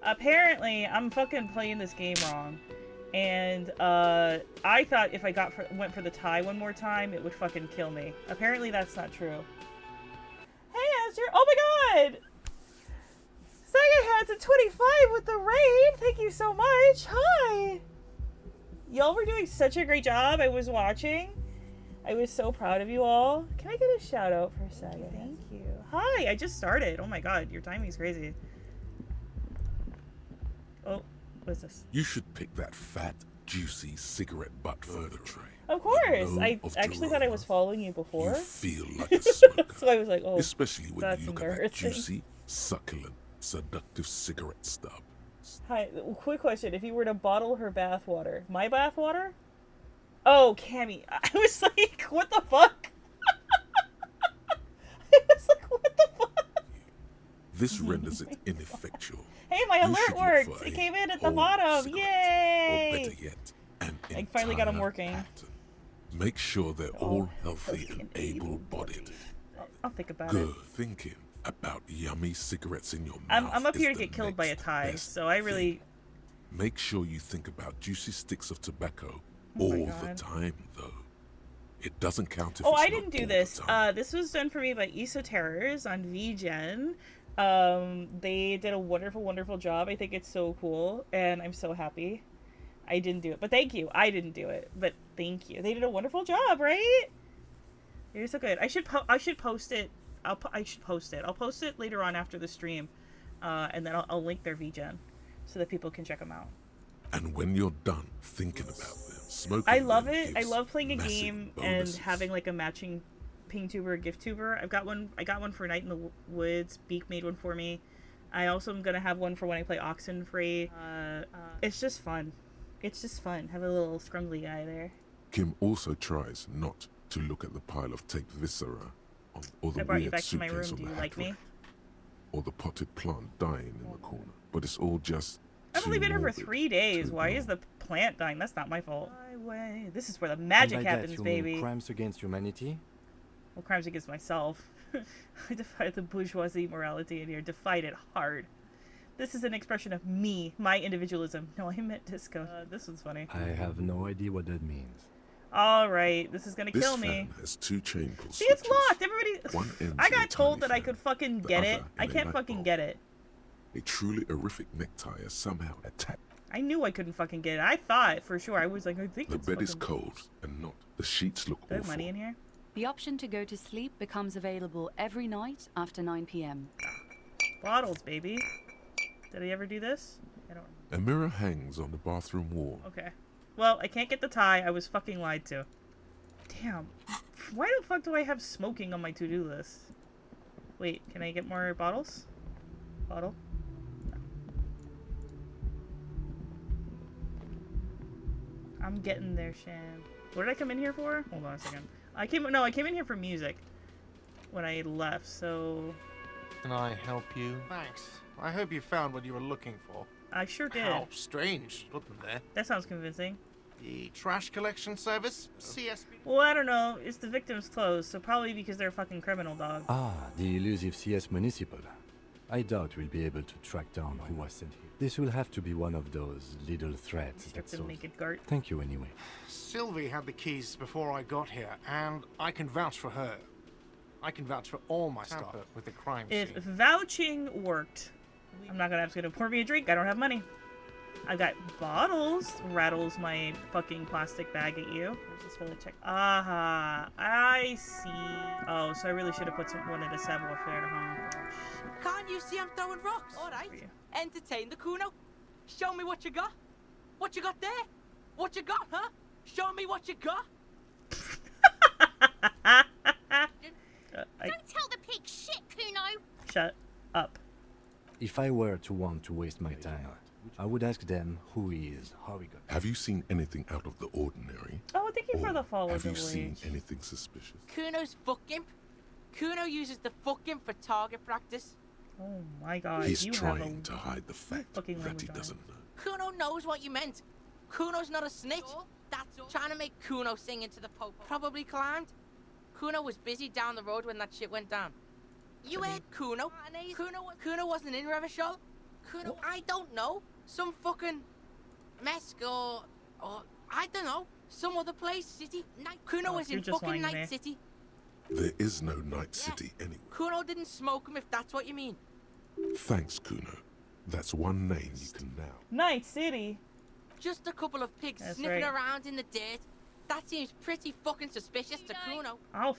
Apparently, I'm fucking playing this game wrong. And, I thought if I went for the tie one more time, it would fucking kill me. Apparently, that's not true. Hey, Esther! Oh my god! Second Hats at 25 with the raid! Thank you so much! Hi! Y'all were doing such a great job. I was watching. I was so proud of you all. Can I get a shout out for a second? Thank you. Hi! I just started. Oh my god, your timing's crazy. Oh, what is this? You should pick that fat, juicy cigarette butt further, Trey. Of course! I actually thought I was following you before. You feel like a smoker. So I was like, oh, especially when that's you look at that juicy, succulent, seductive cigarette stub. Hi, quick question. If you were to bottle her bathwater, my bathwater? Oh, Cammy. I was like, what the fuck? I was like, what the fuck? This renders it ineffectual. Hey, my alert worked. It came in at the bottom. Yay! Or better yet, an I finally got them working. pattern. Make sure they're all healthy and able-bodied. I'll think about it. Good thinking about yummy cigarettes in your mouth. I'm up here to get killed by a tie, so I really... Make sure you think about juicy sticks of tobacco all the time, though. It doesn't count if I didn't do this. This was done for me by Esoterrors on VGen. They did a wonderful, wonderful job. I think it's so cool, and I'm so happy. I didn't do it, but thank you. I didn't do it, but thank you. They did a wonderful job, right? You're so good. I should post it. I should post it. I'll post it later on after the stream, and then I'll link their VGen so that people can check them out. And when you're done thinking about them, smoking. I love it. I love playing a game and having like a matching ping tuber, gift tuber. I got one for Night in the Woods. Beak made one for me. I also am gonna have one for when I play Oxenfree. It's just fun. It's just fun. Have a little scrumbly guy there. Kim also tries not to look at the pile of taped viscera, or the I brought you weird back to my room. suitcase on Do the you hat like me? rack, or the potted plant dying in the corner. But it's all just. I've only been here for morbid 3 days. to Why ignore. is the plant dying? That's not my fault. This is where the magic happens, baby. Crimes against humanity? Well, crimes against myself. I defied the bourgeoisie morality in here. Defied it hard. This is an expression of me, my individualism. No, I meant disco. This one's funny. I have no idea what that means. Alright, this is gonna kill This me. fan has 2 chain pull See, it's switches. locked. Everybody. One ends I in a got told tiny that I fan, could fucking the get it. other I in a can't light fucking bulb. get it. A truly horrific necktie is somehow attached. I knew I couldn't fucking get it. I thought for sure. I was like, I think The it's bed is fucking... cold and not. The sheets look Do I have awful. money in here? The option to go to sleep becomes available every night after 9 p.m. Bottles, baby. Did I ever do this? I don't... A mirror hangs on the bathroom wall. Okay. Well, I can't get the tie. I was fucking lied to. Damn. Why the fuck do I have smoking on my to-do list? Wait, can I get more bottles? Bottle? No. I'm getting there, Shan. What did I come in here for? Hold on a second. I came in here for music when I left, so... Can I help you? Thanks. I hope you found what you were looking for. I sure did. How strange, looking there. That sounds convincing. The trash collection service? CSB? Well, I don't know. It's the victim's clothes, so probably because they're a fucking criminal, dog. Ah, the elusive CS Municipal. I doubt we'll be able to track down who was sent here. This will have to be one of those little threats. Stripped and naked Gart. Thank you anyway. Sylvie had the keys before I got here, and I can vouch for her. I can vouch for all my stuff with the crime If scene. vouching worked, I'm not gonna ask you to pour me a drink. I don't have money. I got bottles. Rattles my fucking plastic bag at you. Where's this fella check? Aha, I see. Oh, so I really should have put one in the savoir-faire, huh? Can't you see I'm throwing rocks? All right. Entertain the Kuno. Show me what you got. What you got there? What you got, huh? Show me what you got. Don't tell the pig shit, Kuno. Shut up. If I were to want to waste my time, I would ask them who he is, how he got. Have you seen anything out of the ordinary? Oh, thank you for Or the follow. have you Deloitte. seen anything suspicious? Kuno's fuck imp. Kuno uses the fuck imp for target practice. Oh my god. He's you trying have a to hide the fact fucking that language he on doesn't it. know. Kuno knows what you meant. Kuno's not a snitch. That's all. Trying to make Kuno sing into the Pope. Probably climbed. Kuno was busy down the road when that shit went down. You heard Kuno. Kuno wasn't in Revachol. Kuno, I don't know. Some fucking Mesk or I don't know. Some other place, city. Kuno was in fucking Night City. There is no Night City anywhere. Kuno didn't smoke him, if that's what you mean. Thanks, Kuno. That's one name you can now. Night City. Just a couple of pigs sniffing around in the dirt. That seems pretty fucking suspicious to Kuno. I'll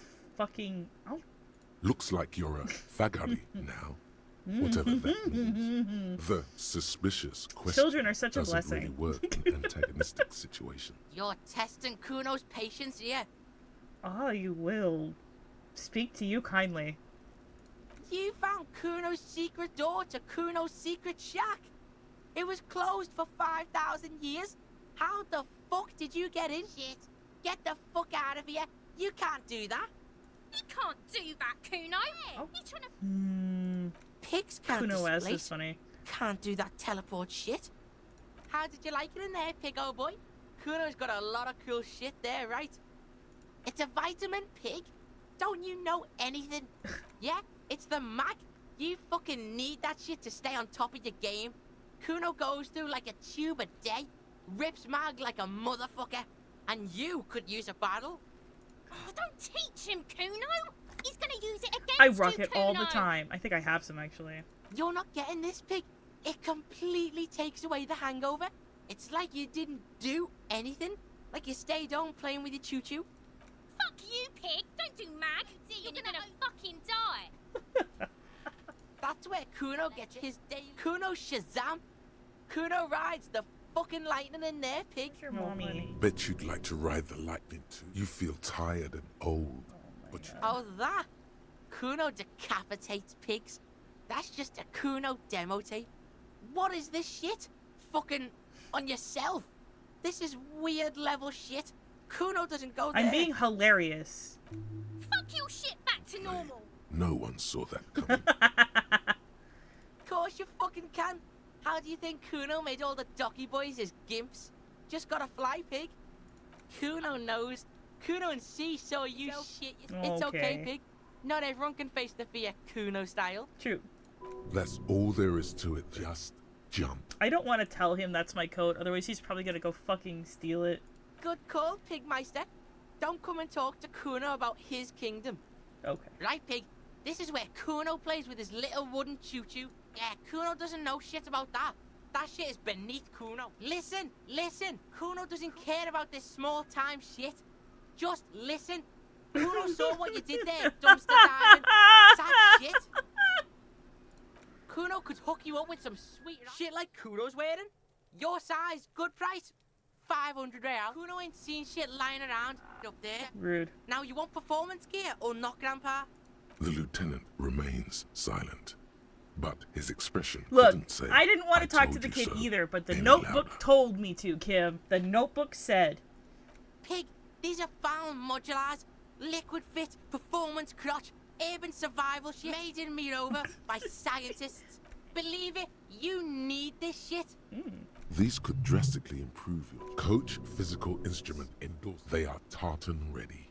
Looks like you're a fagari now. Whatever that means. The suspicious question Children are such a doesn't blessing. really work in antagonistic situations. You're testing Kuno's patience here. Ah, you will. Speak to you kindly. You found Kuno's secret door to Kuno's secret shack. It was closed for 5,000 years. How the fuck did you get in? Shit. Get the fuck out of here. You can't do that. You can't do that, Kuno. Oh. You're trying to... Pigs can't Kuno S displace. is funny. Can't do that teleport shit. How did you like it in there, pig old boy? Kuno's got a lot of cool shit there, right? It's a vitamin pig. Don't you know anything? Yeah, it's the mag. You fucking need that shit to stay on top of your game. Kuno goes through like a tube a day, rips mag like a motherfucker, and you could use a battle. Oh, don't teach him, Kuno. He's gonna use it against I you, rock it all the Kuno. time. I think I have some actually. You're not getting this, pig. It completely takes away the hangover. It's like you didn't do anything. Like you stayed home playing with your choo-choo. Fuck you, pig. Don't do mag. You're gonna fucking die. That's where Kuno gets his day. Kuno Shazam. Kuno rides the fucking lightning in there, pig. Your mommy. Bet you'd like to ride the lightning too. You feel tired and old, but you Oh, that? Kuno decapitates pigs. That's just a Kuno demo tape. What is this shit? Fucking on yourself. This is weird level shit. Kuno doesn't go there. I'm being hilarious. Fuck your shit back to normal. no one saw that coming. Of course you fucking can. How do you think Kuno made all the Docky boys his gimps? Just got a fly, pig. Kuno knows. Kuno and C saw you shit. It's okay, Okay. pig. Not everyone can face the fear Kuno style. True. That's all there is to it. Just jump. I don't want to tell him that's my code, otherwise he's probably gonna go fucking steal it. Good call, Pigmeister. Don't come and talk to Kuno about his kingdom. Okay. Right, pig? This is where Kuno plays with his little wooden choo-choo. Yeah, Kuno doesn't know shit about that. That shit is beneath Kuno. Listen, listen. Kuno doesn't care about this small-time shit. Just listen. Kuno saw what you did there, dumpster diving. Sad shit. Kuno could hook you up with some sweet shit like Kuno's wearing. Your size, good price. 500 real. Kuno ain't seen shit lying around up there. Rude. Now you want performance gear or not, Grandpa? The lieutenant remains silent, but his expression Look, couldn't say, I didn't want "I to talk to told the you kid so," either, but the any notebook louder. told me to, Kim. The notebook said. Pig, these are found modulars, liquid fit, performance crotch, urban survival shit made in Mirova by scientists. Believe it, you need this shit. These could drastically improve your coach physical instrument endorsed. They are tartan ready.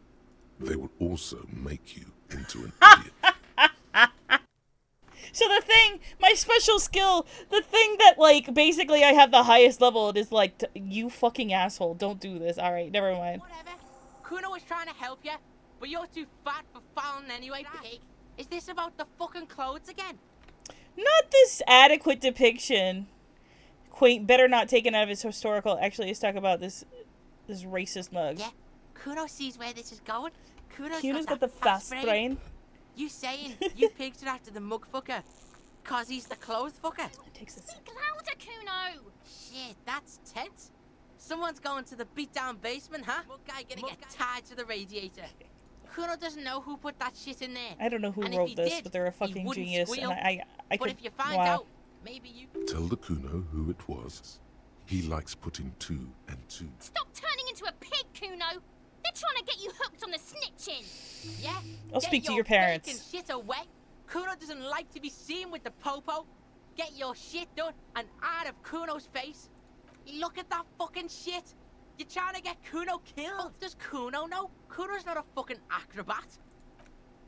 They will also make you into an idiot. So the thing, my special skill, the thing that, like, basically I have the highest level, it is like, you fucking asshole, don't do this. Alright, never mind. Whatever. Kuno was trying to help you, but you're too fat for fouling anyway, pig. Is this about the fucking clothes again? Not this adequate depiction. Quaint, better not taken out of its historical. Actually, let's talk about this racist mug. Yeah, Kuno sees where this is going. Kuno's got the fast brain. You saying you pigs are after the mug fucker? Cause he's the clothes fucker? It takes a Speak louder, Kuno. Shit, that's tense. Someone's going to the beat-down basement, huh? Mug guy gonna get tied to the radiator. Kuno doesn't know who put that shit in there. I don't know who And if wrote he this, did, but they're a he fucking wouldn't genius, squeal. and I But could. if you find wow. out, maybe you... Tell the Kuno who it was. He likes putting 2 and 2. Stop turning into a pig, Kuno. They're trying to get you hooked on the snitching. Yeah? I'll Get speak to your your parents. bacon shit away. Kuno doesn't like to be seen with the popo. Get your shit done and out of Kuno's face. Look at that fucking shit. You're trying to get Kuno killed. Does Kuno know? Kuno's not a fucking acrobat.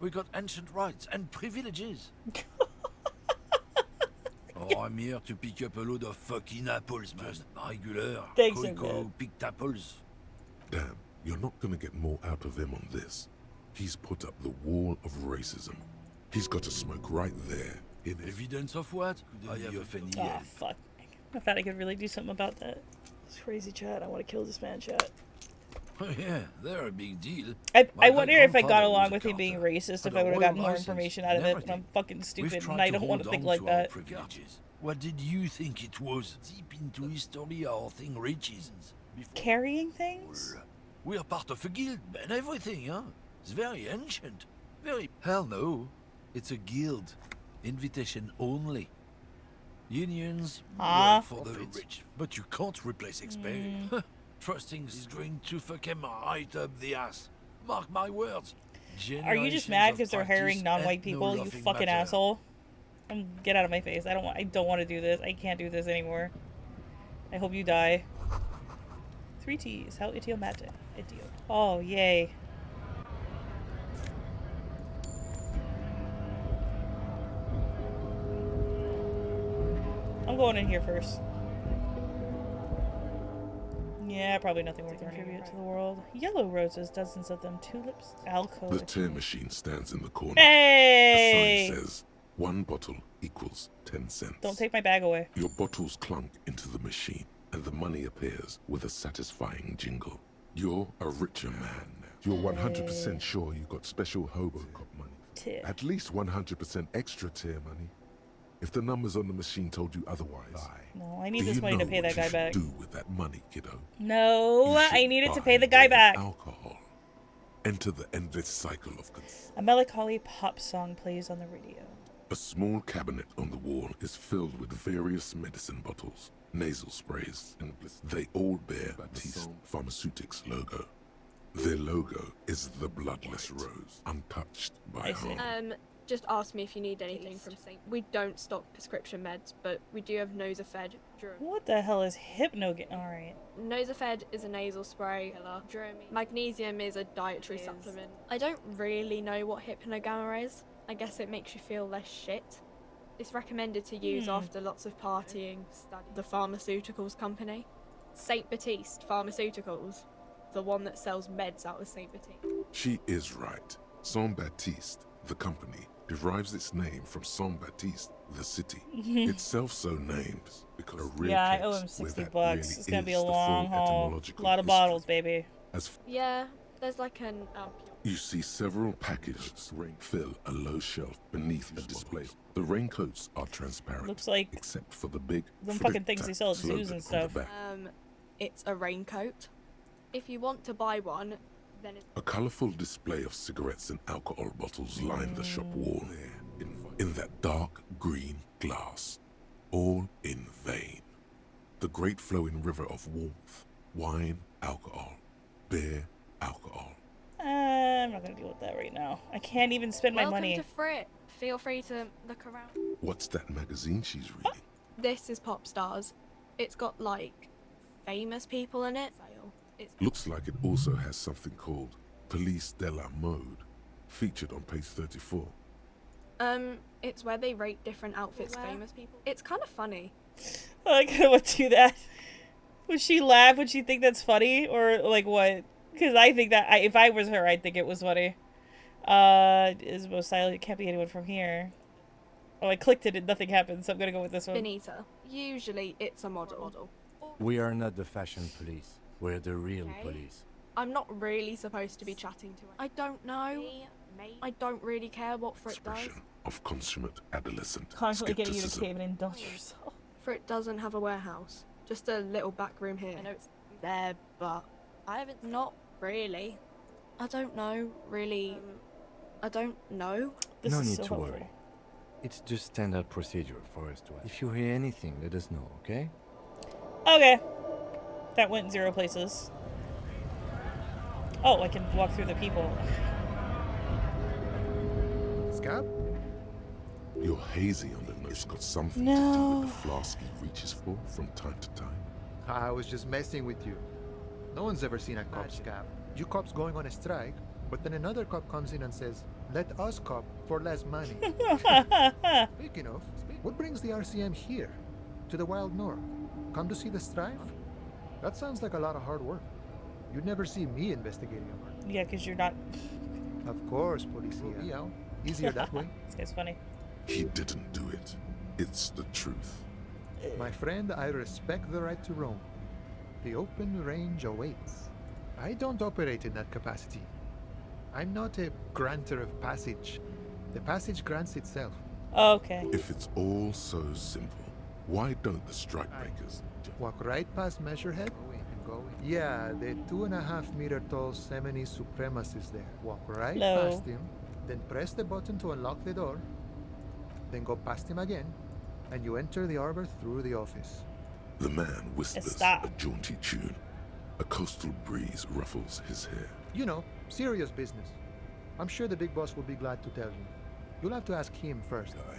We got ancient rights and privileges. Oh, I'm here to pick up a load of fucking apples, man. Just regular, Thanks, picked apples. Damn, you're not gonna get more out of him on this. He's put up the wall of racism. He's got a smoke right there in it. Evidence of what? I have a penny. Oh, fuck. I thought I could really do something about that. It's crazy, chat. I want to kill this man, chat. Oh, yeah, they're a big deal. I wonder if I got along with him being racist, if I would have gotten more information out of it, but I'm fucking stupid and I don't want to think like that. What did you think it was? Deep into history, our thing reaches. Carrying things? We are part of a guild, man. Everything, huh? It's very ancient. Very... Hell no. It's a guild. Invitation only. Unions work for the rich, but you can't replace experience. Trusting is going to fuck him right up the ass. Mark my words. Are you just mad because they're hiring non-white people, you fucking asshole? Get out of my face. I don't want to do this. I can't do this anymore. I hope you die. 3 T's. How idiomatic. Idiot. Oh, yay. I'm going in here first. Yeah, probably nothing worth contribute to the world. Yellow roses, dozens of them. Tulips, alcove. The tear machine stands in the corner. Hey! The sign says, 1 bottle equals 10 cents. Don't take my bag away. Your bottles clunk into the machine, and the money appears with a satisfying jingle. You're a richer man. You're 100% sure you got special hobo cop money. Tier. At least 100% extra tier money. If the numbers on the machine told you otherwise, no, I need this money to pay that guy back. Do with that money, kiddo? No, I need it to pay the guy back. Alcohol. Enter the endless cycle of a melancholy pop song plays on the radio. A small cabinet on the wall is filled with various medicine bottles, nasal sprays, and blisters. They all bear Batiste Pharmaceutics logo. Their logo is the bloodless rose, untouched by harm. Just ask me if you need anything from St. We don't stock prescription meds, but we do have Nosafed. What the hell is Hypnogen? Alright. Nosafed is a nasal spray. Magnesium is a dietary supplement. I don't really know what Hypnogamma is. I guess it makes you feel less shit. It's recommended to use after lots of partying. The pharmaceuticals company. St. Batiste Pharmaceuticals. The one that sells meds out of St. Batiste. She is right. Saint Baptiste, the company, derives its name from Saint Baptiste, the city, itself so named because a real I owe him $60. Really it's gonna be a long haul. A lot of bottles, baby. Yeah, there's like an you see several packages fill a low shelf beneath a display. The raincoats are transparent. Looks like except for the big fucking things they sell at zoos and stuff. It's a raincoat. If you want to buy one, then it's a colorful display of cigarettes and alcohol bottles line the shop wall in that dark green glass, all in vain. The great flowing river of warmth, wine, alcohol, beer, alcohol. I'm not gonna deal with that right now. I can't even spend my money. Welcome to Frit. Feel free to look around. What's that magazine she's reading? This is Pop Stars. It's got like famous people in it. Looks like it also has something called Police de la Mode, featured on page 34. It's where they rate different outfits famous people. It's kind of funny. I kind of do that. Would she laugh? Would she think that's funny? Or like what? Because I think that if I was her, I'd think it was funny. Is most silent. It can't be anyone from here. Oh, I clicked it and nothing happened, so I'm gonna go with this one. Benita. Usually it's a model. We are not the fashion police. We're the real police. I'm not really supposed to be chatting to her. I don't know. I don't really care what Frit does. Of consummate adolescent. Constantly getting you to cave and indulge yourself. Frit doesn't have a warehouse. Just a little back room here. I know it's there, but I haven't. Not really. I don't know, really. I don't know. No need to worry. It's just standard procedure for us to ask. If you hear anything, let us know, okay? Okay. That went 0 places. Oh, I can walk through the people. Scab? You're hazy on the nose. Got something to do with the flask he reaches for from time to time. I was just messing with you. No one's ever seen a cop scab. You cops going on a strike, but then another cop comes in and says, Let us cop for less money. Speaking of, what brings the RCM here? To the Wild North? Come to see the strife? That sounds like a lot of hard work. You'd never see me investigating a murder. Yeah, because you're not... Of course, Policia. Easier that way. This guy's funny. He didn't do it. It's the truth. My friend, I respect the right to roam. The open range awaits. I don't operate in that capacity. I'm not a granter of passage. The passage grants itself. Okay. If it's all so simple, why don't the strikebreakers Walk right past Measurehead? Yeah, the 2.5 meter tall Semini supremacist there. Walk right Hello. past him, then press the button to unlock the door, then go past him again, and you enter the arbor through the office. The man whispers Stop. a jaunty tune. A coastal breeze ruffles his hair. You know, serious business. I'm sure the big boss will be glad to tell you. You'll have to ask him first. Guy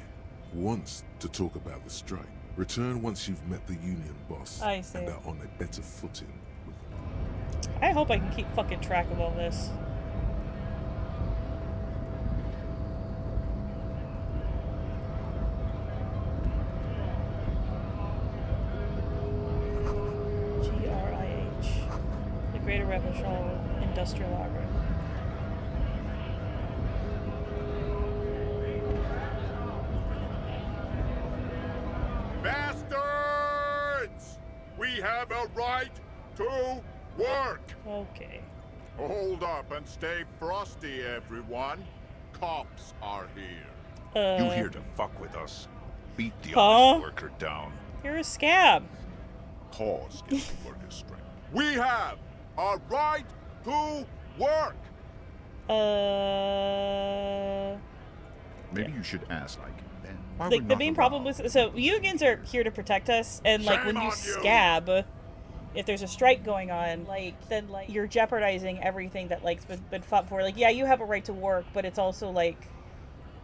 wants to talk about the strike. Return once you've met the union boss I see. and are on a better footing. I hope I can keep fucking track of all this. GRIH. The Greater Revolutionary Industrial Arbor. Bastards! We have a right to work! Okay. Hold up and stay frosty, everyone. Cops are here. You here to fuck with us? Beat the Huh? honest worker down. You're a scab. Cause get the workers straight. We have a right to work! Maybe you should ask, like, Ben. Like, the main problem was, so unions are here to protect us, and like when you scab, if there's a strike going on, like then like you're jeopardizing everything that like's been fought for. Like, yeah, you have a right to work, but it's also like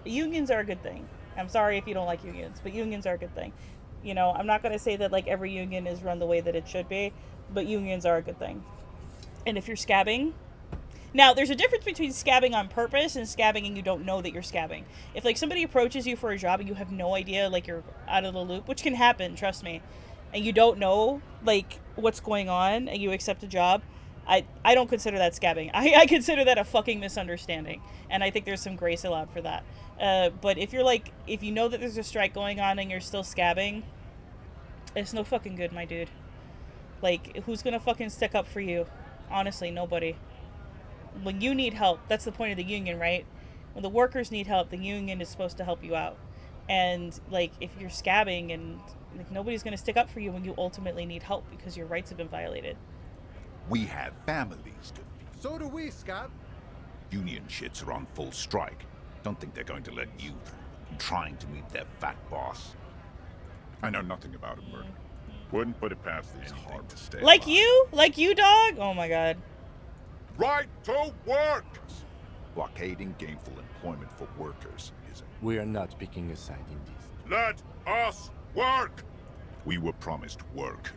unions are a good thing. I'm sorry if you don't like unions, but unions are a good thing. You know, I'm not gonna say that like every union is run the way that it should be, but unions are a good thing. And if you're scabbing, now there's a difference between scabbing on purpose and scabbing and you don't know that you're scabbing. If like somebody approaches you for a job and you have no idea, like you're out of the loop, which can happen, trust me, and you don't know like what's going on and you accept a job, I don't consider that scabbing. I consider that a fucking misunderstanding, and I think there's some grace allowed for that. But if you're like, if you know that there's a strike going on and you're still scabbing, it's no fucking good, my dude. Like, who's gonna fucking stick up for you? Honestly, nobody. When you need help, that's the point of the union, right? When the workers need help, the union is supposed to help you out. And like, if you're scabbing, and like, nobody's gonna stick up for you when you ultimately need help because your rights have been violated. We have families to feed. So do we, Scab. Union shits are on full strike. Don't think they're going to let you through. I'm trying to meet their fat boss. I know nothing about a murder. Wouldn't put it past these hard to stay Like alive. you? Like you, dog? Oh my god. Right to work! Blockading gainful employment for workers is We are not picking a side in this. Let us work! We were promised work.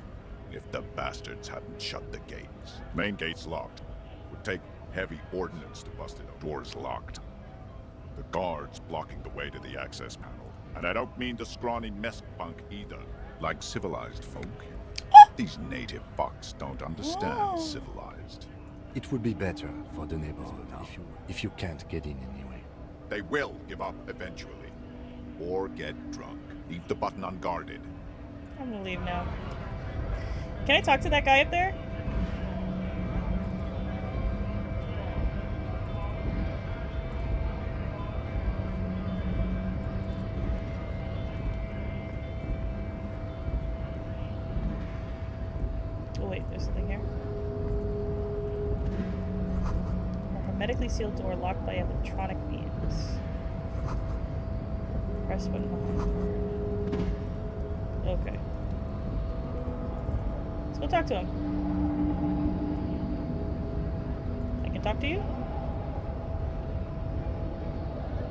If the bastards hadn't shut the gates. Main gate's locked. Would take heavy ordnance to bust it out. Doors locked. The guards blocking the way to the access panel. And I don't mean the scrawny mess punk either. Like civilized folk. These native fucks don't understand civilized. It would be better for the neighborhood if you can't get in anyway. They will give up eventually. Or get drunk. Leave the button unguarded. I'm gonna leave now. Can I talk to that guy up there? Oh wait, there's something here. A hermetically sealed door locked by electronic means. Press button behind. Okay. Let's go talk to him. I can talk to you?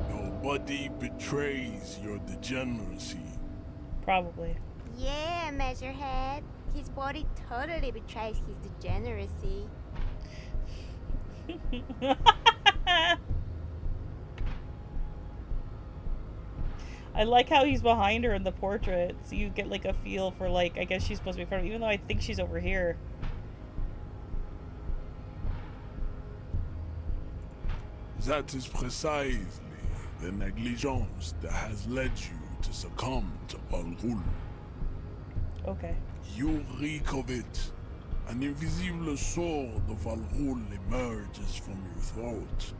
Nobody betrays your degeneracy. Probably. Yeah, Measurehead. His body totally betrays his degeneracy. I like how he's behind her in the portrait, so you get like a feel for like, I guess she's supposed to be in front of him, even though I think she's over here. That is precisely the negligence that has led you to succumb to Al Ghul. Okay. You reek of it. An invisible sword of Al Ghul emerges from your throat.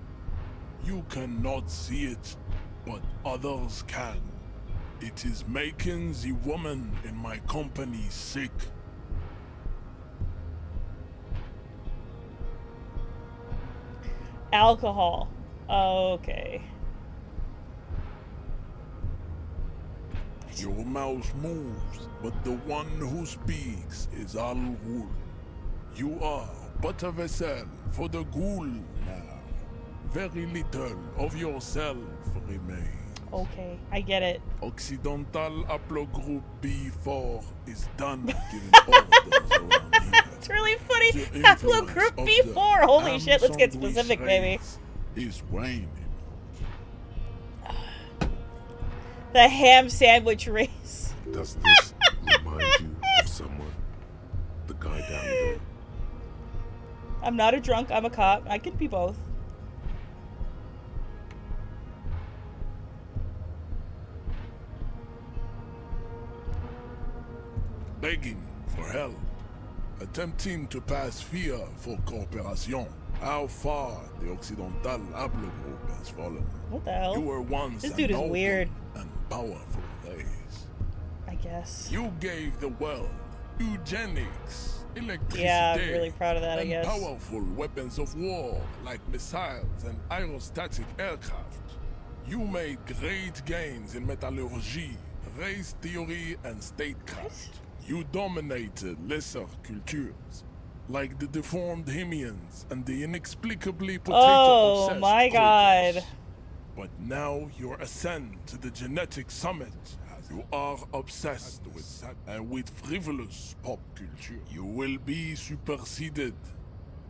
You cannot see it, but others can. It is making the woman in my company sick. Alcohol. Okay. Your mouth moves, but the one who speaks is Al Ghul. You are but a vessel for the Ghul now. Very little of yourself remains. Okay, I get it. Occidental Haplogroup B4 is done giving orders around here. It's really funny. The Haplogroup influence of B4. the Holy shit, let's get ham specific, sandwich baby. race is waning. The ham sandwich race. Does this remind you of someone? The guy down there? I'm not a drunk, I'm a cop. I could be both. Begging for help. Attempting to pass fear for cooperation. How far the Occidental Haplogroup has fallen. What the hell? You were once This a dude is noble weird. and powerful race. I guess. You gave the world eugenics, electricity, Yeah, I'm really proud of that, I and guess. powerful weapons of war like missiles and aerostatic aircraft. You made great gains in metallurgy, race theory, and statecraft. You dominated lesser cultures, like the deformed Hemians and the inexplicably potato-obsessed Oh my god. Quakers. But now your ascent to the genetic summit has you are obsessed with that and with frivolous pop culture. You will be superseded.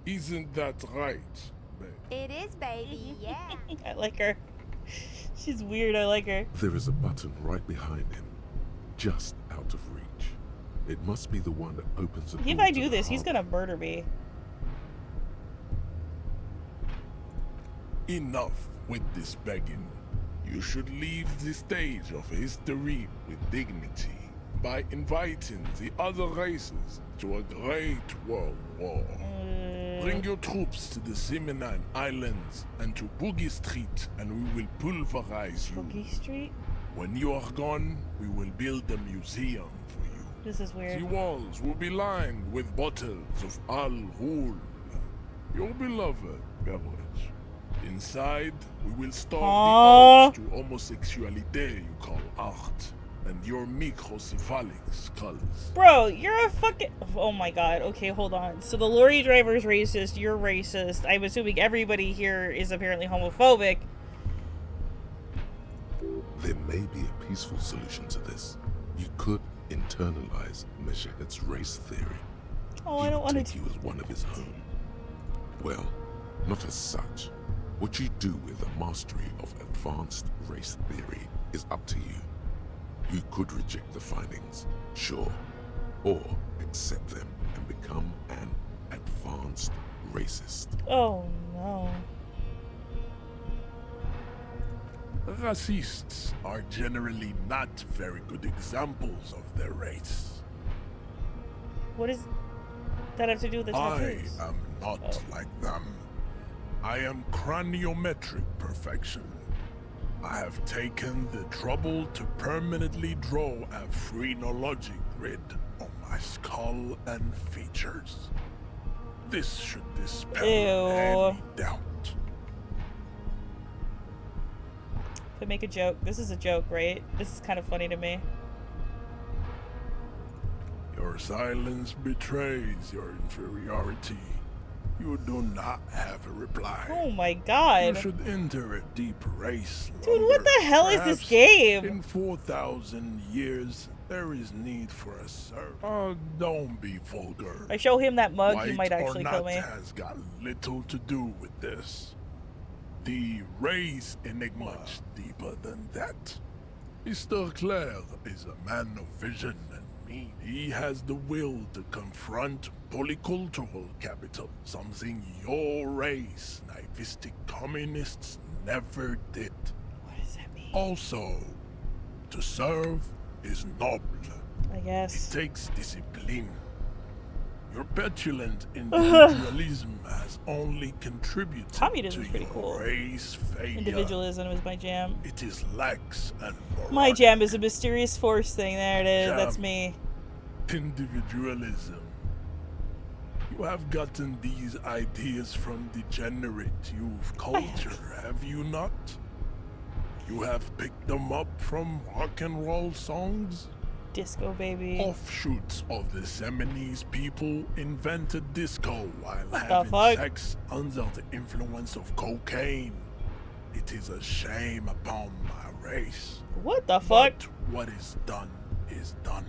Isn't that right, babe? It is, baby, yeah. I like her. She's weird, I like her. There is a button right behind him, just out of reach. It must be the one that opens the door. If I to do the this, he's harbor. gonna murder me. Enough with this begging. You should leave the stage of history with dignity by inviting the other races to a great world war. Bring your troops to the Simonine Islands and to Boogie Street, and we will pulverize you. Boogie Street? When you are gone, we will build a museum for you. This is weird. The walls will be lined with bottles of Al Ghul, your beloved beverage. Inside, we will starve the urge to homosexuality you call art, and your microcephalic skulls. Bro, you're a fucking... Oh my god. Okay, hold on. So the lorry driver's racist, you're racist. I'm assuming everybody here is apparently homophobic. There may be a peaceful solution to this. You could internalize Meshached's race theory. Oh, I don't want to Take you as one of his own. Well, not as such. What you do with the mastery of advanced race theory is up to you. You could reject the findings, sure, or accept them and become an advanced racist. Oh no. Racists are generally not very good examples of their race. What does that have to do with the tattoos? I am not like them. I am craniometric perfection. I have taken the trouble to permanently draw a phrenologic grid on my skull and features. This should dispel any doubt. If I make a joke, this is a joke, right? This is kind of funny to me. Your silence betrays your inferiority. You do not have a reply. Oh my god. You should enter a deep race. Dude, what the hell is this Perhaps game? In 4,000 years, there is need for a servant. Don't be vulgar. If I show him that mug, he White might actually or kill not me. has got little to do with this. The race enigma much deeper than that. Mr. Clare is a man of vision and mean. He has the will to confront polycultural capital, something your race, naivistic communists, never did. What does that mean? Also, to serve is noble. I guess. It takes discipline. Your petulant individualism has only contributed Communism is to pretty your cool. race failure. Individualism is my jam. It is lax and moronic. My jam is a mysterious force thing. There it is. That's Jam. me. Individualism. You have gotten these ideas from degenerate youth culture, have you not? You have picked them up from rock and roll songs? Disco baby. Offshoots of the Seminoles people invented disco while the having fuck? sex under the influence of cocaine. It is a shame upon my race. What the fuck? But what is done is done.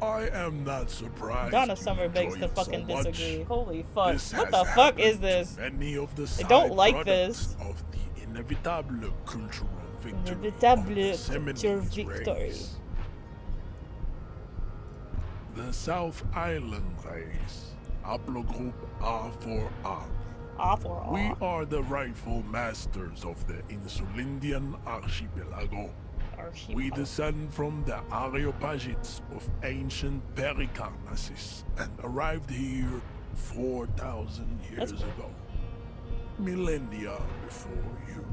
I am not surprised. Donna Summer begs enjoy to it so fucking much. disagree. Holy fuck. This What has the fuck happened is to this? Many of the I side don't like products this. of the inevitable cultural victory Inevitable of the Seminoles cultural victory. race. The South Island race, haplogroup A4A. A4A. We are the rightful masters of the Insulindian archipelago. We descend from the Areopagites of ancient Pericarnassus and arrived here 4,000 years ago. Millennia before you.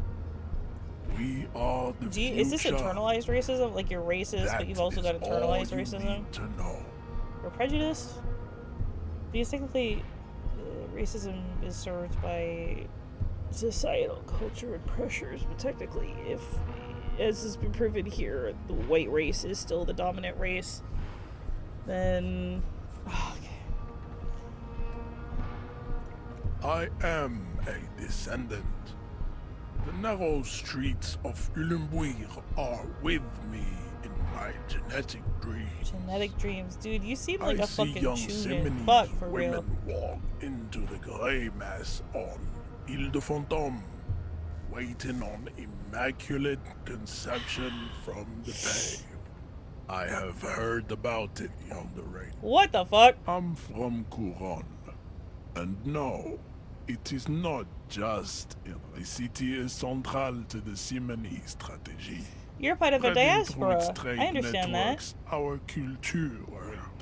We are the future. Is this internalized racism? Like you're racist, but you've also got internalized racism? To know. Or prejudice? Because technically, racism is served by societal culture and pressures, but technically, if, as has been proven here, the white race is still the dominant race, then... Oh, okay. I am a descendant. The narrow streets of Ulimbuir are with me in my genetic dreams. Genetic dreams. Dude, you seem like I a see fucking young tune-in. Seminoles Fuck, for women real. walk into the grey mass on Ile de Fantôme, waiting on immaculate conception from the bay. I have heard about it, yonder rain. What the fuck? I'm from Couronne. And no, it is not just the city is central to the Seminoles strategy. You're part of a diaspora. I understand that. Our culture.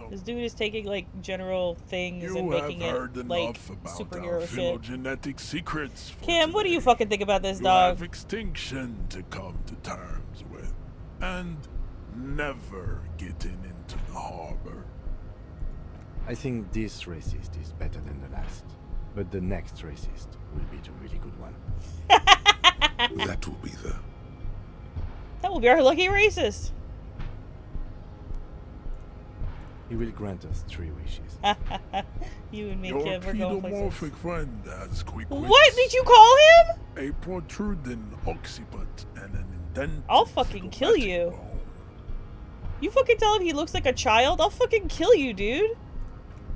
This dude is taking like general things You and making have heard it like enough about our superhero shit. phylogenetic secrets. For Kim, what do you fucking think about this, you dog? have extinction to come to terms with, and never getting into the harbor. I think this racist is better than the last, but the next racist will be the really good one. That will be the... That will be our lucky racist. He will grant us 3 wishes. You and me, Your Kim, we're going places. pedomorphic friend has quick wits, What did you call him? a protruding occiput, and an indented I'll fucking kill you. You fucking tell him he looks like a child? I'll fucking kill you, dude.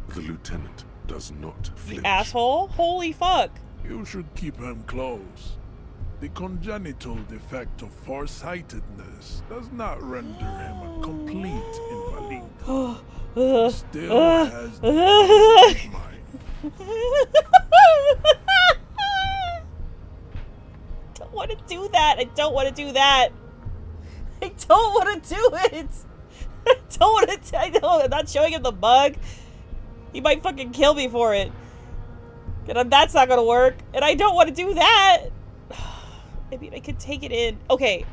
The lieutenant does not You flinch. asshole. Holy fuck. You should keep him close. The congenital defect of farsightedness does not render him a complete invalid. He still has the mind. Don't want to do that. I don't want to do that. I don't want to do it. I don't want to. I don't. I'm not showing him the bug. He might fucking kill me for it. And that's not gonna work. And I don't want to do that. I mean, I could take it in. Okay,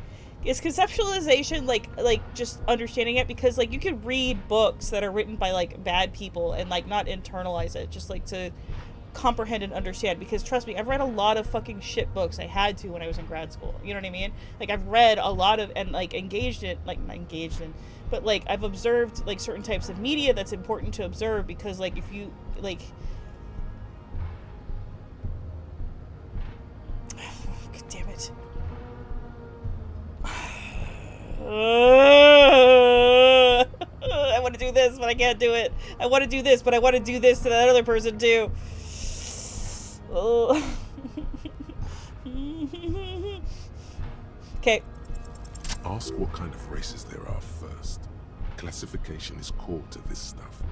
is conceptualization like just understanding it? Because like you can read books that are written by like bad people and like not internalize it, just like to comprehend and understand. Because trust me, I've read a lot of fucking shit books. I had to when I was in grad school. You know what I mean? Like I've read a lot of and like engaged in, like not engaged in, but like I've observed like certain types of media that's important to observe because like if you like. God damn it. I want to do this, but I can't do it. I want to do this, but I want to do this to that other person too. Okay. Ask what kind of races there are first. Classification is core to this stuff.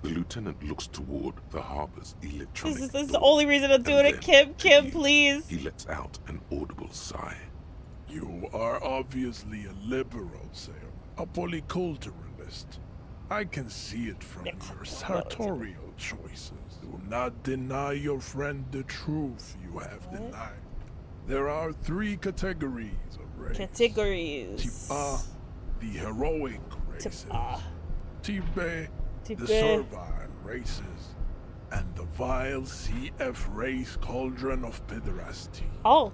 The lieutenant looks toward the harbor's electronic This is the only reason I'm doing it, Kim. Kim, please. He lets out an audible sigh. You are obviously a liberal, Sam. A polyculturalist. I can see it from your sartorial choices. Do not deny your friend the truth you have denied. There are 3 categories of race. Categories. Type A, the heroic races. Type B, the B. servile races. And the vile CF race cauldron of pederasty. Oh.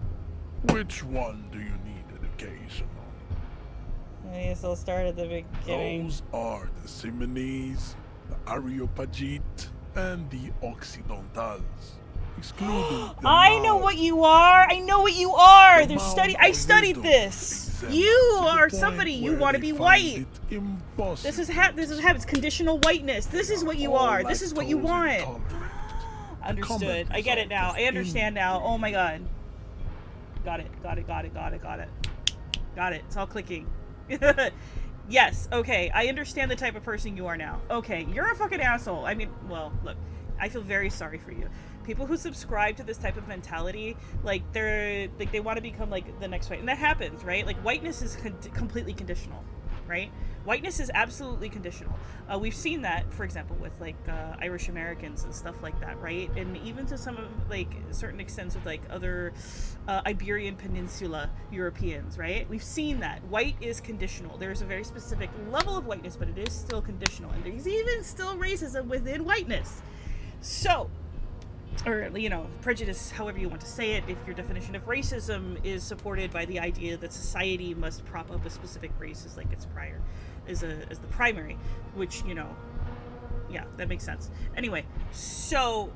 Which one do you need education on? I guess I'll start at the beginning. Those are the Simonese, the Areopagite, and the Occidentals. Excluding the I know what you are. I know what you are. I studied this. You are somebody. You want to be white. This is habits. Conditional whiteness. This is what you are. This is what you want. Understood. I get it now. I understand now. Oh my god. Got it. Got it. Got it. Got it. Got it. Got it. It's all clicking. Yes. Okay. I understand the type of person you are now. Okay. You're a fucking asshole. I mean, well, look. I feel very sorry for you. People who subscribe to this type of mentality, like they want to become like the next white, and that happens, right? Like whiteness is completely conditional, right? Whiteness is absolutely conditional. We've seen that, for example, with like Irish Americans and stuff like that, right? And even to some of like certain extents with like other Iberian Peninsula Europeans, right? We've seen that white is conditional. There's a very specific level of whiteness, but it is still conditional, and there's even still racism within whiteness. So, or, you know, prejudice, however you want to say it, if your definition of racism is supported by the idea that society must prop up a specific race as like its prior, as the primary, which, you know, yeah, that makes sense. Anyway, so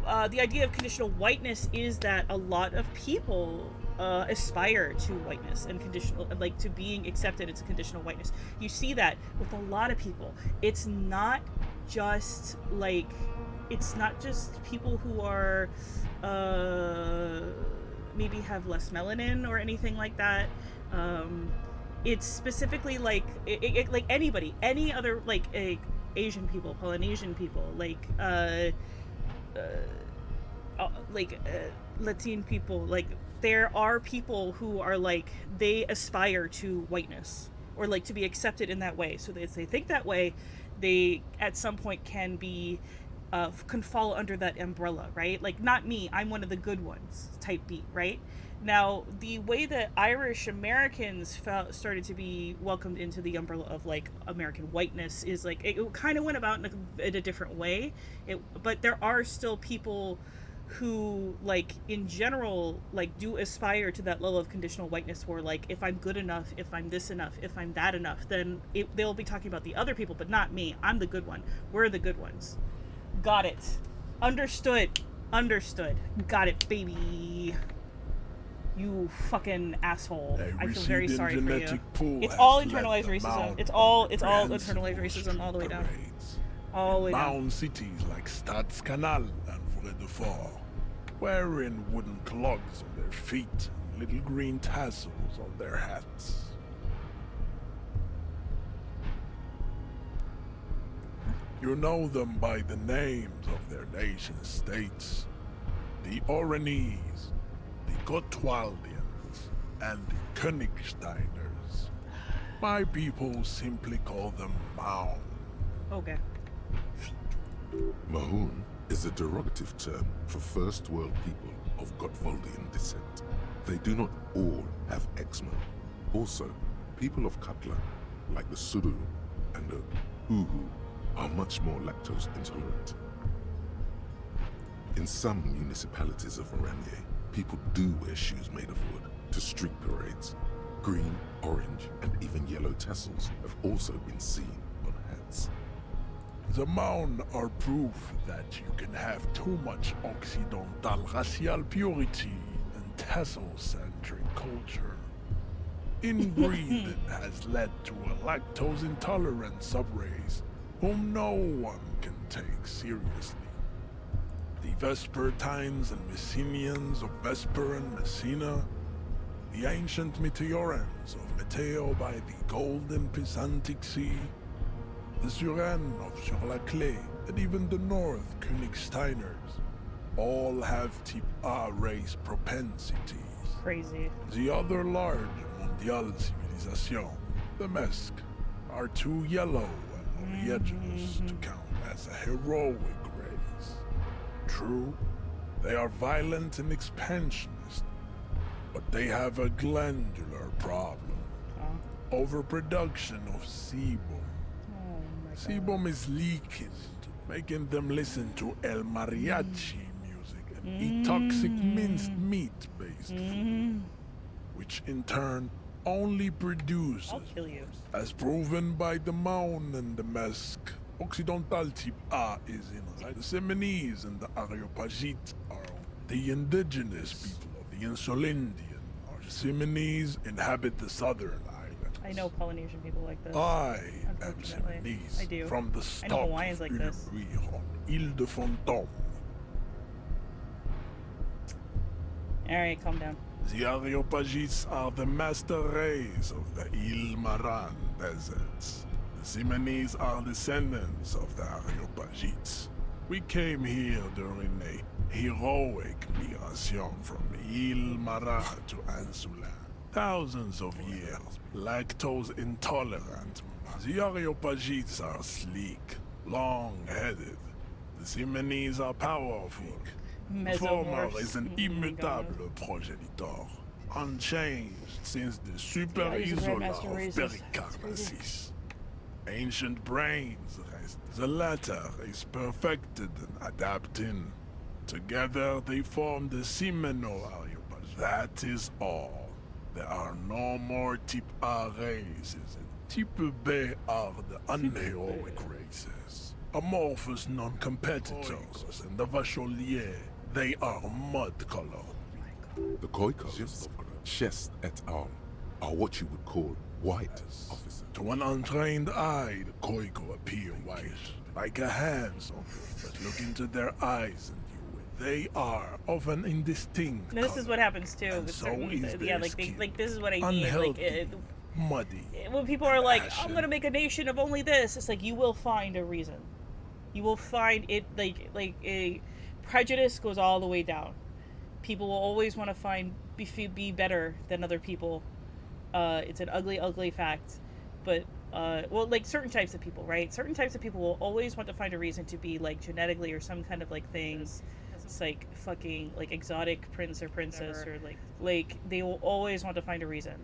the idea of conditional whiteness is that a lot of people aspire to whiteness and conditional, like to being accepted into conditional whiteness. You see that with a lot of people. It's not just like, it's not just people who are maybe have less melanin or anything like that. It's specifically like like anybody, any other like Asian people, Polynesian people, like Latin people. Like there are people who are like, they aspire to whiteness or like to be accepted in that way. So if they think that way, they at some point can fall under that umbrella, right? Like, not me, I'm one of the good ones, type B, right? Now, the way that Irish Americans started to be welcomed into the umbrella of, like, American whiteness is, like, it kind of went about in a different way. But there are still people who, like, in general, like, do aspire to that level of conditional whiteness where, like, if I'm good enough, if I'm this enough, if I'm that enough, then they'll be talking about the other people, but not me. I'm the good one. We're the good ones. Got it. Understood. Understood. Got it, baby. You fucking asshole. I feel very sorry for you. It's all internalized racism. It's all internalized racism all the way down. All the way down. Mound cities like Stades Canal and Vredefort, wearing wooden clogs on their feet and little green tassels on their hats. You know them by the names of their nation states. The Oranese, the Gotwaldians, and the Königsteiners. My people simply call them Maun. Okay. Mahoon is a derogative term for first world people of Gotwaldian descent. They do not all have eczema. Also, people of Katla, like the Suru and the Uhu, are much more lactose intolerant. In some municipalities of Oranje, people do wear shoes made of wood to street parades. Green, orange, and even yellow tassels have also been seen on hats. The Maun are proof that you can have too much Occidental racial purity and tassel-centric culture. Inbreeding has led to a lactose-intolerant subrace whom no one can take seriously. The Vespertines and Messenians of Vesper and Messina, the ancient Meteorans of Meteo by the golden Pisantic Sea, the Suren of Sur-la-Clé, and even the North Königsteiners, all have Type A race propensities. Crazy. The other large Mondial civilization, the Mesk, are too yellow and originals to count as a heroic race. True, they are violent and expansionist, but they have a glandular problem. Overproduction of sebum. Sebum is leaking, making them listen to El Mariachi music and eat toxic minced meat-based food, which in turn only produces, as proven by the Maun and the Mesk, Occidental Type A is in the Seminese and the Areopagites are the indigenous people of the Insulindian. The Seminese inhabit the southern islands. I know Polynesian people like this. I am Seminese. I do. From the I stock know Hawaiians like of this. Uluri on Ile de Fantôme. Alright, calm down. The Areopagites are the master race of the Ile Maran deserts. The Simonese are descendants of the Areopagites. We came here during a heroic migration from Ile Maran to Ansula. Thousands of years, lactose intolerant. The Areopagites are sleek, long-headed. The Simonese are powerful. The former is an immutable progenitor, unchanged since the Super Isola of Pericarnassus. Ancient brains rest. The latter is perfected and adapting. Together they form the Simeno-Areopage. That is all. There are no more Type A races, and Type B are the unheroic races. Amorphous non-competitors and the Vacholier. They are mud-colored. The Khoikhos, Chest et al., are what you would call white, officer. To an untrained eye, the Khoiko appear white, like a handsome, but look into their eyes and you will. They are of an indistinct This is what happens too. and With so certain, is yeah, their like skin. this is what I mean. Unhealthy, muddy. When people are like, Passion. "I'm gonna make a nation of only this," it's like you will find a reason. You will find it like a prejudice goes all the way down. People will always want to be better than other people. It's an ugly fact, but well, like certain types of people, right? Certain types of people will always want to find a reason to be like genetically or some kind of like things. It's like fucking like exotic prince or princess or like they will always want to find a reason.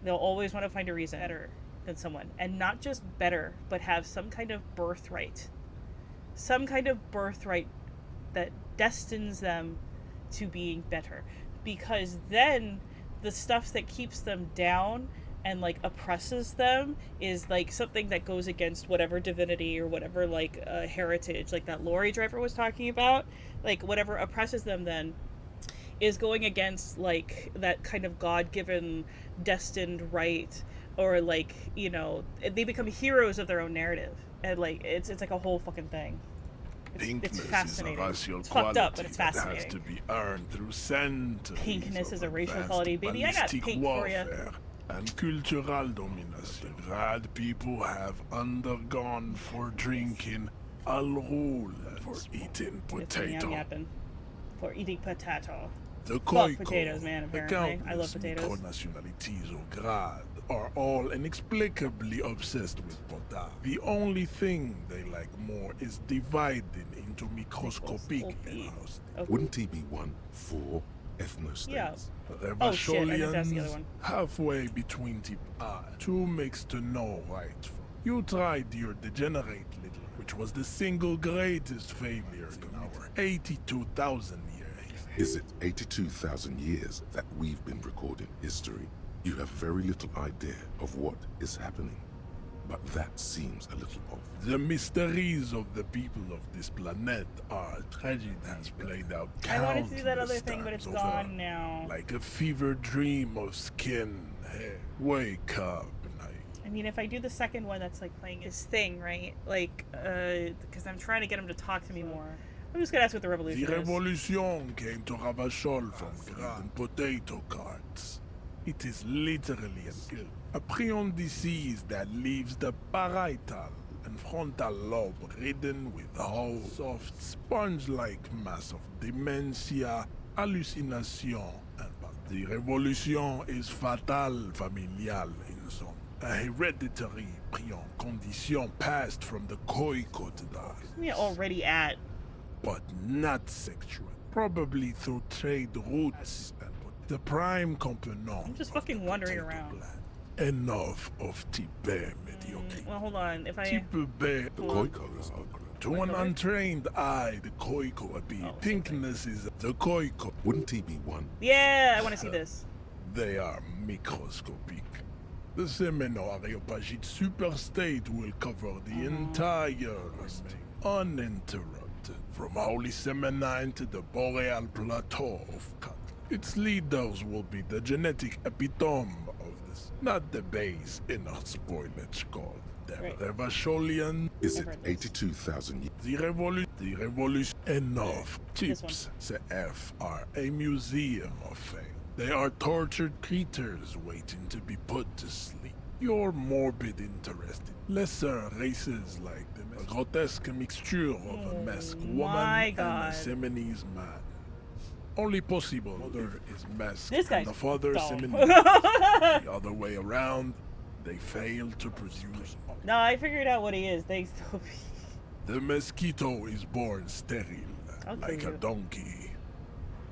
They'll always want to find a reason better than someone, and not just better, but have some kind of birthright. Some kind of birthright that destines them to being better, because then the stuff that keeps them down and like oppresses them is like something that goes against whatever divinity or whatever like heritage, like that lorry driver was talking about. Like whatever oppresses them then is going against like that kind of God-given destined right, or like, you know, they become heroes of their own narrative, and like it's like a whole fucking thing. It's fascinating. It's fucked up, but it's fascinating. Has to be earned through centuries. Pinkness is a racial advanced quality, baby. I got ballistic pink for you. warfare and cultural domination. Rad people have undergone for drinking alcohol, for eating potato. For eating potato. The Fuck potatoes, man, the apparently. I love countless potatoes. micronationalities au grade are all inexplicably obsessed with potato. The only thing they like more is dividing into microscopic ethnos. Wouldn't he be one for ethnostates? Yeah. The Oh shit, I think that's the other Vacholians, one. halfway between Type A, two makes to know right from. You tried your degenerate little, which was the single greatest failure in our 82,000 years. Is it 82,000 years that we've been recording history? You have very little idea of what is happening, but that seems a little off. The mysteries of the people of this planet are tragedy has played out. I wanted to do that countless other thing, but it's times gone over. now. Like a fever dream of skin, hair. Wake up, night. I mean, if I do the second one, that's like playing his thing, right? Like, because I'm trying to get him to talk to me more. I'm just gonna ask what the revolution The is. revolution came to Ravachol from grain and potato carts. It is literally a prion disease that leaves the parietal and frontal lobe ridden with whole, soft, sponge-like mass of dementia, hallucination, and the revolution is fatal familial in some. A hereditary prion condition passed from the Koiko to the We're already at. but not sexual. Probably through trade routes and the prime component. I'm just fucking wandering around. Enough of Tibet mediocrity. Well, hold on. If I. Tibet, The Koiko is ugly. to an untrained eye, the Koiko would be pinkness is the Koiko. Wouldn't he be one? Yeah, I want to see this. They are microscopic. The seminal Areopagite superstate will cover the entire estate, uninterrupted, from Holy Seminine to the Boreal Plateau of Kat. Its leaders will be the genetic epitome of this, not the base inner spoilage called the Revacholian. Is it 82,000 years? The revolution. Enough. Tips CF are a museum of fame. They are tortured creatures waiting to be put to sleep. Your morbid interest in lesser races like them, a grotesque mixture of a masked woman and a Seminese man. Only possible mother is masked and the father Seminese. The other way around, they fail to produce. No, I figured out what he is. Thanks, Toby. The mosquito is born sterile, like a donkey.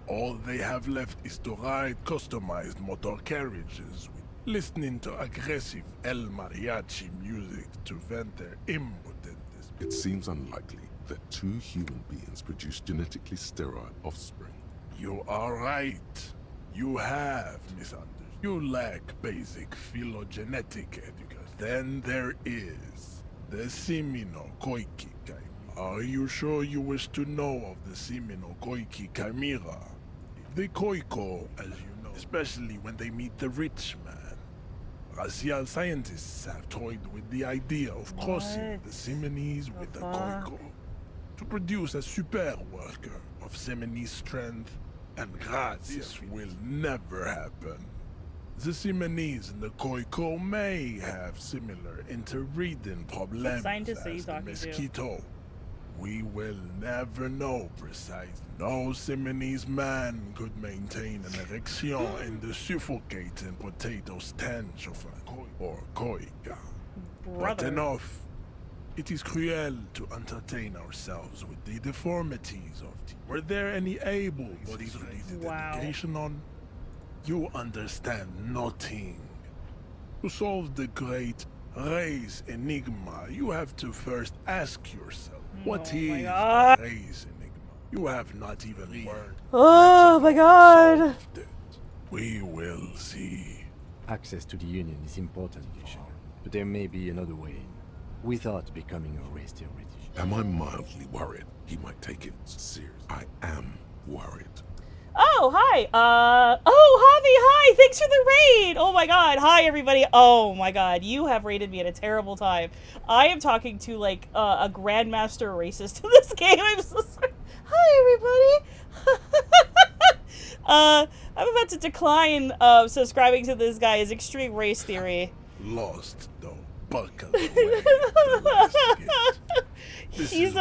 All they have left is to ride customized motor carriages, listening to aggressive El Mariachi music to vent their impotence. It seems unlikely that two human beings produce genetically sterile offspring. You are right. You have misunderstood. You lack basic phylogenetic education. Then there is the Semino Koiki Chimera. Are you sure you wish to know of the Semino Koiki Chimera? The Koiko, as you know, especially when they meet the rich man. Racial scientists have toyed with the idea of crossing the Seminese with the Koiko to produce a super worker of Seminese strength and grazie. This will never happen. The Seminese and the Koiko may have similar interbreeding problems Scientists are you as the talking mosquito. We will never know precisely. No Seminese man could maintain an erection in the suffocating potato stench of a koi or koika. But enough. It is cruel to entertain ourselves with the deformities of tea. Were there any able-bodied dedication on? You understand nothing. To solve the great race enigma, you have to first ask yourself, what is the race enigma? You have not even learned. Oh my god! We will see. Access to the Union is important, but there may be another way without becoming a race theoretician. Am I mildly worried he might take it serious? I am worried. Oh, hi! Javi, hi! Thanks for the raid! Oh my god, hi everybody! Oh my god, you have raided me at a terrible time. I am talking to, like, a grandmaster racist in this game. I'm so sorry. Hi everybody! I'm about to decline, subscribing to this guy's extreme race theory. Lost, though. Buckle. He's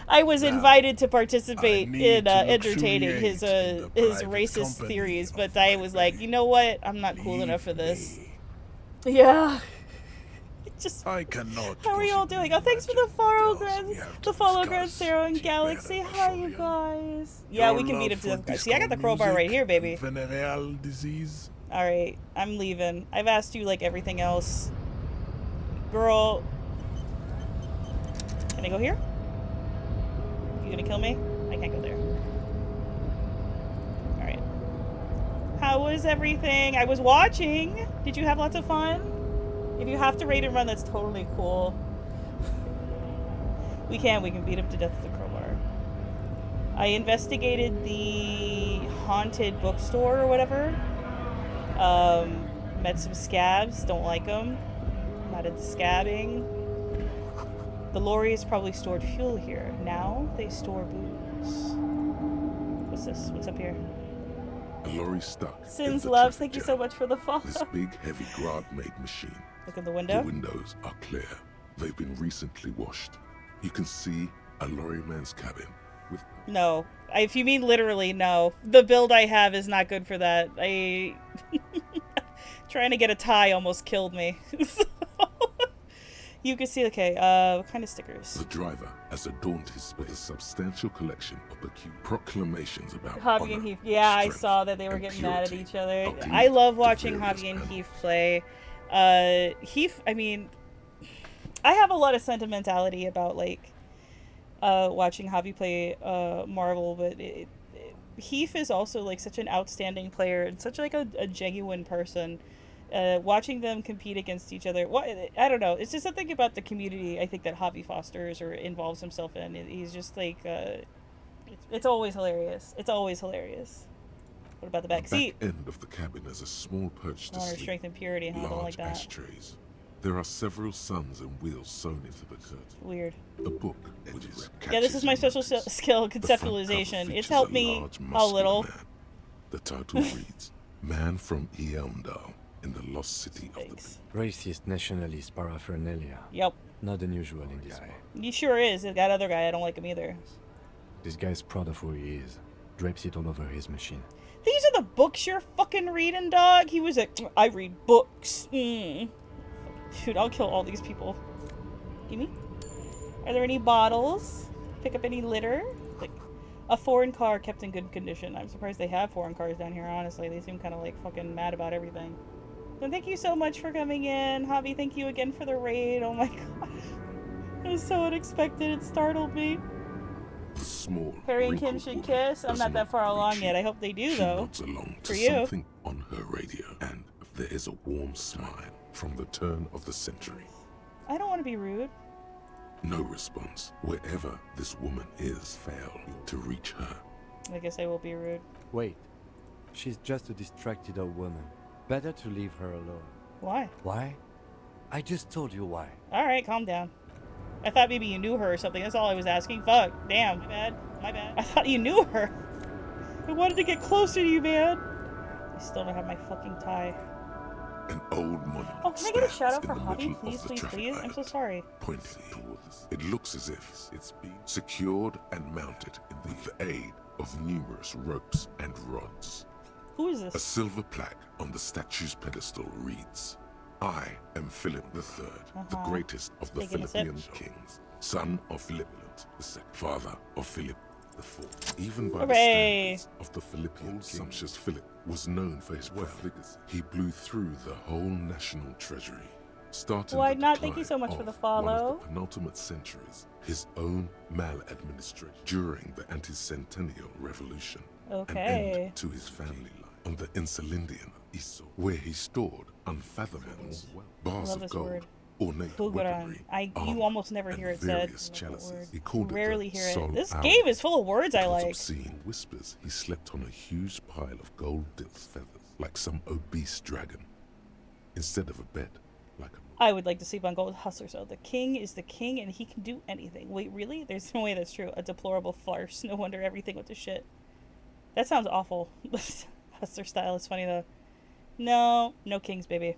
I was invited to participate in entertaining his racist theories, but I was like, you know what? I'm not cool enough for this. Yeah. Just. I cannot. How are you all doing? Oh, thanks for the follow, Grand Sarah and Galaxy. Hi, you guys. Yeah, we can beat him to death. See, I got the crowbar right here, baby. Venereal disease. All right, I'm leaving. I've asked you like everything else, girl. Can I go here? You gonna kill me? I can't go there. All right. How was everything? I was watching. Did you have lots of fun? If you have to raid and run, that's totally cool. We can beat him to death with a crowbar. I investigated the haunted bookstore or whatever. Met some scabs. Don't like them. Not into scabbing. The lorries probably stored fuel here. Now they store booze. What's this? What's up here? A lorry stuck. Sins in the Loves, traffic thank you jam. so much for the follow. This big, heavy Grad-made machine. Look in the window. The windows are clear. They've been recently washed. You can see a lorryman's cabin with... No. If you mean literally, no. The build I have is not good for that. Trying to get a tie almost killed me. You can see, okay, what kind of stickers? The driver has adorned his space with a substantial collection of proclamations about Javi and Heath. Yeah, I saw that they were getting mad at each other. Ugly, I love watching Javi and Heath play. Heath, I mean, I have a lot of sentimentality about, like, watching Javi play Marvel, but Heath is also, like, such an outstanding player and such, like, a genuine person. Watching them compete against each other, I don't know. It's just something about the community I think that Javi fosters or involves himself in. He's just like, it's always hilarious. It's always hilarious. What about the back seat? The back end of the cabin has a small perch to Honor, sleep. strength, and purity. Huh? I don't like that. Ashtrays. There are several suns and wheels sewn into the curtain. Weird. A book, which is yeah, this is my special skill, conceptualization. It's helped me a little. Man. The title reads, Man from Eamdal in the lost city of the... Racist nationalist paraphernalia. Yep. Not unusual in this guy. He sure is. That other guy, I don't like him either. This guy's proud of who he is. Drapes it all over his machine. These are the books you're fucking reading, dog. He was like, I read books. Dude, I'll kill all these people. Gimme. Are there any bottles? Pick up any litter? Like, a foreign car kept in good condition. I'm surprised they have foreign cars down here, honestly. They seem kind of like fucking mad about everything. So thank you so much for coming in. Javi, thank you again for the raid. Oh my gosh. It was so unexpected. It startled me. Small. Harry and Kim should kiss. I'm not that far along yet. I hope they do, though. Nods along for to you. Something on her radio, and there is a warm smile from the turn of the century. I don't want to be rude. No response. Wherever this woman is, fail to reach her. I guess I will be rude. Wait. She's just a distracted old woman. Better to leave her alone. Why? Why? I just told you why. Alright, calm down. I thought maybe you knew her or something. That's all I was asking. Fuck. Damn. My bad. My bad. I thought you knew her. I wanted to get closer to you, man. I still don't have my fucking tie. An old monument. Oh, can I get a shout out for Javi? Please, please, please. I'm so sorry. Pointing towards. It looks as if it's been secured and mounted with the aid of numerous ropes and rods. Who is this? A silver plaque on the statue's pedestal reads, I am Philip III, the greatest of the Philippian kings, son of Philip II, father of Philip IV. Even by the standards of the Philippian sumptuous Philip was known for his profligacy. He blew through the whole national treasury, starting Why the not? decline Thank you so much for the of follow. one of the penultimate centuries, his own maladministration during the anti-centennial revolution. Okay. An end to his family life on the Insulindian Iso, where he stored unfathomable bars of gold, ornate weaponry, you almost never hear it said. various chalices. He called Rarely it the hear it. Sol This Hour. game is full of words I Because like. obscene whispers, he slept on a huge pile of gold-dipped feathers, like some obese dragon, instead of a bed, like a... I would like to sleep on gold hustlers, though. The king is the king, and he can do anything. Wait, really? There's no way that's true. A deplorable farce. No wonder everything went to shit. That sounds awful. Hustler style is funny, though. No kings, baby.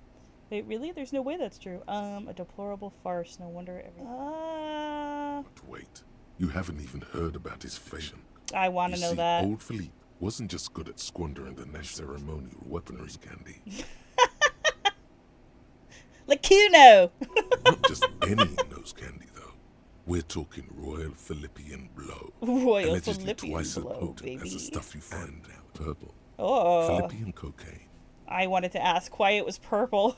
Wait, really? There's no way that's true. A deplorable farce. No wonder everything... But wait, you haven't even heard about his fashion. I want to know that. Old Philippe wasn't just good at squandering the national ceremonial weaponry candy. Like Kuno! Not just any nose candy, though. We're talking royal Philippian blow. Royal allegedly Philippian twice blow, as potent as the baby. stuff you find now. Purple. Oh. Philippian cocaine. I wanted to ask why it was purple.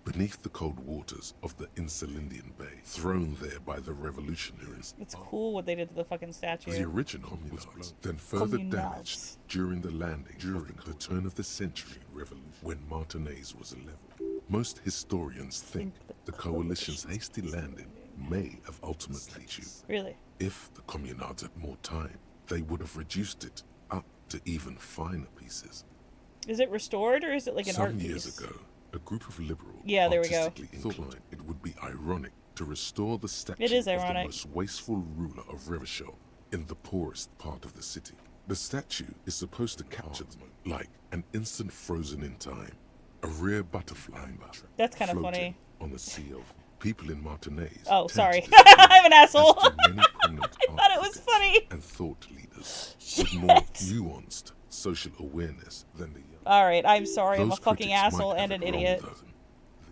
Beneath the cold waters of the Insulindian Bay, thrown there by the revolutionaries. It's cool what they did to the fucking statue. The original was blown, then further damaged during the landing during the turn of the century revolution, when Martinez was leveled. Most historians think the coalition's hasty landing may have ultimately achieved. Really? If the communards had more time, they would have reduced it up to even finer pieces. Is it restored or is it like an art Some piece? years ago, a group of liberals Yeah, there we go. artistically inclined it would be ironic to restore the statue It is of the ironic. most wasteful ruler of Rivershore in the poorest part of the city. The statue is supposed to capture them like an instant frozen in time, a rare butterfly That's kind of floating funny. on a sea of people in Martinez. Oh, tend to sorry. disagree, I'm an asshole. as do many prominent I thought it was funny. and thought leaders with more nuanced social awareness than the young. All right, I'm sorry. I'm a Those fucking critics might asshole have and it an wrong, idiot. though,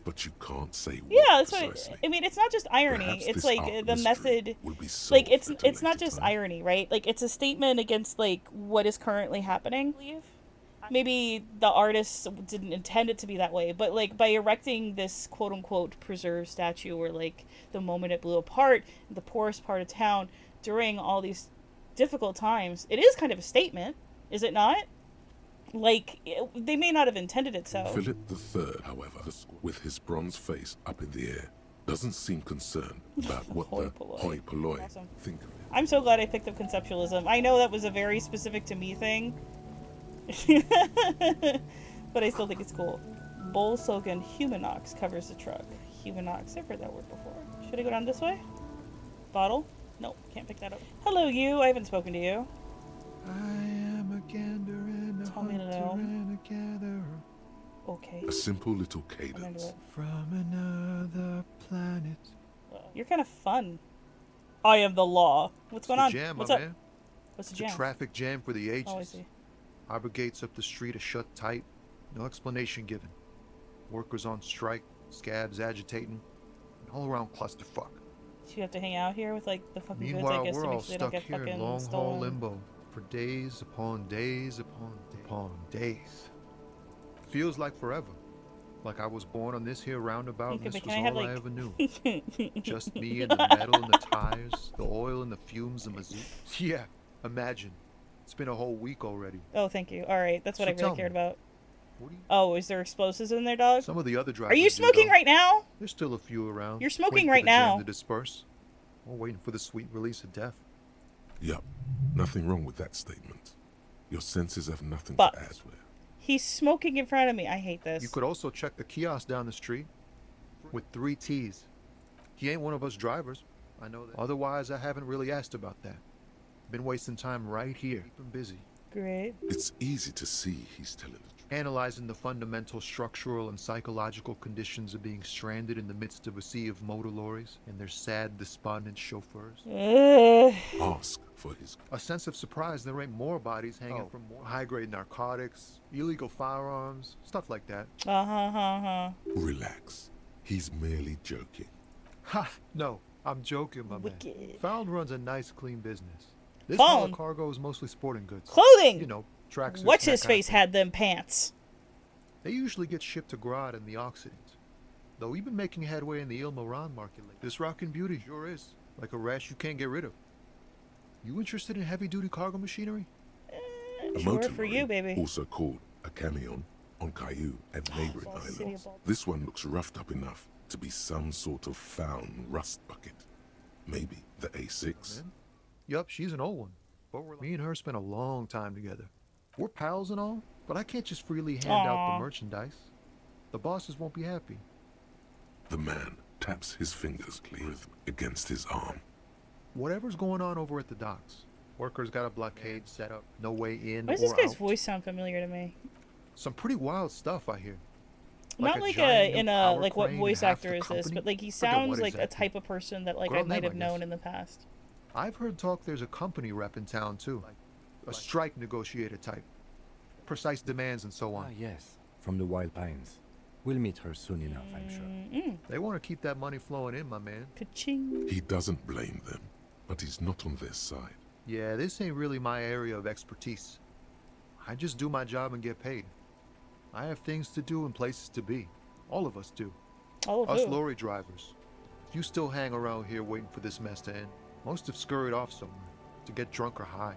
but you can't say what Yeah, that's what precisely. I mean. It's not just irony. Perhaps It's this like art the mystery method. will be Like solved at a it's not later just time. irony, right? Like it's a statement against like what is currently happening. Maybe the artists didn't intend it to be that way, but like by erecting this quote unquote preserved statue, where like the moment it blew apart, in the poorest part of town during all these difficult times, it is kind of a statement, is it not? Like they may not have intended it so. Philip III, however, with his bronze face up in the air, doesn't seem concerned about what the hoi polloi Awesome. think of it. I'm so glad I picked up conceptualism. I know that was a very specific to me thing, but I still think it's cool. Bull slogan Humanox covers the truck. Humanox, I've heard that word before. Should I go down this way? Bottle? Nope, can't pick that up. Hello, you. I haven't spoken to you. I am a gander and a Tell me to hunter know. and a gatherer. Okay. A simple little I'm into cadence. it. From another planet. You're kind of fun. I am the law. What's going on? The jam, What's my up? man. What's the It's a jam? traffic jam for the ages. Oh, I see. Harbor gates up the street are shut tight. No explanation given. Workers on strike, scabs agitating, an all-around clusterfuck. So you have to hang out here with like the fucking goods, I Meanwhile, guess, we're to all make sure they don't stuck get here in fucking long-haul stolen. limbo for days upon days upon days upon days. Feels like forever. Like I was born on this here roundabout and Okay, this but was can I have, all I like- ever knew. Just me and the metal and the tires, the oil and the fumes and mazout. Yeah, imagine. It's been a whole week already. Oh, thank you. All right, that's what So I really tell cared me, about. what do you- Oh, is there explosives in there, dog? Some of the other drivers Are you do, smoking though. right now? There's still a few around. You're smoking waiting for right the jam now. to disperse. Or waiting for the sweet release of death. Yup, nothing wrong with that statement. Your senses have nothing But- to add to it. He's smoking in front of me. I hate this. You could also check the kiosk down the street with 3 T's. He ain't one of us drivers. I know that. Otherwise, I haven't really asked about that. Been wasting time right here. Keep him busy. Great. It's easy to see he's telling the truth. Analyzing the fundamental structural and psychological conditions of being stranded in the midst of a sea of motor lorries and their sad, despondent chauffeurs. Ask for his. A sense of surprise there ain't more bodies hanging from more high-grade narcotics, illegal firearms, stuff like that. Relax. He's merely joking. Ha! No, I'm joking, my man. Found runs a nice, clean business. This Found? haul of cargo is mostly sporting goods. Clothing! You know, tracksuits. What's that his kind of face thing. had them pants? They usually get shipped to Grad and the Occident. Though we've been making headway in the Il Moran market lately. This rockin' beauty sure is. Like a rash you can't get rid of. You interested in heavy-duty cargo machinery? A Sure, motor for lorry, you, baby. also called a camion, on Caillou and neighboring False City islands. of Baltimore. This one looks roughed up enough to be some sort of found rust bucket. Maybe the A6. Yup, she's an old one. But me and her spent a long time together. We're pals and all, but I can't just freely hand out Aw. the merchandise. The bosses won't be happy. The man taps his fingers against his arm. Whatever's going on over at the docks. Workers got a blockade set up. No way in Why does or this guy's out. voice sound familiar to me? Some pretty wild stuff I hear. Not like giant in new a power like what crane voice half actor the is this, company? but like he Forget sounds what like a exactly. type of person that like I Girl might name, have I known guess. in the past. I've heard talk there's a company rep in town too. A strike negotiator type. Precise demands and so on. Ah, yes, from the Wild Pines. We'll meet her soon enough, I'm sure. They want to keep that money flowing in, my man. Ka-ching. He doesn't blame them, but he's not on their side. Yeah, this ain't really my area of expertise. I just do my job and get paid. I have things to do and places to be. All of us do. All of Us who? lorry drivers. If you still hang around here waiting for this mess to end, most have scurried off somewhere to get drunk or high.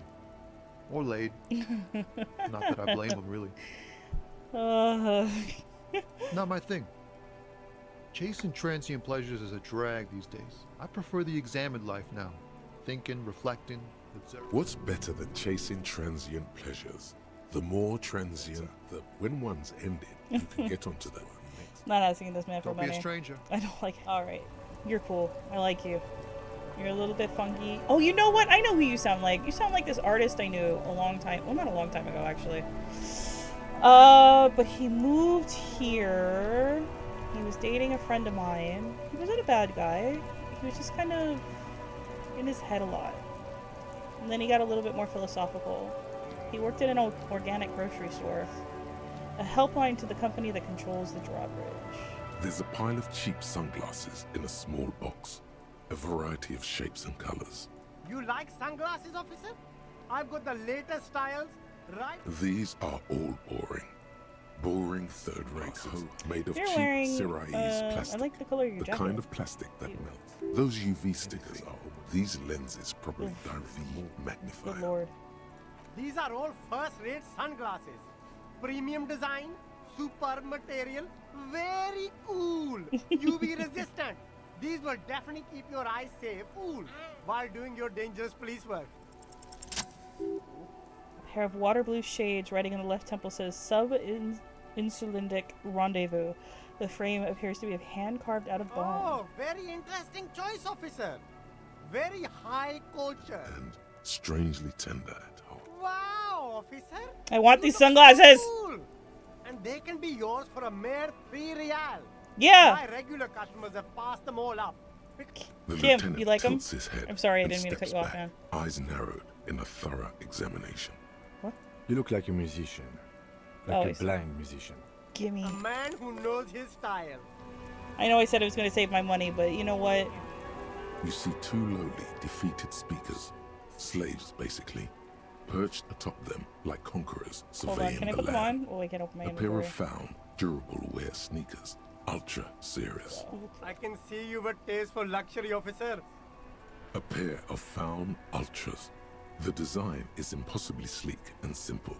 Or laid. Not that I blame them, really. Not my thing. Chasing transient pleasures is a drag these days. I prefer the examined life now. Thinking, reflecting, observing. What's better than chasing transient pleasures? The more transient that when one's ended, you can get onto them. Not asking this man for Don't be a money. stranger. I don't like. All right. You're cool. I like you. You're a little bit funky. Oh, you know what? I know who you sound like. You sound like this artist I knew a long time. Well, not a long time ago, actually. But he moved here. He was dating a friend of mine. He wasn't a bad guy. He was just kind of in his head a lot. And then he got a little bit more philosophical. He worked at an organic grocery store. A helpline to the company that controls the drawbridge. There's a pile of cheap sunglasses in a small box. A variety of shapes and colors. You like sunglasses, officer? I've got the latest styles, right? These are all boring. Boring third-rate coat made of You're cheap wearing, Syrahese plastic. I like the color of your the jacket. kind of plastic that melts. Those UV stickers are these lenses probably UV magnifier. Good lord. These are all first-rate sunglasses. Premium design, superb material, very cool. UV resistant. These will definitely keep your eyes safe, cool, while doing your dangerous police work. A pair of water blue shades writing on the left temple says Sub-Insulindic Rendezvous. The frame appears to be hand carved out of bone. Oh, very interesting choice, officer. Very high culture. And strangely tender at heart. Wow, officer. I want these sunglasses. Cool. And they can be yours for a mere 3 real. Yeah. My regular customers have passed them all up. The Kim, lieutenant you like them? tilts his head I'm sorry, I and didn't mean to cut steps you off, back, man. eyes narrowed in a thorough examination. You look like a musician. Like Oh, a he's- blind musician. Gimme. A man who knows his style. I know I said I was going to save my money, but you know what? You see 2 lowly, defeated speakers, slaves basically, perched atop them like conquerors Hold on, surveying can I the put them land. on? Oh, I can't open my A pair inventory. of found, durable wear sneakers, ultra series. I can see you've a taste for luxury, officer. A pair of found ultras. The design is impossibly sleek and simple.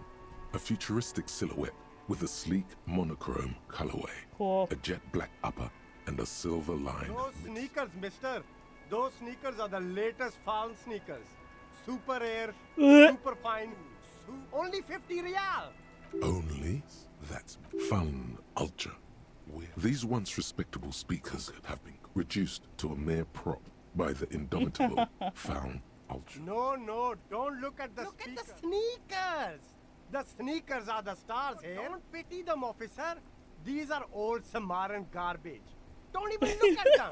A futuristic silhouette with a sleek monochrome colorway. Cool. A jet black upper and a silver line. Those sneakers, mister. Those sneakers are the latest found sneakers. Super air, super fine, only 50 real. Only? That's fun ultra. These once respectable speakers have been reduced to a mere prop by the indomitable found ultra. No, don't look at the Look at the sneakers. The sneakers are the stars here. Don't pity them, officer. These are old Samaran garbage. Don't even look at them.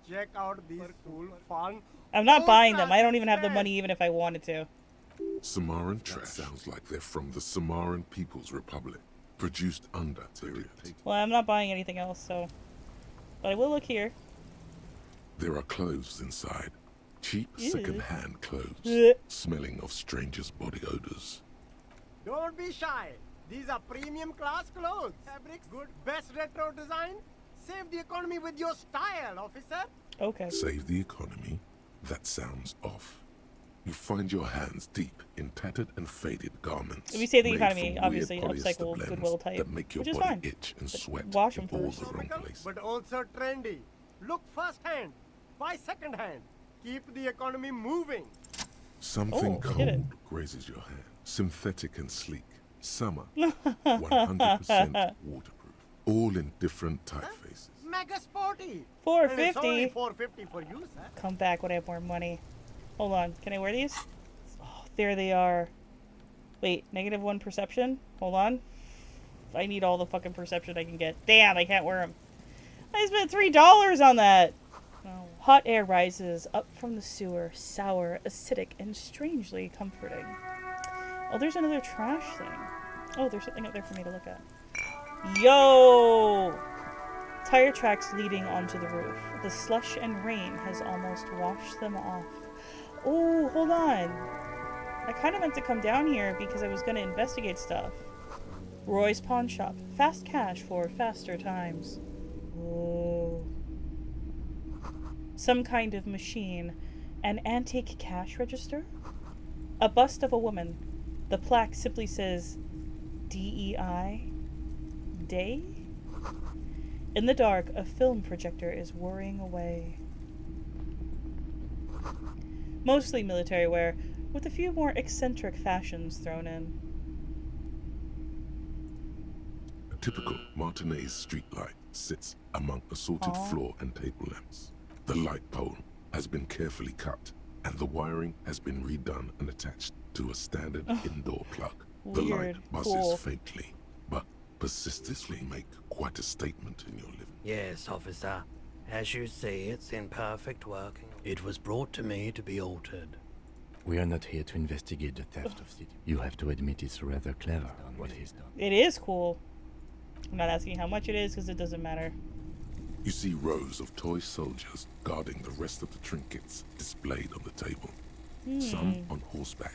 Check out these cool, fun. I'm not buying them. I don't even have the money even if I wanted to. Samaran trash sounds like they're from the Samaran People's Republic, produced under period. Well, I'm not buying anything else, so. But I will look here. There are clothes inside. Cheap Ew. second-hand clothes, Ugh. smelling of strangers' body odors. Don't be shy. These are premium class clothes. Fabrics good, best retro design. Save the economy with your style, officer. Okay. Save the economy? That sounds off. You find your hands deep in tattered and faded garments. If you save the made economy, from obviously, weird polyester upcycle, blends Goodwill type, that make your which is body fine. itch and But sweat wash 'em in all first. the wrong places. But also trendy. Look first hand, buy second hand. Keep the economy moving. Something Oh, look at it. cold grazes your hand. Synthetic and sleek. Summer. 100% waterproof. All in different typefaces. Mega sporty. $4.50. And it's only $4.50 for you, sir. Come back when I have more money. Hold on. Can I wear these? Oh, there they are. Wait, -1 perception? Hold on. I need all the fucking perception I can get. Damn, I can't wear them. I spent $3 on that. Oh. Hot air rises up from the sewer, sour, acidic, and strangely comforting. Oh, there's another trash thing. Oh, there's something up there for me to look at. Yo! Tire tracks leading onto the roof. The slush and rain has almost washed them off. Oh, hold on. I kind of meant to come down here because I was going to investigate stuff. Roy's Pawn Shop. Fast cash for faster times. Oh. Some kind of machine. An antique cash register? A bust of a woman. The plaque simply says DEI? Day? In the dark, a film projector is whirring away. Mostly military wear, with a few more eccentric fashions thrown in. A typical Martinez streetlight sits among assorted Aw. floor and table lamps. The light pole has been carefully cut, and the wiring has been redone and attached to a standard indoor plug. The light Weird. buzzes Cool. faintly, but persistently make quite a statement in your living. Yes, officer. As you see, it's in perfect working. It was brought to me to be altered. We are not here to investigate the theft of city. You have to admit it's rather clever on what he's done. It is cool. I'm not asking how much it is because it doesn't matter. You see rows of toy soldiers guarding the rest of the trinkets displayed on the table. Some on horseback,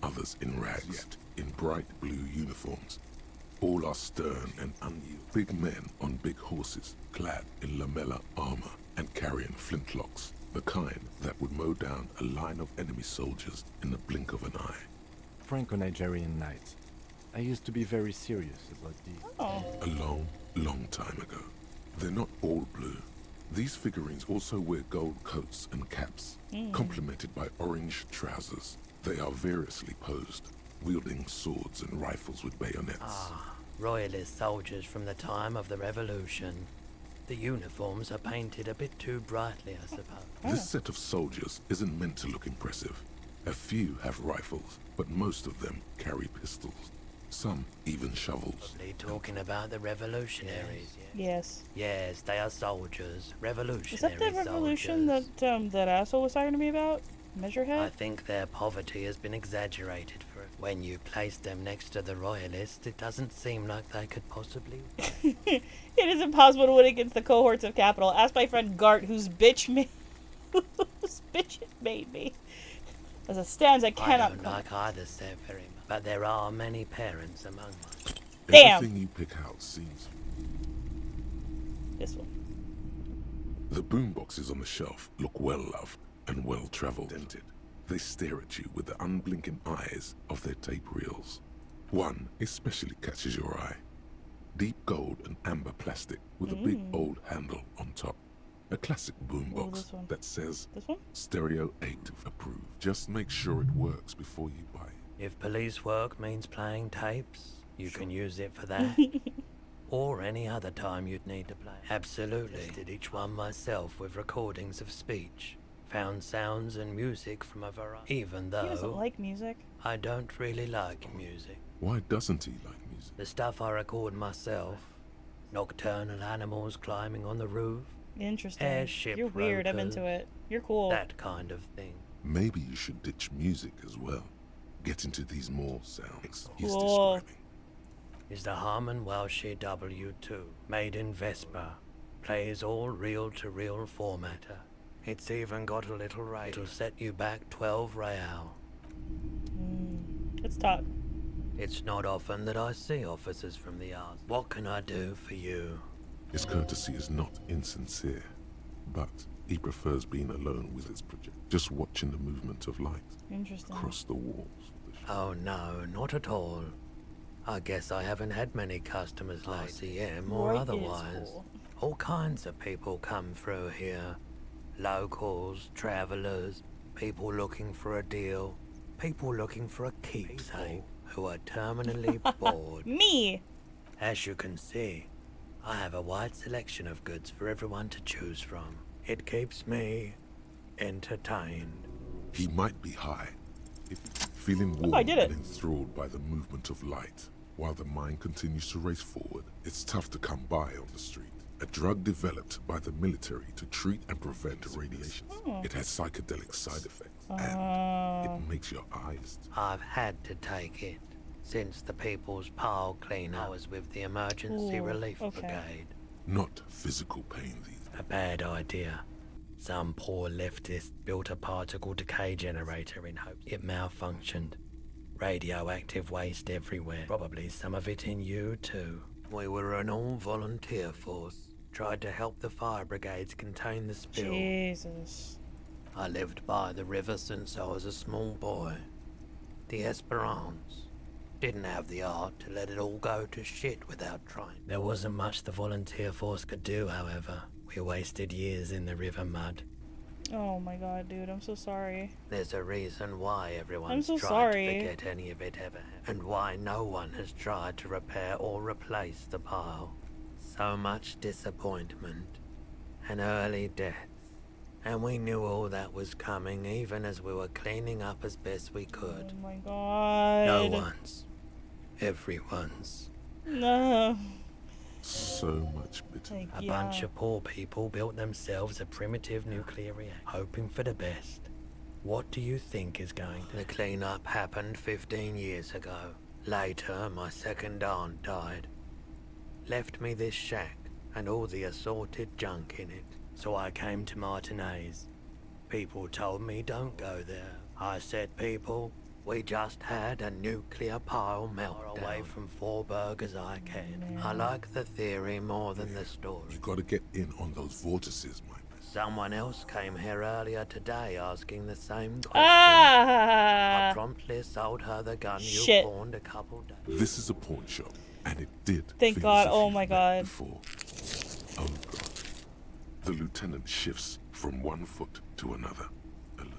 others in rags, yet in bright blue uniforms. All are stern and unyielding. Big men on big horses, clad in lamella armor and carrying flintlocks, the kind that would mow down a line of enemy soldiers in the blink of an eye. Franco-Nigerian knights. I used to be very serious about these. Oh. A long, long time ago. They're not all blue. These figurines also wear gold coats and caps, complemented by orange trousers. They are variously posed, wielding swords and rifles with bayonets. Ah, royalist soldiers from the time of the Revolution. The uniforms are painted a bit too brightly, I suppose. This set of soldiers isn't meant to look impressive. A few have rifles, but most of them carry pistols. Some even shovels. Probably talking about the revolutionaries. Yes. Yes, they are soldiers. Revolutionary Is that the revolution soldiers. that asshole was talking to me about? Measurehead? I think their poverty has been exaggerated for it. When you place them next to the royalists, it doesn't seem like they could possibly. It is impossible to win against the cohorts of capital. Ask my friend Gart, whose bitch made me. As it stands, I cannot. I don't like either set very much, but there are many parents among us. Damn. Everything you pick out seems. This one. The boomboxes on the shelf look well loved and well traveled. They stare at you with the unblinking eyes of their tape reels. One especially catches your eye. Deep gold and amber plastic with a big old handle on top. A classic boombox this one. that says This one? Stereo 8 approved. Just make sure it works before you buy it. If police work means playing tapes, you can use it for that. Or any other time you'd need to play. Absolutely. Tested each one myself with recordings of speech. Found sounds and music from a variety. Even He doesn't though like music. I don't really like music. Why doesn't he like music? The stuff I record myself. Nocturnal animals climbing on the roof. Interesting. Airship You're weird. I'm rokers, into it. You're cool. That kind of thing. Maybe you should ditch music as well. Get into these more sounds he's Cool. describing. Is the Harman Welsh W2, made in Vespa. Plays all reel-to-reel formatter. It's even got a little rate. It'll set you back 12 real. Let's talk. It's not often that I see officers from the arts. What can I do for you? His courtesy is not insincere, but he prefers being alone with his project, just watching the movement of light Interesting. across the walls. Oh no, not at all. I guess I haven't had many customers like RCM or Roy is otherwise. cool. All kinds of people come through here. Locals, travelers, people looking for a deal, people looking for a keepsake who are terminally bored. Me! As you can see, I have a wide selection of goods for everyone to choose from. It keeps me entertained. He might be high, if feeling warm I did it. and enthralled by the movement of light. While the mind continues to race forward, it's tough to come by on the street. A drug developed by the military to treat and prevent radiation. It has psychedelic side effects, and it makes your eyes. I've had to take it since the People's Pile cleanup. I was with the Emergency Ooh, Relief okay. Brigade. Not physical pain, these. A bad idea. Some poor leftist built a particle decay generator in hopes it malfunctioned. Radioactive waste everywhere. Probably some of it in you too. We were an all-volunteer force. Tried to help the fire brigades contain the spill. Jesus. I lived by the river since I was a small boy. The Esperance. Didn't have the art to let it all go to shit without trying. There wasn't much the volunteer force could do, however. We wasted years in the river mud. Oh my god, dude. I'm so sorry. There's a reason why everyone's so tried sorry. to forget any of it ever happened, and why no one has tried to repair or replace the pile. So much disappointment and early deaths. And we knew all that was coming even as we were cleaning up as best we could. Oh my god. No one's. Everyone's. No. So much bitter. A bunch of poor people built themselves a primitive nuclear reactor, hoping for the best. What do you think is going to... The cleanup happened 15 years ago. Later, my second aunt died. Left me this shack and all the assorted junk in it. So I came to Martinez. People told me don't go there. I said, people, we just had a nuclear pile meltdown. Away from 4 burgers I can. I like the theory more than the story. You gotta get in on those vortices, my man. Someone else came here earlier today asking the same question. Ah! I promptly sold her the gun Shit. you pawned a couple days. This is a pawn shop, and it did. Thank feel God. as if Oh you've my met God. Before. Oh God. The lieutenant shifts from one foot to another.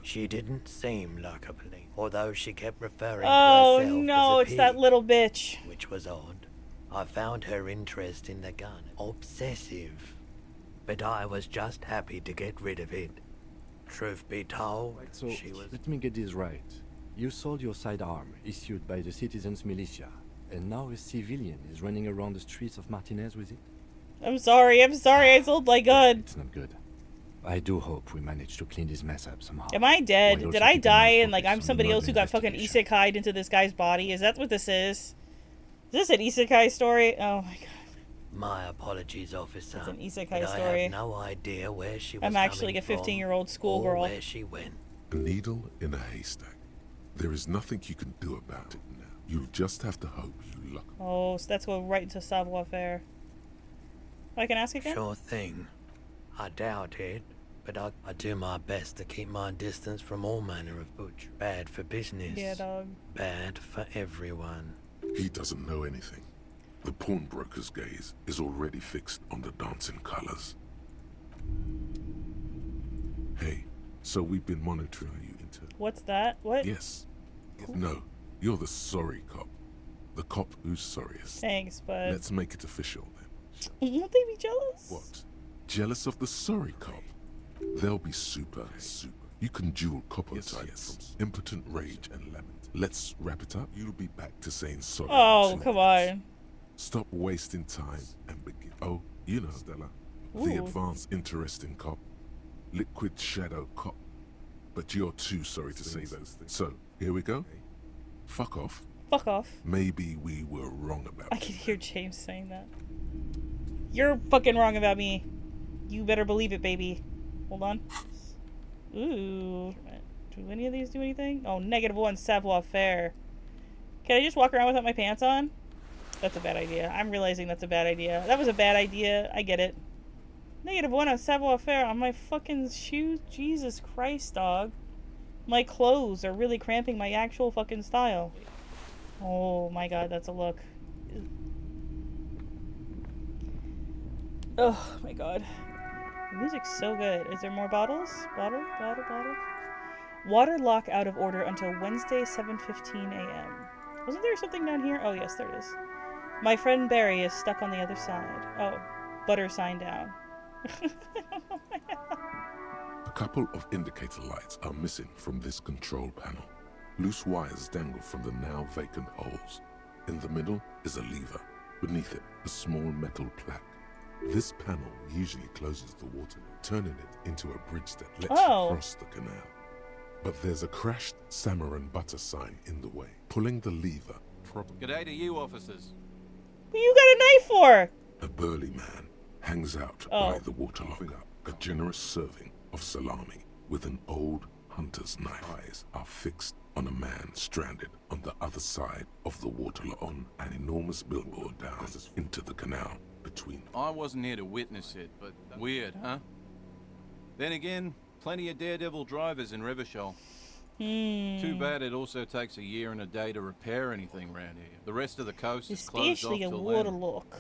She didn't seem like a police, although she kept referring Oh to herself no, as a it's that pig, little bitch. which was odd. I found her interest in the gun obsessive, but I was just happy to get rid of it. Truth be told, So, she was... let me get this right. You sold your sidearm, issued by the citizens' militia, and now a civilian is running around the streets of Martinez with it? I'm sorry, I sold my gun. It's not good. I do hope we manage to clean this mess up somehow. Am I dead? While Did also I keeping die our and like focus I'm on somebody the else who murder got fucking investigation. isekai'd into this guy's body? Is that what this is? Is this an isekai story? Oh my god. My apologies, officer. It's an isekai but I story. have no idea where she was I'm actually like a coming from 15-year-old or schoolgirl. where she went. A needle in a haystack. There is nothing you can do about it now. You'll just have to hope you luck. Oh, so that's going right into savoir-faire. I can ask again? Sure thing. I doubt it, but I do my best to keep my distance from all manner of butchery. Bad for business. Yeah, dog. Bad for everyone. He doesn't know anything. The pawnbroker's gaze is already fixed on the dancing colors. Hey, so we've been monitoring you into... What's that? What? Yes. No, you're the sorry cop. The cop who's sorriest. Thanks, bud. Let's make it official then. Won't they be jealous? What? Jealous of the sorry cop? They'll be super. You can dual cop on types. Impotent rage and lament. Let's wrap it up. You'll be back to saying sorry. Oh, in 2 come minutes. on. Stop wasting time and begin. Oh, you know, Stella. The Ooh. advanced interesting cop. Liquid shadow cop. But you're too sorry to say those things. So, here we go. Fuck off. Fuck off. Maybe we were wrong about I can hear James saying that. You're fucking wrong about me. You better believe it, baby. Hold on. Ooh. Do any of these do anything? Oh, -1 savoir-faire. Can I just walk around without my pants on? That's a bad idea. I'm realizing that's a bad idea. That was a bad idea. I get it. -1 on savoir-faire on my fucking shoes? Jesus Christ, dog. My clothes are really cramping my actual fucking style. Oh my god, that's a look. Oh my god. The music's so good. Is there more bottles? Bottle? Water lock out of order until Wednesday, 7:15 a.m. Wasn't there something down here? Oh, yes, there is. My friend Barry is stuck on the other side. Oh, butter sign down. A couple of indicator lights are missing from this control panel. Loose wires dangle from the now vacant holes. In the middle is a lever. Beneath it, a small metal plaque. This panel usually closes the water, turning it into a bridge that lets you cross the canal. But there's a crashed salmon and butter sign in the way. Pulling the lever G'day to you, officers. What you got a knife for? A burly man hangs out by the water locker. A generous serving of salami with an old hunter's knife. Eyes are fixed on a man stranded on the other side of the water on an enormous billboard down into the canal between. I wasn't here to witness it, but weird, huh? Then again, plenty of daredevil drivers in Revachol. Too bad it also takes a year and a day to repair anything around here. The rest of the coast is closed off Especially a till water then. look.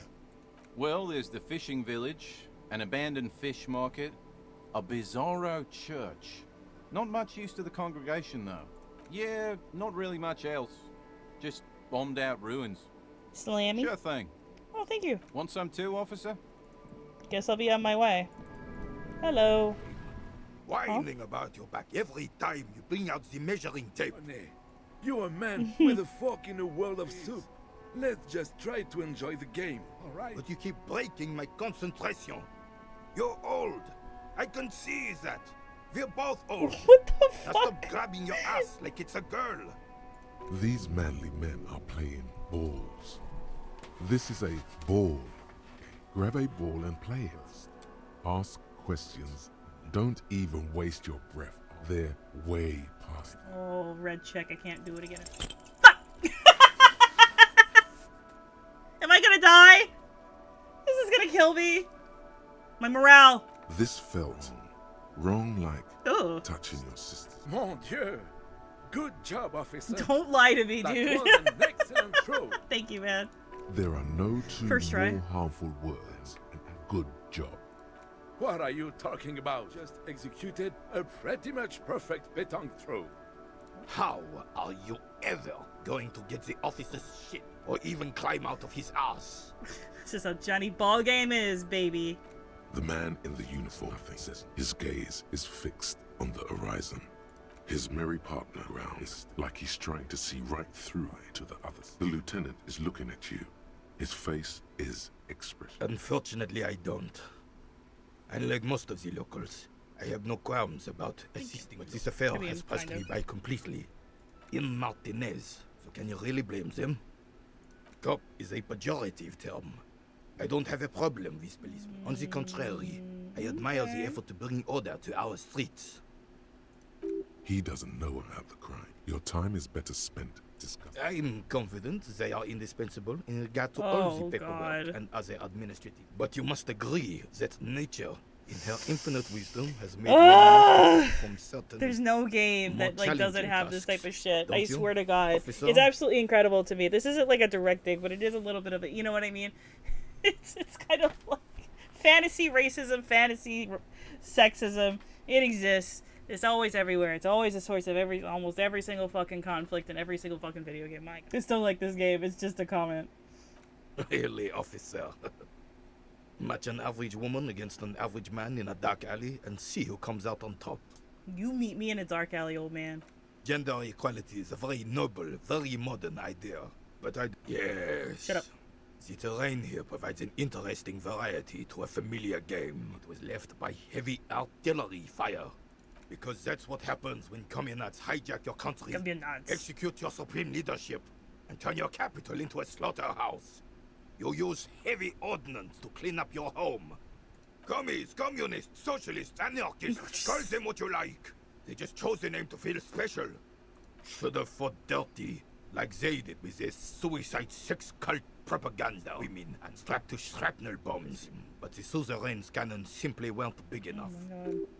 Well, there's the fishing village, an abandoned fish market, a bizarro church. Not much use to the congregation, though. Yeah, not really much else. Just bombed out ruins. Slammy? Sure thing. Oh, thank you. Want some too, officer? Guess I'll be on my way. Hello. whining about your back every time you bring out the measuring tape. You're a man with a fork in a world of soup. Let's just try to enjoy the game, all right? But you keep breaking my concentration. You're old. I can see that. We're both old. What the Now fuck? stop grabbing your ass like it's a girl. These manly men are playing balls. This is a ball. Grab a ball and play it. Ask questions. Don't even waste your breath. They're way past. Oh, red check. I can't do it again. Am I gonna die? This is gonna kill me. My morale. This felt wrong, like Ugh. touching your sister. Mon Dieu! Good job, officer. Don't lie to me, That dude. was an excellent throw. Thank you, man. There are no two First try. more harmful words. Good job. What are you talking about? Just executed a pretty much perfect pétanque throw. How are you ever going to get the officer's shit or even climb out of his ass? This is how Johnny ball game is, baby. The man in the uniform says his gaze is fixed on the horizon. His merry partner growls like he's trying to see right through to the others. The lieutenant is looking at you. His face is expressive. Unfortunately, I don't. Unlike most of the locals, I have no qualms about assisting, but this affair has passed me by completely. In Martinez, so can you really blame them? Cop is a pejorative term. I don't have a problem with policemen. On the contrary, I admire the effort to bring order to our streets. He doesn't know about the crime. Your time is better spent discussing. I'm confident they are indispensable in regard to all the paperwork and other administrative. But you must agree that nature, in her infinite wisdom, has made man from certain. There's no game that like doesn't challenging have this type of shit. Don't I you, swear to God, officer? it's absolutely incredible to me. This isn't like a direct dig, but it is a little bit of it. You know what I mean? It's kind of like fantasy racism, fantasy sexism. It exists. It's always everywhere. It's always a source of almost every single fucking conflict in every single fucking video game. I just don't like this game. It's just a comment. Really, officer. Match an average woman against an average man in a dark alley and see who comes out on top. You meet me in a dark alley, old man. Gender equality is a very noble, very modern idea. But Yes. Shut up. The terrain here provides an interesting variety to a familiar game. It was left by heavy artillery fire. Because that's what happens when communards hijack your country, execute your supreme leadership, and turn your capital into a slaughterhouse. You use heavy ordnance to clean up your home. Commies, communists, socialists, anarchists, call them what you like. They just chose a name to feel special. Should have fought dirty, like they did with their suicide sex cult propaganda women and strapped to shrapnel bombs. But the suzerain's cannons simply weren't big enough.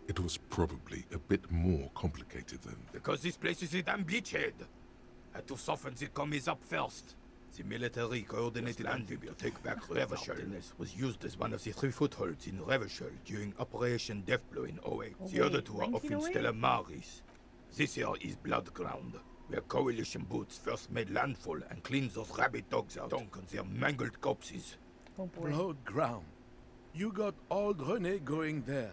It was probably a bit more complicated than... Because this place is a damn beachhead. Had to soften the commies up first. The military coordinated landing to take back Revachol was used as one of the 3 footholds in Revachol during Operation Deathblow in 08. The other 2 are off in Stella Maris. This here is Blood Ground, where coalition boots first made landfall and cleaned those rabid dogs out, dunk on their mangled corpses. Blood ground. You got old René going there.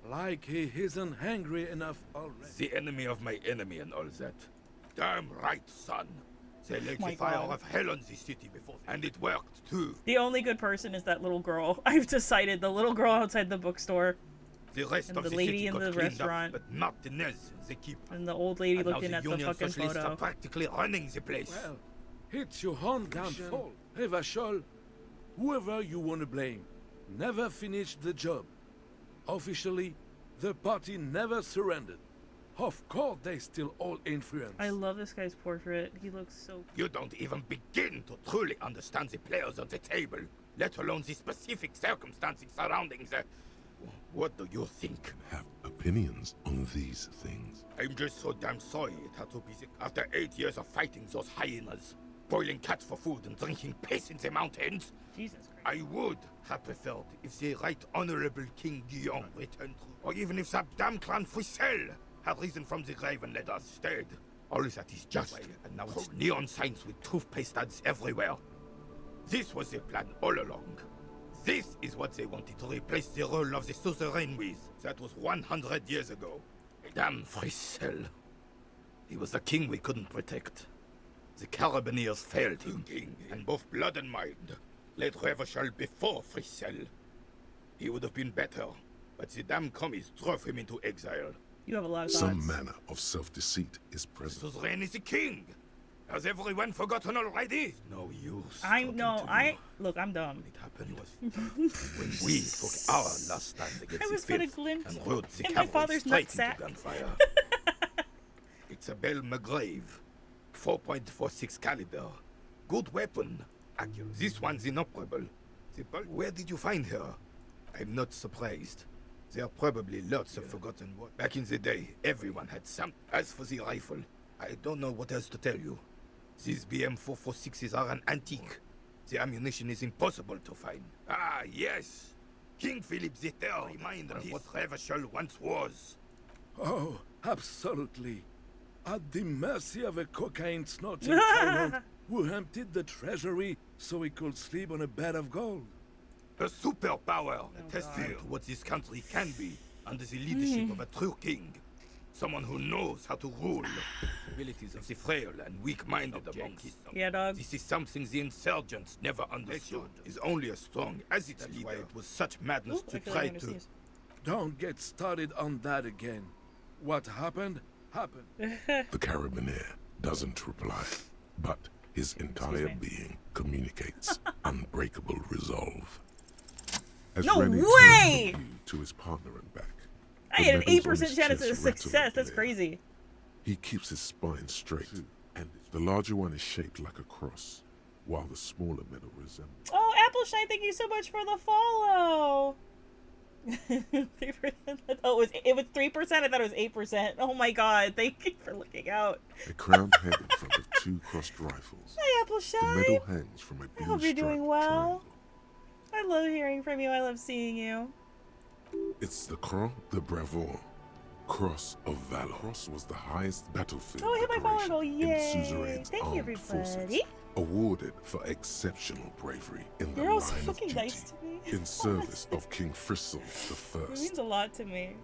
Like he isn't hungry enough already. The enemy of my enemy and all that. Damn right, son. They laid My the fire God. of hell on the city before, and it worked too. The only good person is that little girl. I've decided the little girl outside the bookstore. The rest and of the the lady city in got the cleaned restaurant. Up, but Martinez, they keep. And the old lady And now looking at the Union fucking Socialists photo. are practically running the place. Well, it's your own downfall. Revachol, whoever you want to blame, never finished the job. Officially, the party never surrendered. Of course, they still all influence. I love this guy's portrait. He looks so... You don't even begin to truly understand the players on the table, let alone the specific circumstances surrounding the... What do you think? Have opinions on these things. I'm just so damn sorry it had to be sick. After 8 years of fighting those hyenas, boiling cats for food and drinking piss in the mountains, Jesus Christ. I would have preferred if the Right Honorable King Guillaume returned through, or even if that damn clan Fouissel had risen from the grave and led us instead. All that is just, and now it's neon signs with toothpaste ads everywhere. This was the plan all along. This is what they wanted to replace the role of the suzerain with. That was 100 years ago. Damn Fricel. He was the king we couldn't protect. The Carabineers failed him, king, in both blood and mind. Led Revachol before Fricel. He would have been better, but the damn commies drove him into exile. You have a lot of Some thoughts. manner of self-deceit is present. Suzerain is the king. Has everyone forgotten already? No use. Look, I'm dumb. It happened when we took our last stand against I the was but a filth glint and rode the in my cavalry father's straight nutsack. into gunfire. It's a Bell McGrave, 4.46 caliber, good weapon. Accurate. This one's inoperable. Where did you find her? I'm not surprised. There are probably lots of forgotten words. Back in the day, everyone had some. As for the rifle, I don't know what else to tell you. These BM-446s are an antique. The ammunition is impossible to find. Ah, yes! King Philip III reminded of what Revachol once was. Oh, absolutely. At the mercy of a cocaine-snorting tyrant who emptied the treasury so he could sleep on a bed of gold. A superpower, a testament to what this country can be under the leadership of a true king. Someone who knows how to rule. The abilities of the frail and weak-minded amongst them. Yeah, dog. This is something the insurgents never understood. Is only as strong as its leader. Why it was such madness to try to... Don't get started on that again. What happened, happened. The Carabineer doesn't reply, but his entire being communicates unbreakable resolve. As No Rennie way! turns from you to his partner and back, I the had an medals on 8% his chance of chest success. rattle That's clear. crazy. He keeps his spine straight, and the larger one is shaped like a cross, while the smaller medal resembles. Oh, Appleshine, thank you so much for the follow. 3%. I thought it was 3%. I thought it was 8%. Oh my god, thank you for looking out. A crowned head in front of two crossed rifles. Hi, The Appleshine. medal hangs from a I blue hope you're doing striped well. triangle. I love hearing from you. I love seeing you. It's the Croix de Bravoure, Cross of Valor. Cross was the highest battlefield Oh, I hit my follow goal. in Yay. Suzerain's Thank you, armed forces, everybody. awarded for exceptional bravery in the You're all line so of fucking duty nice to me. in service of King Frissel the It First. means a lot to me.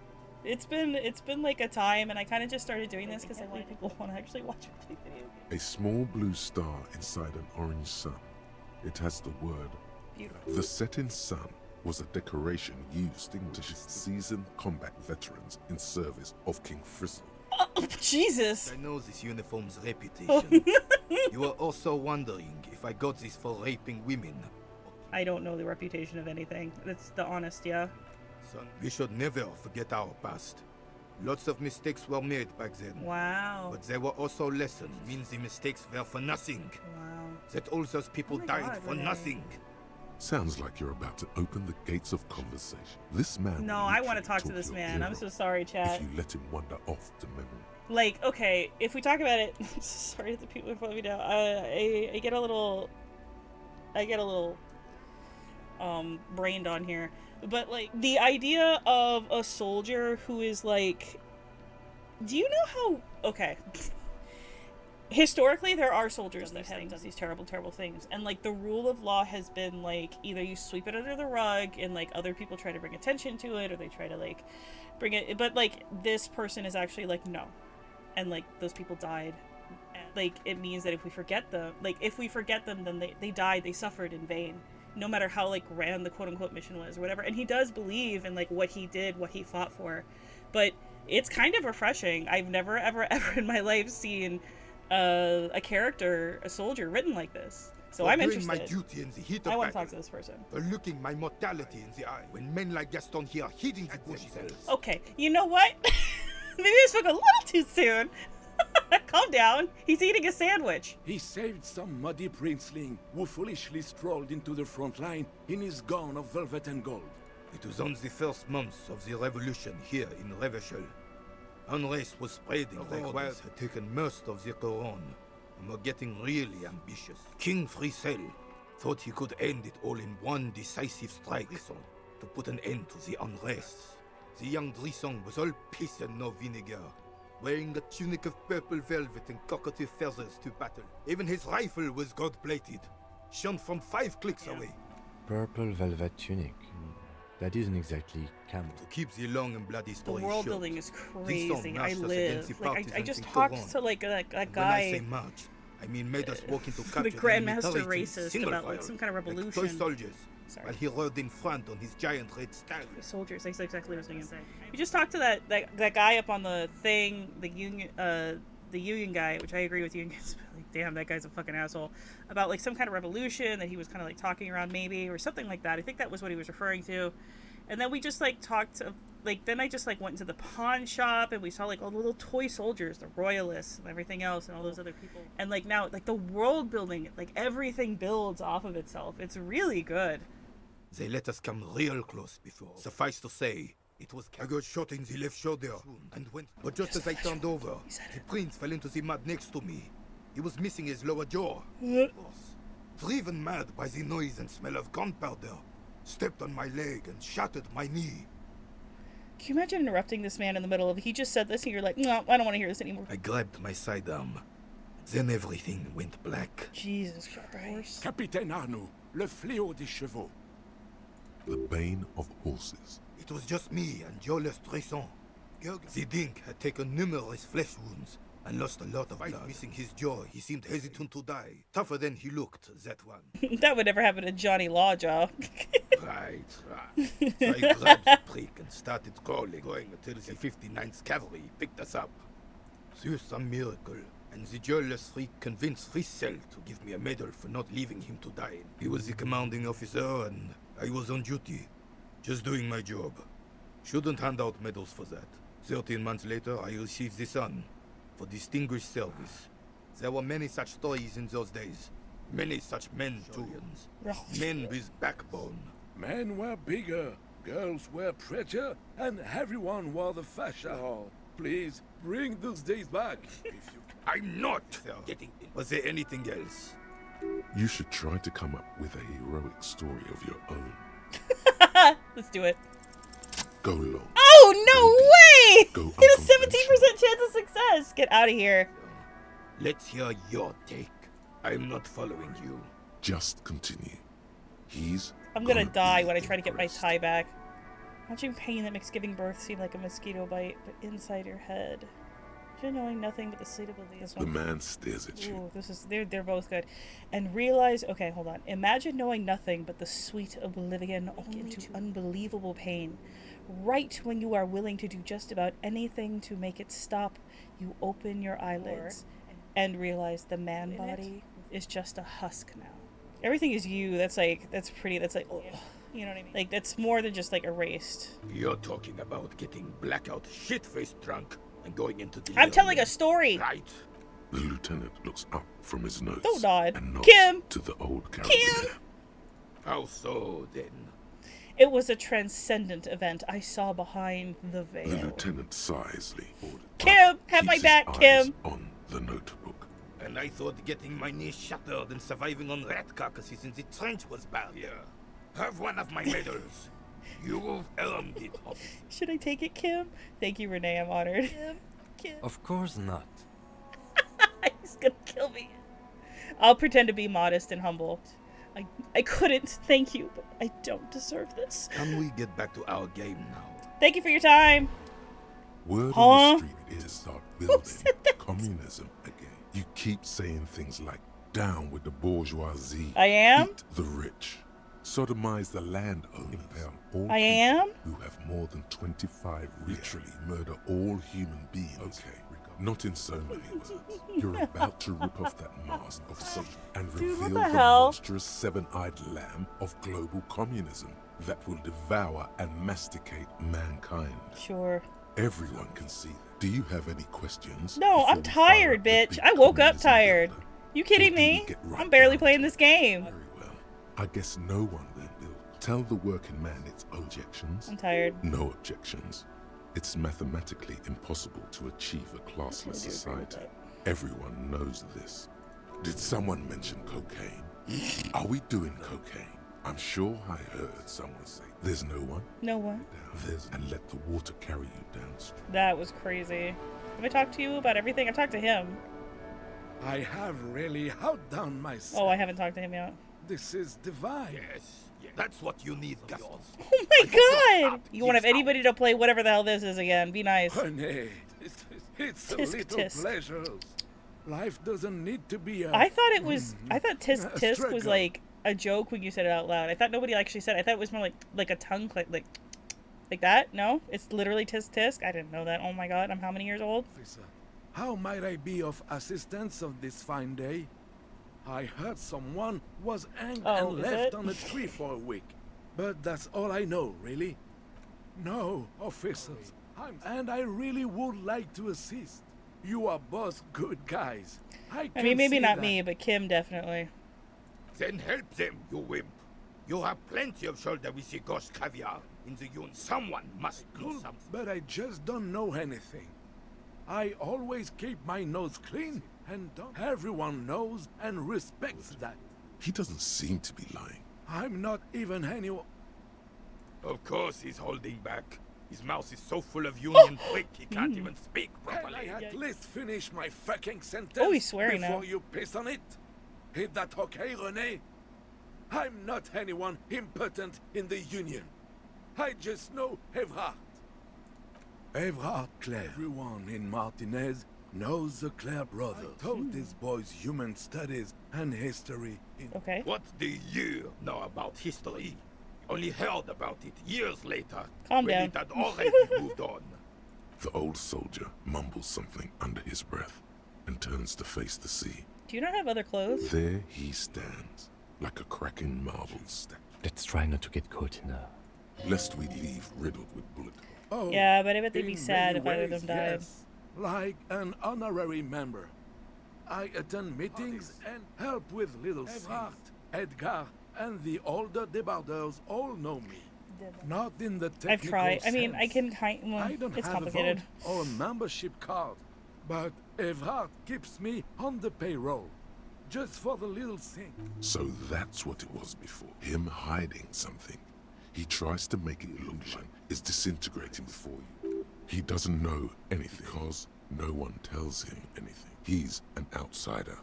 It's been like a time, and I kind of just started doing this because I think people want to actually watch me play video games. A small blue star inside an orange sun. It has the word. Beautiful. The setting sun was a decoration used to distinguish seasoned combat veterans in service of King Frissel. Oh, Jesus! I know this uniform's reputation. You are also wondering if I got this for raping women. I don't know the reputation of anything. That's the honest, yeah. Son, we should never forget our past. Lots of mistakes were made back then. Wow. But there were also lessons. Means the mistakes were for nothing. Wow. That all those people Oh my died God, for Renee. nothing. Sounds like you're about to open the gates of conversation. This man. No, will I want literally to talk to talk this your man. ear I'm off so sorry, chat. If you let him wander off to memory. Like, okay, if we talk about it, I'm so sorry that the people are following me now. I get a little brained on here, but like the idea of a soldier who is like, do you know how? Okay, historically there are soldiers that have done these terrible things, and like the rule of law has been like either you sweep it under the rug and like other people try to bring attention to it, or they try to like bring it, but like this person is actually like no. And like those people died, and, like it means that if we forget them, then they died, they suffered in vain, no matter how like grand the quote-unquote mission was or whatever. And he does believe in like what he did, what he fought for, but it's kind of refreshing. I've never ever in my life seen a character, a soldier written like this, so For I'm doing interested. my duty in the heat of I want to battle. talk to this person. For looking my mortality in the eye when men like Gaston here are hitting the bushes. Okay, you know what? Maybe I spoke a little too soon. Calm down. He's eating a sandwich. He saved some muddy princeling who foolishly strolled into the front line in his gown of velvet and gold. It was on the first months of the revolution here in Revachol. Unrest was spreading. The Royals had taken most of the couronne and were getting really ambitious. King Frissel thought he could end it all in one decisive strike to put an end to the unrest. The young Drisson was all piss and no vinegar, wearing a tunic of purple velvet and cockatoo feathers to battle. Even his rifle was gold-plated, shone from 5 clicks away. purple velvet tunic. That isn't exactly camel. To keep the long and bloody The story world short, building is this song crazy. I mashed us against live. the Like, I partisans just in talked Toron. to, like, a And when I guy, say march, I mean made us walk into the capture Grandmaster enemy racist single about, like, file, some kind of like revolution. toy soldiers, Sorry. while he rode in front on his giant red stag. Soldiers, that's exactly what I was going to say. We just talked to that guy up on the thing, the union guy, which I agree with you. Like, damn, that guy's a fucking asshole. About, like, some kind of revolution that he was kind of, like, talking around maybe, or something like that. I think that was what he was referring to. And then we just, like, talked to, like, then I just, like, went into the pawn shop, and we saw, like, all the little toy soldiers, the royalists, and everything else, and all those other people. And, like, now, like, the world building, like, everything builds off of itself. It's really good. They let us come real close before. Suffice to say, it was. I got shot in the left shoulder and went. But just as I turned over, the prince fell into the mud next to me. He was missing his lower jaw. Driven mad by the noise and smell of gunpowder, stepped on my leg and shattered my knee. Can you imagine interrupting this man in the middle of, he just said this and you're like, no, I don't want to hear this anymore. I grabbed my sidearm. Then everything went black. Jesus Christ. Capitaine Arnoux, le fléau des chevaux. The bane of horses. It was just me and Jolas Tresson. The Dink had taken numerous flesh wounds and lost a lot of blood. Missing his jaw, he seemed hesitant to die. Tougher than he looked, that one. That would never happen to Johnny Lawjaw. Right. So I grabbed the prick and started crawling, going until the 59th Cavalry picked us up. Through some miracle, and the Jolas freak convinced Frissel to give me a medal for not leaving him to die. He was the commanding officer, and I was on duty, just doing my job. Shouldn't hand out medals for that. 13 months later, I received the Sun for distinguished service. There were many such stories in those days. Many such men, too. Men with backbone. Men were bigger, girls were prettier, and everyone wore the fashion. Oh, please, bring those days back. I'm not getting in. Was there anything else? You should try to come up with a heroic story of your own. Let's do it. Go long. Oh, no way! Go It has a 17% chance of success. Get out of here. Let's hear your take. I'm not following you. Just continue. He's I'm gonna die when I try to get my tie back. Watching pain that makes giving birth seem like a mosquito bite, but inside your head. Imagine knowing nothing but the state of this the one. man stares at you. Ooh, this is they're both good. And realize, okay, hold on. Imagine knowing nothing but the sweet oblivion only to unbelievable pain. Right when you are willing to do just about anything to make it stop, you open your eyelids and realize the man body is just a husk now. Everything is you. That's pretty. That's like, ugh. You know what I mean? Like, that's more than just like erased. You're talking about getting blackout shit-faced drunk and going into the. I'm telling a story. Right. The lieutenant looks up from his nose Don't nod. and nods Kim! to the old Kim! carabiner. How so, then? It was a transcendent event I saw behind the veil. The lieutenant sighs. Kim, have my back, Kim. On the notebook. And I thought getting my knee shattered and surviving on rat carcasses in the trench was bad. Yeah. Have one of my medals. You've earned it, obviously. Should I take it, Kim? Thank you, Renee. I'm honored. Kim. Of course not. He's gonna kill me. I'll pretend to be modest and humble. I couldn't thank you, but I don't deserve this. Can we get back to our game now? Thank you for your time. Word on the street is start building communism again. You keep saying things like, down with the bourgeoisie. I am? Eat the rich. Sodomize the landowners. Impale all I am? who have more than 25 literally murder all human beings. Okay, not in so many words. You're about to rip off that mask of social and Dude, reveal what the the hell? monstrous seven-eyed lamb of global communism that will devour and masticate mankind. Sure. Everyone can see that. Do you have any questions? No, I'm tired, bitch. I woke up tired. You kidding me? I'm barely playing this game. I guess no one then will. Tell the working man its objections. I'm tired. No objections. It's mathematically impossible to achieve a classless society. Everyone knows this. Did someone mention cocaine? Are we doing cocaine? I'm sure I heard someone say, there's no one. No one. And let the water carry you downstream. That was crazy. Have I talked to you about everything? I've talked to him. I have really outdone myself. Oh, I haven't talked to him yet. This is divine. Yes. That's what you need, Gus. Oh my god! You won't have anybody to play whatever the hell this is again. Be nice. Honey, it's a little tisk. pleasures. Life doesn't need to be a... I thought it was. I thought tisk a tisk was struggle. like a joke when you said it out loud. I thought nobody actually said it. I thought it was more like a tongue click, like that. No, it's literally tisk tisk. I didn't know that. Oh my god, I'm how many years old? Officer, how might I be of assistance on this fine day? I heard someone was hanged Oh, and is left it? on a tree for a week. But that's all I know, really. No, officers. And I really would like to assist. You are both good guys. I can mean, maybe see not that. me, but Kim definitely. Then help them, you wimp. You have plenty of shoulder with the ghost caviar in the Yun. Someone must know something. But I just don't know anything. I always keep my nose clean, and everyone knows and respects that. He doesn't seem to be lying. I'm not even anyone. Of course he's holding back. His mouth is so full of union prick he can't even speak properly. Can I at least finish my fucking sentence Oh, he's swearing before now. you piss on it? Is that okay, René? I'm not anyone important in the Union. I just know Evrard. Evrard Clare. Everyone in Martinez knows the Clare brothers. I taught these boys human studies and history. Okay. What do you know about history? Only heard about it years later. Calm when down. it had already moved on. The old soldier mumbles something under his breath and turns to face the sea. Do you not have other clothes? There he stands, like a cracking marble stack, Let's try not to get caught in a... lest we leave riddled with bullet holes. Oh, Yeah, but I bet they'd be in sad many if either of ways, them died. yes. Like an honorary member. I attend meetings and help with little Evrard, Edgar, and the older debardeurs all know me. Not in the technical I've tried. I mean, sense. I can kind. Well, I don't it's have complicated. a vote or a membership card, but Evrard keeps me on the payroll, just for the little thing. So that's what it was before. Him hiding something. He tries to make it look like it's disintegrating before you. He doesn't know anything because no one tells him anything. He's an outsider.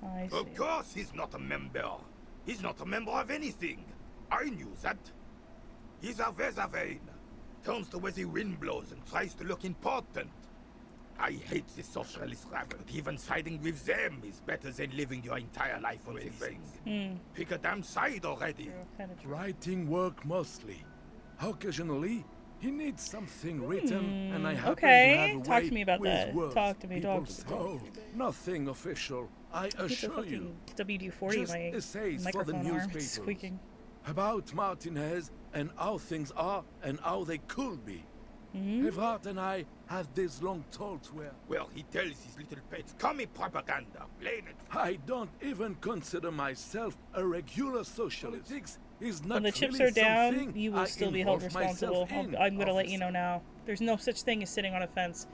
I see. Of course he's not a member. He's not a member of anything. I knew that. He's a Weservein. Turns to where the wind blows and tries to look important. I hate the socialist rabble, but even siding with them is better than living your entire life on the thing. Pick a damn side already. Writing work mostly. Occasionally, he needs something written, and I happen okay. to have a Talk way to me about with that. words. Talk to me, People talk to me, say, talk to "Oh, nothing official, I It's a assure you. fucking WD-40, Just my essays for the microphone arm is newspapers. squeaking. About Martinez and how things are and how they could be. Evrard and I had these long talks where... Well, he tells his little pets, call me propaganda, plain it. I don't even consider myself a regular socialist. Politics is not When the chips really are down, something you will I still be held involve myself responsible. in, I'm going to let you officer. know now. There's no such thing as sitting on a fence.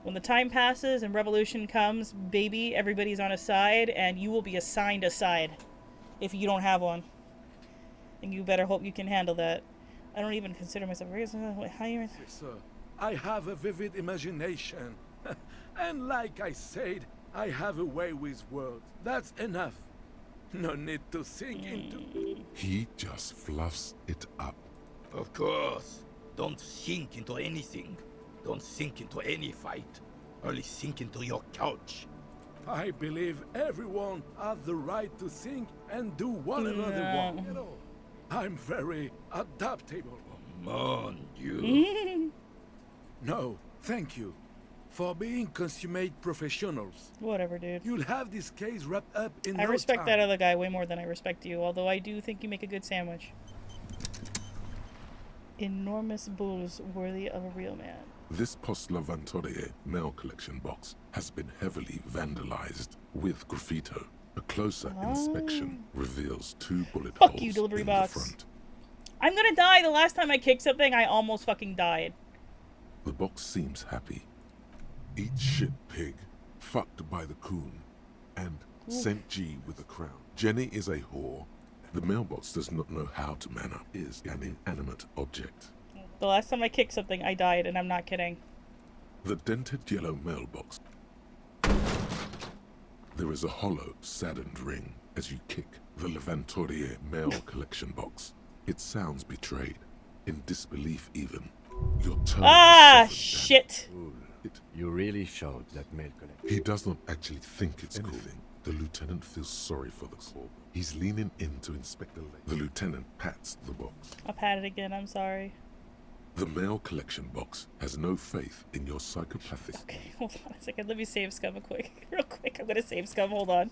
When the time passes and revolution comes, baby, everybody's on a side, and you will be assigned a side if you don't have one. And you better hope you can handle that. I don't even consider myself Sir, I have a vivid imagination. And like I said, I have a way with words. That's enough. No need to sink into... He just fluffs it up. Of course. Don't sink into anything. Don't sink into any fight. Only sink into your couch. I believe everyone has the right to think and do whatever they want. You know, I'm very adaptable. Mon Dieu. No, thank you. For being consummate professionals. Whatever, dude. You'll have this case wrapped up in I no respect time. that other guy way more than I respect you, although I do think you make a good sandwich. Enormous bulls worthy of a real man. This Post Levantorie mail collection box has been heavily vandalized with graffito. A closer inspection reveals 2 bullet Fuck holes you, delivery in box. the front. I'm gonna die. The last time I kicked something, I almost fucking died. The box seems happy. Eat shit, pig. Fucked by the coon. And sent G with a crown. Jenny is a whore. The mailbox does not know how to man up. Is an inanimate object. The last time I kicked something, I died, and I'm not kidding. The dented yellow mailbox. There is a hollow, saddened ring as you kick the Levantorie mail collection box. It sounds betrayed, in disbelief even. Your tone Ah, is shit. You really showed that mail collector. He does not actually think it's cool. The lieutenant feels sorry for the corps. He's leaning in to inspect the lake. The lieutenant pats the box. I'll pat it again, I'm sorry. The mail collection box has no faith in your psychopathic. Okay, hold on a second. Let me save Scum real quick. I'm gonna save Scum, hold on.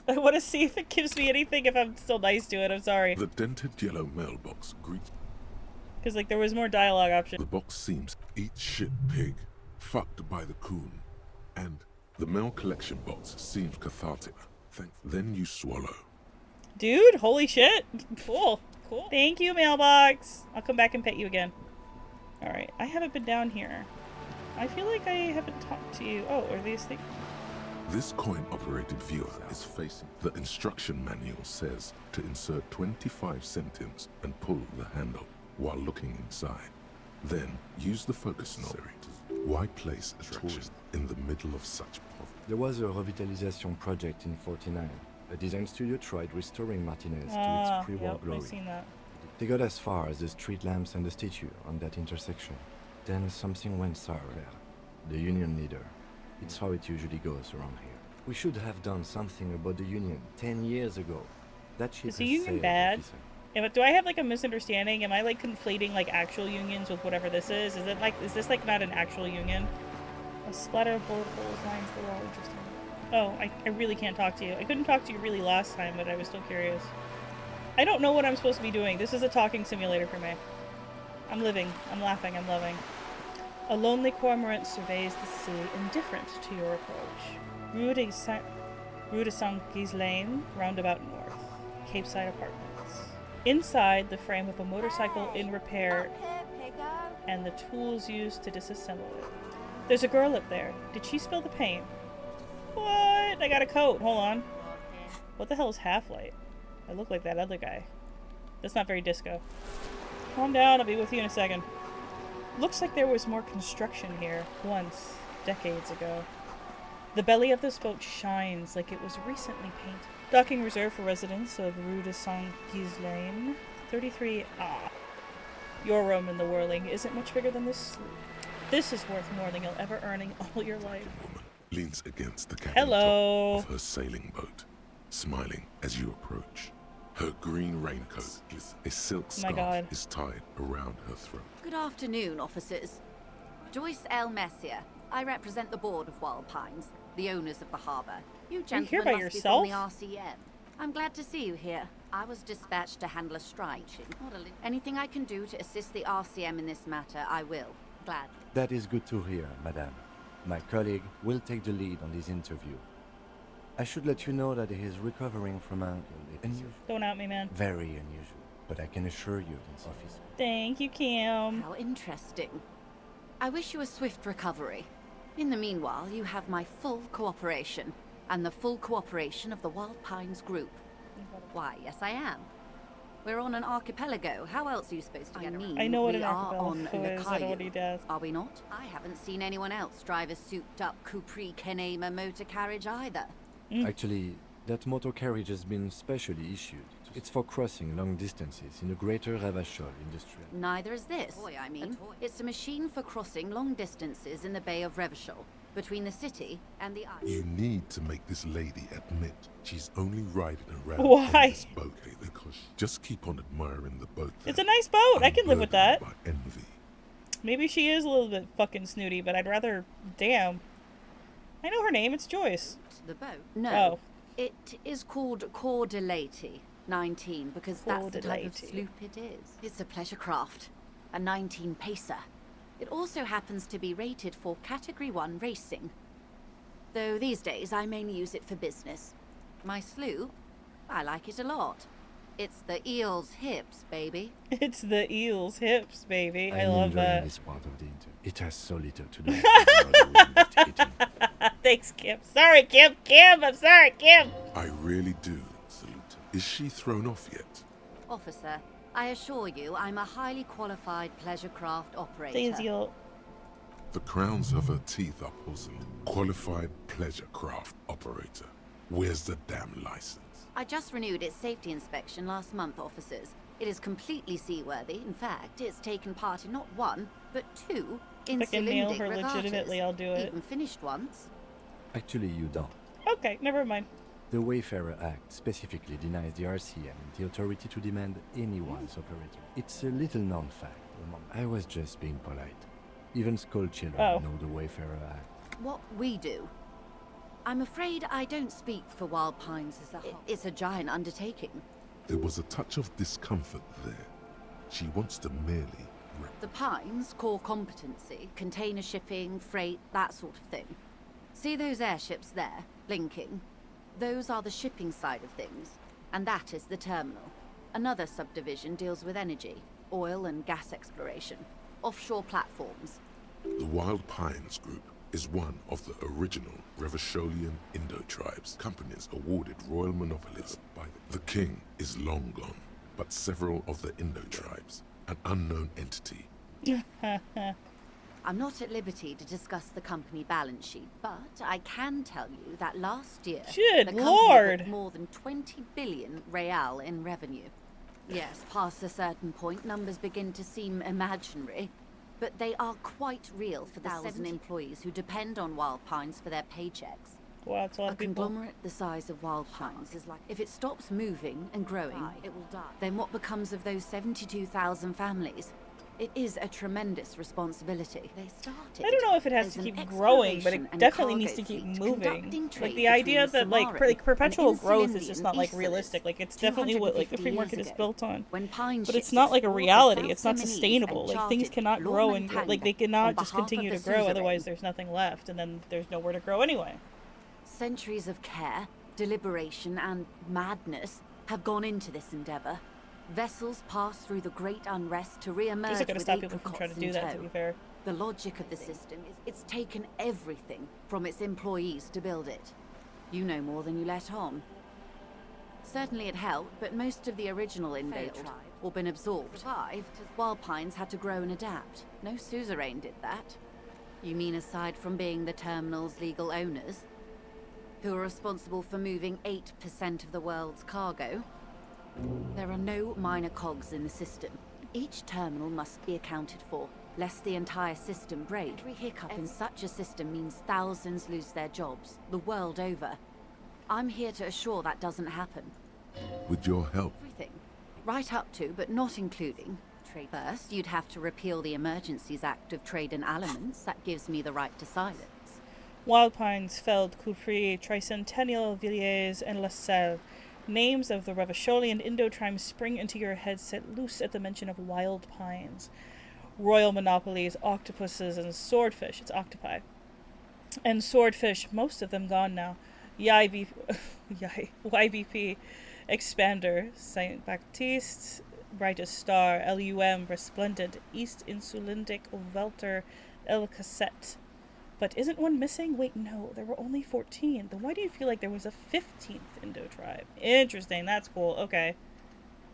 I want to see if it gives me anything if I'm still nice to it, I'm sorry. The dented yellow mailbox greets. Because, like, there was more dialogue option. The box seems eat shit pig, fucked by the coon. And the mail collection box seems cathartic. Then you swallow. Dude, holy shit. Cool. Cool. Thank you, mailbox. I'll come back and pet you again. Alright, I haven't been down here. I feel like I haven't talked to you. Oh, are these things? This coin-operated viewer is facing. The instruction manual says to insert 25 centimes and pull the handle while looking inside. Then use the focus knob. Why place a tourist in the middle of such poverty? There was a revitalization project in 49. A design studio tried restoring Martinez to its pre-war glory. I've seen that. They got as far as the street lamps and the statue on that intersection. Then something went sour there. The union leader. It's how it usually goes around here. We should have done something about the union 10 years ago. That ship Is the union bad? Do I have like a misunderstanding? Am I like conflating like actual unions with whatever this is? Is this like not an actual union? A splatter of bullet holes lines the wall. Interesting. Oh, I really can't talk to you. I couldn't talk to you really last time, but I was still curious. I don't know what I'm supposed to be doing. This is a talking simulator for me. I'm living. I'm laughing. I'm loving. A lonely cormorant surveys the sea, indifferent to your approach. Rue de Saint-Guise Lane, roundabout north. Capeside Apartments. Inside, the frame of a motorcycle in repair and the tools used to disassemble it. There's a girl up there. Did she spill the paint? What? I got a coat. Hold on. What the hell is Half-Light? I look like that other guy. That's not very disco. Calm down. I'll be with you in a second. Looks like there was more construction here once, decades ago. The belly of this boat shines like it was recently painted. Docking reserved for residents of Rue de Saint-Guise Lane, 33. Your room in the whirling isn't much bigger than this sloop. This is worth more than you'll ever earn in all your life. Leans against the cabin top of her sailing boat, smiling as you approach. Her green raincoat, a silk scarf, is tied around her throat. Good afternoon, officers. Joyce L. Messier. I represent the board of Wild Pines, the owners of the harbour. You gentlemen must be from the RCM. I'm glad to see you here. I was dispatched to handle a strike. Anything I can do to assist the RCM in this matter, I will. Gladly. That is good to hear, madame. My colleague will take the lead on this interview. I should let you know that he is recovering from an unusual. Don't out me, man. Very unusual, but I can assure you that office. Thank you, Kim. How interesting. I wish you a swift recovery. In the meanwhile, you have my full cooperation, and the full cooperation of the Wild Pines group. Why, yes I am. We're on an archipelago. How else are you supposed to get around? I know what an archipelago is. I know what he does. Are we not? I haven't seen anyone else drive a souped-up Capri Kenema motor carriage either. Actually, that motor carriage has been specially issued. It's for crossing long distances in the greater Ravachol industry. Neither is this. It's a machine for crossing long distances in the Bay of Revachol, between the city and the island. You need to make this lady admit she's only riding around Why? in this boat because just keep on admiring the boat. It's a nice boat. I can live with that. By envy. Maybe she is a little bit fucking snooty, but I'd rather... Damn. I know her name. It's Joyce. The boat? No. Oh. It is called Coeur de Leyte 19 because that's the type of sloop it is. It's a pleasure craft. A 19 pacer. It also happens to be rated for Category 1 racing. Though these days I mainly use it for business. My sloop? I like it a lot. It's the eel's hips, baby. It's the eel's hips, baby. I I'm love enjoying that. this part of the interview. It has so little to do with Thanks, Kim. Sorry, Kim. I'm sorry, Kim. I really do salute her. Is she thrown off yet? Officer, I assure you I'm a highly qualified pleasure craft operator. Thanks, you. The crowns of her teeth are puzzled. Qualified pleasure craft operator. Where's the damn license? I just renewed its safety inspection last month, officers. It is completely seaworthy. In fact, it's taken part in not one, but two If I can nail insulindic her regattas. legitimately, I'll do it. Even finished once. Actually, you don't. Okay, never mind. The Wayfarer Act specifically denies the RCM the authority to demand anyone's operator. It's a little known fact. I was just being polite. Even school children know the Wayfarer Act. What we do. I'm afraid I don't speak for Wild Pines as a whole. It's a giant undertaking. There was a touch of discomfort there. She wants to merely... The Pines' core competency, container shipping, freight, that sort of thing. See those airships there, blinking? Those are the shipping side of things, and that is the terminal. Another subdivision deals with energy, oil and gas exploration, offshore platforms. The Wild Pines Group is one of the original Revacholian Indo-tribes, companies awarded royal monopolies by the king is long gone, but several of the Indo-tribes, an unknown entity. I'm not at liberty to discuss the company balance sheet, but I can tell you that last year Good the company Lord. booked more than 20 billion real in revenue. Yes, past a certain point, numbers begin to seem imaginary, but they are quite real for the 1,000 employees who depend on Wild Pines for their paychecks. Wow, it's a lot of people. Conglomerate the size of Wild Pines is like, if it stops moving and growing, it will die. Then what becomes of those 72,000 families? It is a tremendous responsibility. They started. I don't know if it has to keep growing, but it definitely needs to keep moving. Like the idea that like perpetual growth is just not like realistic. Like it's definitely what like the free market is built on. But it's not like a reality. It's not sustainable. Like things cannot grow and like they cannot just continue to grow. Otherwise, there's nothing left, and then there's nowhere to grow anyway. Centuries of care, deliberation, and madness have gone into this endeavor. Vessels pass through the great unrest to re-emerge gotta with stop people from trying apricots to do in that, to tow. be fair. The logic of the system is it's taken everything from its employees to build it. You know more than you let on. Certainly it helped, but most of the original Indo tribe or been absorbed. Wild Pines had to grow and adapt. No suzerain did that. You mean aside from being the terminal's legal owners, who are responsible for moving 8% of the world's cargo? There are no minor cogs in the system. Each terminal must be accounted for, lest the entire system break. Every hiccup in such a system means thousands lose their jobs, the world over. I'm here to assure that doesn't happen. With your help, Everything. Right up to, but not including, trade. First, you'd have to repeal the Emergencies Act of Trade and Aliments. That gives me the right to silence. Wild Pines, Feld, Coupri, Tricentennial, Villiers, and La Salle. Names of the Revacholian Indo-tribes spring into your head set loose at the mention of Wild Pines. Royal monopolies, octopuses, and swordfish. It's octopi. And swordfish, most of them gone now. YBP, Expander, Saint Baptiste, Brightest Star, LUM, Resplendent, East Insulindic, Welter, El Cassette. But isn't one missing? Wait, no, there were only 14. Then why do you feel like there was a 15th Indo-tribe? Interesting, that's cool, okay.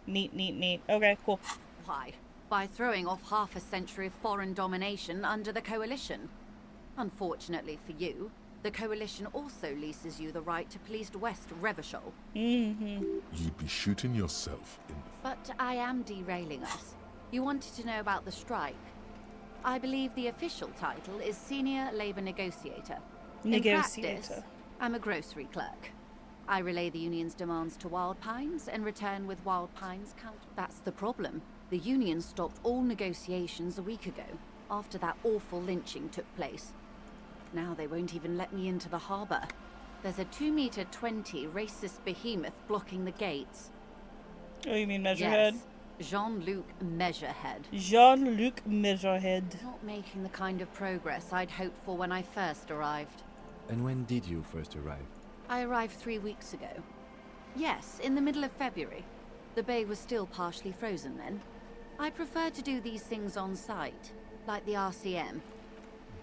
Neat. Okay, cool. Why? By throwing off half a century of foreign domination under the Coalition. Unfortunately for you, the Coalition also leases you the right to police West Revachol. you'd be shooting yourself in the... But I am derailing us. You wanted to know about the strike. I believe the official title is Senior Labor Negotiator. In practice, I'm a grocery clerk. I relay the union's demands to Wild Pines and return with Wild Pines' counter. That's the problem. The union stopped all negotiations a week ago, after that awful lynching took place. Now they won't even let me into the harbor. There's a 2-meter 20 racist behemoth blocking the gates. Oh, you mean Measurehead? Yes. Jean-Luc Measurehead. Jean-Luc Measurehead. Not making the kind of progress I'd hoped for when I first arrived. And when did you first arrive? I arrived 3 weeks ago. Yes, in the middle of February. The bay was still partially frozen then. I prefer to do these things on site, like the RCM.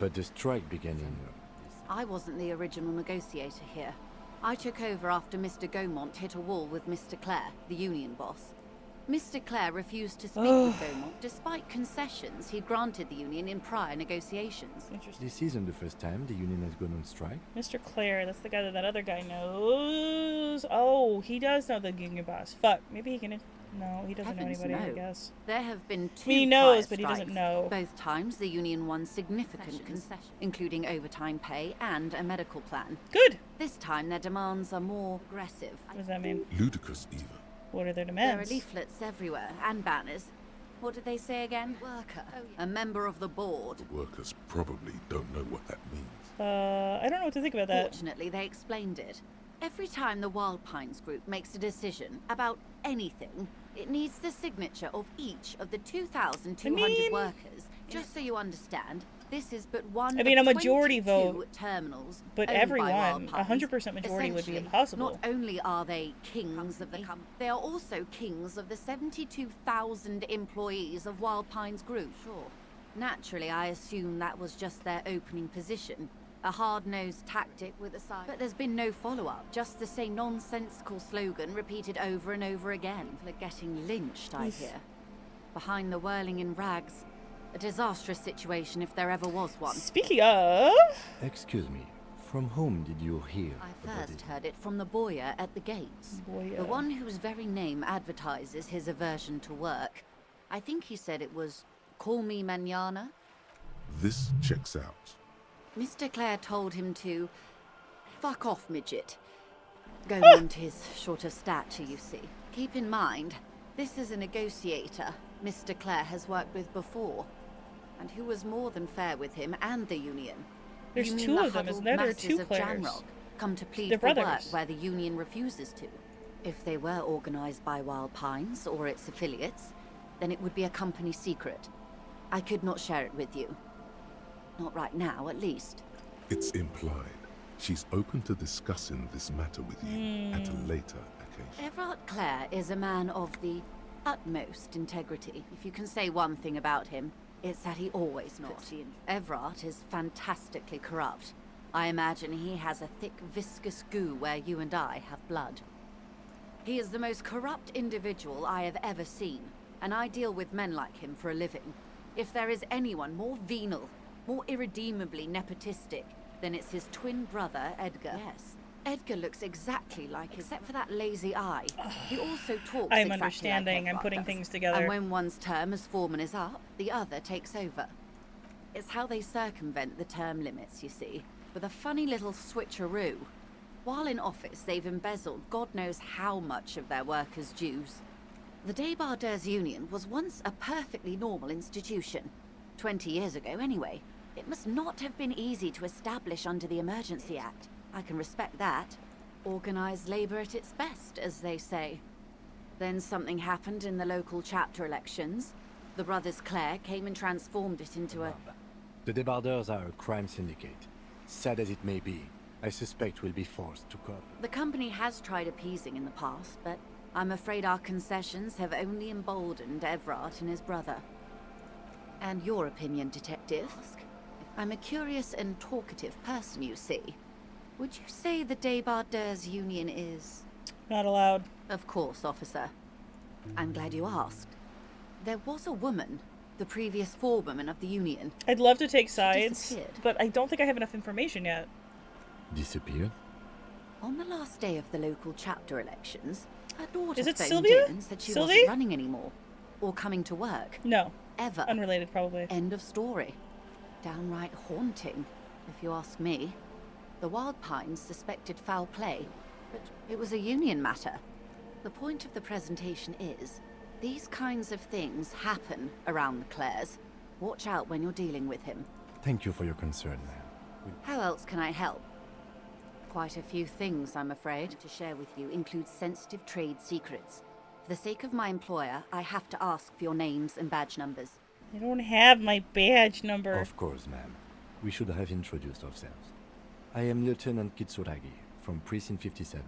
But the strike began in... I wasn't the original negotiator here. I took over after Mr. Gaumont hit a wall with Mr. Clare, the union boss. Mr. Clare refused to speak with Gaumont, despite concessions he'd granted the union in prior negotiations. This isn't the first time the union has gone on strike. Mr. Clare, that's the guy that other guy knows. Oh, he does know the union boss. Fuck, maybe he can No, he doesn't Heavens, know anybody, I no. guess. There have been two He knows, prior but he doesn't strikes. know. Both times the union won significant concessions, including overtime pay and a medical plan. Good. This time their demands are more aggressive. What does that mean? Ludicrous, even. What are their There demands? are leaflets everywhere and banners. What did they say again? Worker. A member of the board. The workers probably don't know what that means. I don't know what to think about that. Fortunately, they explained it. Every time the Wild Pines group makes a decision about anything, it needs the signature of each of the 2,200 workers. Just so you understand, this is but one I mean, of a majority 22 vote, terminals but owned by everyone, Wild Pines. 100% majority would be Essentially, impossible. Not only are they kings of the company, they are also kings of the 72,000 employees of Wild Pines Group. Sure. Naturally, I assume that was just their opening position. A hard-nosed tactic with a side. But there's been no follow-up, just the same nonsensical slogan repeated over and over again. They're getting lynched, I hear. Behind the whirling in rags. A disastrous situation if there ever was one. Speaking of... Excuse me, from whom did you hear I about first heard it from the boyar at the gates. Boyar. The one whose very name advertises his aversion to work. I think he said it was, "Call me mañana." This checks out. Mr. Clare told him to fuck off, midget. Going on to his short of stature, you see. Keep in mind, this is a negotiator Mr. Clare has worked with before, and who was more than fair with him and the union. There's You mean two the of them, huddled isn't there? There are masses two of Clares. Jamrock come to plead They're for work brothers. where the union refuses to. If they were organized by Wild Pines or its affiliates, then it would be a company secret. I could not share it with you. Not right now, at least. It's implied. She's open to discussing this matter with you at a later occasion. Everard Clare is a man of the utmost integrity. If you can say one thing about him, it's that he always nods. Everard is fantastically corrupt. I imagine he has a thick, viscous goo where you and I have blood. He is the most corrupt individual I have ever seen, and I deal with men like him for a living. If there is anyone more venal, more irredeemably nepotistic, then it's his twin brother, Edgar. Yes. Edgar looks exactly like him, except for that lazy eye. He also talks I'm exactly understanding. like I'm putting Edward things does. together. And when one's term as foreman is up, the other takes over. It's how they circumvent the term limits, you see, with a funny little switcheroo. While in office, they've embezzled God knows how much of their workers' dues. The Débardeurs Union was once a perfectly normal institution. 20 years ago, anyway. It must not have been easy to establish under the Emergency Act. I can respect that. Organized labor at its best, as they say. Then something happened in the local chapter elections. The brothers Clare came and transformed it into a... The Débardeurs are a crime syndicate. Sad as it may be, I suspect we'll be forced to cooperate. The company has tried appeasing in the past, but I'm afraid our concessions have only emboldened Everard and his brother. And your opinion, Detective? I'm a curious and talkative person, you see. Would you say the Débardeurs Union is... Not allowed. Of course, officer. I'm glad you asked. There was a woman, the previous forewoman of the Union. I'd love to take sides, disappeared. but I don't think I have enough information yet. Disappeared? On the last day of the local chapter elections, her daughter Is it phoned Sylvia? in and said she Sylvie? wasn't running anymore. Or coming to work. No. Ever. Unrelated, probably. End of story. Downright haunting, if you ask me. The Wild Pines suspected foul play, but it was a union matter. The point of the presentation is, these kinds of things happen around the Clares. Watch out when you're dealing with him. Thank you for your concern, ma'am. How else can I help? Quite a few things, I'm afraid, to share with you include sensitive trade secrets. For the sake of my employer, I have to ask for your names and badge numbers. I don't have my badge number. Of course, ma'am. We should have introduced ourselves. I am Lieutenant Kitsuragi from Precinct 57.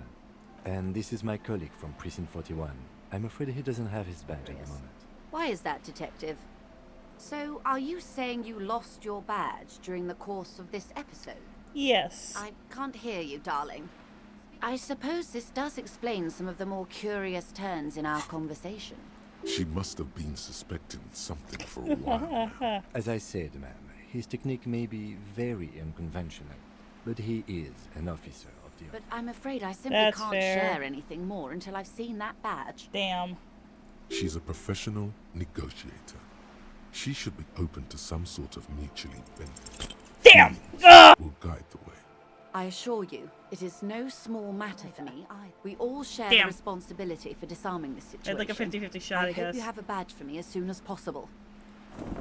And this is my colleague from Precinct 41. I'm afraid he doesn't have his badge at the moment. Why is that, Detective? So, are you saying you lost your badge during the course of this episode? Yes. I can't hear you, darling. I suppose this does explain some of the more curious turns in our conversation. She must have been suspecting something for a while. As I said, ma'am, his technique may be very unconventional, but he is an officer of the... But I'm afraid I simply That's can't fair. share anything more until I've seen that badge. Damn. She's a professional negotiator. She should be open to some sort of mutually beneficial. Damn! Will guide the way. I assure you, it is no small matter for me either. We all share Damn. the responsibility for disarming this situation. It's like a 50-50 shot, I hope guess. you have a badge for me as soon as possible.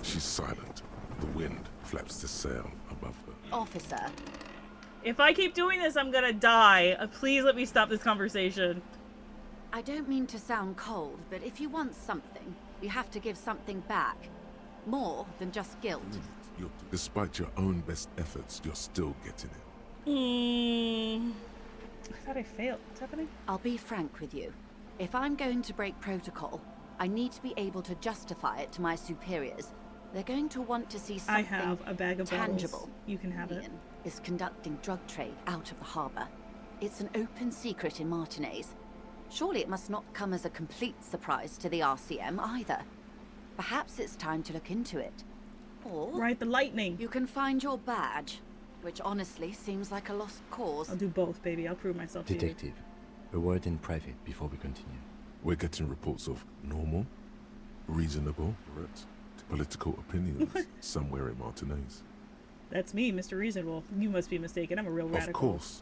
She's silent. The wind flaps the sail above her. Officer. If I keep doing this, I'm gonna die. Please let me stop this conversation. I don't mean to sound cold, but if you want something, you have to give something back. More than just guilt. Despite your own best efforts, you're still getting it. I thought I failed. What's happening? I'll be frank with you. If I'm going to break protocol, I need to be able to justify it to my superiors. They're going to want to see something I have a bag of tangible. bottles. You can have it. Is conducting drug trade out of the harbor. It's an open secret in Martinez. Surely it must not come as a complete surprise to the RCM either. Perhaps it's time to look into it. Or ride the lightning. You can find your badge, which honestly seems like a lost cause. I'll do both, baby. I'll prove myself to you. Detective, a word in private before we continue. We're getting reports of normal, reasonable, political opinions somewhere in Martinez. That's me, Mr. Reasonable. You must be mistaken. I'm a real radical. Of course,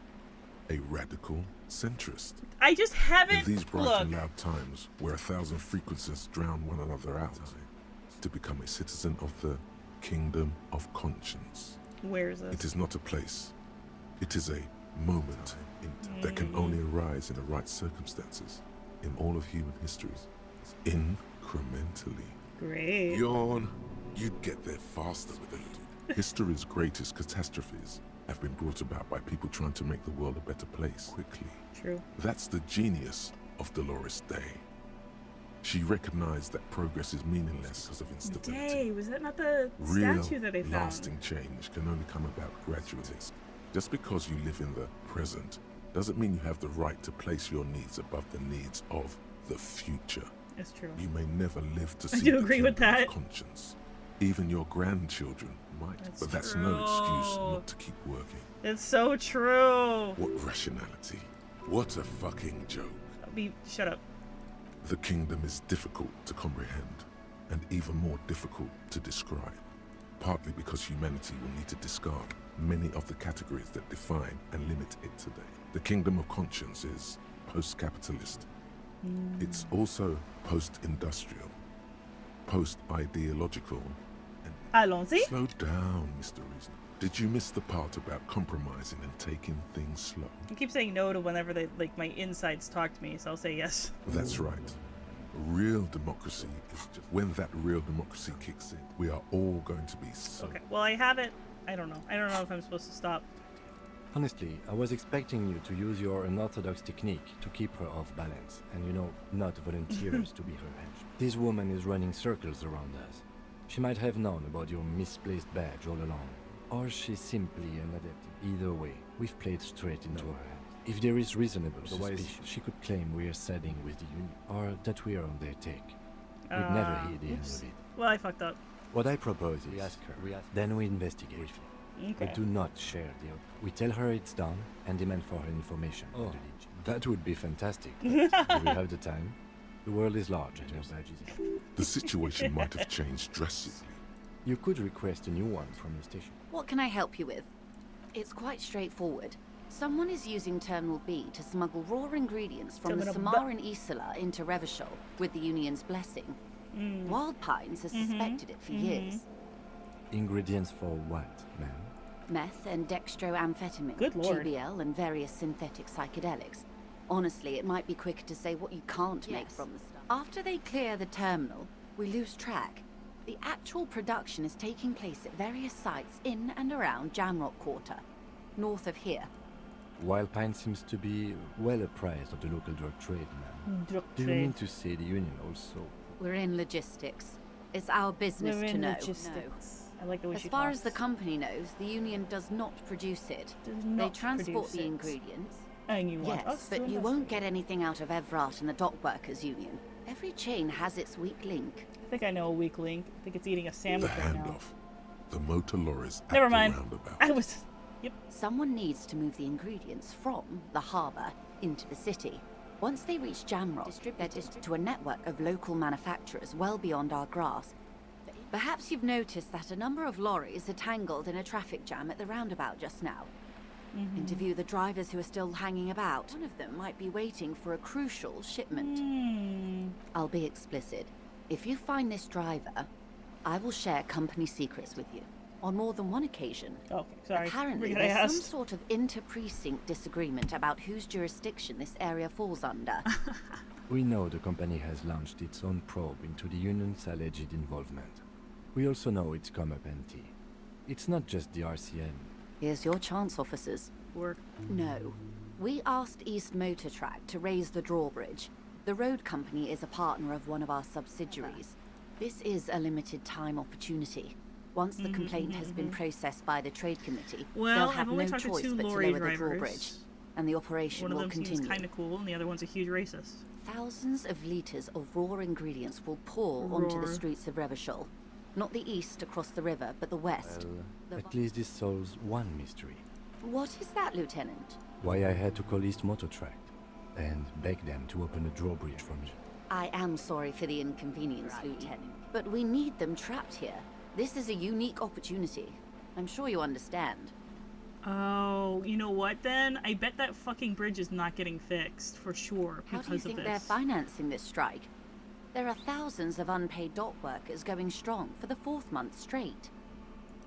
a radical centrist. I just haven't. In these bright and loud times, where 1,000 frequencers drown one another out, to become a citizen of the kingdom of conscience. Where is this? It is not a place. It is a moment that can only arise in the right circumstances in all of human histories, incrementally. Great. Yawn. You'd get there faster with it. History's greatest catastrophes have been brought about by people trying to make the world a better place quickly. True. That's the genius of Dolores Day. She recognized that progress is meaningless because of instability. Day, was that not the Real, statue that I found? lasting change can only come about gradually. Just because you live in the present doesn't mean you have the right to place your needs above the needs of the future. That's true. You may never live to see I do the agree with kingdom of that. conscience. Even your grandchildren might, but that's no excuse not to keep working. It's so true. What rationality? What a fucking joke. Shut up. The kingdom is difficult to comprehend, and even more difficult to describe, partly because humanity will need to discard many of the categories that define and limit it today. The kingdom of conscience is post-capitalist. It's also post-industrial, post-ideological, and... Allons-y. Slow down, Mr. Reason. Did you miss the part about compromising and taking things slow? I keep saying no to whenever my insides talk to me, so I'll say yes. That's right. Real democracy is just when that real democracy kicks in, we are all going to be so... Okay, well, I have it. I don't know. I don't know if I'm supposed to stop. Honestly, I was expecting you to use your unorthodox technique to keep her off balance, and not volunteers to be her hedge. This woman is running circles around us. She might have known about your misplaced badge all along, or she's simply an adept. Either way, we've played straight into her hands. If there is reasonable suspicion, she could claim we are siding with the Union, or that we are on their take. We'd never hear the end of it. Well, I fucked up. What I propose is, we ask her, then we investigate briefly. Okay. But do not share the outcome. We tell her it's done and demand for her information. Oh, that would be fantastic. But do we have the time? The world is large and your badge is... The situation might have changed drastically. You could request a new one from the station. What can I help you with? It's quite straightforward. Someone is using Terminal B to smuggle raw ingredients from the Samar and Isola into Revachol with the Union's blessing. Wild Pines has suspected it for years. Ingredients for what, ma'am? Meth and dextroamphetamine, Good Lord. GBL and various synthetic psychedelics. Honestly, it might be quicker to say what you can't make from the stuff. After they clear the terminal, we lose track. The actual production is taking place at various sites in and around Jamrock Quarter, north of here. Wild Pine seems to be well apprised of the local drug trade, ma'am. Do you mean to say the Union also? We're in logistics. It's our business We're to in know. logistics. I like the way As she far talks. as the company knows, the Union does not produce it. Does They not transport produce the it. ingredients. And you want Yes, us but to you invest won't it. get anything out of Evrat and the Dock Workers Union. Every chain has its weak link. I think I know a weak link. I think it's eating a sandwich The right now. handoff. The motor lorries at Never the mind. roundabout. I was... Yep. Someone needs to move the ingredients from the harbour into the city. Once they reach Jamrock, they're distributed to a network of local manufacturers well beyond our grasp. Perhaps you've noticed that a number of lorries are tangled in a traffic jam at the roundabout just now. Interview the drivers who are still hanging about. One of them might be waiting for a crucial shipment. I'll be explicit. If you find this driver, I will share company secrets with you. On more than one occasion. Okay, sorry. Apparently, there's some sort of inter-precinct disagreement about whose jurisdiction this area falls under. We know the company has launched its own probe into the union's alleged involvement. We also know it's come up empty. It's not just the RCM. Here's your chance, officers. No. We asked East Motor Track to raise the drawbridge. The road company is a partner of one of our subsidiaries. This is a limited time opportunity. Once the complaint has been processed by the trade committee, they'll have no choice but to lower the drawbridge, and the operation will continue. One of them seems kind of cool, and the other one's a huge racist. Thousands of liters of raw ingredients will pour onto the streets of Revachol. Not the east across the river, but the west. Well, at least this solves one mystery. What is that, Lieutenant? Why I had to call East Motor Track and beg them to open a drawbridge for me. I am sorry for the inconvenience, Lieutenant, but we need them trapped here. This is a unique opportunity. I'm sure you understand. Oh, you know what then? I bet that fucking bridge is not getting fixed, for sure, because of this. How do you think they're financing this strike? There are thousands of unpaid dock workers going strong for the 4th month straight.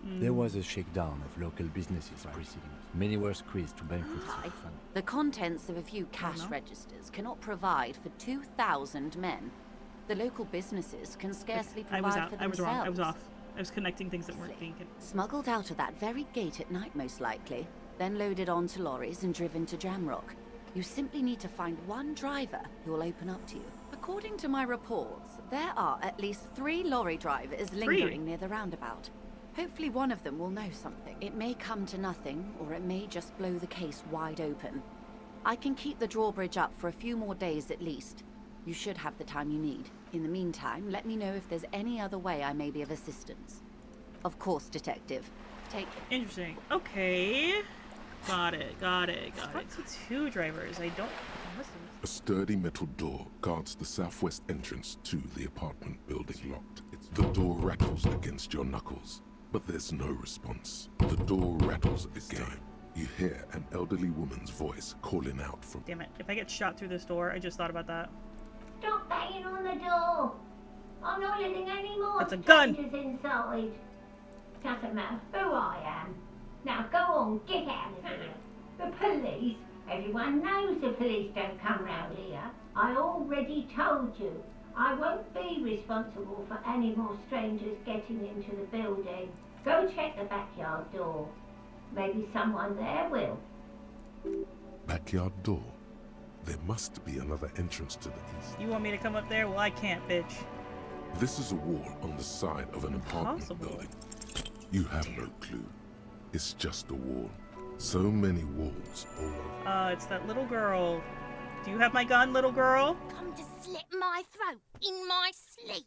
There was a shakedown of local businesses preceding. Many were squeezed to bankruptcy. The contents of a few cash registers cannot provide for 2,000 men. The local businesses can scarcely provide for themselves. I was wrong. I was off. I was connecting things that weren't being connected. Smuggled out of that very gate at night, most likely, then loaded onto lorries and driven to Jamrock. You simply need to find one driver who will open up to you. According to my reports, there are at least 3 lorry drivers lingering near the roundabout. Hopefully one of them will know something. It may come to nothing, or it may just blow the case wide open. I can keep the drawbridge up for a few more days at least. You should have the time you need. In the meantime, let me know if there's any other way I may be of assistance. Of course, Detective. Take it. Interesting. Okay. Got it. So 2 drivers. A sturdy metal door guards the southwest entrance to the apartment building. Locked. The door rattles against your knuckles, but there's no response. The door rattles again. You hear an elderly woman's voice calling out from... Damn it. If I get shot through this door, I just thought about that. Stop banging on the door. I'm not letting any more That's a gun. inside. Doesn't matter who I am. Now go on, get out of here. The police? Everyone knows the police don't come round here. I already told you. I won't be responsible for any more strangers getting into the building. Go check the backyard door. Maybe someone there will. Backyard door? There must be another entrance to the east. You want me to come up there? Well, I can't, bitch. This is a wall on the side of an apartment building. You have no clue. It's just a wall. So many walls all over. It's that little girl. Do you have my gun, little girl? Come to slit my throat in my sleep.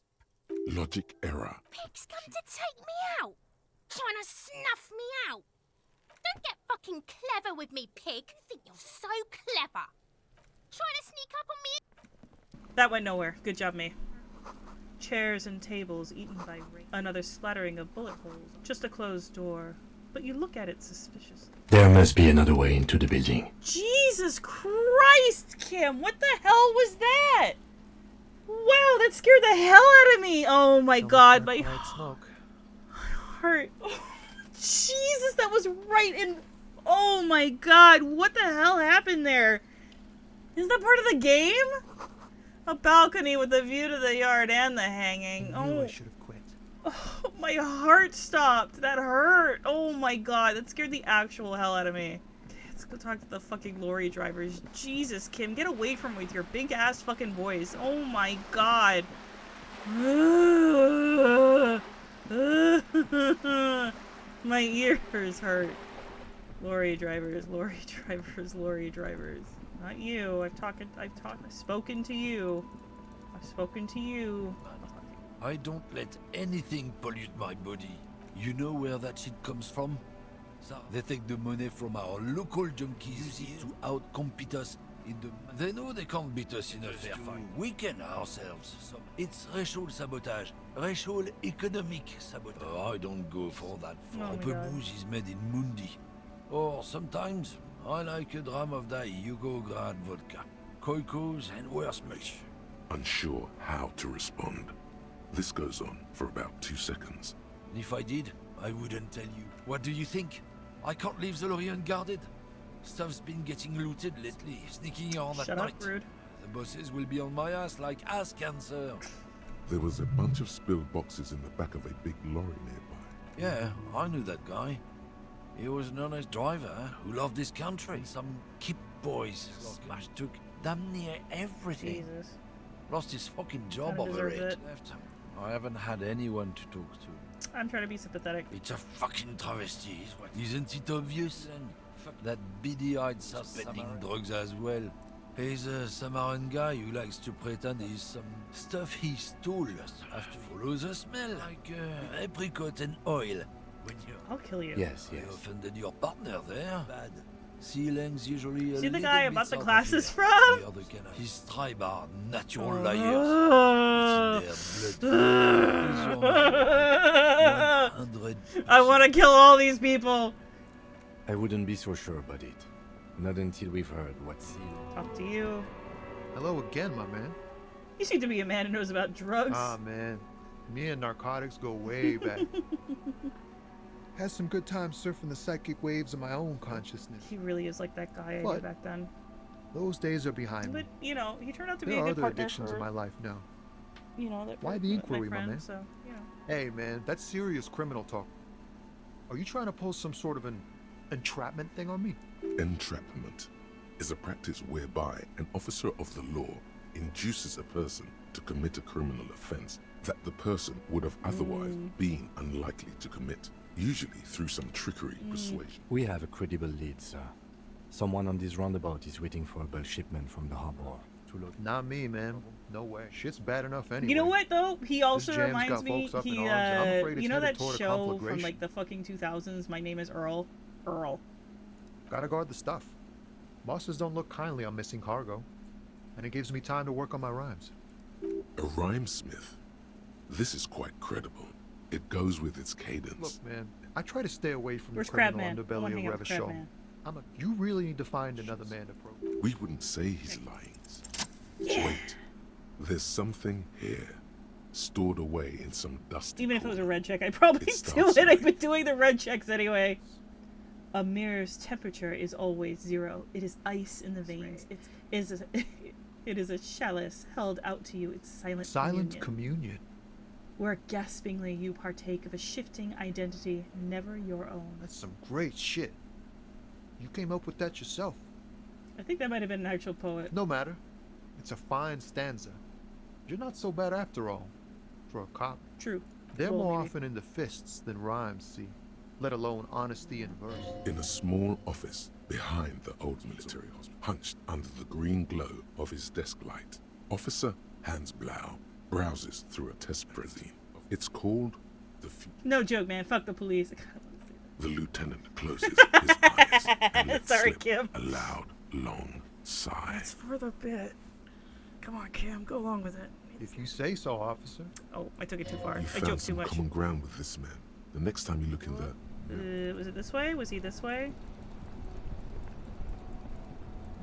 Logic error. Pig's come to take me out. Trying to snuff me out. Don't get fucking clever with me, pig. You think you're so clever. Trying to sneak up on me. That went nowhere. Good job, me. Chairs and tables eaten by rain. Another splattering of bullet holes. Just a closed door. But you look at it suspiciously. There must be another way into the building. Jesus Christ, Kim! What the hell was that? Wow, that scared the hell out of me! Oh my god, my heart. Oh, Jesus, that was right in... Oh my god, what the hell happened there? Is that part of the game? A balcony with a view to the yard and the hanging. I should have quit. Oh, my heart stopped. That hurt. Oh my god, that scared the actual hell out of me. Okay, let's go talk to the fucking lorry drivers. Jesus, Kim, get away from me with your big ass fucking voice. Oh my god. My ears hurt. Lorry drivers, lorry drivers, lorry drivers. Not you. I've spoken to you. I've spoken to you. I don't let anything pollute my body. You know where that shit comes from? They take the money from our local junkies to outcompete us They know they can't beat us in a fair fight. Weaken ourselves. It's racial sabotage. Racial economic sabotage. I don't go for that. Pamplemousse is made in Mundi. Or sometimes, I like a dram of that Yugograd vodka. Koikos and worse much. Unsure how to respond. This goes on for about 2 seconds. If I did, I wouldn't tell you. What do you think? I can't leave the lorry unguarded. Stuff's been getting looted lately, sneaking on at night. Shut up, rude. The bosses will be on my ass like ass cancer. There was a bunch of spilled boxes in the back of a big lorry nearby. Yeah, I knew that guy. He was an honest driver who loved his country. Some kip boys took damn near everything. Jesus. Lost his fucking job Kinda over deserves it. I haven't had anyone to talk to. I'm trying to be sympathetic. It's a fucking travesty, isn't it obvious? And that beady-eyed suspending drugs as well. He's a Samaran guy who likes to pretend he's some stuff he stole. Have to follow the smell, like apricot and oil. When you I'll kill you. Yes. offended your partner there. Bad. Ceilings usually. See the guy I bought the glasses from? His tribe are natural liars. It's in their blood. 100%. I want to kill all these people. I wouldn't be so sure about it. Not until we've heard what's Talk to you. Hello again, my man. You seem to be a man who knows about drugs. Ah, man. Me and narcotics go way back. Had some good times surfing the psychic waves of my own consciousness. He really is like that guy I knew back then. Those days are behind me. But, you know, he turned out to be There a are good other partner addictions for, in my life now. you know, that Why the inquiry, my man? So, you know. Hey, man, that's serious criminal talk. Are you trying to pull some sort of an entrapment thing on me? Entrapment is a practice whereby an officer of the law induces a person to commit a criminal offense that the person would have otherwise been unlikely to commit, usually through some trickery, persuasion. We have a credible lead, sir. Someone on this roundabout is waiting for a bulk shipment from the harbor. Not me, man. No way. Shit's bad enough anyway. You know what, though? He also This jam's reminds got me, folks up in he, arms, and I'm afraid you it's know headed that toward a show from, conflagration. like, the fucking 2000s, My Name is Earl? Earl. Gotta guard the stuff. Bosses don't look kindly on missing cargo. And it gives me time to work on my rhymes. A rhymesmith. This is quite credible. It goes with its cadence. Look, man, I try to stay away from Where's the criminal Crabman? I underbelly wanna of hang out with Revachol. Crabman. You really need to find another man to probe. We wouldn't say he's lying. Wait. There's something here, stored away in some dusty Even if it was a red check, I'd probably do it. I've been doing the red checks anyway. A mirror's temperature is always 0. It is ice in the veins. It is a chalice held out to you. It's silent communion. Where gaspingly you partake of a shifting identity, never your own. That's some great shit. You came up with that yourself. I think that might have been an actual poet. No matter. It's a fine stanza. You're not so bad after all. For a cop. True. They're Well, more maybe. often in the fists than rhymes, see. Let alone honesty in verse. In a small office behind the old military hospital, hunched under the green glow of his desk light, Officer Hans Blau browses through a test prison. It's called the No joke, man. Fuck the police. The lieutenant closes his eyes and lets Sorry, slip Kim. a loud, long sigh. It's for the bit. Come on, Kim. Go along with it. If you say so, officer. Oh, I took it too far. You I found joked too some much. common ground with this man. The next time you look in there, Was it this way? Was he this way?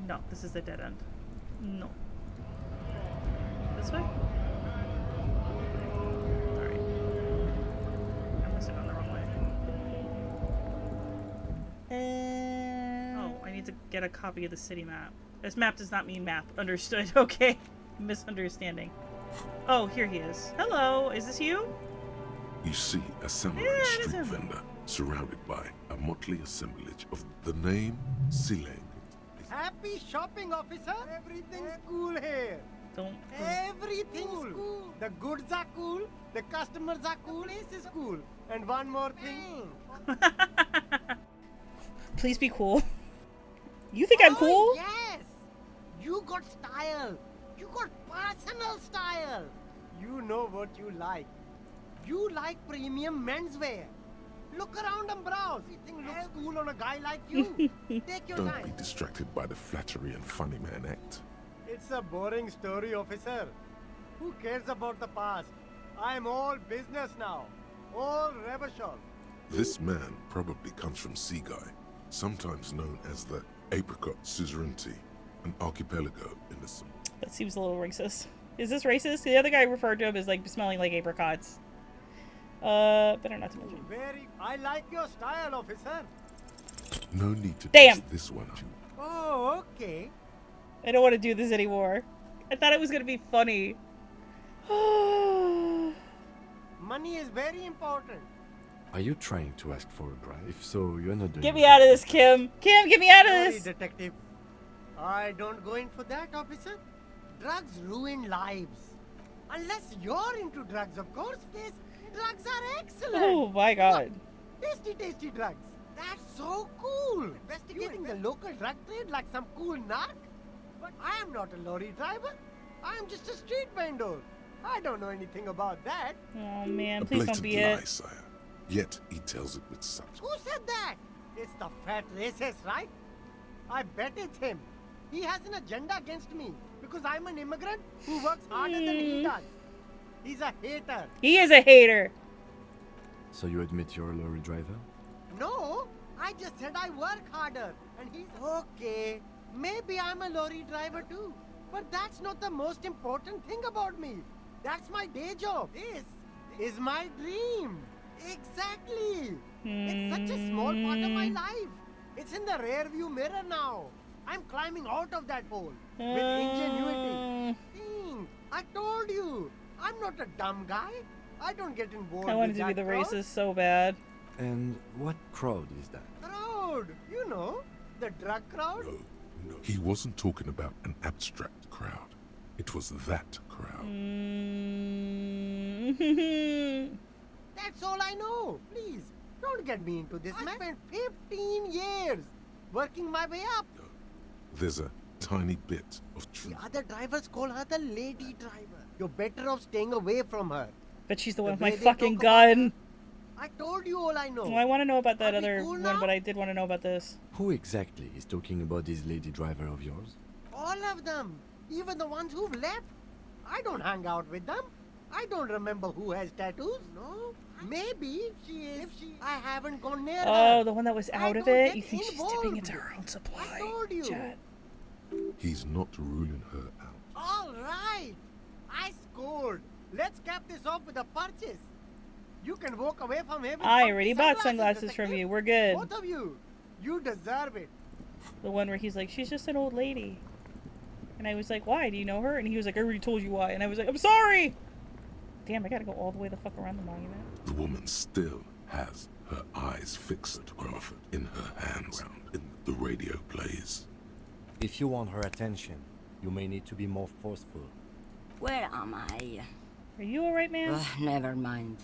No, this is the dead end. No. This way? Alright. I must have gone the wrong way. Oh, I need to get a copy of the city map. This map does not mean map. Understood. Okay. Misunderstanding. Oh, here he is. Hello, is this you? you see a samurai Yeah, it is street him. vendor surrounded by a motley assemblage of the name Sileng. Happy shopping, officer. Everything's cool here. Don't. Everything's cool. The goods are cool. The customers are cool. This is cool. And one more thing. Please be cool. You think I'm cool? Yes. You got style. You got personal style. You know what you like. You like premium menswear. Look around and browse. You think looks cool on a guy like you? Take your Don't time. be distracted by the flattery and funny man act. It's a boring story, officer. Who cares about the past? I'm all business now. All revolution. This man probably comes from Seaguy, sometimes known as the Apricot Suzerainty, an archipelago in the sun. That seems a little racist. Is this racist? The other guy referred to him as like smelling like apricots. Better not to mention. I like your style, officer. No need to Damn. test this one out. Oh, okay. I don't want to do this anymore. I thought it was gonna be funny. Money is very important. Are you trying to ask for a bribe? If so, you're not doing Get me out of this, Kim. Kim, get me out of Sorry, this. detective. I don't go in for that, officer. Drugs ruin lives. Unless you're into drugs, of course. These drugs are excellent. Oh my god. What? Tasty drugs. That's so cool. Investigating the local drug trade like some cool narc? But I am not a lorry driver. I am just a street vendor. I don't know anything about that. Oh man, A please blatant don't be lie, it. sire. Yet he tells it with such. Who said that? It's the fat racist, right? I bet it's him. He has an agenda against me because I'm an immigrant who works harder than he does. He's a hater. He is a hater. So you admit you're a lorry driver? No, I just said I work harder. And he's okay. Maybe I'm a lorry driver too. But that's not the most important thing about me. That's my day job. This is my dream. Exactly. It's such a small part of my life. It's in the rear view mirror now. I'm climbing out of that hole with ingenuity. Think, I told you. I'm not a dumb guy. I don't get involved. I wanted with to be that the crowd. racist so bad. And what crowd is that? Crowd, you know, the drug crowd. No, he wasn't talking about an abstract crowd. It was that crowd. That's all I know. Please, don't get me into this. I spent 15 years working my way up. There's a tiny bit of truth. The other drivers call her the lady driver. You're better off staying away from her. But she's the one with way my they fucking talk about gun. I told you all I know. Well, I want to know about that Are we other cool one, now? but I did want to know about this. Who exactly is talking about this lady driver of yours? All of them. Even the ones who've left. I don't hang out with them. I don't remember who has tattoos. No. Maybe she is. I haven't gone near her. Oh, the one that was I out of don't it? get You think she's involved. dipping into her own supply? I told you. Chat. He's not ruling her out. All right. I scored. Let's cap this off with a purchase. You can walk away from here with I comfy already bought sunglasses from detective. you. We're good. Both of you. You deserve it. The one where he's like, she's just an old lady. And I was like, why? Do you know her? And he was like, I already told you why. And I was like, I'm sorry! Damn, I gotta go all the way the fuck around the monument. The woman still has her eyes fixed on Crawford in her hands. In the radio plays. If you want her attention, you may need to be more forceful. Where am I? Are you alright, man? Never mind.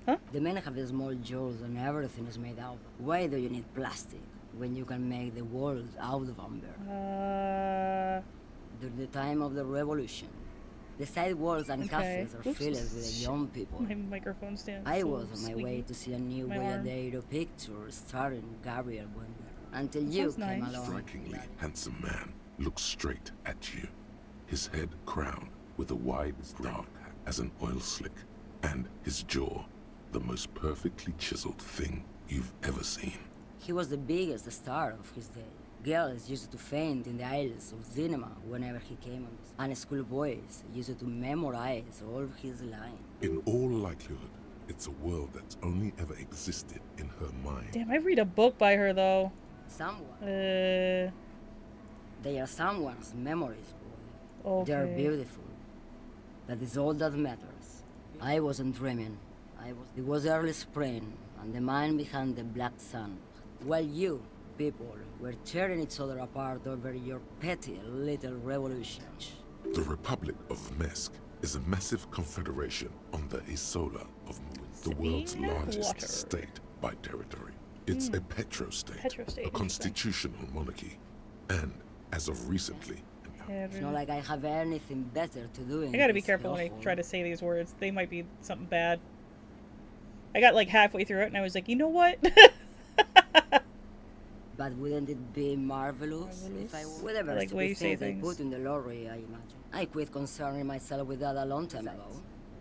Huh? The men have the small jaws and everything is made out of. Why do you need plastic when you can make the world out of amber? During the time of the revolution, the side walls and cafes are Oops. filled with young people. My microphone stands. I so was on my way squeaky. to see a new My Vod arm. Edited picture starring Gabriel Wender. Until That you sounds came nice. along. Strikingly handsome man looks straight at you. His head crowned with a wide dark hat as an oil slick, and his jaw the most perfectly chiseled thing you've ever seen. He was the biggest star of his day. Girls used to faint in the aisles of cinema whenever he came on, and schoolboys used to memorize all of his lines. In all likelihood, it's a world that's only ever existed in her mind. Damn, I read a book by her, though. Someone. Uh, They are someone's memories, boy. They are Okay. beautiful. That is all that matters. I wasn't dreaming. It was early spring, and the man behind the black sun. While you, people, were tearing each other apart over your petty little revolutions. The Republic of Mesk is a massive confederation on the Isola of Moon, the world's largest water. state by territory. It's a petrostate, Petrostate, a constitutional monarchy, and, as of recently, It's not like I have anything better to do. I gotta be careful when I try to say these words. They might be something bad. I got like halfway through it and I was like, you know what? But wouldn't it be marvelous if I whatever I like the way you say things they things. put in the lorry, I imagine. I quit concerning myself with that a long time ago.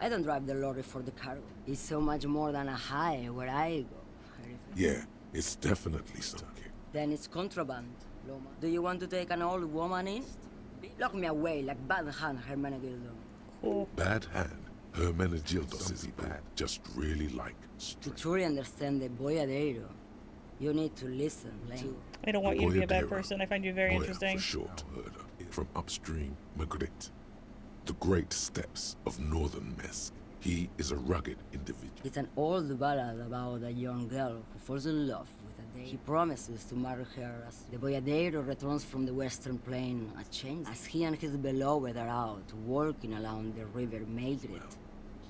I don't drive the lorry for the cargo. It's so much more than a high where I go. Yeah, it's definitely something. Then it's contraband, Loma. Do you want to take an old woman in? Lock me away like bad hand Hermenegildo. Cool. Bad hand. Hermenegildos is bad. Just really like To truly understand the boyadero, you need to listen to... I don't want you to be a bad Boyadero. person. I find you very Boya interesting. for short. From upstream Magritte, the great steppes of northern Mesk. He is a rugged individual. It's an old ballad about a young girl who falls in love with a day. He promises to marry her as the boyadero returns from the western plain a change. As he and his beloved are out walking along the river Magritte.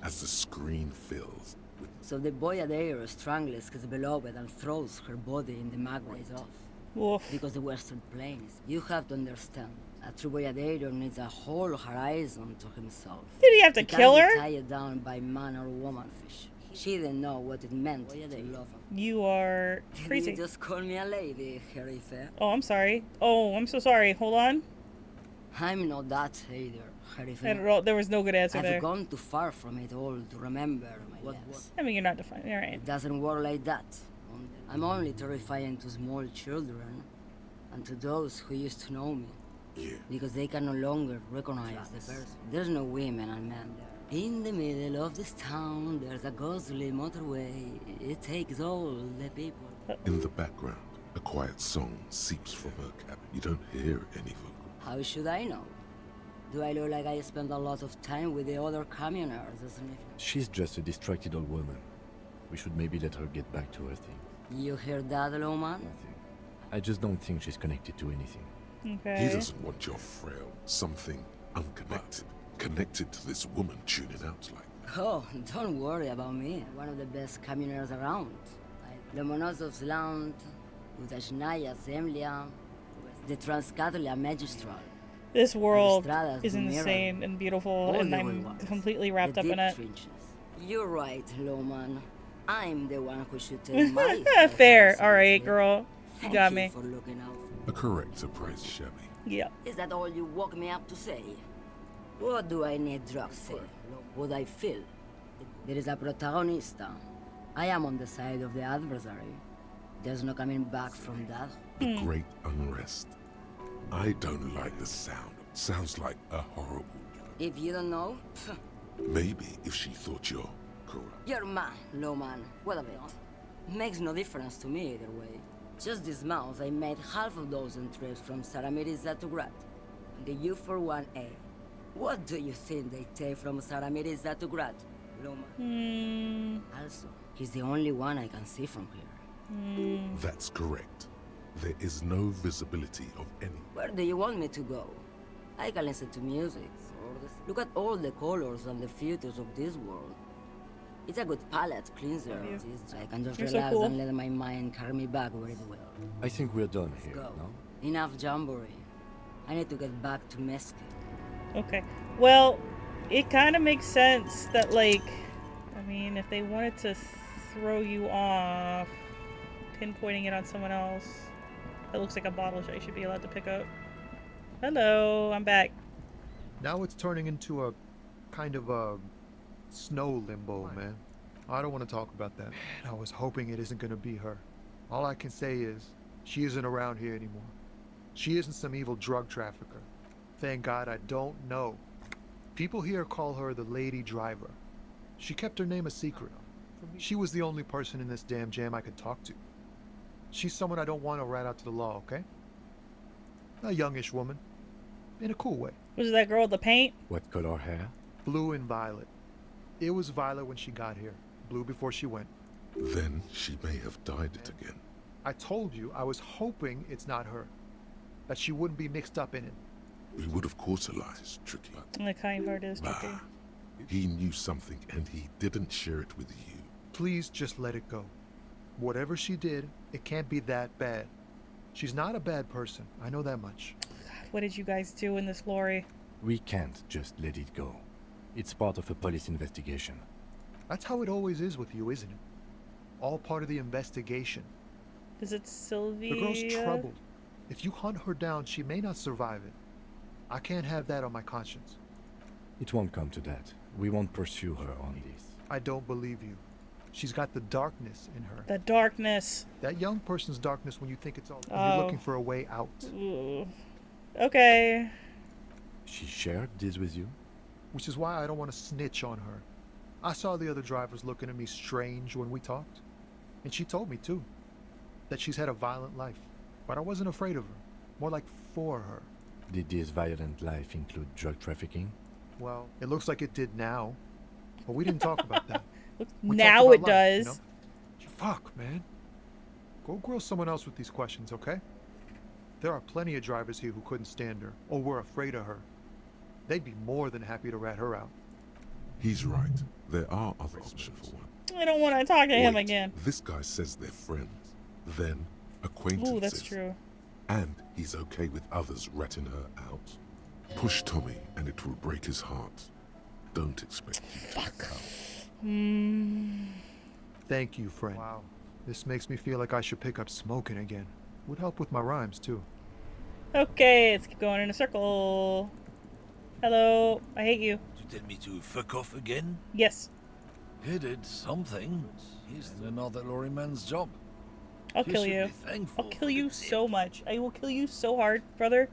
As the screen fills with So the boyadero strangles his beloved and throws her body in the Magritte off. Woof. Because the western plains, you have to understand, a true boyadero needs a whole horizon to himself. Did he have to kill can't her? be tied down by man or woman fish. She didn't know what it meant to love him. You are You crazy. just call me a lady, Herife. Oh, I'm sorry. Oh, I'm so sorry. Hold on. I'm not that either, Herife. I don't know. There was no good answer I've there. gone too far from it all to remember my yes. I mean, you're not defining. All right. It doesn't work like that. I'm only terrifying to small children and to those who used to know me. Yeah. Because they can no longer recognize the person. There's no women and men there. In the middle of this town, there's a ghostly motorway. It takes all the people. In the background, a quiet song seeps from her cabin. You don't hear any vocal. How should I know? Do I look like I spend a lot of time with the other communers, isn't it? She's just a distracted old woman. We should maybe let her get back to her thing. You hear that, Loman? I just don't think she's connected to anything. Okay. He doesn't want your frail something unconnected, connected to this woman tuning out like. Oh, don't worry about me. One of the best communers around. Lomonosov's land, Udashnaya Zemlya, the Transcatolia Magistral. This world Estrada's is mirror. insane and beautiful, All and the I'm way west. completely wrapped The up in deep it. trenches. You're right, Loman. I'm the one who should take my Fair. All right, girl. You Thank got you me. for looking out. A correct surprise, Shelly. Yeah. Is that all you woke me up to say? What do I need drugs for? What I feel? There is a protagonista. I am on the side of the adversary. There's no coming back from that. The great unrest. I don't like the sound. Sounds like a horrible. If you don't know, Maybe if she thought you're corrupt. you're man, low man. What of it? Makes no difference to me either way. Just this month, I made half a dozen trips from Saramiriza to Grat. The U41A. What do you think they take from Saramiriza to Grat, Loma? Also, he's the only one I can see from here. That's correct. There is no visibility of any. Where do you want me to go? I can listen to music. Look at all the colors and the filters of this world. It's a good palette cleanser. I can just You're so relax cool. and let my mind carry me back where it will. I think we're done here, Go. no? Enough jamboree. I need to get back to Mesk. Okay. Well, it kind of makes sense that, like, I mean, if they wanted to throw you off, pinpointing it on someone else. That looks like a bottle I should be allowed to pick up. Hello, I'm back. Now it's turning into a kind of a snow limbo, man. I don't want to talk about that. I was hoping it isn't going to be her. All I can say is, she isn't around here anymore. She isn't some evil drug trafficker. Thank God I don't know. People here call her the Lady Driver. She kept her name a secret. She was the only person in this damn jam I could talk to. She's someone I don't want to rat out to the law, okay? A youngish woman. In a cool way. Was it that girl with the paint? What color hair? Blue and violet. It was violet when she got here. Blue before she went. Then she may have dyed it again. I told you I was hoping it's not her. That she wouldn't be mixed up in it. We would have cauterized tricky. The kind part is tricky. He knew something and he didn't share it with you. Please just let it go. Whatever she did, it can't be that bad. She's not a bad person. I know that much. What did you guys do in this lorry? We can't just let it go. It's part of a police investigation. That's how it always is with you, isn't it? All part of the investigation. Is it Sylvia? The girl's troubled. If you hunt her down, she may not survive it. I can't have that on my conscience. It won't come to that. We won't pursue her on this. I don't believe you. She's got the darkness in her. The darkness. That young person's darkness when you think it's all. When you're looking for a way out. Ooh. Okay. She shared this with you? Which is why I don't want to snitch on her. I saw the other drivers looking at me strange when we talked. And she told me, too, that she's had a violent life. But I wasn't afraid of her. More like for her. Did this violent life include drug trafficking? Well, it looks like it did now. But we didn't talk about that. Now it does. Life, you know? Fuck, man. Go grill someone else with these questions, okay? There are plenty of drivers here who couldn't stand her, or were afraid of her. They'd be more than happy to rat her out. He's right. There are other options for one. I don't want to talk to him again. This guy says they're friends, then acquaintances. Ooh, that's true. And he's okay with others ratting her out. Push Tommy and it will break his heart. Don't expect you to help. Thank you, friend. Wow. This makes me feel like I should pick up smoking again. Would help with my rhymes, too. Okay, let's keep going in a circle. Hello, I hate you. You tell me to fuck off again? Yes. He did something. He's another lorryman's job. I'll kill you. I'll kill you so much. I will kill you so hard, brother.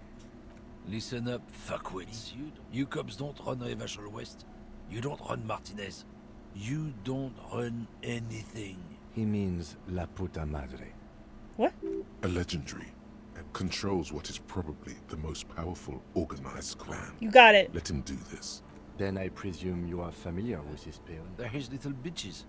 Listen up, fuckwits. You cops don't run Evashel West. You don't run Martinez. You don't run anything. He means La Puta Madre. What? A legendary, and controls what is probably the most powerful organized clan. You got it. Let him do this. Then I presume you are familiar with his peon. They're his little bitches.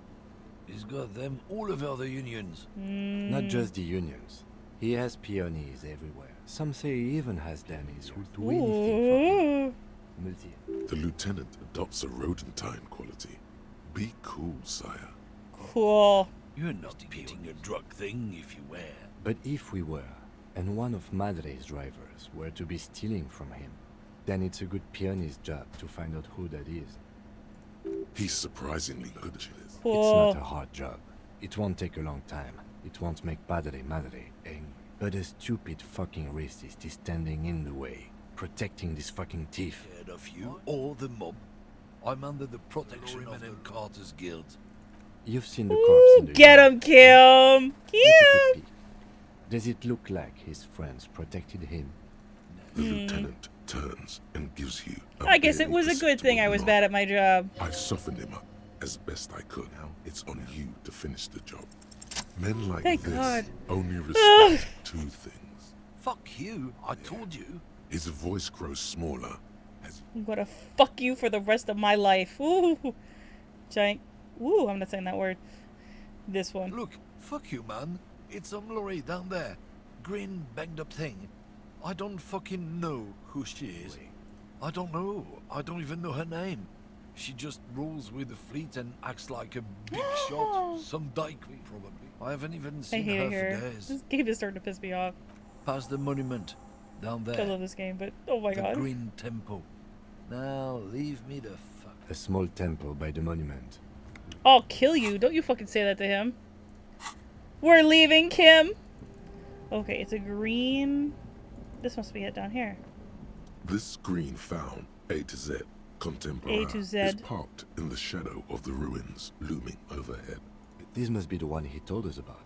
He's got them all over the unions. Not just the unions. He has peonies everywhere. Some say he even has Dannies who do anything for him. The lieutenant adopts a rodentine quality. Be cool, sire. Cool. You're not beating a drug thing if you were. But if we were, and one of Madre's drivers were to be stealing from him, then it's a good peonist job to find out who that is. He's surprisingly good at it. Cool. It's not a hard job. It won't take a long time. It won't make Padre Madre angry. But a stupid fucking racist is standing in the way, protecting this fucking thief. Scared of you or the mob? I'm under the protection of the Carter's Guild. You've seen the corpse in the Get him, Kim! Kim! Does it look like his friends protected him? The lieutenant turns and gives you I guess it was a good thing I was bad at my job. I've softened him up as best I could. Now it's on you to finish the job. Men like Thank this God. only respect two things. Fuck you, I told you. His voice grows smaller as I'm gonna fuck you for the rest of my life. Ooh. Giant. Ooh, I'm not saying that word. This one. Look, fuck you, man. It's some lorry down there. Green, banged up thing. I don't fucking know who she is. I don't know. I don't even know her name. She just rolls with the fleet and acts like a big shot. Some dyke, probably. I haven't even seen her for days. This game is starting to piss me off. Past the monument. Down there. I love this game, but oh my god. The Green Temple. Now, leave me the fuck. A small temple by the monument. I'll kill you. Don't you fucking say that to him. We're leaving, Kim. Okay, it's a green. This must be it down here. this green found A to Z contemporary is parked in the shadow of the ruins looming overhead. This must be the one he told us about.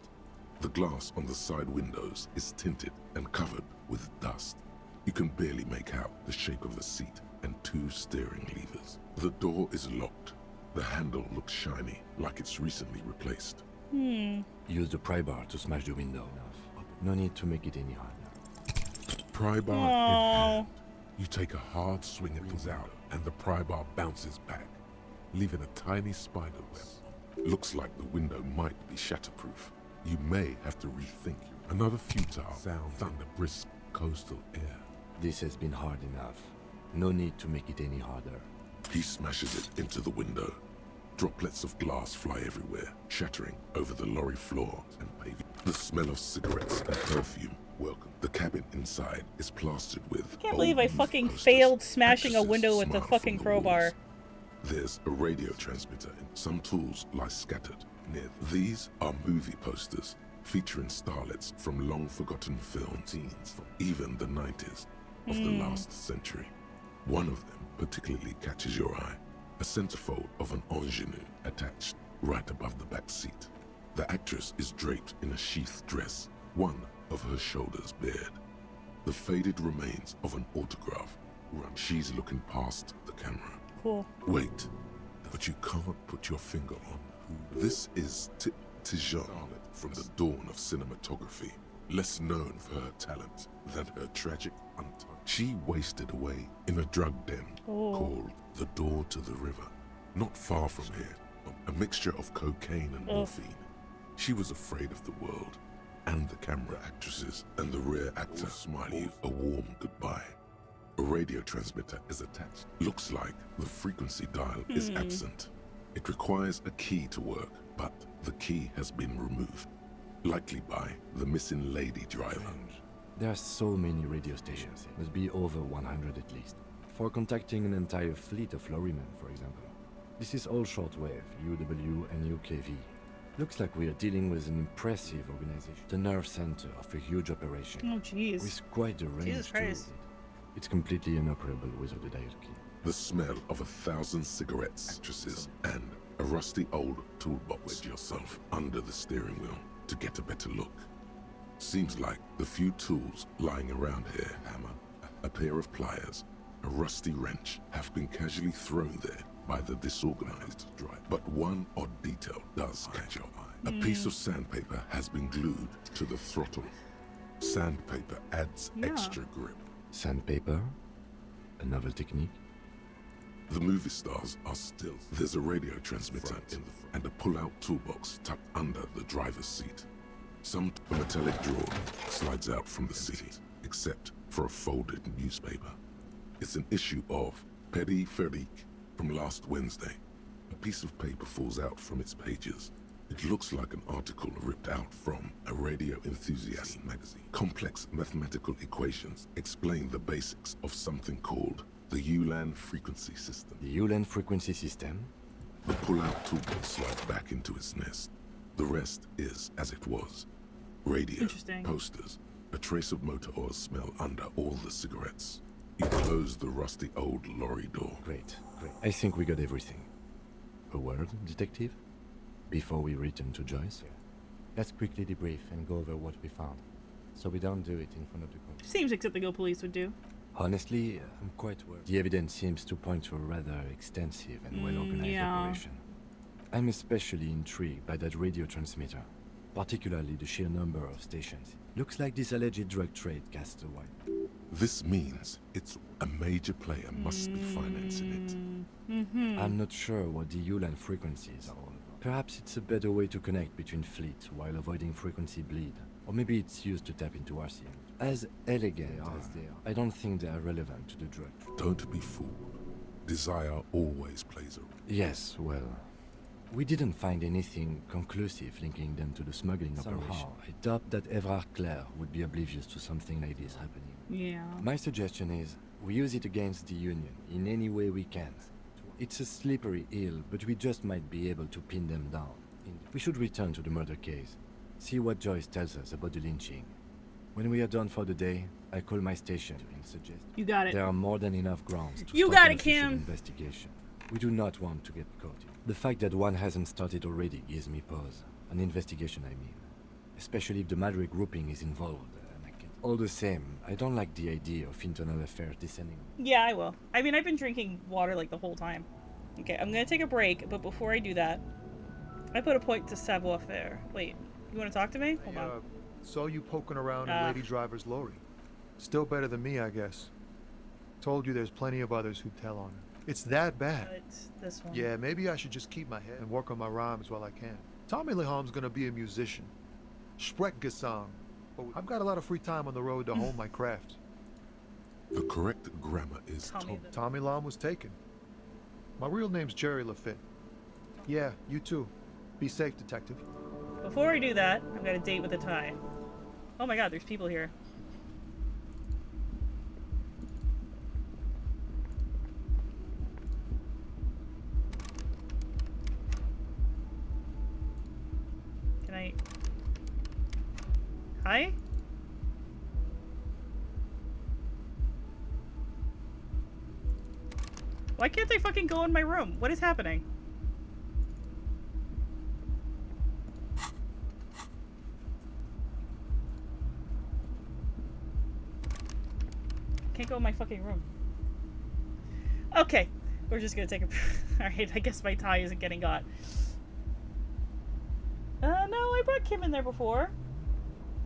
The glass on the side windows is tinted and covered with dust. You can barely make out the shape of a seat and two steering levers. The door is locked. The handle looks shiny, like it's recently replaced. Use the pry bar to smash the window. No need to make it any harder. Pry bar in hand, you take a hard swing at the window, and the pry bar bounces back, leaving a tiny spider web. Looks like the window might be shatterproof. You may have to rethink. Another futile sound in the brisk coastal air. This has been hard enough. No need to make it any harder. He smashes it into the window. Droplets of glass fly everywhere, shattering over the lorry floor and pavement. The smell of cigarettes and perfume welcome. The cabin inside is plastered with... I can't believe I fucking failed smashing a window with the fucking crowbar. There's a radio transmitter and some tools lie scattered. near. These are movie posters featuring starlets from long-forgotten film scenes from even the 90s of the last century. One of them particularly catches your eye, a centerfold of an ingenue attached right above the back seat. The actress is draped in a sheath dress, one of her shoulders bared. The faded remains of an autograph run. She's looking past the camera. Cool. Wait, but you can't put your finger on who. This is Tijan from the dawn of cinematography, less known for her talent than her tragic untimely. She wasted away in a drug den called the Door to the River, not far from here, a mixture of cocaine and morphine. She was afraid of the world and the camera actresses, and the rear actor smiled you a warm goodbye. A radio transmitter is attached. Looks like the frequency dial is absent. It requires a key to work, but the key has been removed, likely by the missing lady driver. There are so many radio stations. Must be over 100 at least. For contacting an entire fleet of lorrymen, for example. This is all shortwave, UW and UKV. Looks like we are dealing with an impressive organization. The nerve center of a huge operation. Oh, jeez. With quite a range too. It's completely inoperable without a dial key. The smell of 1,000 cigarettes, actresses, and a rusty old toolbox. Wedge yourself under the steering wheel to get a better look. Seems like the few tools lying around here, hammer, a pair of pliers, a rusty wrench, have been casually thrown there by the disorganized driver. But one odd detail does catch your eye. A piece of sandpaper has been glued to the throttle. Sandpaper adds extra grip. Sandpaper? A novel technique? The movie stars are still. There's a radio transmitter and a pull-out toolbox tucked under the driver's seat. Some metallic drawer slides out from the seat, except for a folded newspaper. It's an issue of Périphérique from last Wednesday. A piece of paper falls out from its pages. It looks like an article ripped out from a radio enthusiast magazine. Complex mathematical equations explain the basics of something called the Ulan frequency system. The Ulan frequency system? The pull-out toolbox slides back into its nest. The rest is as it was. Radio, posters, a trace of motor oil smell under all the cigarettes. You close the rusty old lorry door. Great. I think we got everything. A word, detective? Before we return to Joyce? Let's quickly debrief and go over what we found, so we don't do it in front of the court. Seems like something a police would do. Honestly, I'm quite worried. The evidence seems to point to a rather extensive and well-organized operation. I'm especially intrigued by that radio transmitter, particularly the sheer number of stations. Looks like this alleged drug trade casts a wide. This means it's a major player must be financing it. I'm not sure what the Ulan frequencies are all about. Perhaps it's a better way to connect between fleets while avoiding frequency bleed. Or maybe it's used to tap into RCM. As elegant as they are, I don't think they are relevant to the drug. Don't be fooled. Desire always plays a role. Yes, well, we didn't find anything conclusive linking them to the smuggling operation. I doubt that Evrard Claire would be oblivious to something like this happening. Yeah. My suggestion is, we use it against the Union in any way we can. It's a slippery hill, but we just might be able to pin them down. We should return to the murder case. See what Joyce tells us about the lynching. When we are done for the day, I call my station and suggest. You got it. There are more than enough grounds to you start got an it, official Kim. investigation. We do not want to get caught. The fact that one hasn't started already gives me pause. An investigation, I mean. Especially if the Madrid grouping is involved. All the same, I don't like the idea of internal affairs descending. Yeah, I will. I mean, I've been drinking water like the whole time. Okay, I'm gonna take a break, but before I do that, I put a point to savoir faire. Wait, you want to talk to me? Hold on. Saw you poking around in Lady Driver's lorry. Still better than me, I guess. Told you there's plenty of others who'd tell on her. It's that bad. It's this one. Yeah, maybe I should just keep my head and work on my rhymes while I can. Tommy Leham's gonna be a musician. Sprechgesang. But I've got a lot of free time on the road to hone my craft. The correct grammar is Tommy Lam was taken. My real name's Jerry Lafitte. Yeah, you too. Be safe, detective. Before I do that, I've got a date with a tie. Oh my god, there's people here. Hi? Why can't they fucking go in my room? What is happening? Can't go in my fucking room. Okay, we're just gonna take a... Alright, I guess my tie isn't getting got. No, I brought Kim in there before.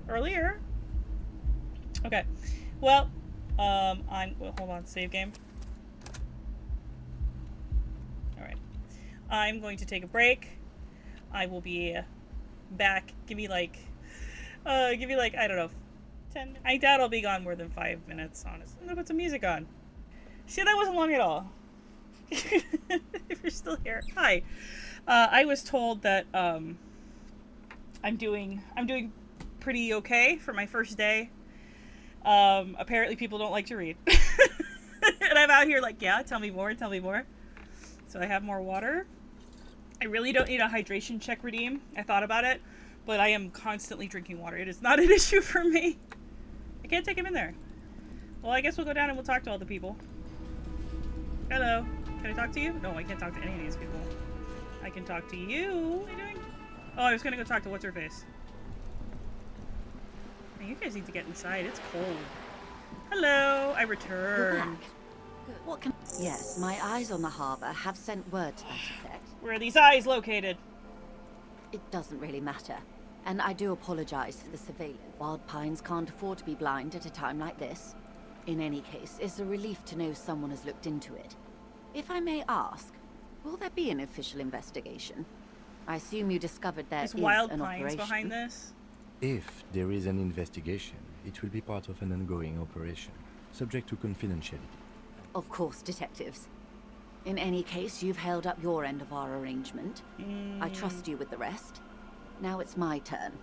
Earlier. Okay. Well, well, hold on, save game. Alright. I'm going to take a break. I will be back. Give me like, I don't know, 10. I doubt I'll be gone more than 5 minutes, honestly. I'm gonna put some music on. See, that wasn't long at all. If you're still here. Hi. I was told that, I'm doing pretty okay for my first day. Apparently people don't like to read. And I'm out here like, yeah, tell me more. So I have more water. I really don't need a hydration check redeem. I thought about it, but I am constantly drinking water. It is not an issue for me. I can't take him in there. Well, I guess we'll go down and we'll talk to all the people. Hello. Can I talk to you? No, I can't talk to any of these people. I can talk to you. What are you doing? Oh, I was gonna go talk to what's-her-face. Man, you guys need to get inside. It's cold. Hello, I returned. What can... Yes, my eyes on the harbour have sent word to that effect. Where are these eyes located? It doesn't really matter. And I do apologise for the surveillance. Wild Pines can't afford to be blind at a time like this. In any case, it's a relief to know someone has looked into it. If I may ask, will there be an official investigation? I assume you discovered there is Wild an Pines operation behind this? If there is an investigation, it will be part of an ongoing operation, subject to confidentiality. Of course, detectives. In any case, you've held up your end of our arrangement. I trust you with the rest. Now it's my turn.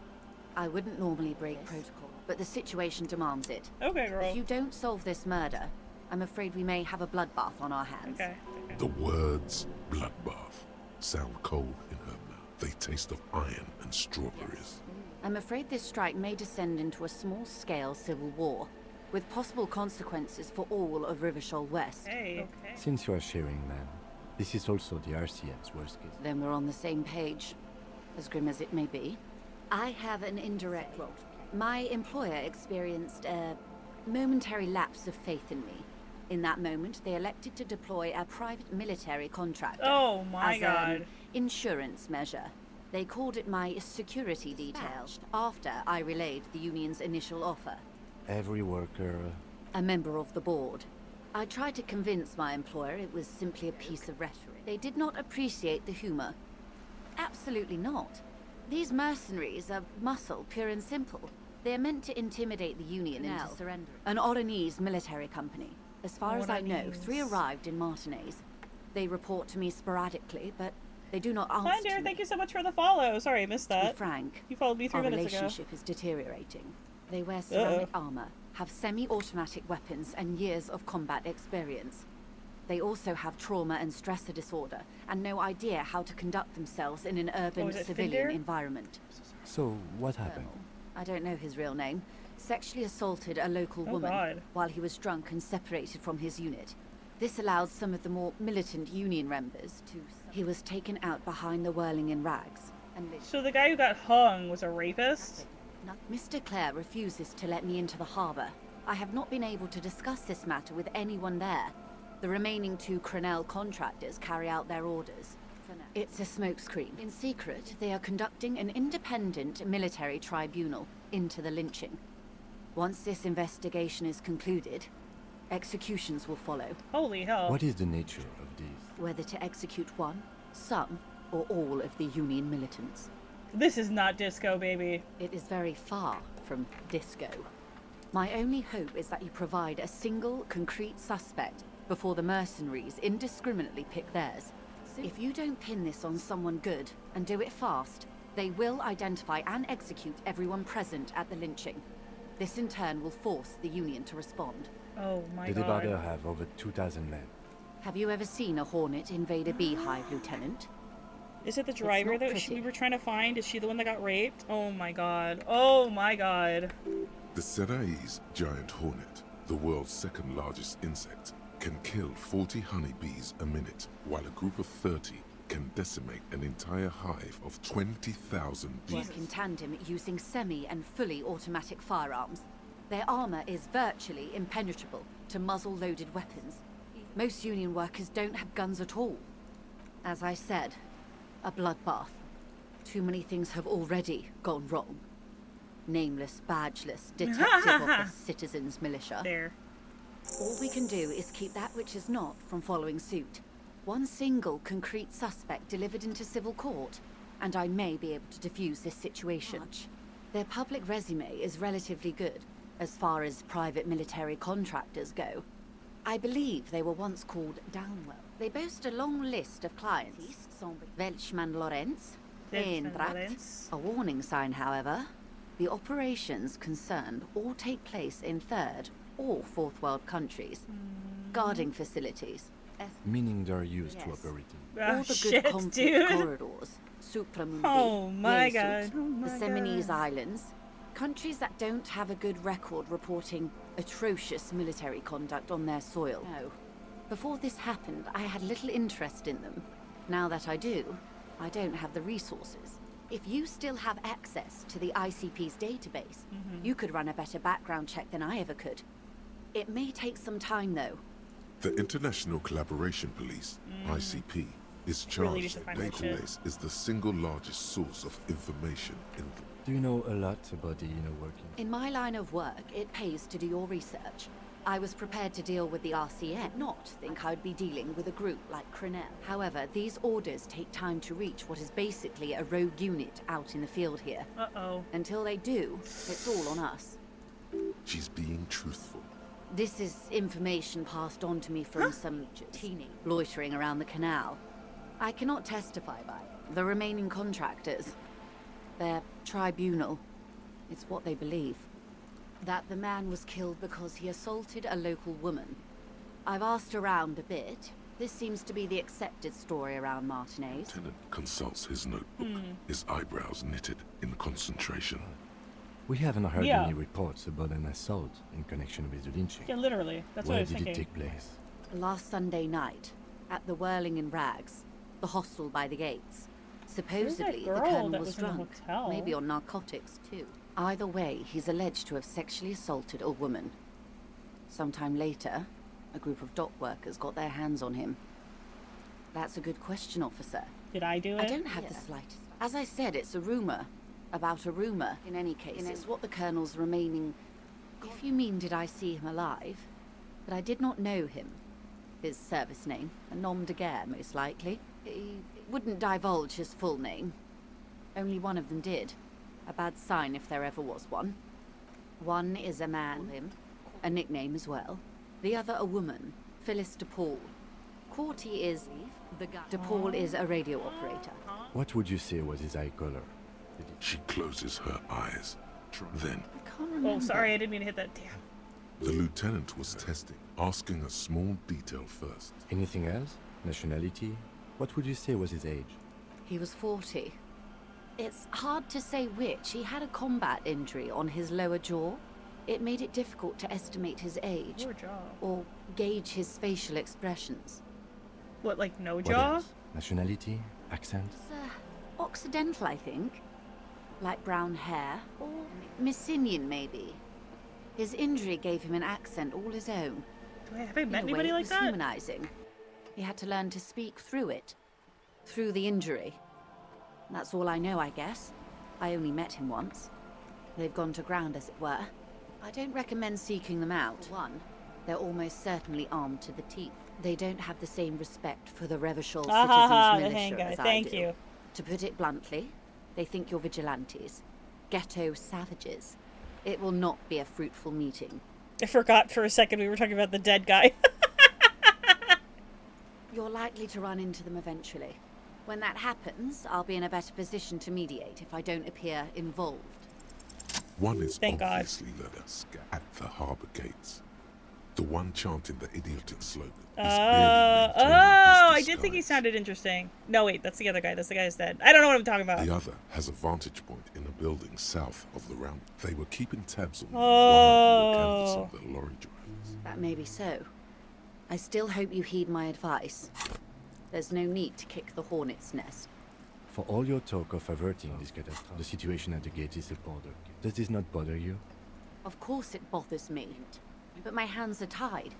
I wouldn't normally break protocol, but the situation demands it. Okay, girl. If you don't solve this murder, I'm afraid we may have a bloodbath on our hands. Okay. The words bloodbath sound cold in her mouth. They taste of iron and strawberries. I'm afraid this strike may descend into a small-scale civil war, with possible consequences for all of Rivershoal West. Hey, okay. Since you are sharing, ma'am, this is also the RCM's worst case. Then we're on the same page, as grim as it may be. I have an indirect role. My employer experienced a momentary lapse of faith in me. In that moment, they elected to deploy a private military contractor. Oh my as god. an insurance measure. They called it my security detail after I relayed the union's initial offer. Every worker... A member of the board. I tried to convince my employer it was simply a piece of rhetoric. They did not appreciate the humor. Absolutely not. These mercenaries are muscle, pure and simple. They are meant to intimidate the union into surrender. An Oranese military company. As far as I know, 3 arrived in Martinez. They report to me sporadically, but they do not answer. Hi, dear. Thank you so much for the follow. Sorry, I missed that. To be frank, you followed me 3 minutes ago. Our relationship is deteriorating. They wear ceramic armor, have semi-automatic weapons, and years of combat experience. They also have trauma and stressor disorder, and no idea how to conduct themselves in an urban civilian environment. So, what happened? I don't know his real name. Sexually assaulted a local woman while he was drunk and separated from his unit. This allowed some of the more militant union members to... He was taken out behind the whirling in rags. And so the guy who got hung was a rapist? Mr. Clare refuses to let me into the harbour. I have not been able to discuss this matter with anyone there. The remaining 2 Crenell contractors carry out their orders. It's a smokescreen. In secret, they are conducting an independent military tribunal into the lynching. Once this investigation is concluded, executions will follow. Holy hell. What is the nature of these? Whether to execute one, some, or all of the Union militants. This is not disco, baby. It is very far from disco. My only hope is that you provide a single, concrete suspect before the mercenaries indiscriminately pick theirs. If you don't pin this on someone good, and do it fast, they will identify and execute everyone present at the lynching. This in turn will force the Union to respond. Oh my god. The Debarder have over 2,000 men. Have you ever seen a Hornet invade a beehive, Lieutenant? Is it the driver that we were trying to find? Is she the one that got raped? Oh my god. Oh my god. The Cerais giant hornet, the world's second largest insect, can kill 40 honeybees a minute, while a group of 30 can decimate an entire hive of 20,000 bees. Work in tandem using semi and fully automatic firearms. Their armor is virtually impenetrable to muzzle-loaded weapons. Most Union workers don't have guns at all. As I said, a bloodbath. Too many things have already gone wrong. Nameless, badgeless, detective of the citizens' militia. There. All we can do is keep that which is not from following suit. One single concrete suspect delivered into civil court, and I may be able to defuse this situation. Their public resume is relatively good, as far as private military contractors go. I believe they were once called Downwell. They boast a long list of clients. Welchman Lorenz, Eendracht. A warning sign, however. The operations concerned all take place in third or fourth world countries. Guarding facilities. Meaning they're used to operating. All the shit, good conflict dude. corridors. Supramundi. Oh my Yeesut, god. Oh my the Seminese god. Islands. Countries that don't have a good record reporting atrocious military conduct on their soil. No. Before this happened, I had little interest in them. Now that I do, I don't have the resources. If you still have access to the ICP's database, you could run a better background check than I ever could. It may take some time, though. The International Collaboration Police, ICP, is Really charged need to the find that shit. database is the single largest source of information in the... Do you know a lot about the inner working? In my line of work, it pays to do your research. I was prepared to deal with the RCN, not think I'd be dealing with a group like Crenel. However, these orders take time to reach what is basically a rogue unit out in the field here. Uh-oh. Until they do, it's all on us. She's being truthful. This is information passed on to me from some teeny loitering around the canal. I cannot testify by it. The remaining contractors, their tribunal, it's what they believe. That the man was killed because he assaulted a local woman. I've asked around a bit. This seems to be the accepted story around Martinez. Lieutenant consults his notebook, his eyebrows knitted in concentration. We haven't heard any reports about an assault in connection with the lynching. Yeah, literally. That's what I was thinking. Where did it take place? Last Sunday night, at the Whirling in Rags, the hostel by the gates. Supposedly, the colonel was drunk, maybe on narcotics too. Either way, he's alleged to have sexually assaulted a woman. Sometime later, a group of dock workers got their hands on him. That's a good question, officer. Did I do it? I don't have the slightest. As I said, it's a rumor. About a rumor. In any case, it's what the colonel's remaining... If you mean did I see him alive, but I did not know him. His service name, a nom de guerre, most likely. He wouldn't divulge his full name. Only one of them did. A bad sign if there ever was one. One is a man, a nickname as well. The other a woman, Phyllis DePaul. Corty is... DePaul is a radio operator. What would you say was his eye color? She closes her eyes. Then, Oh, sorry, I didn't mean to hit that. Damn. the lieutenant was testing, asking a small detail first. Anything else? Nationality? What would you say was his age? He was 40. It's hard to say which. He had a combat injury on his lower jaw. It made it difficult to estimate his age. Lower jaw. Or gauge his facial expressions. What, like no What jaw? else? Nationality? Accent? Occidental, I think. Like brown hair. Or Messinian, maybe. His injury gave him an accent all his own. Have I met In a way, anybody it like was that? humanizing. He had to learn to speak through it. Through the injury. That's all I know, I guess. I only met him once. They've gone to ground, as it were. I don't recommend seeking them out. One, they're almost certainly armed to the teeth. They don't have the same respect for the Revachol citizens' the militia handgun. as I Thank do. you. To put it bluntly, they think you're vigilantes. Ghetto savages. It will not be a fruitful meeting. I forgot for a second we were talking about the dead guy. You're likely to run into them eventually. When that happens, I'll be in a better position to mediate if I don't appear involved. One is Thank God. obviously at the harbor gates. The one chanting the idiotic slogan. I did think he sounded interesting. No, wait, that's the other guy. That's the guy who's dead. I don't know what I'm talking about. The other has a vantage point in a building south of the round. They were keeping tabs on Oh. the lorry drivers. That may be so. I still hope you heed my advice. There's no need to kick the hornet's nest. For all your talk of averting this catastrophe, the situation at the gate is a border. Does this not bother you? Of course it bothers me, but my hands are tied.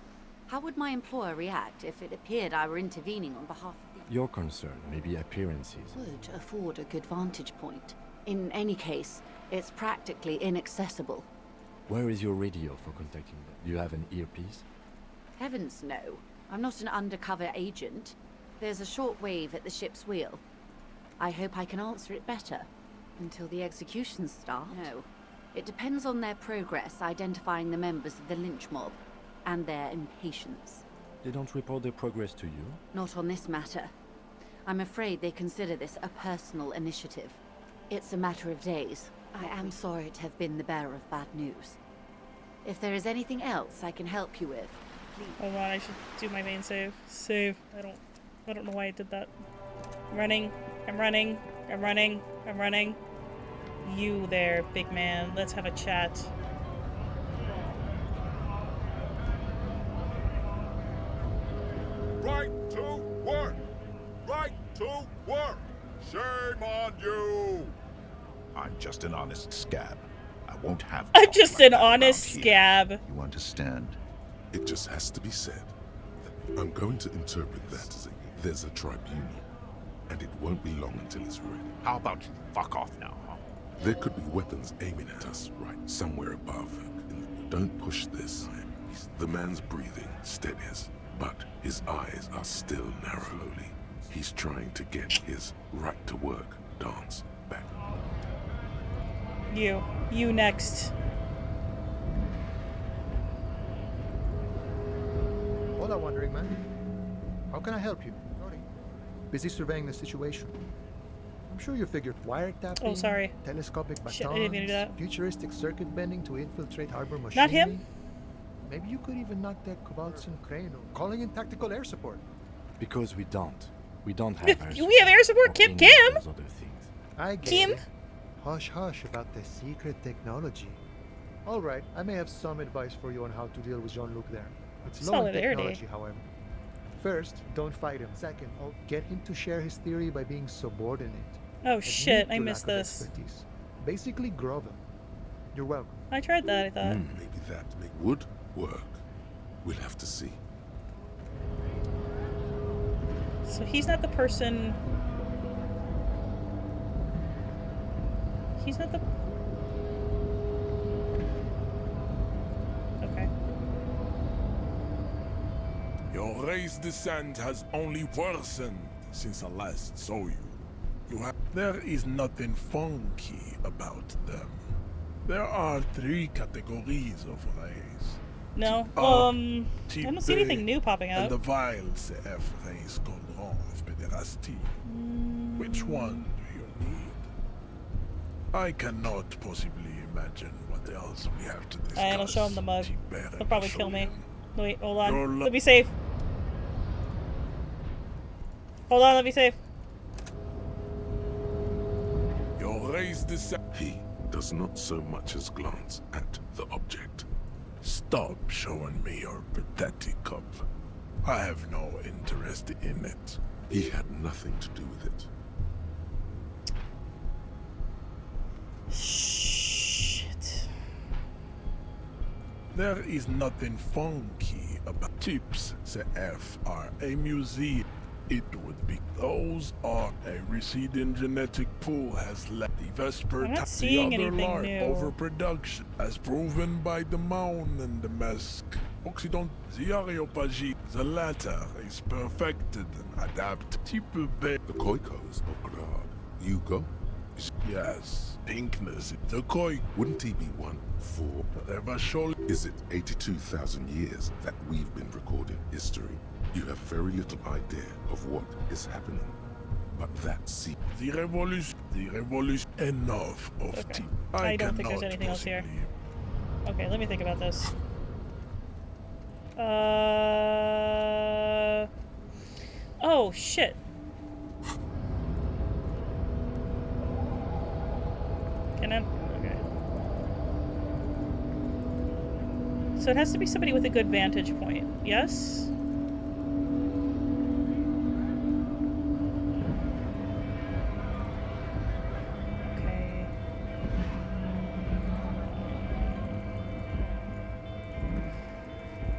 How would my employer react if it appeared I were intervening on behalf of the... Your concern may be appearances. Would afford a good vantage point. In any case, it's practically inaccessible. Where is your radio for contacting them? Do you have an earpiece? Heavens no. I'm not an undercover agent. There's a short wave at the ship's wheel. I hope I can answer it better. Until the executions start? No. It depends on their progress identifying the members of the lynch mob, and their impatience. They don't report their progress to you? Not on this matter. I'm afraid they consider this a personal initiative. It's a matter of days. I am sorry to have been the bearer of bad news. If there is anything else I can help you with, please. Hold on, I should do my main save. Save. I don't know why I did that. I'm running. You there, big man. Let's have a chat. Right to work! Right to work! Shame on you! I'm just an honest scab. I won't have... I'm just an honest scab. You understand? It just has to be said. I'm going to interpret that as there's a tribunal, and it won't be long until it's ready. How about you fuck off now, huh? There could be weapons aiming at us right somewhere above. Don't push this. The man's breathing steadies, but his eyes are still narrowly. He's trying to get his right to work dance back. You next. Hola, wandering man. How can I help you? Busy surveying the situation. I'm sure you figured wiretapping, Oh, sorry. telescopic Shit, I didn't mean to do batons, that. futuristic circuit bending to infiltrate harbor machinery. Not him. Maybe you could even knock that Kowalson crane or calling in tactical air support. Because we don't. We don't have air We have air support, Kim. those other things. I get Kim? it. Hush hush about the secret technology. All right, I may have some advice for you on how to deal with Jean-Luc there. It's low in Solidarity. technology, however. First, don't fight him. Second, I'll get him to share his theory by being subordinate. Oh shit, Admit I your missed lack of this. expertise. Basically, grovel. You're welcome. I tried that, I thought. Maybe that would work. We'll have to see. So he's not the person... He's not the... Okay. Your race descent has only worsened since I last saw you. There is nothing funky about them. There are 3 categories of race. No, I don't see anything new popping And up. the vile CF race called of pederasty. Which one do you need? I cannot possibly imagine what else we have to discuss. I don't show him the mug. He'll probably kill me. Wait, hold on. Let me save. Hold on, let me save. Your race descent. He does not so much as glance at the object. Stop showing me your pathetic cup. I have no interest in it. He had nothing to do with it. Shit. There is nothing funky about tips. The F are a museum. It would be. Those are a receding genetic pool has left the Vesper I'm not the seeing other anything large new. overproduction, as proven by the Mound and the Mask. Occident, the Areophagy, the latter is perfected and adapted. Type B. The Koikos of Grad. You go? Yes, pinkness. The Koi. Wouldn't he be one for... Is it 82,000 years that we've been recording history? You have very little idea of what is happening. But that's The revolution. Enough of Okay. I don't think there's anything else here. Okay, let me think about this. Oh, shit. Can I? Okay. So it has to be somebody with a good vantage point. Yes?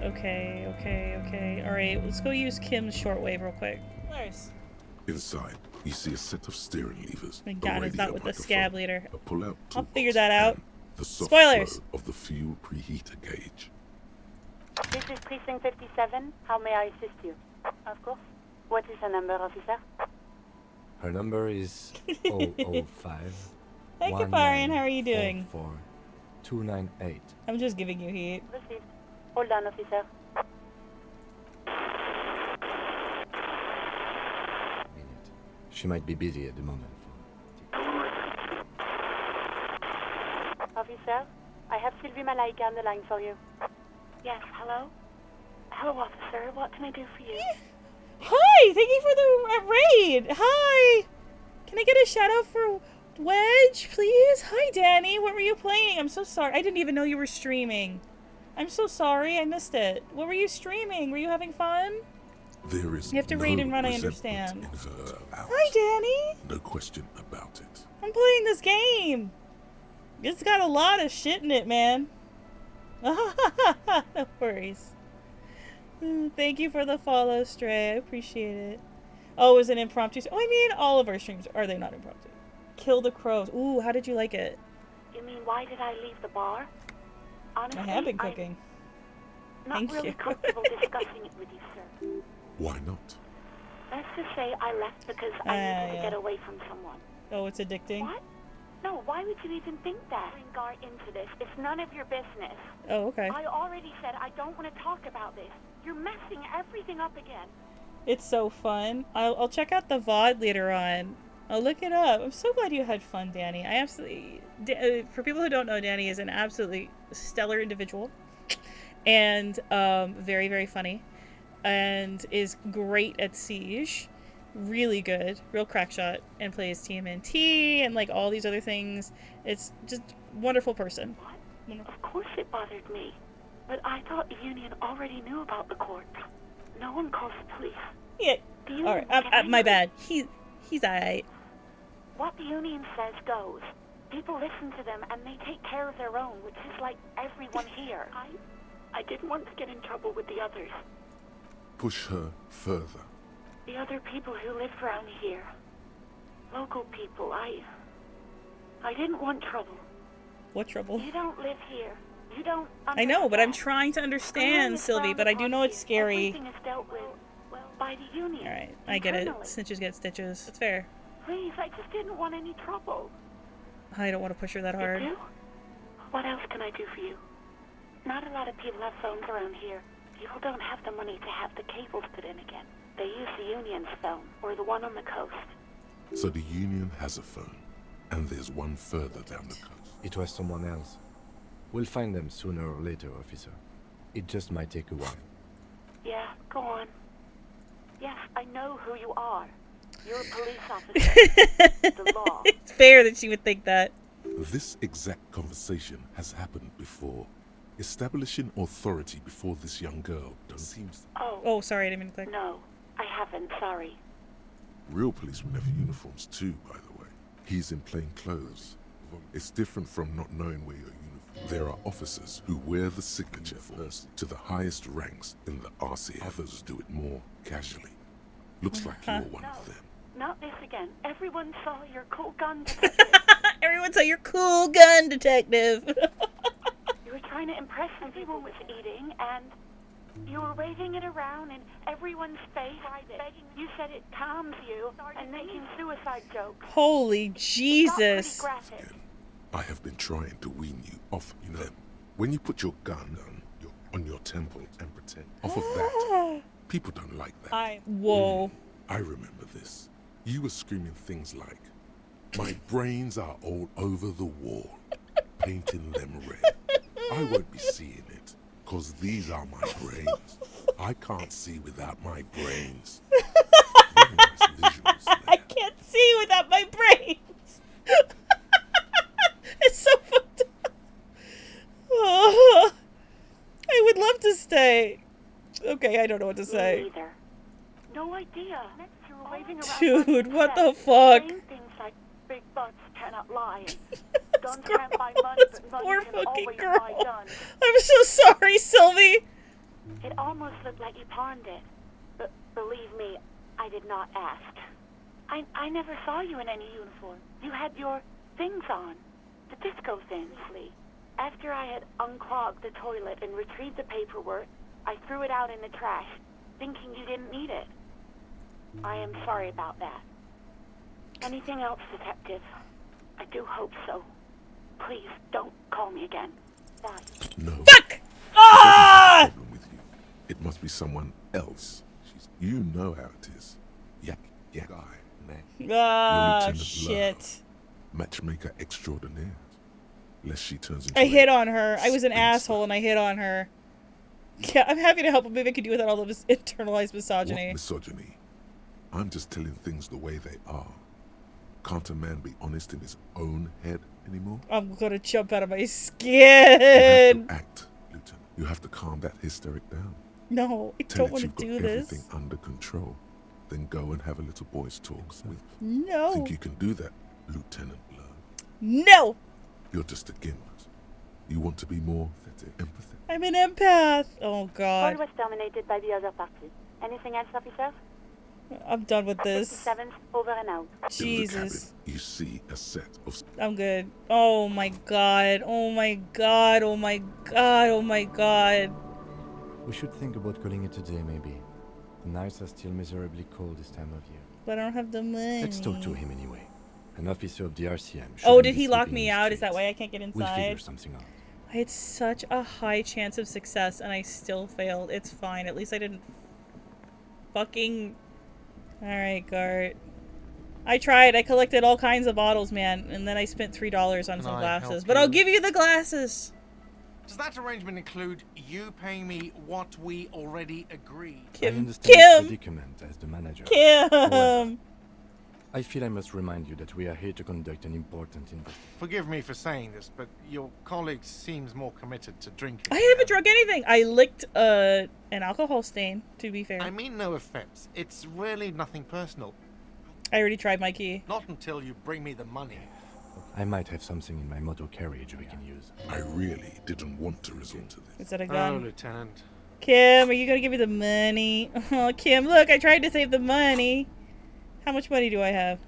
Okay. Okay. Alright, let's go use Kim's shortwave real quick. Where's? Inside, you see a set of steering levers. Thank God it's not with the scab leader. A pull-out I'll figure that out. The soft Spoilers! flow of the fuel preheater gauge. This is Precinct 57. How may I assist you? Of course. What is the number, officer? Her number is 005. Hey, Kaparian, how are you doing? 298. I'm just giving you heat. Received. Hold on, officer. She might be busy at the moment. Officer, I have Sylvie Malaika on the line for you. Yes, hello? Hello, officer. What can I do for you? Hi! Thank you for the raid! Hi! Can I get a shout out for Wedge, please? Hi, Danny. What were you playing? I'm so sorry. I didn't even know you were streaming. I'm so sorry. I missed it. What were you streaming? Were you having fun? There is You have to no raid and run, I resentment understand. in her out. Hi, Danny. No question about it. I'm playing this game. It's got a lot of shit in it, man. No worries. Thank you for the follow, Stray. I appreciate it. Oh, it was an impromptu. Oh, I mean, all of our streams are they not impromptu? Kill the crows. Ooh, how did you like it? You mean, why did I leave the bar? Honestly, I have been cooking. I'm not Thank really you. comfortable discussing it with you, sir. Why not? Let's just say I left because I needed to get away from someone. Oh, it's addicting? What? No, why would you even think that? Bring Gar into this. It's none of your business. Oh, okay. I already said I don't want to talk about this. You're messing everything up again. It's so fun. I'll check out the VOD later on. I'll look it up. I'm so glad you had fun, Danny. I absolutely... for people who don't know, Danny is an absolutely stellar individual. And very, very funny. And is great at Siege. Really good. Real crack shot. And plays TMNT and like all these other things. It's just wonderful person. What? Of course it bothered me. But I thought the union already knew about the court. No one calls the police. Yeah. The union Alright, my bad. He's alright. What the union says goes. People listen to them and they take care of their own, which is like everyone here. I didn't want to get in trouble with the others. Push her further. The other people who live around here. Local people, I didn't want trouble. What trouble? You don't live here. You don't I know, but I'm trying to understand, Sylvie, but I do know it's scary. Everything is dealt with, well, by the union. Alright, I get it. internally. Snitches get stitches. It's fair. Please, I just didn't want any trouble. I don't want to push her that hard. You do? What else can I do for you? Not a lot of people have phones around here. People don't have the money to have the cables put in again. They use the union's phone, or the one on the coast. So the union has a phone, and there's one further down the coast. It was someone else. We'll find them sooner or later, officer. It just might take a while. Yeah, go on. Yes, I know who you are. You're a police officer. The law. It's fair that she would think that. This exact conversation has happened before. Establishing authority before this young girl doesn't seem... Oh, sorry, I didn't mean to click. No, I haven't, sorry. Real police would have uniforms too, by the way. He's in plain clothes. It's different from not knowing where your uniform. There are officers who wear the signature first to the highest ranks in the RC. Others do it more casually. Looks like you're one of them. Not this again. Everyone saw your cool gun detective. Everyone saw your cool gun detective. You were trying to impress everyone was eating, and you were waving it around in everyone's face. You said it calms you, and making suicide jokes. Holy Jesus. I have been trying to wean you off them. When you put your gun on your temple and pretend off of that, people don't like that. Whoa. I remember this. You were screaming things like, "My brains are all over the wall, painting them red. I won't be seeing it. Because these are my brains. I can't see without my brains. Very nice visuals there. I can't see without my brains. It's so fucked up. Oh, I would love to stay. Okay, I don't know what to say. Me neither. No idea. You were waving around Dude, what the fuck? saying things like big butts cannot lie. And guns can't buy money, but money can always buy guns. I'm so sorry, Sylvie. It almost looked like you pawned it. But believe me, I did not ask. I never saw you in any uniform. You had your things on. The disco things, Lee. After I had unclogged the toilet and retrieved the paperwork, I threw it out in the trash, thinking you didn't need it. I am sorry about that. Anything else, Detective? I do hope so. Please don't call me again. Bye. No. Fuck! Ah! Problem with you. It must be someone else. You know how it is. Yak guy, man. Ah, shit. Matchmaker extraordinaire. Lest she turns into I hit on her. I was an asshole and I hit on her. Yeah, I'm happy to help, but maybe I could do without all of this internalized misogyny. What misogyny? I'm just telling things the way they are. Can't a man be honest in his own head anymore? I'm gonna jump out of my You skin. have to act, Lieutenant. You have to calm that hysteric down. No, I Tell don't want to you've got do everything this. under control. Then go and have a little boys' talk with. No. Think you can do that, Lieutenant Lowe? No! You're just a gimp. You want to be more empathetic. I'm an empath. Oh, All God. was dominated by the other party. Anything else, officer? I'm done with this. 57th, over and out. Jesus. You see a set of... I'm good. Oh, my God. Oh, my God. Oh, my God. Oh, my God. We should think about calling it a day, maybe. The nights are still miserably cold this time of year. But I don't have the money. Let's talk to him anyway. An officer of the RCM. Oh, did he lock me out? Is that why I can't get We'll figure inside? something out. I had such a high chance of success and I still failed. It's fine. At least I didn't fucking... Alright, Gart. I tried. I collected all kinds of bottles, man. And then I spent $3 on some glasses. But I'll give you the glasses! Does that arrangement include you paying me what we already agreed? I understand the predicament as the manager. However, I feel I must remind you that we are here to conduct an important investigation. Forgive me for saying this, but your colleague seems more committed to drinking. I haven't drunk anything. I licked an alcohol stain, to be fair. I mean no offense. It's really nothing personal. I already tried my key. Not until you bring me the money. I might have something in my motor carriage we can use. I really didn't want to resort to this. Is that a gun? Oh, Lieutenant. Kim, are you gonna give me the money? Oh, Kim, look, I tried to save the money. How much money do I have?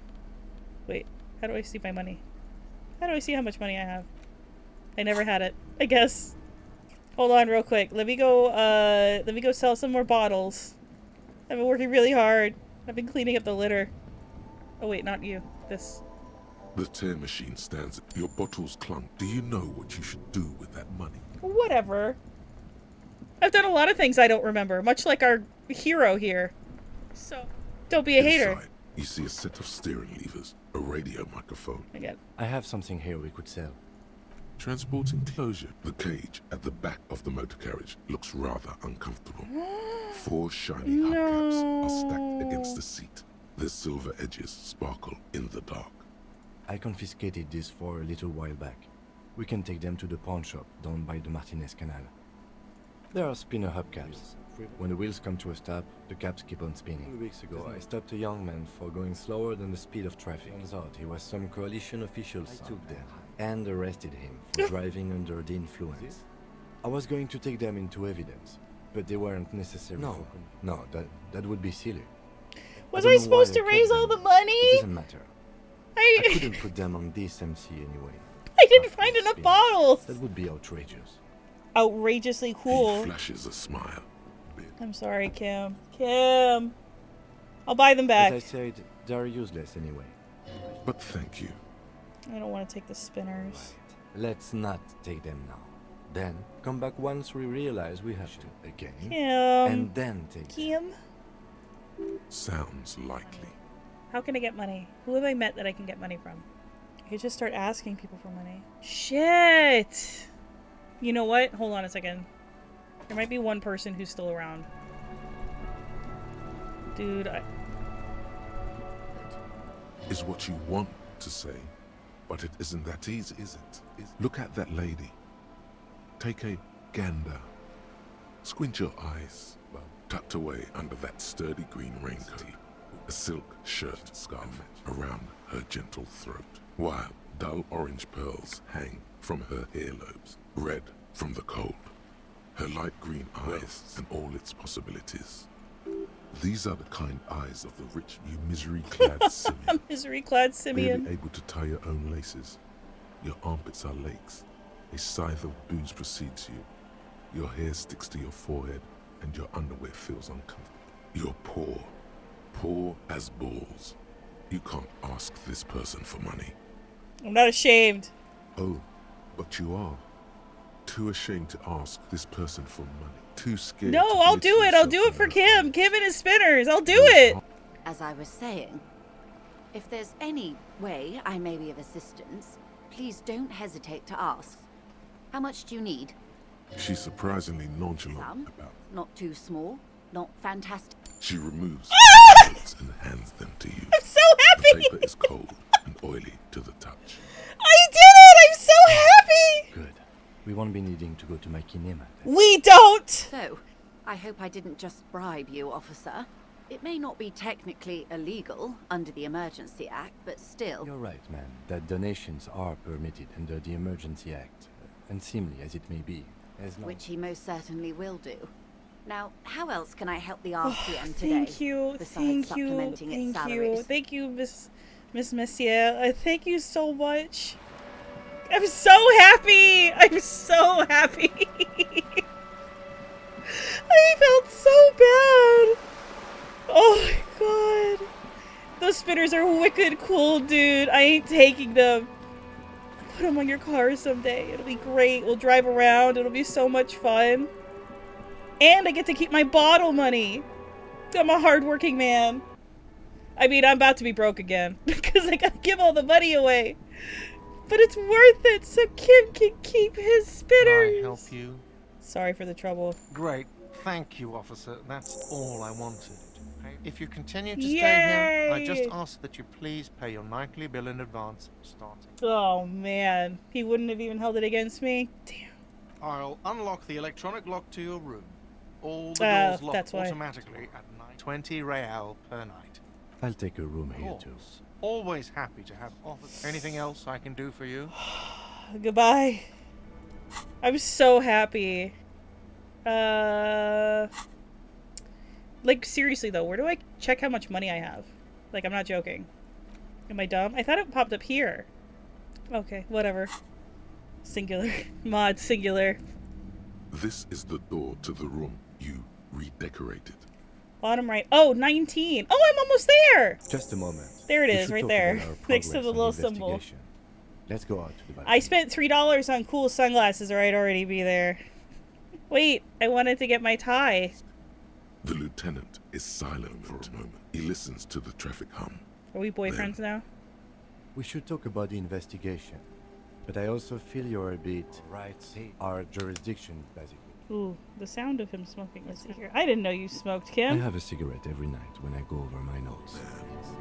Wait, how do I see my money? How do I see how much money I have? I never had it, I guess. Hold on real quick. Let me go sell some more bottles. I've been working really hard. I've been cleaning up the litter. Oh wait, not you. This. The tear machine stands. Your bottles clunk. Do you know what you should do with that money? Whatever. I've done a lot of things I don't remember, much like our hero here. So, don't be a hater. Inside, you see a set of steering levers, a radio microphone. I have something here we could sell. Transport enclosure. The cage at the back of the motor carriage looks rather uncomfortable. 4 shiny hubcaps are stacked against the seat. Their silver edges sparkle in the dark. I confiscated these 4 a little while back. We can take them to the pawn shop down by the Martinez Canal. There are spinner hubcaps. When the wheels come to a stop, the caps keep on spinning. 2 weeks ago, I stopped a young man for going slower than the speed of traffic. Turns out he was some coalition official's son. I took them and arrested him for driving under the influence. I was going to take them into evidence, but they weren't necessary. No, that would be silly. Was I supposed to raise all the money? It doesn't matter. I couldn't put them on this MC anyway. I didn't find enough bottles. That would be outrageous. Outrageously cool. He flashes a smile. I'm sorry, Kim. Kim! I'll buy them back. As I said, they're useless anyway. But thank you. I don't want to take the spinners. Let's not take them now. Then, come back once we realize we have to again. Kim. And then take Kim? Sounds likely. How can I get money? Who have I met that I can get money from? I could just start asking people for money. Shit! You know what? Hold on a second. There might be one person who's still around. Dude, Is what you want to say, but it isn't that easy, is it? Look at that lady. Take a gander. Squint your eyes, tucked away under that sturdy green raincoat, a silk shirt scarf around her gentle throat, while dull orange pearls hang from her earlobes, red from the cold, her light green eyes and all its possibilities. These are the kind eyes of the rich, you misery-clad simian. Misery-clad simian. Barely able to tie your own laces. Your armpits are lakes. A scythe of booze precedes you. Your hair sticks to your forehead, and your underwear feels uncomfortable. You're poor as balls. You can't ask this person for money. I'm not ashamed. Oh, but you are. Too ashamed to ask this person for money. Too scared. No, I'll do it. I'll do it for Kim. Kim and his spinners. I'll do it. As I was saying, if there's any way I may be of assistance, please don't hesitate to ask. How much do you need? She's surprisingly nonchalant about. Not too small, not fantastic. She removes the notes and hands them to you. I'm so happy. The paper is cold and oily to the touch. I did it! I'm so happy! Good. We won't be needing to go to my kinema. We don't! So, I hope I didn't just bribe you, officer. It may not be technically illegal under the Emergency Act, but still... You're right, ma'am. That donations are permitted under the Emergency Act, unseemly as it may be. Which he most certainly will do. Now, how else can I help the RCM today? Thank you, besides supplementing its salaries? Thank you, Miss Messier. Thank you so much. I'm so happy! I'm so happy! I felt so bad! Oh my god. Those spinners are wicked cool, dude. I ain't taking them. Put them on your car someday. It'll be great. We'll drive around. It'll be so much fun. And I get to keep my bottle money. I'm a hardworking man. I mean, I'm about to be broke again because I gotta give all the money away. But it's worth it so Kim can keep his spinners. Can I help you? Sorry for the trouble. Great. Thank you, officer. That's all I wanted. If you continue to Yay! stay here, I just ask that you please pay your nightly bill in advance starting. Oh, man. He wouldn't have even held it against me? Damn. I'll unlock the electronic lock to your room. All the doors lock that's why. automatically at 20 real per night. I'll take a room here too. Always happy to have offers. Anything else I can do for you? Goodbye. I'm so happy. Like, seriously though, where do I check how much money I have? Like, I'm not joking. Am I dumb? I thought it popped up here. Okay, whatever. Singular. Mod singular. This is the door to the room you redecorated. Bottom right. Oh, 19. Oh, I'm almost there. Just a moment. There it We is, should right talk there. about our Next to progress the on little symbol. investigation. Let's go out to the balcony. I spent $3 on cool sunglasses or I'd already be there. Wait, I wanted to get my tie. The lieutenant is silent for a moment. He listens to the traffic hum. Are we boyfriends now? We should talk about the investigation. But I also feel you're a bit right. Our jurisdiction, basically. Ooh, the sound of him smoking was here. I didn't know you smoked, I Kim. have a cigarette every night when I go over my notes.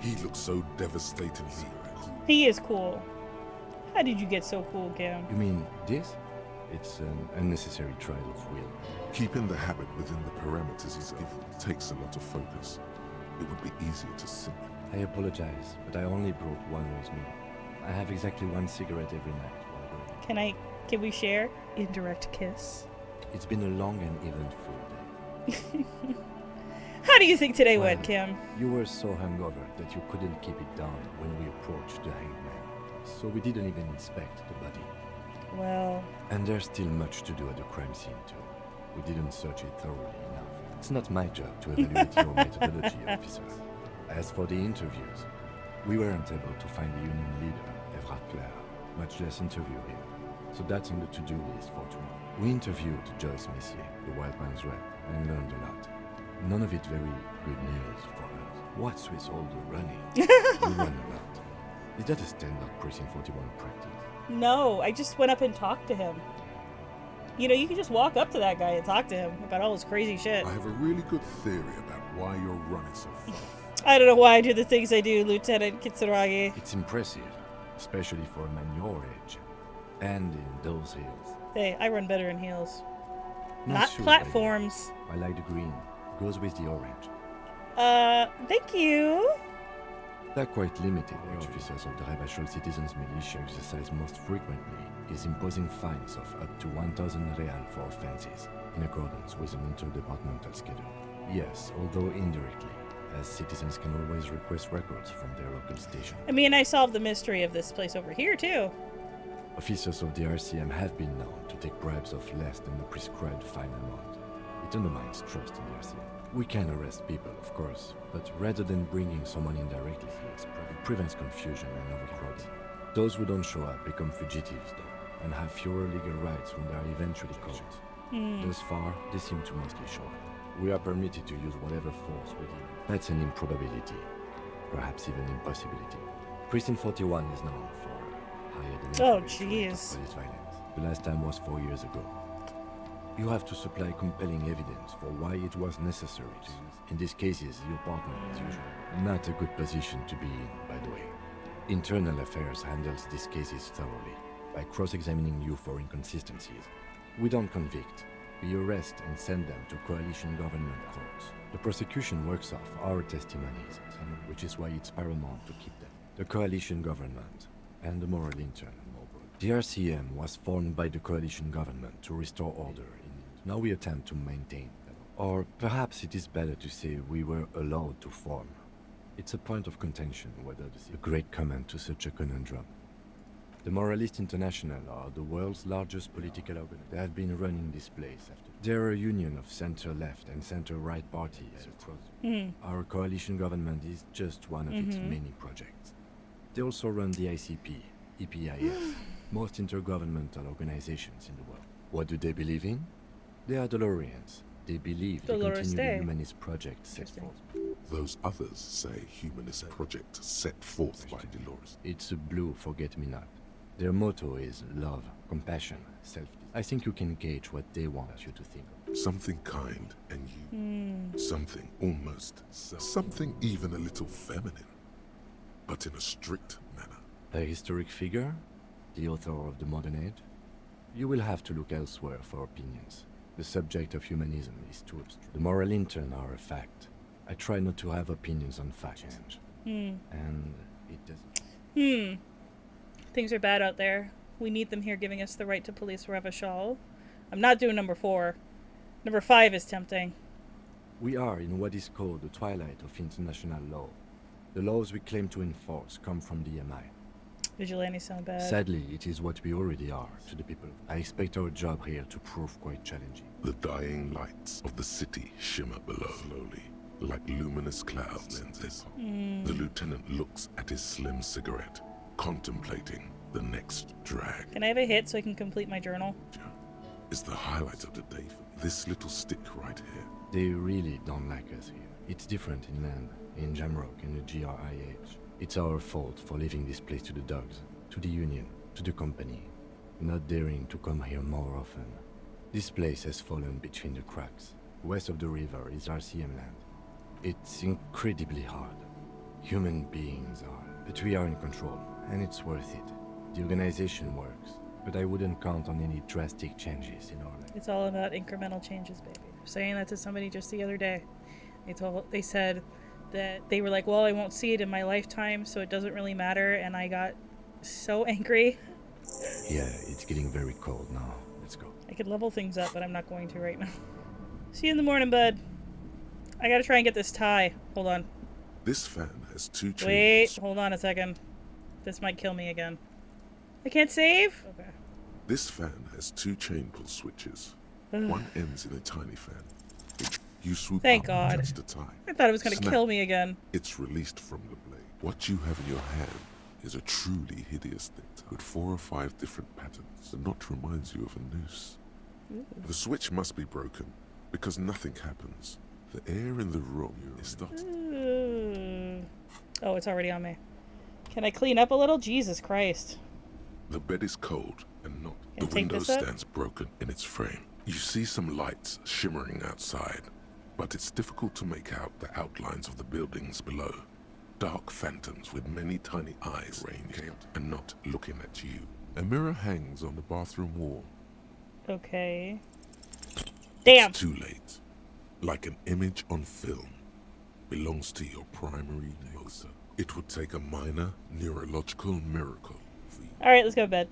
He looks so devastatingly cool. He is cool. How did you get so cool, Kim? You mean this? It's an unnecessary trial of will. Keeping the habit within the parameters he's given takes a lot of focus. It would be easier to simplify. I apologize, but I only brought one with me. I have exactly one cigarette every night while going. Can we share? Indirect kiss. It's been a long and eventful day. How do you think today went, Kim? You were so hungover that you couldn't keep it down when we approached the hanged man. So we didn't even inspect the body. Well... And there's still much to do at the crime scene too. We didn't search it thoroughly enough. It's not my job to evaluate your methodology, officer. As for the interviews, we weren't able to find the union leader, Evrat Claire, much less interview him. So that's on the to-do list for tomorrow. We interviewed Joyce Messier, the Wild Man's rep, and learned a lot. None of it very good news for us. What's with all the running? We run a lot. Is that a standard Precinct 41 practice? No, I just went up and talked to him. You know, you can just walk up to that guy and talk to him about all his crazy shit. I have a really good theory about why you're running so fast. I don't know why I do the things I do, Lieutenant Kitsuragi. It's impressive, especially for a man your age. And in those hills. Hey, I run better in heels. Nice Not shoes, platforms. lady. I like the green. Goes with the orange. Thank you. They're quite limited. The officers of the Rebachol Citizens Militia exercise most frequently is imposing fines of up to 1,000 real for offenses, in accordance with an interdepartmental schedule. Yes, although indirectly, as citizens can always request records from their local station. I mean, I solved the mystery of this place over here, too. Officers of the RCM have been known to take bribes of less than the prescribed fine amount. It undermines trust in the RCM. We can arrest people, of course, but rather than bringing someone in directly, it prevents confusion and overcrowding. Those who don't show up become fugitives, though, and have fewer legal rights when they are eventually caught. Thus far, they seem to mostly show up. We are permitted to use whatever force we deem. That's an improbability, perhaps even impossibility. Precinct 41 is known for higher than average rate of police violence. The last time was 4 years ago. You have to supply compelling evidence for why it was necessary to use. In these cases, your partner is usually not a good position to be in, by the way. Internal Affairs handles these cases thoroughly, by cross-examining you for inconsistencies. We don't convict. We arrest and send them to coalition government courts. The prosecution works off our testimonies, which is why it's paramount to keep them. The coalition government and the moral intern. The RCM was formed by the coalition government to restore order. Now we attempt to maintain them. Or perhaps it is better to say we were allowed to form. It's a point of contention whether this is a great comment to such a conundrum. The Moralist International are the world's largest political organization. They have been running this place after. They're a union of center-left and center-right parties across. Our coalition government is just one of its many projects. They also run the ICP, EPIS, most intergovernmental organizations in the world. What do they believe in? They are Dolorians. They believe they continue the humanist project set forth. Those others say humanist project set forth by Dolores. It's a blue forget-me-not. Their motto is love, compassion, self. I think you can gauge what they want you to think of. Something kind and you. Something almost something even a little feminine, but in a strict manner. A historic figure? The author of the modern age? You will have to look elsewhere for opinions. The subject of humanism is too abstract. The moral intern are a fact. I try not to have opinions on facts. And it doesn't. Things are bad out there. We need them here giving us the right to police Revachol. I'm not doing number 4. Number 5 is tempting. We are in what is called the twilight of international law. The laws we claim to enforce come from the MI. Vigilantes sound bad. Sadly, it is what we already are to the people. I expect our job here to prove quite challenging. The dying lights of the city shimmer below slowly, like luminous clouds lenses. The lieutenant looks at his slim cigarette, contemplating the next drag. Can I have a hit so I can complete my journal? Is the highlight of the day for me. This little stick right here. They really don't like us here. It's different inland, in Jamrock and the GRIH. It's our fault for leaving this place to the dogs, to the Union, to the company, not daring to come here more often. This place has fallen between the cracks. West of the river is RCM land. It's incredibly hard. Human beings are, but we are in control, and it's worth it. The organization works, but I wouldn't count on any drastic changes in our life. It's all about incremental changes, baby. I was saying that to somebody just the other day. They said that they were like, well, I won't see it in my lifetime, so it doesn't really matter, and I got so angry. Yeah, it's getting very cold now. Let's go. I could level things up, but I'm not going to right now. See you in the morning, bud. I gotta try and get this tie. Hold on. This fan has 2 chains. Wait, hold on a second. This might kill me again. I can't save? Okay. This fan has 2 chain pull switches. One ends in a tiny fan. You swoop Thank up God. and touch the tie. I thought it was gonna Snap. kill me again. It's released from the blade. What you have in your hand is a truly hideous thing with 4 or 5 different patterns. The knot reminds you of a noose. The switch must be broken because nothing happens. The air in the room is starting. Oh, it's already on me. Can I clean up a little? Jesus Christ. The bed is cold, and not. Can The I take window this up? stands broken in its frame. You see some lights shimmering outside, but it's difficult to make out the outlines of the buildings below. Dark phantoms with many tiny eyes ranged and not looking at you. A mirror hangs on the bathroom wall. Okay. Damn! It's too late. Like an image on film. Belongs to your primary motor. It would take a minor neurological miracle for you. Alright, let's go to bed.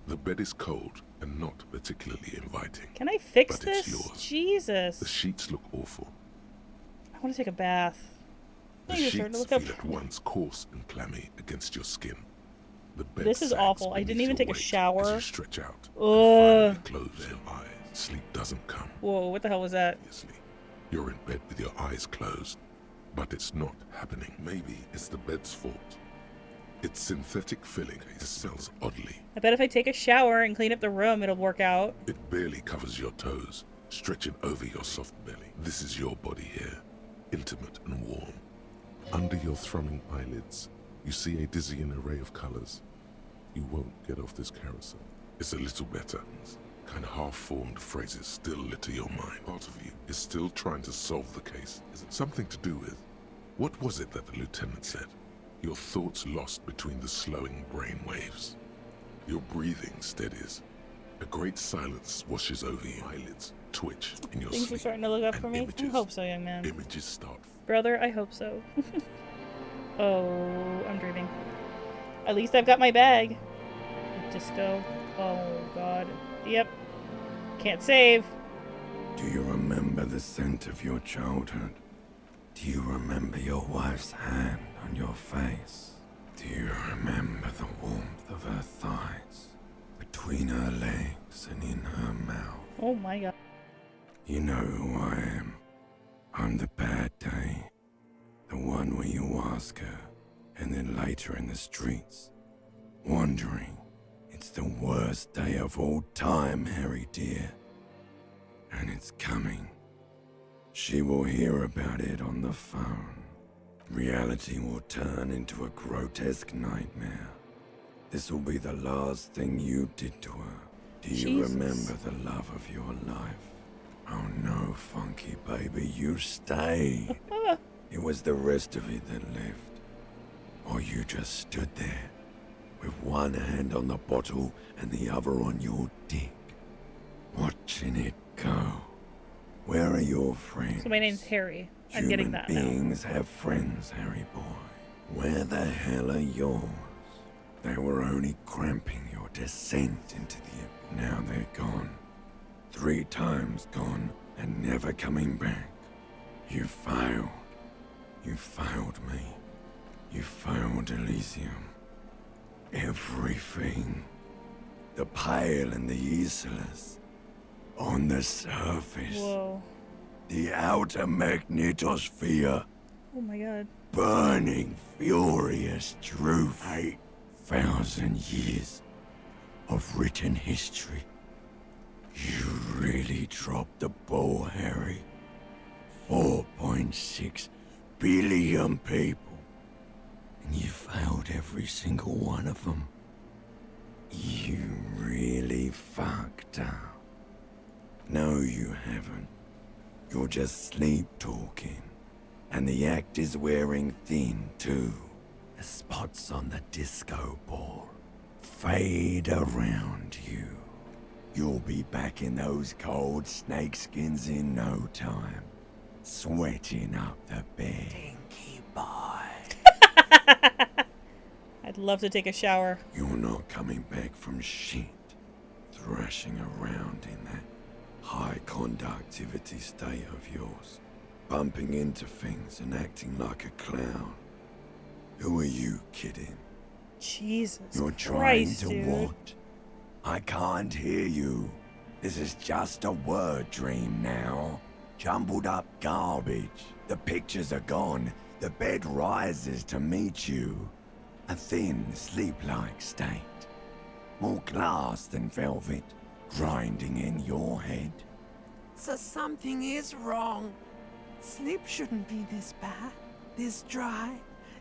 The bed is cold and not particularly inviting. Can I fix but this? It's yours. Jesus. The sheets look awful. I want to take a bath. The Things are starting to sheets look feel up. at once coarse and clammy against your skin. The bed This is sags awful. I beneath didn't even your take a weight shower. As you stretch out. Ugh. And finally close your eyes. Sleep doesn't come. Whoa, what the hell was that? You're in bed with your eyes closed, but it's not happening. Maybe it's the bed's fault. Its synthetic filling smells oddly. I bet if I take a shower and clean up the room, it'll work out. It barely covers your toes, stretching over your soft belly. This is your body here, intimate and warm. Under your thrumming eyelids, you see a dizzying array of colors. You won't get off this carousel. It's a little better. Kind of half-formed phrases still litter your mind. Part of you is still trying to solve the case. Is it something to do with? What was it that the lieutenant said? Your thoughts lost between the slowing brain waves. Your breathing steadies. A great silence washes over you. Eyelids twitch in your Things are sleep. starting to look up for me. Images, I hope so, young man. Images start. Brother, I hope so. Oh, I'm dreaming. At least I've got my bag. Disco. Oh, God. Yep. Can't save. Do you remember the scent of your childhood? Do you remember your wife's hand on your face? Do you remember the warmth of her thighs, between her legs and in her mouth? Oh my God. You know who I am. I'm the bad day. The one where you ask her, and then later in the streets, wondering. It's the worst day of all time, Harry dear. And it's coming. She will hear about it on the phone. Reality will turn into a grotesque nightmare. This will be the last thing you did to her. Do you remember the love of your life? Oh no, funky baby, you stay. It was the rest of it that left. Or you just stood there, with one hand on the bottle and the other on your dick, watching it go. Where are your friends? So my name's Harry. I'm getting that now. Human beings have friends, Harry boy. Where the hell are yours? They were only cramping your descent into the... Now they're gone. 3 times gone and never coming back. You failed. You failed me. You failed Elysium. Everything. The pale and the useless. On the surface. Whoa. The outer magnetosphere. Oh my God. Burning, furious truth. 8,000 years of written history. You really dropped the ball, Harry. 4.6 billion people. And you failed every single one of them. You really fucked up. No, you haven't. You're just sleep-talking. And the act is wearing thin, too. The spots on the disco ball fade around you. You'll be back in those cold snakeskins in no time. Sweating up the bed. Dinky boy. I'd love to take a shower. You're not coming back from shit. Thrashing around in that high conductivity state of yours. Bumping into things and acting like a clown. Who are you kidding? Jesus You're trying Christ, to dude. what? I can't hear you. This is just a word dream now. Jumbled up garbage. The pictures are gone. The bed rises to meet you. A thin, sleep-like state. More glass than velvet, grinding in your head. So something is wrong. Sleep shouldn't be this bad, this dry,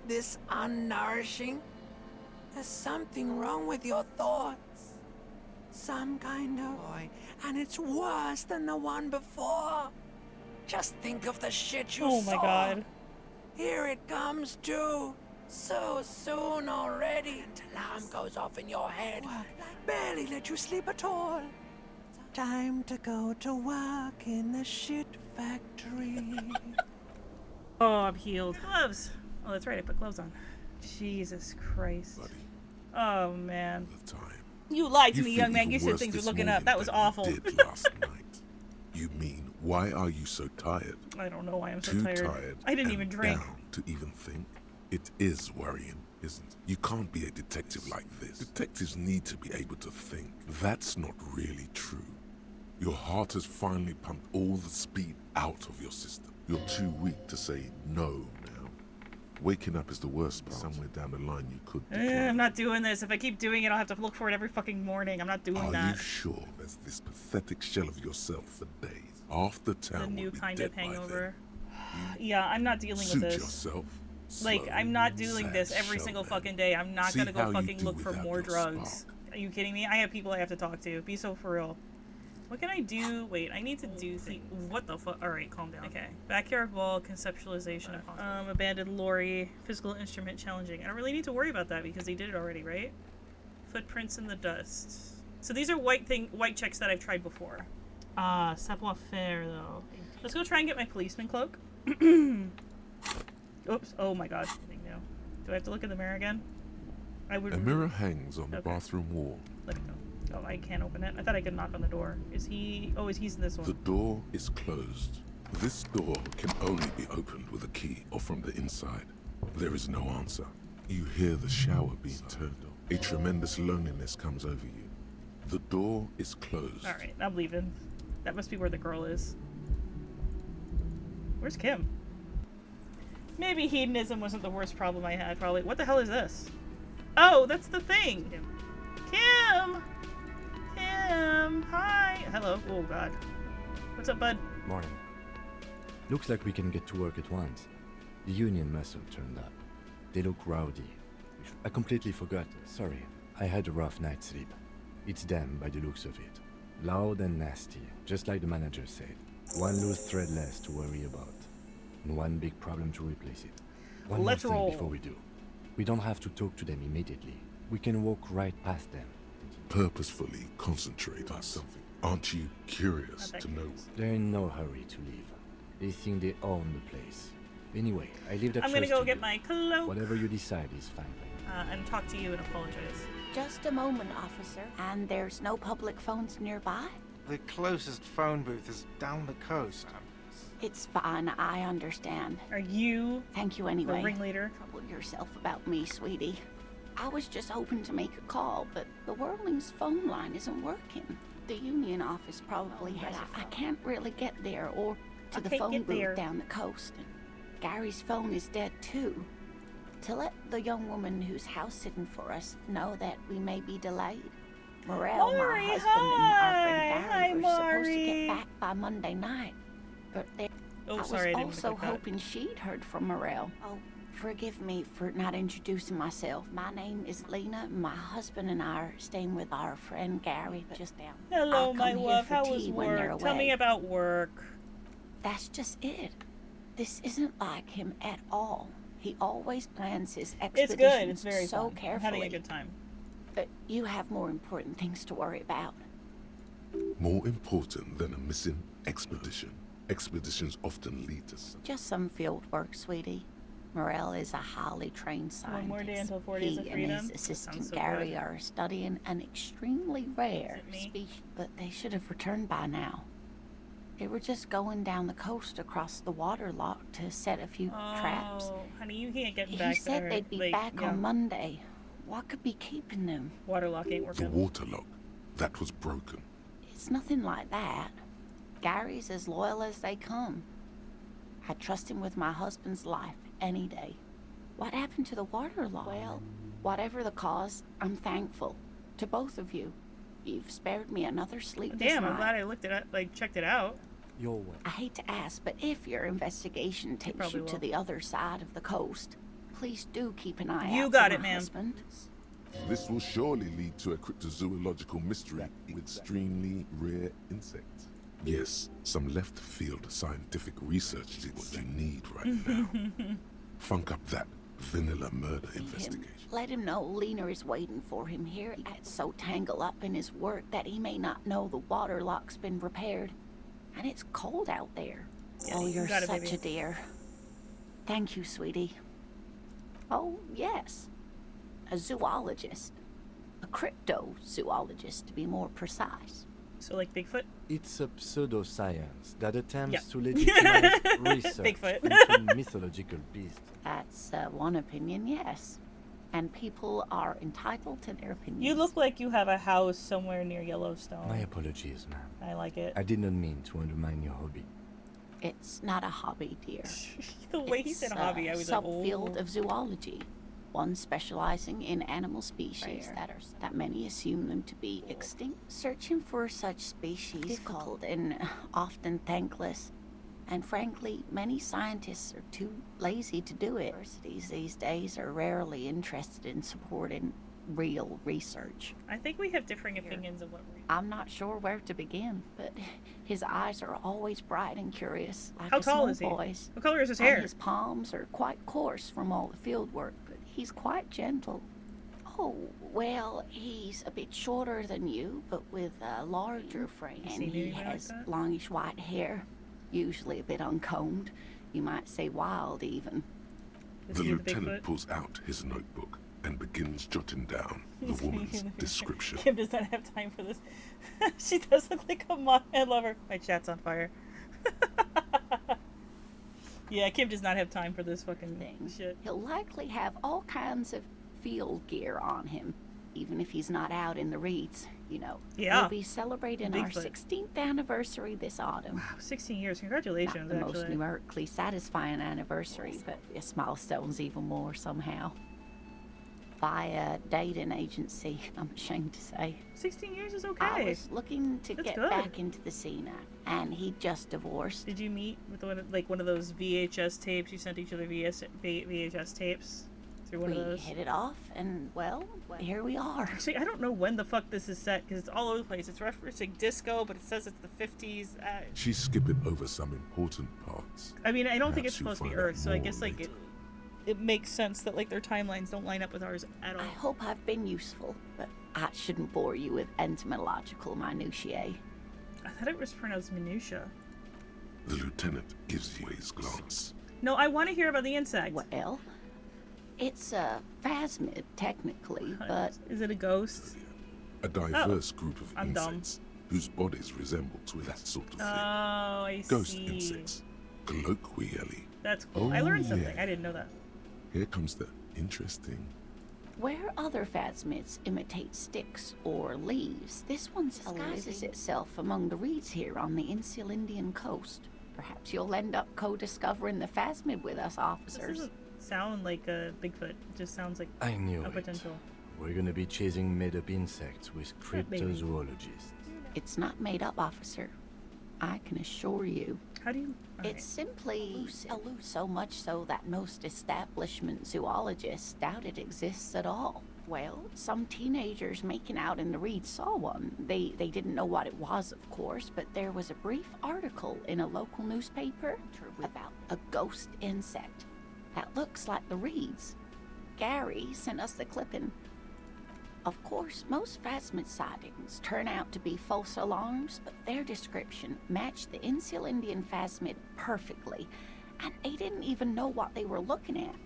this unnourishing. There's something wrong with your thoughts. Some kind of boy, and it's worse than the one before. Just think of the shit you saw. Oh my god. Here it comes too. So soon already. And alarm goes off in your head. Barely let you sleep at all. Time to go to work in the shit factory. Oh, I'm healed. Gloves. Oh, that's right. I put gloves on. Jesus Christ. Buddy. Oh, man. The time. You lied to You me, feel young man. even You said worse things were this looking morning up. That was than awful. you did last night. You mean, why are you so tired? I don't know why I'm so Too tired. tired. I didn't and even drink. Down to even think. It is worrying, isn't it? You can't be a detective like this. Detectives need to be able to think. That's not really true. Your heart has finally pumped all the speed out of your system. You're too weak to say no now. Waking up is the worst part. Somewhere down the line you could decline. I'm not doing this. If I keep doing it, I'll have to look for it every fucking morning. I'm not doing Are that. you sure there's this pathetic shell of yourself for days? Half the town The new will be kind dead of by then. hangover. Yeah, I'm not dealing with Suit this. yourself. Like, Slow, I'm not doing this sad every shell single then. fucking day. I'm not See gonna go how you fucking do look for without more your drugs. spark. Are you kidding me? I have people I have to talk to. Be so for real. What can I do? Wait, I need to do things. What the fuck? Alright, calm down. Okay. Backyard wall, conceptualization of abandoned lorry, physical instrument challenging. I don't really need to worry about that because they did it already, right? Footprints in the dust. So these are white checks that I've tried before. Savoir faire though. Let's go try and get my policeman cloak. Oops. Oh my god. Something new. Do I have to look in the mirror again? I would. A mirror hangs on the bathroom wall. Let it go. Oh, I can't open it. I thought I could knock on the door. Is he? Oh, he's in this one. The door is closed. This door can only be opened with a key or from the inside. There is no answer. You hear the shower being turned on. A tremendous loneliness comes over you. The door is closed. Alright, I'm leaving. That must be where the girl is. Where's Kim? Maybe hedonism wasn't the worst problem I had, probably. What the hell is this? Oh, that's the thing! Kim! Kim! Hi! Hello. Oh, God. What's up, bud? Morning. Looks like we can get to work at once. The union must have turned up. They look rowdy. I completely forgot. Sorry. I had a rough night's sleep. It's them by the looks of it. Loud and nasty, just like the manager said. One loose thread less to worry about. And one big problem to replace it. One Let's more thing roll. before we do. We don't have to talk to them immediately. We can walk right past them. Purposefully concentrate on something. Aren't you curious to know? They're in no hurry to leave. They think they own the place. Anyway, I leave that I'm gonna choice go to get you. my cloak. Whatever you decide is fine. And talk to you and apologize. Just a moment, officer. And there's no public phones nearby? The closest phone booth is down the coast. It's fine, I understand. Are you Thank you anyway. the ringleader? Trouble yourself about me, sweetie. I was just hoping to make a call, but the Whirling's phone line isn't working. The union office probably had. I can't really get there or to the phone booth down the coast. And Gary's phone is dead too. To let the young woman who's house sitting for us know that we may be delayed. Morel, my husband, and our friend Gary were supposed to get back by Monday night. But I was sorry, I didn't also pick that. hoping she'd heard from Morel. Oh, forgive me for not introducing myself. My name is Lena. My husband and I are staying with our friend Gary just down. Hello, I'll my come here love. for How tea was when they're work? Tell me away. about work. That's just it. This isn't like him at all. He always plans his It's expeditions good. It's very so fun. I'm carefully. having a good time. But you have more important things to worry about. More important than a missing expedition. Expeditions often lead to something. Just some field work, sweetie. Morel is a highly trained scientist. One more day until 4 days of He freedom. and his That assistant sounds so Gary good. are studying an extremely rare Is it me? species, but they should have returned by now. They were just going down the coast across the water lock to set a few traps. Oh, honey, you can't get He back said there. they'd be Like, back yeah. on Monday. What could be keeping them? Waterlock ain't The working. waterlock. That was broken. It's nothing like that. Gary's as loyal as they come. I trust him with my husband's life any day. What happened to the water lock? Well, whatever the cause, I'm thankful. To both of you. You've spared me another sleepless Damn, I'm night. glad I looked it up, like checked it out. Your way. I hate to ask, but if your investigation takes probably you to will. the other side of the coast, please do keep an eye You out got for it, my ma'am. husband. This will surely lead to a cryptozoological mystery with extremely rare insects. Yes, some left-field scientific research is what you need right now. Funk up that vanilla murder investigation. Let him know Lena is waiting for him here. He gets so tangled up in his work that he may not know the water lock's been repaired. And it's cold out there. Yeah, oh, you're such such a dear. Thank you, sweetie. Oh, yes. A zoologist. A cryptozoologist, to be more precise. So, like Bigfoot? It's a pseudoscience that attempts Yeah. to legitimize research Bigfoot. into mythological beasts. That's one opinion, yes. And people are entitled to their opinions. You look like you have a house somewhere near Yellowstone. My apologies, ma'am. I like it. I did not mean to undermine your hobby. It's not a hobby, dear. The way he said hobby, I was like, subfield oh. of zoology. One specializing in animal species that many assume them to be extinct. Searching for such species difficult and often thankless. And frankly, many scientists are too lazy to do it. Universities these days are rarely interested in supporting real research. I think we have differing opinions of what I'm not sure where to begin, but his eyes are always bright and curious, like How a tall small is he? boy's. What color is his And hair? his palms are quite coarse from all the field work, but he's quite gentle. Oh, well, he's a bit shorter than you, but with a larger frame. Has And he he been like has that? longish white hair, usually a bit uncombed. You might say wild, even. Is The he a lieutenant Bigfoot? pulls out his notebook and begins jotting down the woman's description. Kim does not have time for this. She does look like a mom. I love her. My chat's on fire. Yeah, Kim does not have time for this fucking shit. He'll likely have all kinds of field gear on him, even if he's not out in the reeds, you know. Yeah. We'll be celebrating our Bigfoot. 16th anniversary this autumn. Wow, 16 years. Congratulations, Not the most actually. numerically satisfying anniversary, but this milestone's even more somehow. By a dating agency, I'm ashamed to say. 16 years is okay. I was looking to That's get good. back into the scene, and he just divorced. Did you meet with one of those VHS tapes? You sent each other VHS tapes through one We of those? hit it off, and well, here we are. Actually, I don't know when the fuck this is set because it's all over the place. It's referencing disco, but it says it's the 50s. She's skipping over some important parts. I mean, I don't think it's Perhaps supposed to be you'll find out Earth, so I more guess like later. it makes sense that like their timelines don't line up with ours at all. I hope I've been useful, but I shouldn't bore you with entomological minutiae. I thought it was pronounced minutia. The lieutenant gives you his glance. No, I want to hear about the insect. Well, it's a phasmid, technically, but... Is it a ghost? A diverse group of I'm dumb. insects whose bodies resemble to that sort of thing. Oh, I Ghost see. insects, colloquially. That's cool. Oh, I learned something. yeah. I didn't know that. Here comes the interesting. Where other phasmids imitate sticks or leaves, this one disguises itself among the reeds here on the Insular Indian coast. Perhaps you'll end up co-discovering the phasmid with us, This officers. doesn't sound like a Bigfoot. It just sounds like I knew a it. potential. We're gonna be chasing made-up insects with Maybe. cryptozoologists. It's not made up, officer. I can assure you. How do you... It's simply elusive. So much so that most establishment zoologists doubt it exists at all. Well, some teenagers making out in the reeds saw one. They didn't know what it was, of course, but there was a brief article in a local newspaper about a ghost insect that looks like the reeds. Gary sent us the clipping. Of course, most phasmid sightings turn out to be false alarms, but their description matched the Insular Indian phasmid perfectly, and they didn't even know what they were looking at.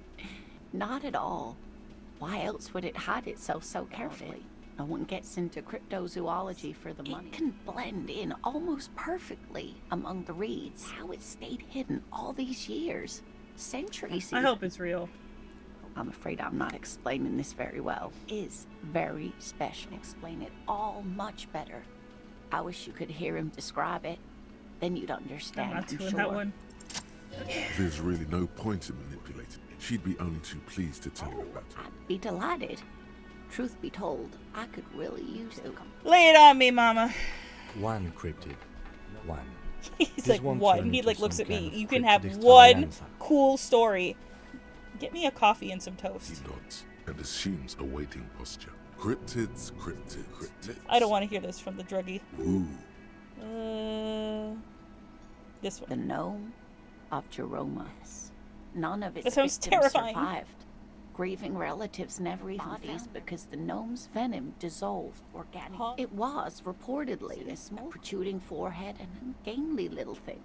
Not at all. Why else would it hide itself so carefully? No one gets into cryptozoology for the money. It can blend in almost perfectly among the reeds. How it stayed hidden all these years, centuries I even. hope it's real. I'm afraid I'm not explaining this very well. Is very special. Explain it all much better. I wish you could hear him describe it. Then you'd understand, I'm not doing sure. that one. There's really no point in manipulating. She'd be only too pleased to tell you about it. I'd be delighted. Truth be told, I could really use the Lay it on me, mama. One cryptid. One. He's This like, won't what? turn And he into like looks some at me. kind of You can cryptid have one extravaganza. cool story. Get me a coffee and some toast. He nods and assumes a waiting posture. Cryptids, cryptids. I don't want to hear this from the druggie. Ooh. This one. The gnome of Jeroma. None of its That sounds victims terrifying. survived. Grieving relatives never even bodies because the gnome's venom dissolved organically. It was reportedly a small protruding forehead and ungainly little thing.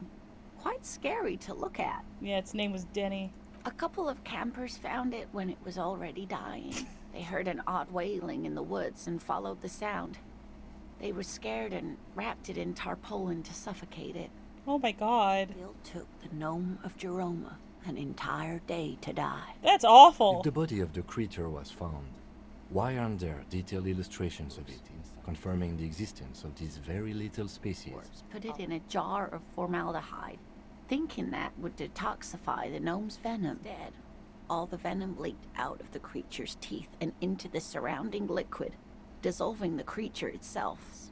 Quite scary to look at. Yeah, its name was Denny. A couple of campers found it when it was already dying. They heard an odd wailing in the woods and followed the sound. They were scared and wrapped it in tarpaulin to suffocate it. Oh my god. It took the gnome of Jeroma an entire day to die. That's awful. If the body of the creature was found, why aren't there detailed illustrations of it, confirming the existence of these very little species? Put it in a jar of formaldehyde, thinking that would detoxify the gnome's venom. Instead, all the venom leaked out of the creature's teeth and into the surrounding liquid, dissolving the creature itself.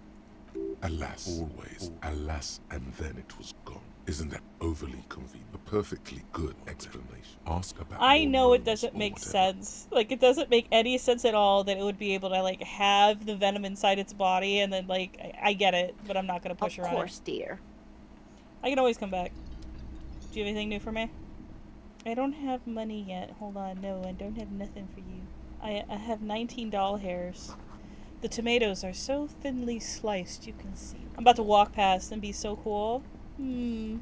Alas, always, alas, and then it was gone. Isn't that overly convenient? A perfectly good explanation. Ask about. I know it doesn't make sense. Like, it doesn't make any sense at all that it would be able to, like, have the venom inside its body and then, like, I get it, but I'm not going to push her on it. Of course, dear. I can always come back. Do you have anything new for me? I don't have money yet. Hold on. No, I don't have nothing for you. I have 19 doll hairs. The tomatoes are so thinly sliced, you can see. I'm about to walk past and be so cool. You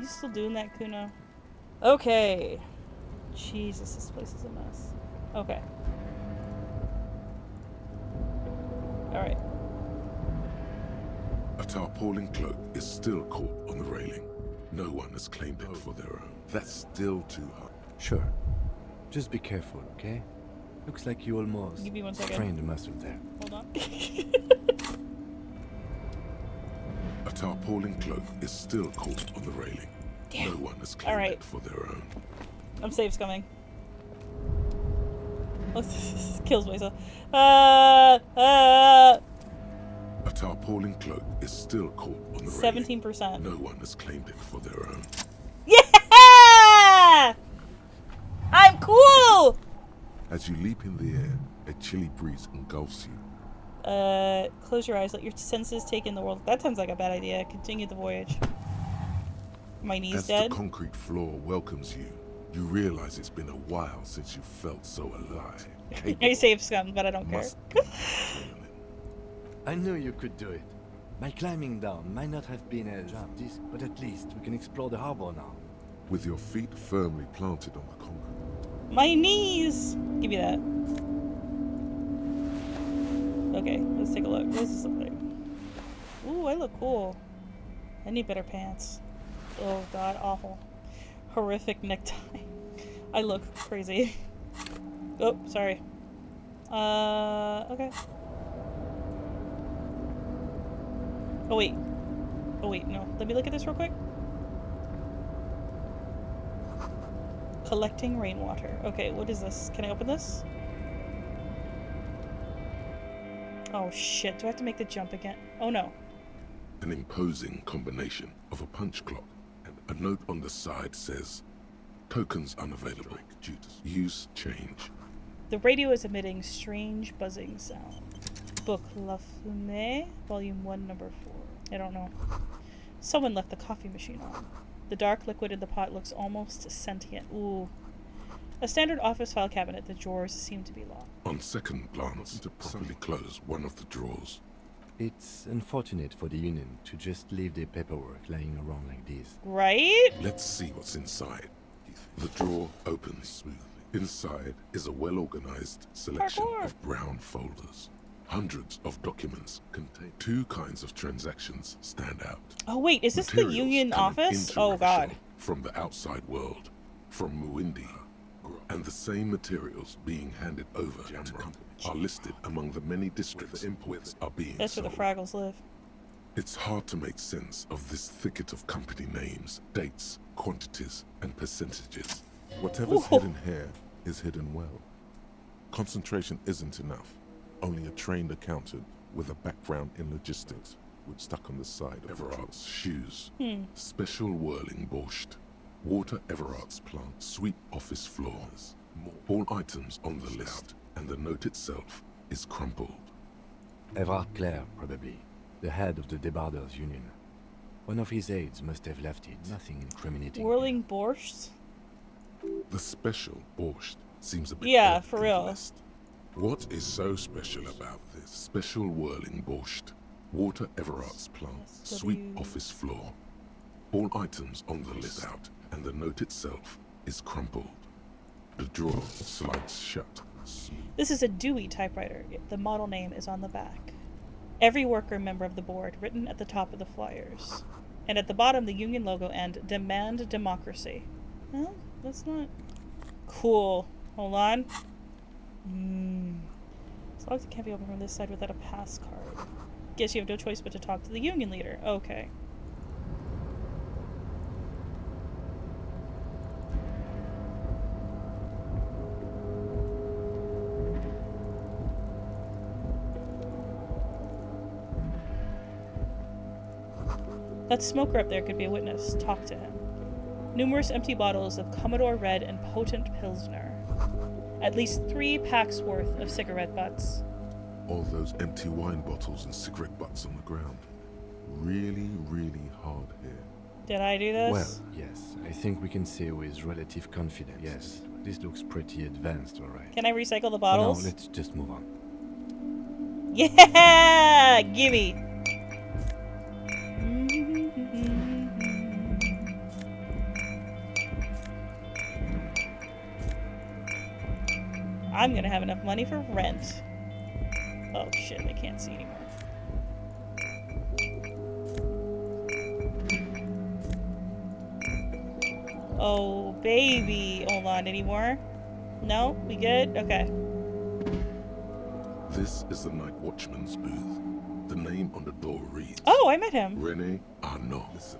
still doing that, Kuno? Okay. Jesus, this place is a mess. Okay. Alright. A tarpaulin cloak is still caught on the railing. No one has claimed it for their own. That's still too hard. Sure. Just be careful, okay? Looks like you almost Give me 1 second. strained a muscle there. Hold on. A tarpaulin cloak is still caught on the railing. Damn. No one has claimed Alright. it for their own. I'm safe coming. Kills myself. A tarpaulin cloak is still caught on the railing. 17%. No one has claimed it for their own. Yeah! I'm cool! As you leap in the air, a chilly breeze engulfs you. Close your eyes, let your senses take in the world. That sounds like a bad idea. Continue the voyage. My knee's As dead. the concrete floor welcomes you, you realize it's been a while since you felt so alive. I saved scum, but I don't care. I knew you could do it. My climbing down might not have been as this, but at least we can explore the harbor now. With your feet firmly planted on the concrete. My knees! Give me that. Okay, let's take a look. What does this look like? Ooh, I look cool. I need better pants. Oh god, awful. Horrific necktie. I look crazy. Oh, sorry. Okay. Oh wait. Oh wait, no. Let me look at this real quick. Collecting rainwater. Okay, what is this? Can I open this? Oh shit, do I have to make the jump again? Oh no. An imposing combination of a punch clock and a note on the side says, tokens unavailable due to use change. The radio is emitting strange buzzing sound. Book La Fumée, Volume 1, Number 4. I don't know. Someone left the coffee machine on. The dark liquid in the pot looks almost sentient. Ooh. A standard office file cabinet. The drawers seem to be locked. On second glance, to properly close one of the drawers. It's unfortunate for the Union to just leave their paperwork lying around like this. Right? Let's see what's inside. The drawer opens smoothly. Inside is a well-organized selection of brown folders. Hundreds of documents contain 2 kinds of transactions stand out. Oh wait, is this the Materials Union coming office? into Oh god. Revachol from the outside world, from Muindi, and the same materials being handed over to companies are listed among the many districts imports are being That's where sold. the Fraggles live. It's hard to make sense of this thicket of company names, dates, quantities, and percentages. Whatever's hidden here is hidden well. Concentration isn't enough. Only a trained accountant with a background in logistics would stuck on the side of Everard's shoes. Special whirling borscht. Water Everard's plant. Sweep office floors. All items on the list, and the note itself is crumpled. Everard Clare, probably. The head of the Debarders Union. One of his aides must have left it. Nothing incriminating. Whirling borscht? The special borscht seems a bit yeah, odd for in real. the list. What is so special about this special whirling borscht? Water Everard's plant, sweep office floor. All items on the list out, and the note itself is crumpled. The drawer slides shut. This is a Dewey typewriter. The model name is on the back. Every worker member of the board written at the top of the flyers. And at the bottom, the union logo and Demand Democracy. Well, that's not... Cool. Hold on. As long as it can't be opened from this side without a pass card. Guess you have no choice but to talk to the union leader. Okay. That smoker up there could be a witness. Talk to him. Numerous empty bottles of Commodore Red and potent Pilsner. At least 3 packs worth of cigarette butts. All those empty wine bottles and cigarette butts on the ground. Really, really hard here. Did I do this? Well, yes. I think we can say with relative confidence. Yes, this looks pretty advanced, alright. Can I recycle the bottles? No, let's just move on. Yeah! Gimme! I'm gonna have enough money for rent. Oh shit, I can't see anymore. Oh baby, hold on, any more? No? We good? Okay. This is the night watchman's booth. The name on the door reads... Oh, I met him. Rene Arnaud. Listen,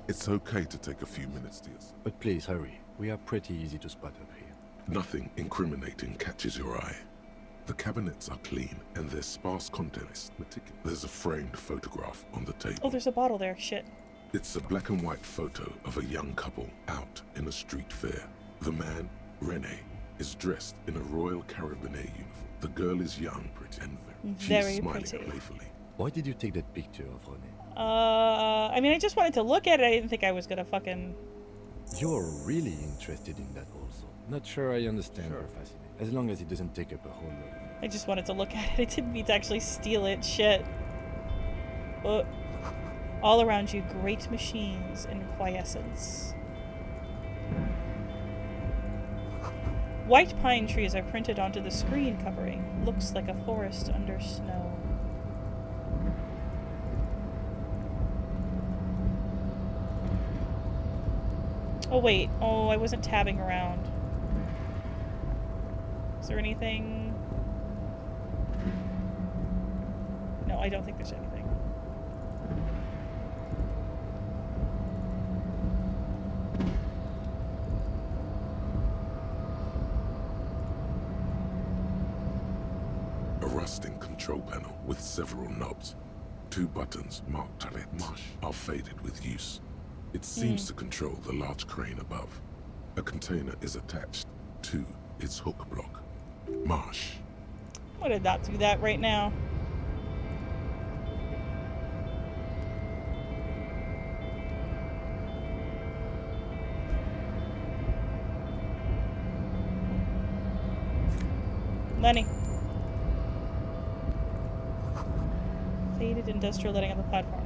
it's okay to take a few minutes to yourself. But please hurry. We are pretty easy to spot up here. Nothing incriminating catches your eye. The cabinets are clean and their sparse contents meticulous. There's a framed photograph on the table. Oh, there's a bottle there. Shit. It's a black and white photo of a young couple out in a street fair. The man, Rene, is dressed in a Royal Carabinier uniform. The girl is young, pretty, and very she's smiling pretty. playfully. Why did you take that picture of Rene? I mean, I just wanted to look at it. I didn't think I was gonna fucking... You're really interested in that also. Not sure I understand her fascination. As long as it doesn't take up a whole lot. I just wanted to look at it. I didn't mean to actually steal it. Shit. All around you, great machines in quiescence. White pine trees are printed onto the screen covering. Looks like a forest under snow. Oh wait, oh, I wasn't tabbing around. Is there anything? No, I don't think there's anything. A rusting control panel with several knobs. 2 buttons marked Red Marsh are faded with use. It seems to control the large crane above. A container is attached to its hook block. Marsh. Why did not do that right now? Money. Faded industrial lighting on the platform.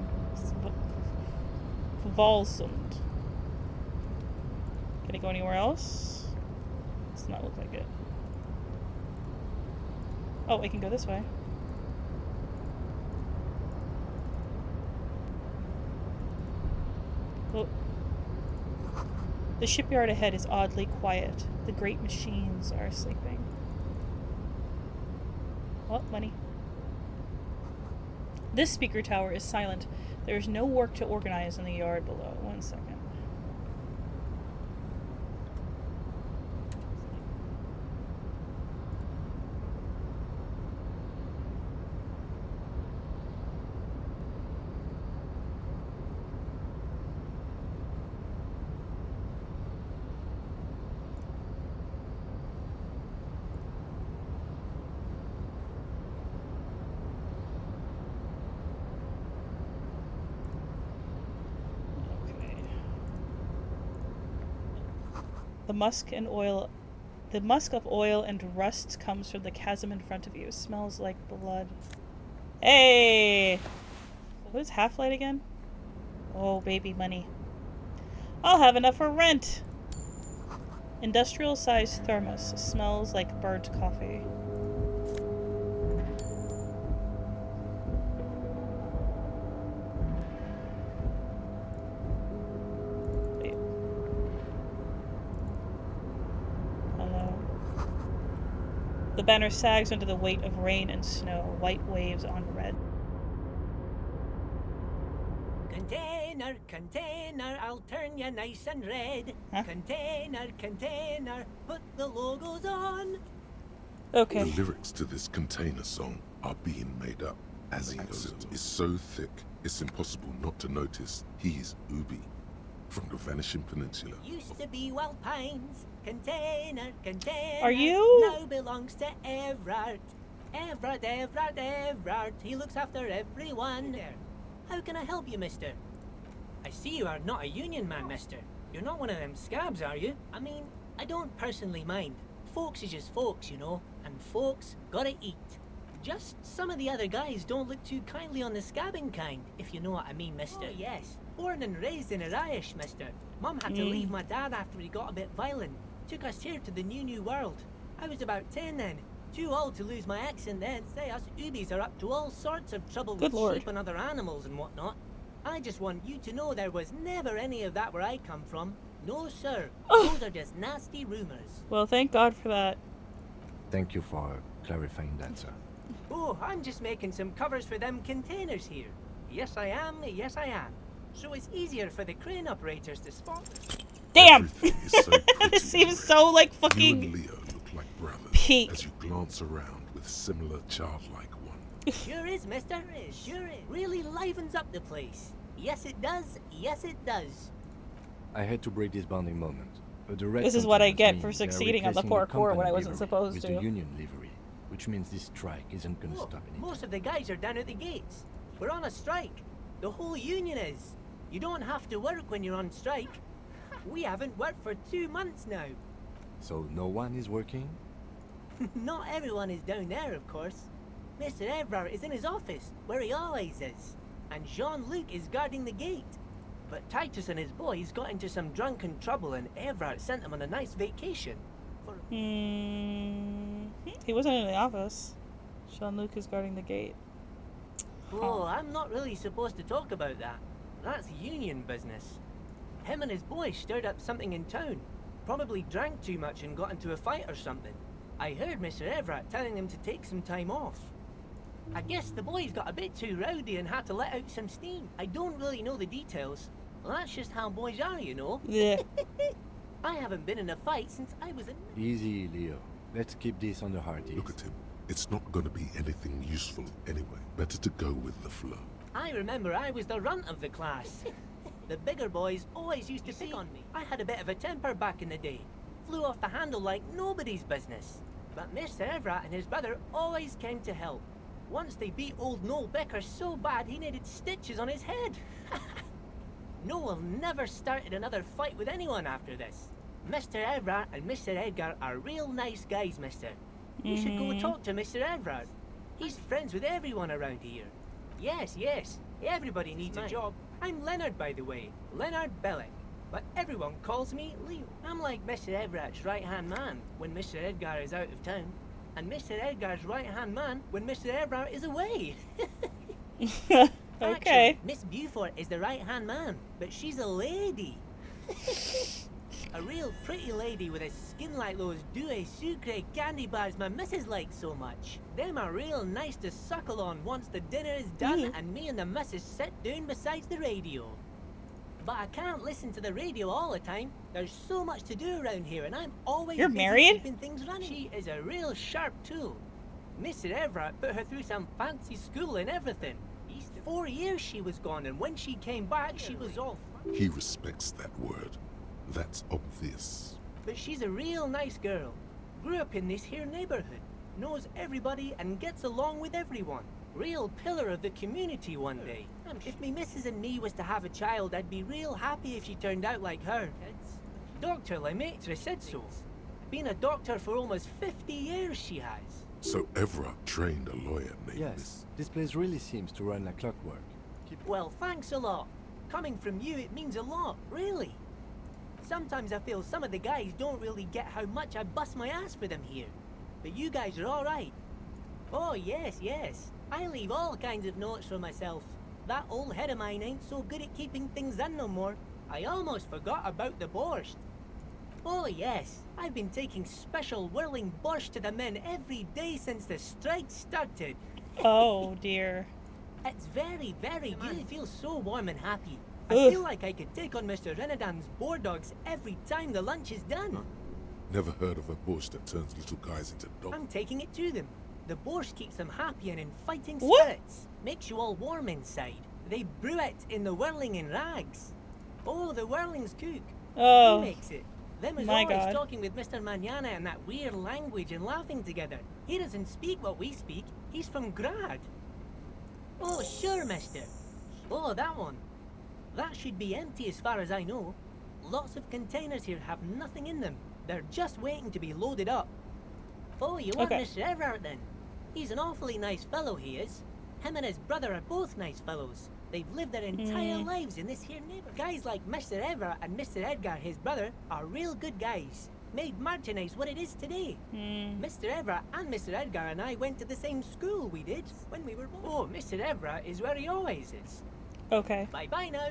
Volsund. Can it go anywhere else? Does not look like it. Oh, I can go this way. Oh. The shipyard ahead is oddly quiet. The great machines are sleeping. Oh, money. This speaker tower is silent. There is no work to organize in the yard below. 1 second. The musk of oil and rust comes from the chasm in front of you. It smells like blood. Hey! What is Half-Light again? Oh, baby money. I'll have enough for rent! Industrial-sized thermos. Smells like burnt coffee. Wait. Hello. The banner sags under the weight of rain and snow. White waves on red. Container, container, I'll turn you nice and red. Huh? Container, container, put the logos on. Okay. The lyrics to this container song are being made up. As the accent is so thick, it's impossible not to notice he's Ubi from the Vanishing Peninsula. Used to be Wild Pines. Container, container. Are you? Now belongs to Everard. Everard. He looks after everyone. There. How can I help you, mister? I see you are not a union man, mister. You're not one of them scabs, are you? I mean, I don't personally mind. Folks is just folks, you know, and folks gotta eat. Just some of the other guys don't look too kindly on the scabbing kind, if you know what I mean, mister. Oh, yes. Born and raised in Irish, mister. Mum had to leave my dad after he got a bit violent. Took us here to the new world. I was about 10 then. Too old to lose my accent then. Say, us Ubies are up to all sorts of trouble with sheep and other animals and whatnot. I just want you to know there was never any of that where I come from. No, sir. Those are just nasty rumors. Well, thank God for that. Thank you for clarifying that, sir. Oh, I'm just making some covers for them containers here. Yes, I am. So it's easier for the crane operators to spot. Damn! So this seems so like fucking. You and Leo look like brothers peak. As you glance around with similar childlike wonder. Sure is, mister. Sure is. Really livens up the place. Yes, it does. Yes, it does. I had to break this bonding moment. This is what I get for succeeding on the parkour when I wasn't supposed with to. The union livery, which means this strike isn't going to stop anything. Most of the guys are down at the gates. We're on a strike. The whole union is. You don't have to work when you're on strike. We haven't worked for 2 months now. So no one is working? Not everyone is down there, of course. Mr. Everard is in his office, where he always is. And Jean-Luc is guarding the gate. But Titus and his boys got into some drunken trouble and Everard sent them on a nice vacation. He wasn't in the office. Jean-Luc is guarding the gate. Oh, I'm not really supposed to talk about that. That's union business. Him and his boys stirred up something in town. Probably drank too much and got into a fight or something. I heard Mr. Everett telling them to take some time off. I guess the boys got a bit too rowdy and had to let out some steam. I don't really know the details. Well, that's just how boys are, you know. Yeah. I haven't been in a fight since I was a... Easy, Leo. Let's keep this on the hard days. Look at him. It's not going to be anything useful anyway. Better to go with the flow. I remember I was the runt of the class. The bigger boys always used to pick on me. I had a bit of a temper back in the day. Flew off the handle like nobody's business. But Mr. Everett and his brother always came to help. Once they beat old Noel Becker so bad he needed stitches on his head. Noel never started another fight with anyone after this. Mr. Everett and Mr. Edgar are real nice guys, mister. You should go talk to Mr. Everard. He's friends with everyone around here. Yes, everybody needs a job. I'm Leonard, by the way. Leonard Bellick. But everyone calls me Leo. I'm like Mr. Everett's right-hand man when Mr. Edgar is out of town. And Mr. Edgar's right-hand man when Mr. Everett is away. Okay. Actually, Miss Beaufort is the right-hand man, but she's a lady. A real pretty lady with a skin like those Douai Sucre candy bars my missus likes so much. Them are real nice to suckle on once the dinner is done and me and the missus sit down beside the radio. But I can't listen to the radio all the time. There's so much to do around here and I'm always You're busy married? keeping things running. She is a real sharp tool. Mr. Everett put her through some fancy school and everything. 4 years she was gone and when she came back she was off. He respects that word. That's obvious. But she's a real nice girl. Grew up in this here neighborhood. Knows everybody and gets along with everyone. Real pillar of the community one day. If me missus and me was to have a child, I'd be real happy if she turned out like her. doctor, my matron said so. Been a doctor for almost 50 years, she has. So Evra trained a lawyer named Yes, this place really seems to run like clockwork. Well, thanks a lot. Coming from you, it means a lot, really. Sometimes I feel some of the guys don't really get how much I bust my ass for them here. But you guys are alright. Oh, yes, yes. I leave all kinds of notes for myself. That old head of mine ain't so good at keeping things in no more. I almost forgot about the borscht. Oh, yes. I've been taking special whirling borscht to the men every day since the strike started. Oh, dear. It's very, very good. I feel so warm and happy. Ugh. I feel like I could take on Mr. Renadan's boar dogs every time the lunch is done. Never heard of a borscht that turns little guys into dogs. I'm taking it to them. The borscht keeps them happy and in fighting What? spirits. Makes you all warm inside. They brew it in the whirling in rags. Oh, the whirlings cook. Oh, He makes it. Them is my always God. talking with Mr. Manana in that weird language and laughing together. He doesn't speak what we speak. He's from Grad. Oh, sure, mister. Oh, that one. That should be empty as far as I know. Lots of containers here have nothing in them. They're just waiting to be loaded up. Oh, you want Okay. Mr. Everard then? He's an awfully nice fellow, he is. Him and his brother are both nice fellows. They've lived their entire lives in this here neighborhood. Guys like Mr. Everard and Mr. Edgar, his brother, are real good guys. Made Martinez what it is today. Mr. Everard and Mr. Edgar and I went to the same school we did when we were born. Oh, Mr. Everard is where he always is. Okay. Bye-bye now.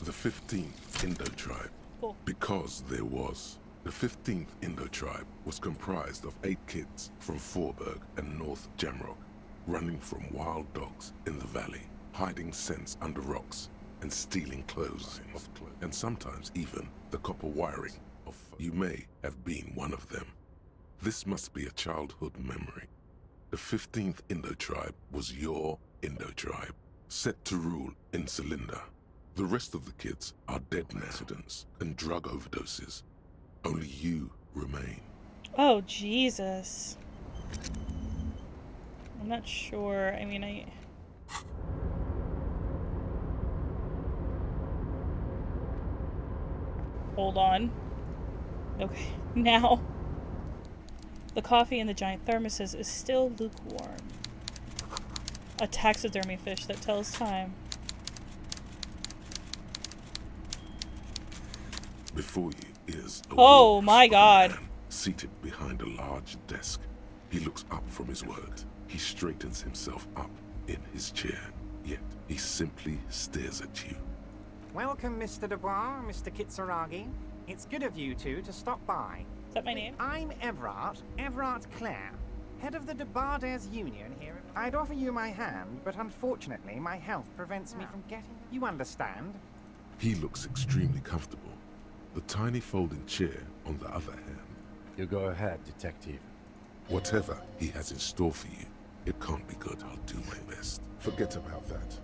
The 15th Indo tribe. Cool. Because there was. The 15th Indo tribe was comprised of 8 kids from Forberg and North Jamrock, running from wild dogs in the valley, hiding scents under rocks, and stealing clothes, and sometimes even the copper wiring of. You may have been one of them. This must be a childhood memory. The 15th Indo tribe was your Indo tribe, set to rule in Cylinder. The rest of the kids are dead in accidents and drug overdoses. Only you remain. Oh, Jesus. I'm not sure. I mean, Hold on. Okay, now. The coffee in the giant thermoses is still lukewarm. A taxidermy fish that tells time. Before you is a Oh my God. man seated behind a large desk. He looks up from his work. He straightens himself up in his chair, yet he simply stares at you. Welcome, Mr. Dubois, Mr. Kitsuragi. It's good of you two to stop by. Is that my name? I'm Everard Clare, head of the Debarders Union here. I'd offer you my hand, but unfortunately my health prevents me from getting... You understand? He looks extremely comfortable. The tiny folding chair on the other hand. You go ahead, detective. Whatever he has in store for you, it can't be good. I'll do my best. Forget about that.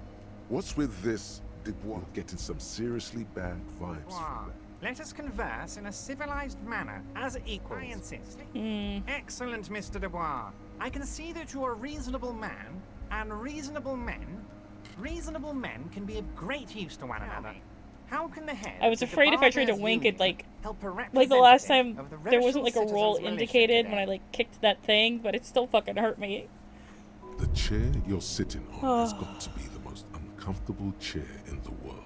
What's with this Dubois? You're getting some seriously bad vibes from that. Let us converse in a civilized manner, as equals. I insist. Excellent, Mr. Dubois. I can see that you're a reasonable man, and reasonable men can be of great use to one another. How can the head I was of the afraid if I tried to Debarders wink Union it, like help a the last representative time of the there wasn't Revachol like a roll Citizens Militia indicated when today? I like kicked that thing, but it still fucking hurt me. The chair you're sitting on has got to be the most uncomfortable chair in the world.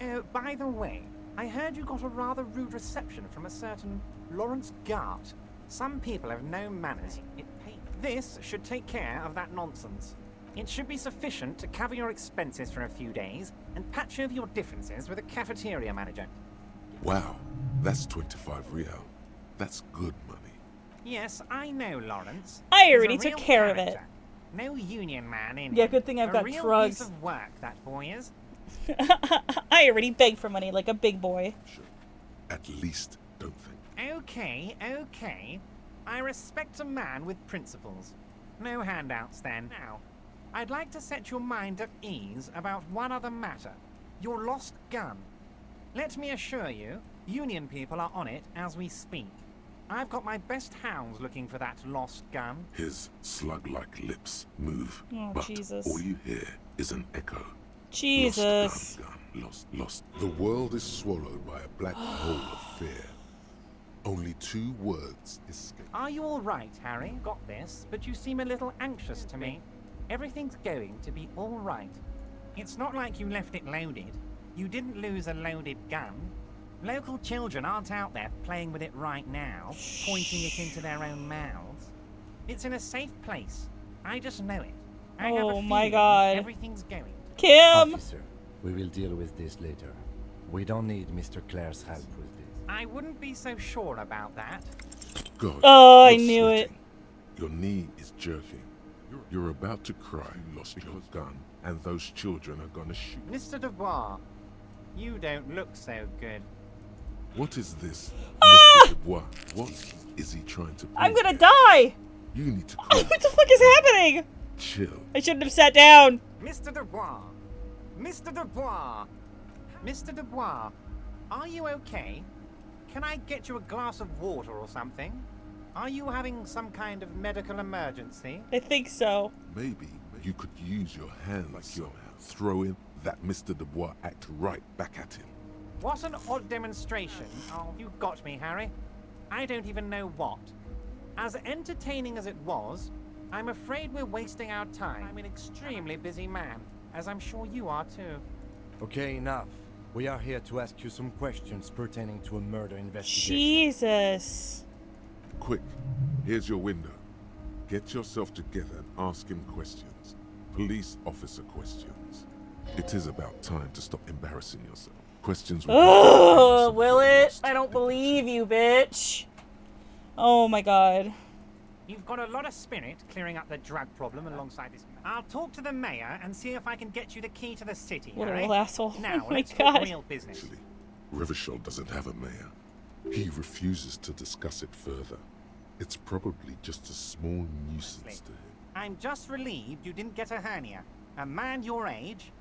Oh, by the way, I heard you got a rather rude reception from a certain Lawrence Gart. Some people have no manners. This should take care of that nonsense. It should be sufficient to cover your expenses for a few days and patch over your differences with a cafeteria manager. Wow, that's 25 real. That's good money. Yes, I know, Lawrence. I He's a already took real care of it. character. No union man in Yeah, him. good thing I've A got real drugs. piece of work, that boy is. I already begged for money like a big boy. At least don't think. Okay. I respect a man with principles. No handouts, then. Now, I'd like to set your mind at ease about one other matter. Your lost gun. Let me assure you, Union people are on it as we speak. I've got my best hounds looking for that lost gun. His slug-like lips move, Oh, but Jesus. all you hear is an echo. Jesus. Lost gun, lost. The world is swallowed by a black hole of fear. Only 2 words escape. Are you all right, Harry? Got this, but you seem a little anxious to me. Everything's going to be all right. It's not like you left it loaded. You didn't lose a loaded gun. Local children aren't out there playing with it right now, pointing it into their own mouths. It's in a safe place. I just know it. I have a Oh my feeling God. everything's going. Kim! Officer, we will deal with this later. We don't need Mr. Clare's help with this. I wouldn't be so sure about that. God, Oh, I you're knew sweating. it. Your knee is jerking. You're about to cry. You lost your gun, and those children are gonna shoot. Mr. Dubois, you don't look so good. What is this, Mr. Dubois? What is he trying to prove? I'm gonna die! You need to What the fuck is happening? chill. I shouldn't have sat down. Mr. Dubois! Mr. Dubois! Mr. Dubois, are you okay? Can I get you a glass of water or something? Are you having some kind of medical emergency? I think so. Maybe you could use your hands somehow. Throwing that Mr. Dubois act right back at him. What an odd demonstration. Oh, you got me, Harry. I don't even know what. As entertaining as it was, I'm afraid we're wasting our time. I'm an extremely busy man, as I'm sure you are too. Okay, enough. We are here to ask you some questions pertaining to a murder investigation. Jesus. Quick, here's your window. Get yourself together and ask him questions. Police officer questions. It is about time to stop embarrassing yourself. Questions will Oh, will it? I don't believe you, bitch. Oh my God. You've got a lot of spirit clearing up the drug problem alongside this. I'll talk to the mayor and see if I can get you the key to the city. What a Harry. little asshole. Now, Oh my let's God. talk real business. Rivershell doesn't have a mayor. He refuses to discuss it further. It's probably just a small nuisance to him. I'm just relieved you didn't get a hernia. A man your age.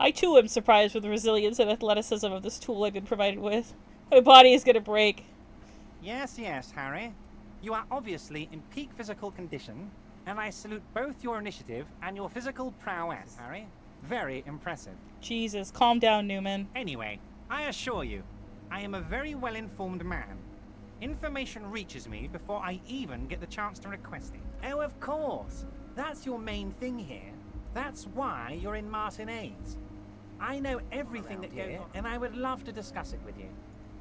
I too am surprised with the resilience and athleticism of this tool I've been provided with. My body is gonna break. Yes, yes, Harry. You are obviously in peak physical condition, and I salute both your initiative and your physical prowess, Harry. Very impressive. Jesus, calm down, Newman. Anyway, I assure you, I am a very well-informed man. Information reaches me before I even get the chance to request it. Oh, of course. That's your main thing here. That's why you're in Martinez. I know everything that goes on, and I would love to discuss it with you.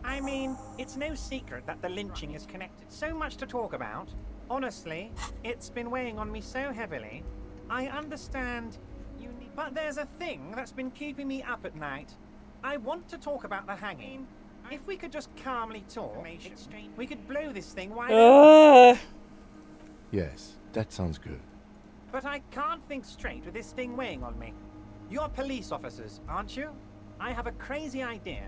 I mean, it's no secret that the lynching is connected. So much to talk about. Honestly, it's been weighing on me so heavily. I understand you need... But there's a thing that's been keeping me up at night. I want to talk about the hanging. If we could just calmly talk, we could blow this thing wide open. Yes, that sounds good. But I can't think straight with this thing weighing on me. You're police officers, aren't you? I have a crazy idea.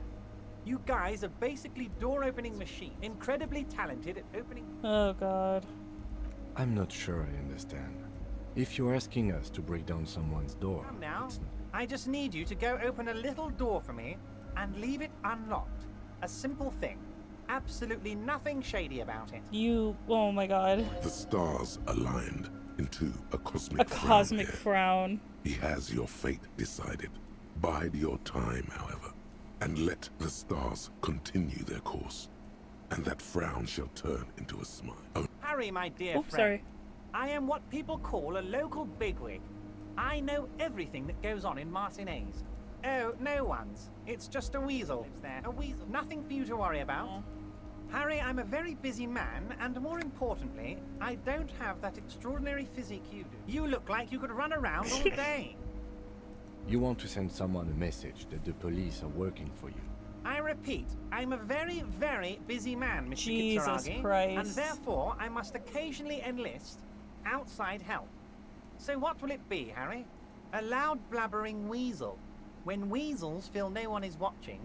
You guys are basically door-opening machines. Incredibly talented at opening... Oh, God. I'm not sure I understand. If you're asking us to break down someone's door... Come now. I just need you to go open a little door for me and leave it unlocked. A simple thing. Absolutely nothing shady about it. You... Oh, my God. The stars aligned into a cosmic A cosmic frown. frown. He has your fate decided. Bide your time, however, and let the stars continue their course, and that frown shall turn into a smile. Oh. Harry, my dear Oops, friend. sorry. I am what people call a local bigwig. I know everything that goes on in Martinez. Oh, no one's. It's just a weasel lives there. A weasel. Nothing for you to worry about. Harry, I'm a very busy man, and more importantly, I don't have that extraordinary physique you do. You look like you could run around all day. You want to send someone a message that the police are working for you. I repeat, I'm a very, very busy man, Mr. Jesus Kitsuragi, Christ. and therefore I must occasionally enlist outside help. So what will it be, Harry? A loud blabbering weasel. When weasels feel no one is watching...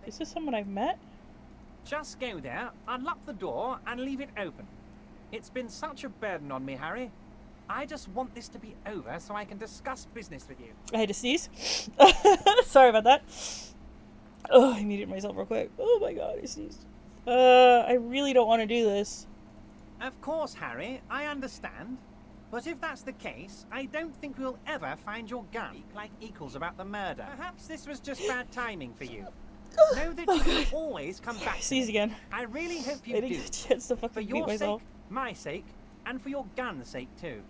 Is this someone I've met? Just go there, unlock the door, and leave it open. It's been such a burden on me, Harry. I just want this to be over so I can discuss business with you. I had to sneeze. Sorry about that. Oh, I muted myself real quick. Oh my God, I sneezed. I really don't want to do this. Of course, Harry, I understand. But if that's the case, I don't think we'll ever find your gun like equals about the murder. Perhaps this was just bad timing for you. Know that you can always come back. Seize again. I really hope you I do. didn't get a chance to fucking For beat your myself. sake, my sake, and for your gun's sake too.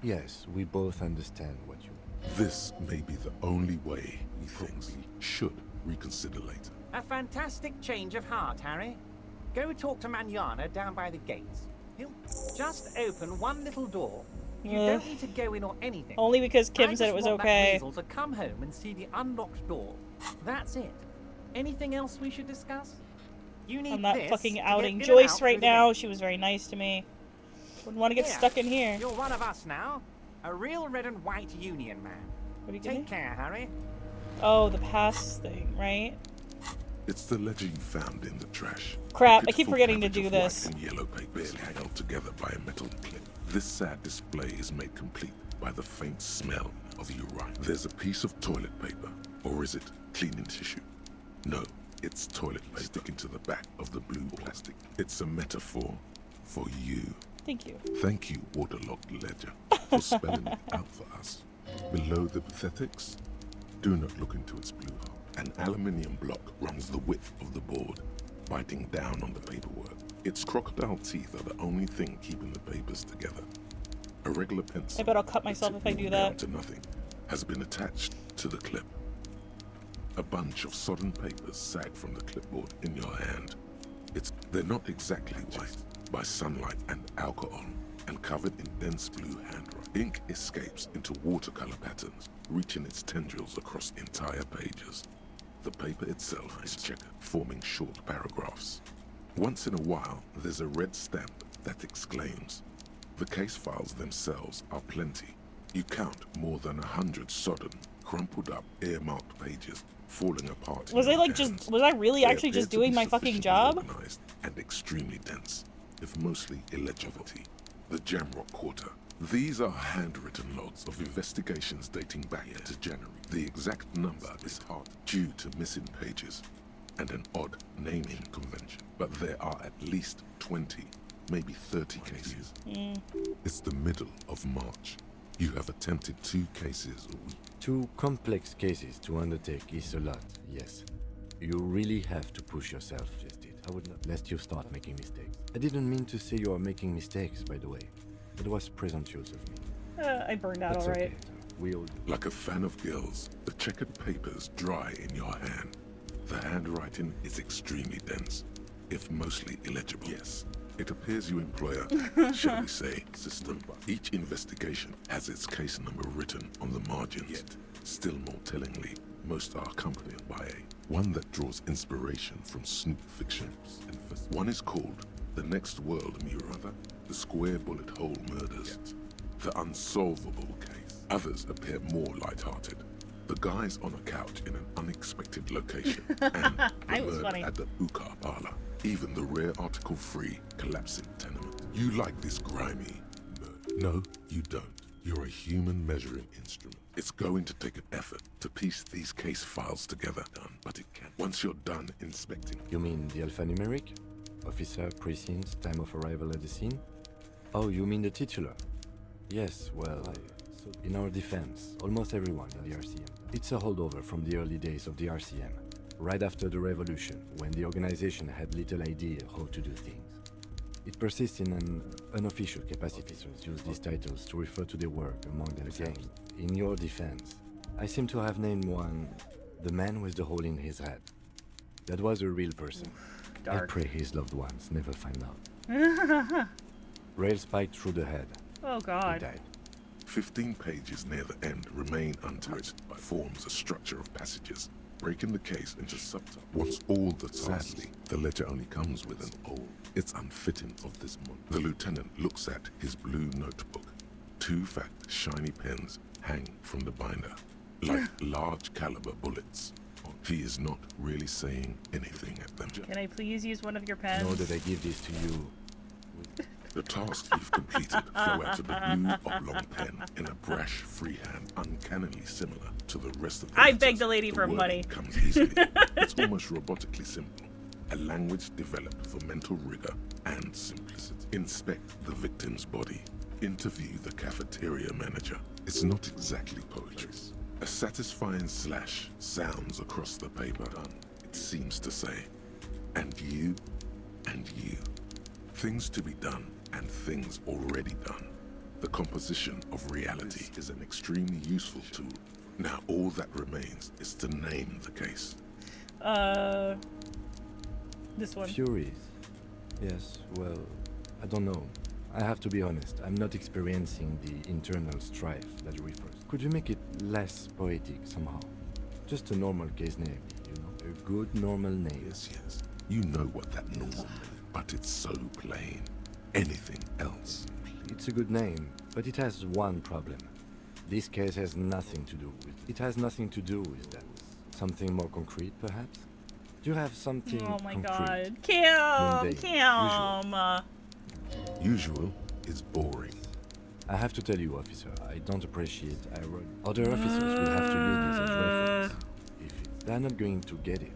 Yes, we both understand what you mean. This may be the only way we think we should reconsider later. A fantastic change of heart, Harry. Go talk to Manana down by the gates. He'll just open one little door. You Ugh. don't need to go in or anything. Only because Kim I said it just was want okay. That weasel to come home and see the unlocked door. That's it. Anything else we should discuss? You need I'm not this fucking to get outing in and Joyce out right through the now. gate. She was very nice to me. Wouldn't want to get Here, stuck in here. You're one of us now. A real red and white union man. What are you Take doing? care, Harry. Oh, the pass thing, right? It's the ledger you found in the trash. Crap, A I keep pitiful forgetting to package do of this. white and yellow papers held together by a metal clip. This sad display is made complete by the faint smell of urine. There's a piece of toilet paper, or is it cleaning tissue? No, it's toilet paper sticking to the back of the blue plastic. It's a metaphor for you. Thank you. Thank you, waterlogged ledger, for spelling it out for us. Below the pathetics, do not look into its blue hole. An aluminium block runs the width of the board, biting down on the paperwork. Its crocodile teeth are the only thing keeping the papers together. A regular pencil, I bet I'll cut myself if I do that. down to nothing, has been attached to the clip. A bunch of sodden papers sag from the clipboard in your hand. They're not exactly white, by sunlight and alcohol, and covered in dense blue handwriting. Ink escapes into watercolor patterns, reaching its tendrils across entire pages. The paper itself is checkered, forming short paragraphs. Once in a while, there's a red stamp that exclaims. The case files themselves are plenty. You count more than 100 sodden, crumpled up, earmarked pages falling apart. Was I like just? Was I really actually just doing my fucking job? Organized and extremely dense, if mostly illegible. The Jamrock Quarter. These are handwritten logs of investigations dating back to January. The exact number is hard due to missing pages and an odd naming convention. But there are at least 20, maybe 30 cases. It's the middle of March. You have attempted 2 cases a week. 2 complex cases to undertake is a lot, yes. You really have to push yourself, just it. I would not lest you start making mistakes. I didn't mean to say you are making mistakes, by the way. It was presumptuous of me. I burned out That's alright. okay. We all do. Like a fan of girls, the checkered papers dry in your hand. The handwriting is extremely dense, if mostly illegible. Yes, it appears you employ a, shall we say, system. Each investigation has its case number written on the margins. Yet, still more tellingly, most are accompanied by one that draws inspiration from snoop fiction. One is called The Next World Mirror, The Square Bullet Hole Murders, The Unsolvable Case. Others appear more light-hearted. The guys on a couch in an unexpected location, and the murder at the hookah parlor. Even the rare article-free collapsing tenement. You like this grimy murder? No, you don't. You're a human measuring instrument. It's going to take an effort to piece these case files together, but it can. Once you're done inspecting. You mean the alphanumeric? Officer, precinct, time of arrival at the scene? Oh, you mean the titular? Yes, well, in our defense, almost everyone in the RCM. It's a holdover from the early days of the RCM, right after the revolution, when the organization had little idea how to do things. It persists in an unofficial capacity. Officers use these titles to refer to their work among themselves. In your defense, I seem to have named one, the man with the hole in his head. That was a real person. I pray his loved ones never find out. Rail spiked through the head. Oh God. He died. 15 pages near the end remain untouched, forms a structure of passages, breaking the case into subtypes. Once all that sadly, the ledger only comes with an old. It's unfitting of this month. The lieutenant looks at his blue notebook. 2 fat, shiny pens hang from the binder, like large caliber bullets. He is not really saying anything at them. Can I please use one of your pens? Know that I give this to you. The tasks you've completed flow out of the blue oblong pen in a brash freehand, uncannily similar to the rest of the I letters. begged the lady for wording money. Comes easily. It's almost robotically simple. A language developed for mental rigor and simplicity. Inspect the victim's body. Interview the cafeteria manager. It's not exactly poetry. A satisfying slash sounds across the paper. It seems to say, and you, and you. Things to be done and things already done. The composition of reality is an extremely useful tool. Now all that remains is to name the case. This one. Furies. Yes, well, I don't know. I have to be honest, I'm not experiencing the internal strife that refers. Could you make it less poetic somehow? Just a normal case name, you know? A good normal name. Yes, yes. You know what that normal means, but it's so plain. Anything else? It's a good name, but it has one problem. This case has nothing to do with it. It has nothing to do with that. Something more concrete, perhaps? Do you have something Oh my concrete? God. Mundane, Kim! Usual is boring. I have to tell you, officer, I don't appreciate irony. Other officers will have to use this as reference. They're not going to get it.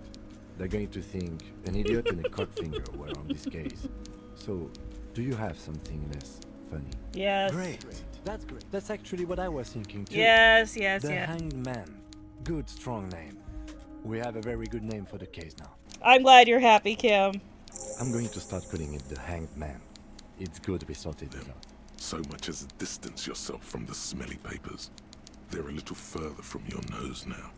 They're going to think an idiot and a cockfinger were on this case. So, do you have something less funny? Yes. Great. That's great. That's actually what I was thinking too. Yes. The Hanged Man. Good, strong name. We have a very good name for the case now. I'm glad you're happy, Kim. I'm going to start calling it the Hanged Man. It's good we sorted this out. So much as distance yourself from the smelly papers. They're a little further from your nose now.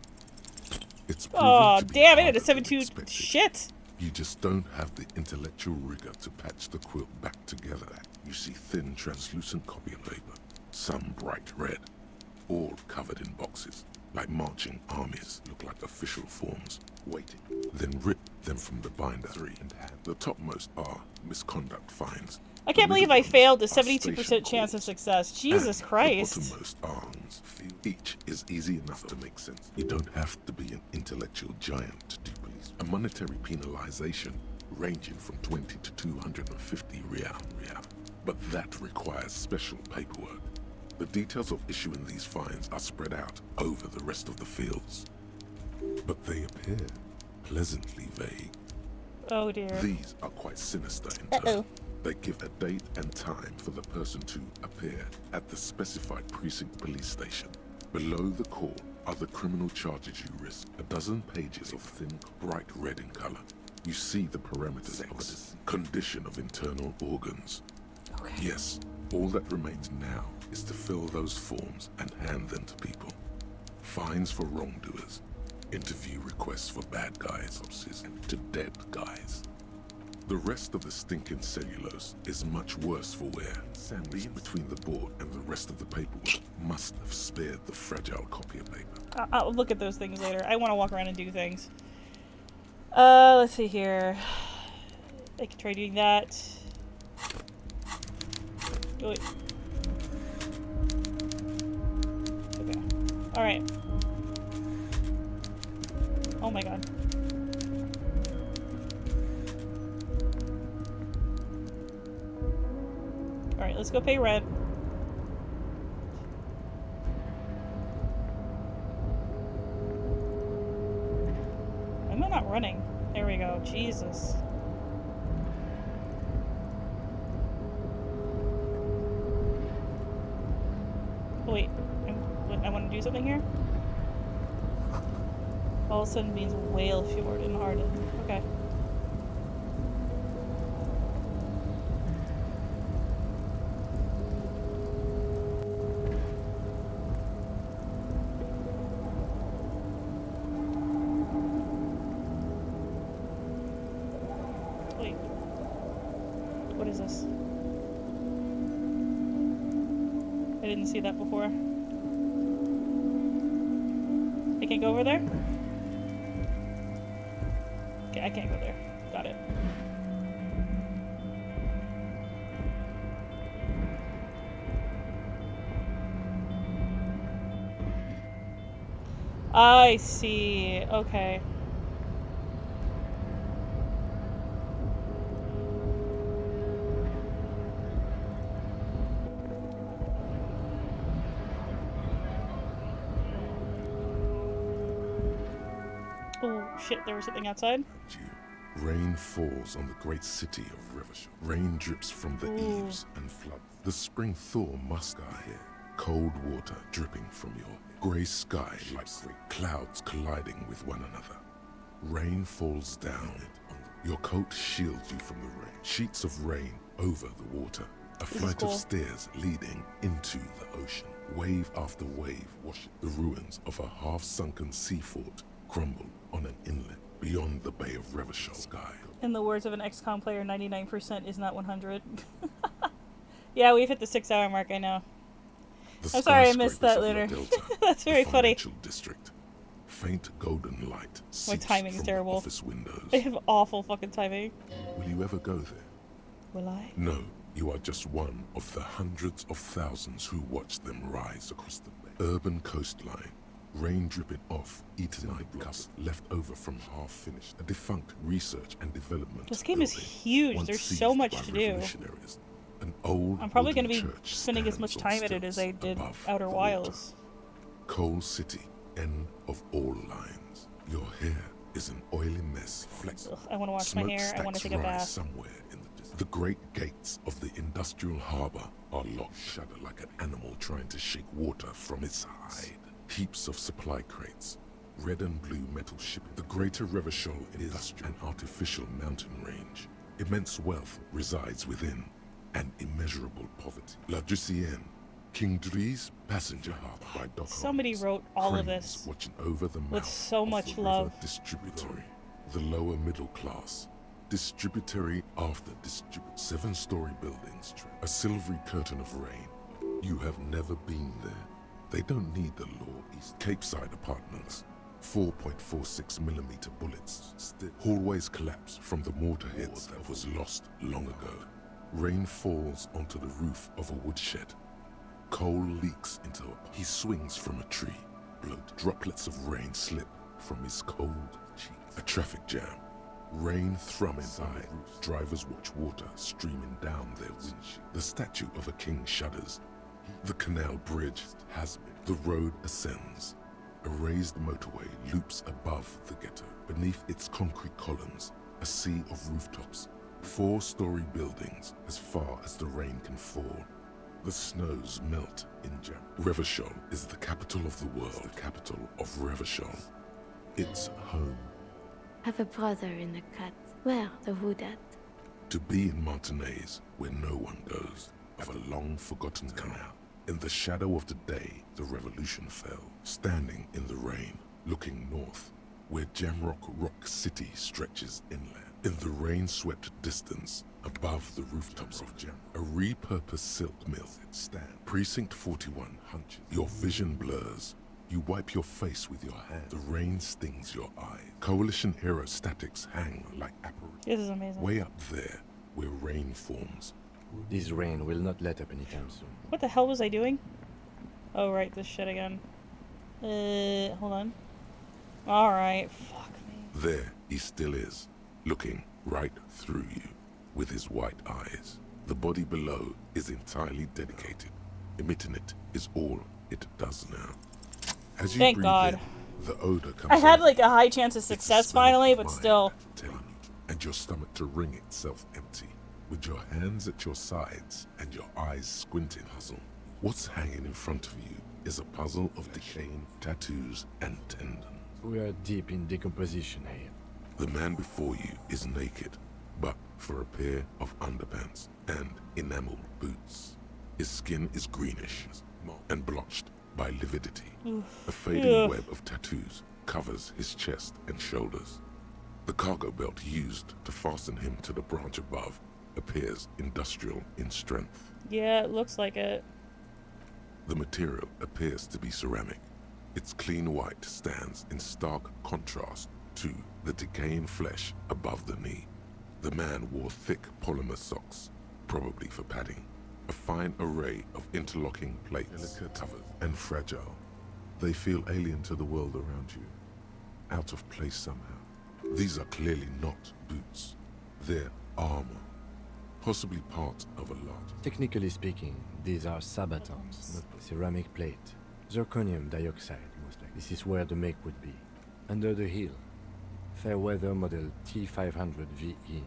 It's Oh, to be damn it! harder It's 7-2 shit. You just don't have the intellectual rigor to patch the quilt back together. You see thin, translucent copy paper, some bright red, all covered in boxes, like marching armies, look like official forms, waiting. Then rip them from the binder 3 and hand. The topmost are misconduct fines. I can't believe I failed a 72% chance of success. Jesus Christ. The bottommost arms, each is easy enough to make sense. You don't have to be an intellectual giant to do police. A monetary penalization ranging from 20 to 250 real. But that requires special paperwork. The details of issuing these fines are spread out over the rest of the fields. But they appear pleasantly vague. Oh dear. These are quite sinister in turn. They give a date and time for the person to appear at the specified precinct police station. Below the call are the criminal charges you risk. A dozen pages of thin, bright red in color. You see the parameters of the condition of internal organs. Okay. Yes, all that remains now is to fill those forms and hand them to people. Fines for wrongdoers. Interview requests for bad guys, and to dead guys. The rest of the stinking cellulose is much worse for wear. Sandwiched between the board and the rest of the paperwork must have spared the fragile copy of paper. I'll look at those things later. I want to walk around and do things. Let's see here. I can try doing that. Oh, wait. Okay. Alright. Oh my god. Alright, let's go pay rent. Why am I not running? There we go. Jesus. Oh, wait. I want to do something here? All of a sudden means Whale Fjord in Arden. Okay. Wait. What is this? I didn't see that before. I can't go over there? Okay, I can't go there. Got it. I see. Okay. Oh shit, there was something outside? Rain falls on the great city of Rivershore. Rain drips from the eaves and floods. The spring thaw must die here. Cold water dripping from your grey sky like clouds colliding with one another. Rain falls down. Your coat shields you from the rain. Sheets of rain over the water. A flight of stairs leading into the ocean. Wave after wave washing. The ruins of a half-sunken sea fort crumble on an inlet beyond the Bay of Revachol sky. In the words of an XCOM player, 99% is not 100. Yeah, we've hit the 6-hour mark, I know. I'm sorry I missed that, Lunar. That's very funny. District. Faint golden light. My timing's terrible. Office windows. They have awful fucking timing. Will you ever go there? Will I? No, you are just one of the hundreds of thousands who watch them rise across the bay. Urban coastline. Rain dripping off, eaten by blocks left over from half-finished. A defunct research and development. This game is huge. There's so much to do. An old I'm probably going to be spending as much time at it as I did Outer Wilds. Coal City, end of all lines. Your hair is an oily mess. I want to wash my hair. I want to take a bath. Somewhere in the great gates of the industrial harbor are locked shudder like an animal trying to shake water from its hide. Heaps of supply crates, red and blue metal shipping. The greater Revachol is an artificial mountain range. Immense wealth resides within, and immeasurable poverty. La Drusienne, King Dries passenger harbor by dock. Somebody wrote all of this watching over the with so much love. Distributary, the lower middle class. Distributary after distributary. 7-story buildings, a silvery curtain of rain. You have never been there. They don't need the law. East Capeside apartments. 4.46mm bullets. Still, hallways collapse from the mortar hits that was lost long ago. Rain falls onto the roof of a woodshed. Coal leaks into a... He swings from a tree. Blood. Droplets of rain slip from his cold cheeks. A traffic jam. Rain thrumming by. Drivers watch water streaming down their windshield. The statue of a king shudders. The canal bridge has been. The road ascends. A raised motorway loops above the ghetto. Beneath its concrete columns, a sea of rooftops. 4-story buildings as far as the rain can fall. The snows melt in jam. Revachol is the capital of the world, the capital of Revachol. It's home. Have a brother in the cut. Where the Vod at? To be in Martinaise, where no one goes, of a long-forgotten canal. In the shadow of the day, the revolution fell. Standing in the rain, looking north, where Jamrock Rock City stretches inland. In the rain-swept distance, above the rooftops of Jam, a repurposed silk mill stands. Precinct 41 hunches. Your vision blurs. You wipe your face with your hand. The rain stings your eyes. Coalition aerostatics hang like apparitions. This is amazing. Way up there, where rain forms. This rain will not let up anytime soon. What the hell was I doing? Oh, right, this shit again. Hold on. Alright, fuck me. There he still is, looking right through you with his white eyes. The body below is entirely dedicated. Emitting it is all it does now. As you Thank breathe God. in, the odor comes I had over. like a high chance of success finally, but still. And your stomach to wring itself empty, with your hands at your sides and your eyes squinting. Puzzle. What's hanging in front of you is a puzzle of decaying tattoos and tendons. We are deep in decomposition here. The man before you is naked, but for a pair of underpants and enameled boots. His skin is greenish and blotched by lividity. A fading web of tattoos covers his chest and shoulders. The cargo belt used to fasten him to the branch above appears industrial in strength. Yeah, it looks like it. The material appears to be ceramic. Its clean white stands in stark contrast to the decaying flesh above the knee. The man wore thick polymer socks, probably for padding. A fine array of interlocking plates, covered and fragile. They feel alien to the world around you, out of place somehow. These are clearly not boots. They're armor, possibly part of a large... Technically speaking, these are sabatons, not ceramic plate. Zirconium dioxide, most likely. This is where the make would be. Under the heel. Fairweather model T500 VE.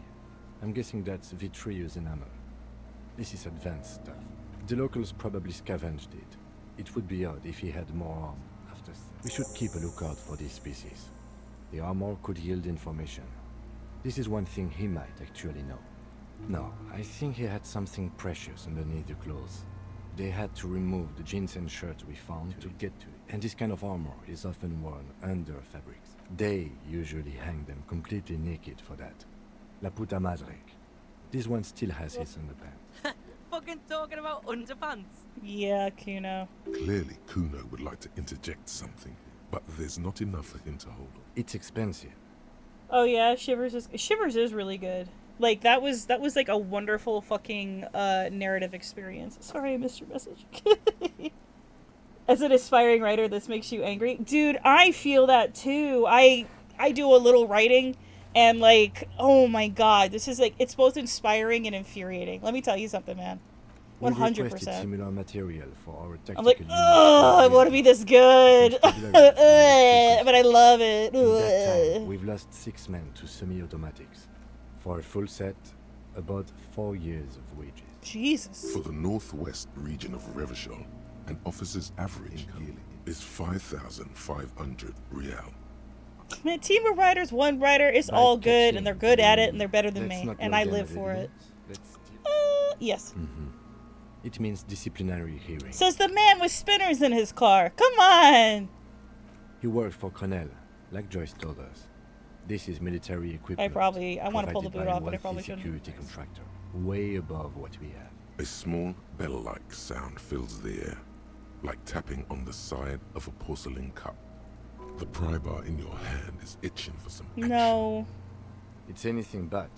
I'm guessing that's vitreous enamel. This is advanced stuff. The locals probably scavenged it. It would be odd if he had more arm after. We should keep a lookout for this species. The armor could yield information. This is one thing he might actually know. No, I think he had something precious underneath the clothes. They had to remove the jeans and shirts we found to get to it. And this kind of armor is often worn under fabrics. They usually hang them completely naked for that. La puta madre. This one still has his underpants. Fucking talking about underpants. Yeah, Kuno. Clearly, Kuno would like to interject something, but there's not enough for him to hold on. It's expensive. Oh yeah, Shivers is really good. Like that was like a wonderful fucking narrative experience. Sorry, I missed your message. As an aspiring writer, this makes you angry, dude. I feel that too. I do a little writing, and like, oh my god, this is like, it's both inspiring and infuriating. Let me tell you something, man. 100%. Similar material for our tactical. I'm like, oh, I want to be this good, but I love it. In that time, we've lost 6 men to semi-automatics. For a full set, about 4 years of wages. Jesus. For the northwest region of Revachol, an officer's average yearly is 5,500 real. Man, team of writers, one writer is all good, and they're good at it, and they're better than me, and I live for it. Yes. It means disciplinary hearing. Says the man with spinners in his car. Come on! He worked for Cornell, like Joyce told us. This is military equipment. I want to pull the boot off, but I probably shouldn't. Security contractor, way above what we have. A small bell-like sound fills the air, like tapping on the side of a porcelain cup. The pry bar in your hand is itching for some action. No. It's anything but.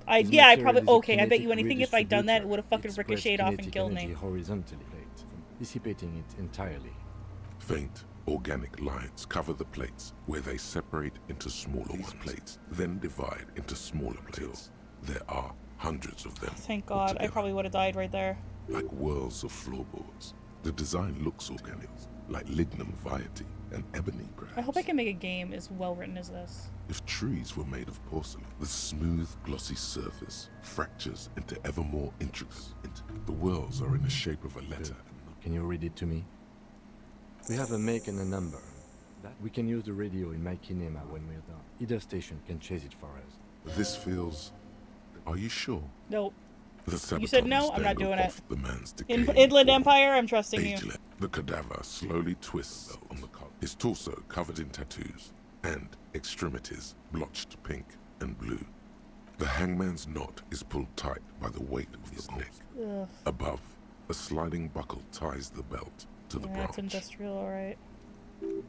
I probably, okay, I bet you anything if I'd done that, it would have fucking ricocheted off and killed me. Horizontally, dissipating it entirely. Faint organic lines cover the plates, where they separate into smaller ones. Plates then divide into smaller plates. There are hundreds of them. Thank God, I probably would have died right there. Like whirls of floorboards. The design looks organic, like lignum vitae and ebony grass. I hope I can make a game as well written as this. If trees were made of porcelain, the smooth, glossy surface fractures into ever more intricate. The whirls are in the shape of a letter. Can you read it to me? We have a make and a number. We can use the radio in my kinema when we're done. Either station can chase it for us. This feels... Are you sure? Nope. The You said no, I'm not doing it. The man's Inland Empire, I'm trusting you. The cadaver slowly twists on the collar. His torso covered in tattoos, and extremities blotched pink and blue. The hangman's knot is pulled tight by the weight of his neck. Ugh. Above, a sliding buckle ties the belt to the branch. That's industrial, alright.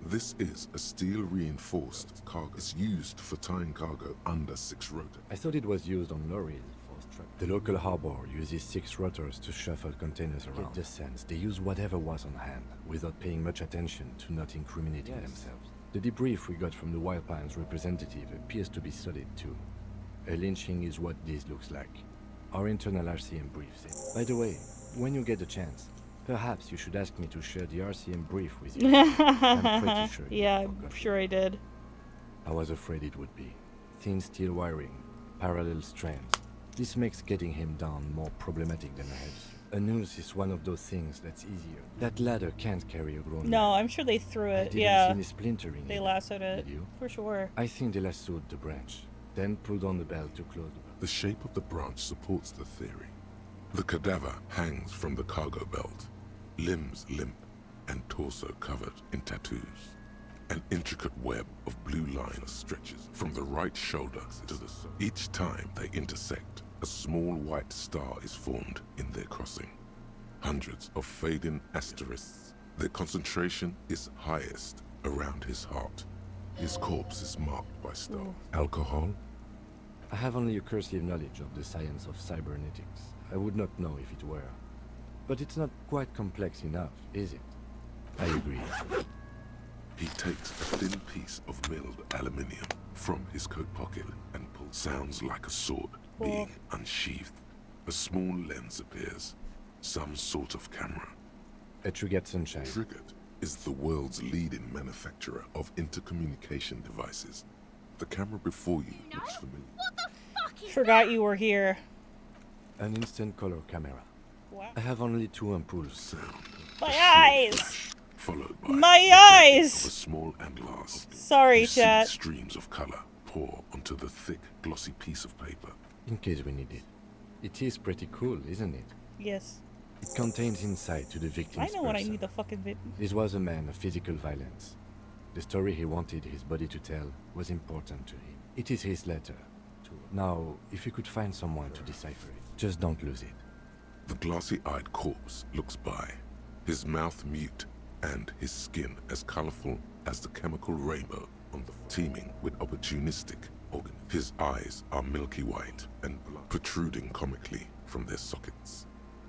This is a steel-reinforced cargo. It's used for tying cargo under 6 rotors. I thought it was used on lorries for trucks. The local harbor uses 6 rotors to shuffle containers around. Get the sense they use whatever was on hand, without paying much attention to not incriminating themselves. The debrief we got from the Wild Pines representative appears to be solid too. A lynching is what this looks like. Our internal RCM brief said. By the way, when you get a chance, perhaps you should ask me to share the RCM brief with you. I'm pretty sure. Yeah, I'm sure I did. I was afraid it would be. Thin steel wiring, parallel strands. This makes getting him down more problematic than a head. A noose is one of those things that's easier. That ladder can't carry a grown No, man. I'm sure they threw I it. didn't Yeah. see any splintering. They either. lassoed it. Did you? For sure. I think they lassoed the branch, then pulled on the belt to close the belt. The shape of the branch supports the theory. The cadaver hangs from the cargo belt, limbs limp and torso covered in tattoos. An intricate web of blue lines stretches from the right shoulder to the side. Each time they intersect, a small white star is formed in their crossing. Hundreds of fading asterisks. Their concentration is highest around his heart. His corpse is marked by stars. Alcohol? I have only a cursive knowledge of the science of cybernetics. I would not know if it were. But it's not quite complex enough, is it? I agree. He takes a thin piece of milled aluminium from his coat pocket and pulls. Sounds like a sword being unsheathed. A small lens appears. Some sort of camera. A Trigger Sunshine. Triggered is the world's leading manufacturer of intercommunication devices. The camera before you looks familiar. What the fuck is Forgot you were here. An instant color camera. Wow. I have only 2 ampoules. My eyes! Followed by My the bending eyes! of a small glass. Sorry, You see chat. streams of color pour onto the thick, glossy piece of paper. In case we need it. It is pretty cool, isn't it? Yes. It contains insight to the I victim's know what I person. need the fucking bit. This was a man of physical violence. The story he wanted his body to tell was important to him. It is his letter. Now, if you could find someone to decipher it, just don't lose it. The glassy-eyed corpse looks by, his mouth mute and his skin as colorful as the chemical rainbow on the teeming with opportunistic organ. His eyes are milky white and blood protruding comically from their sockets.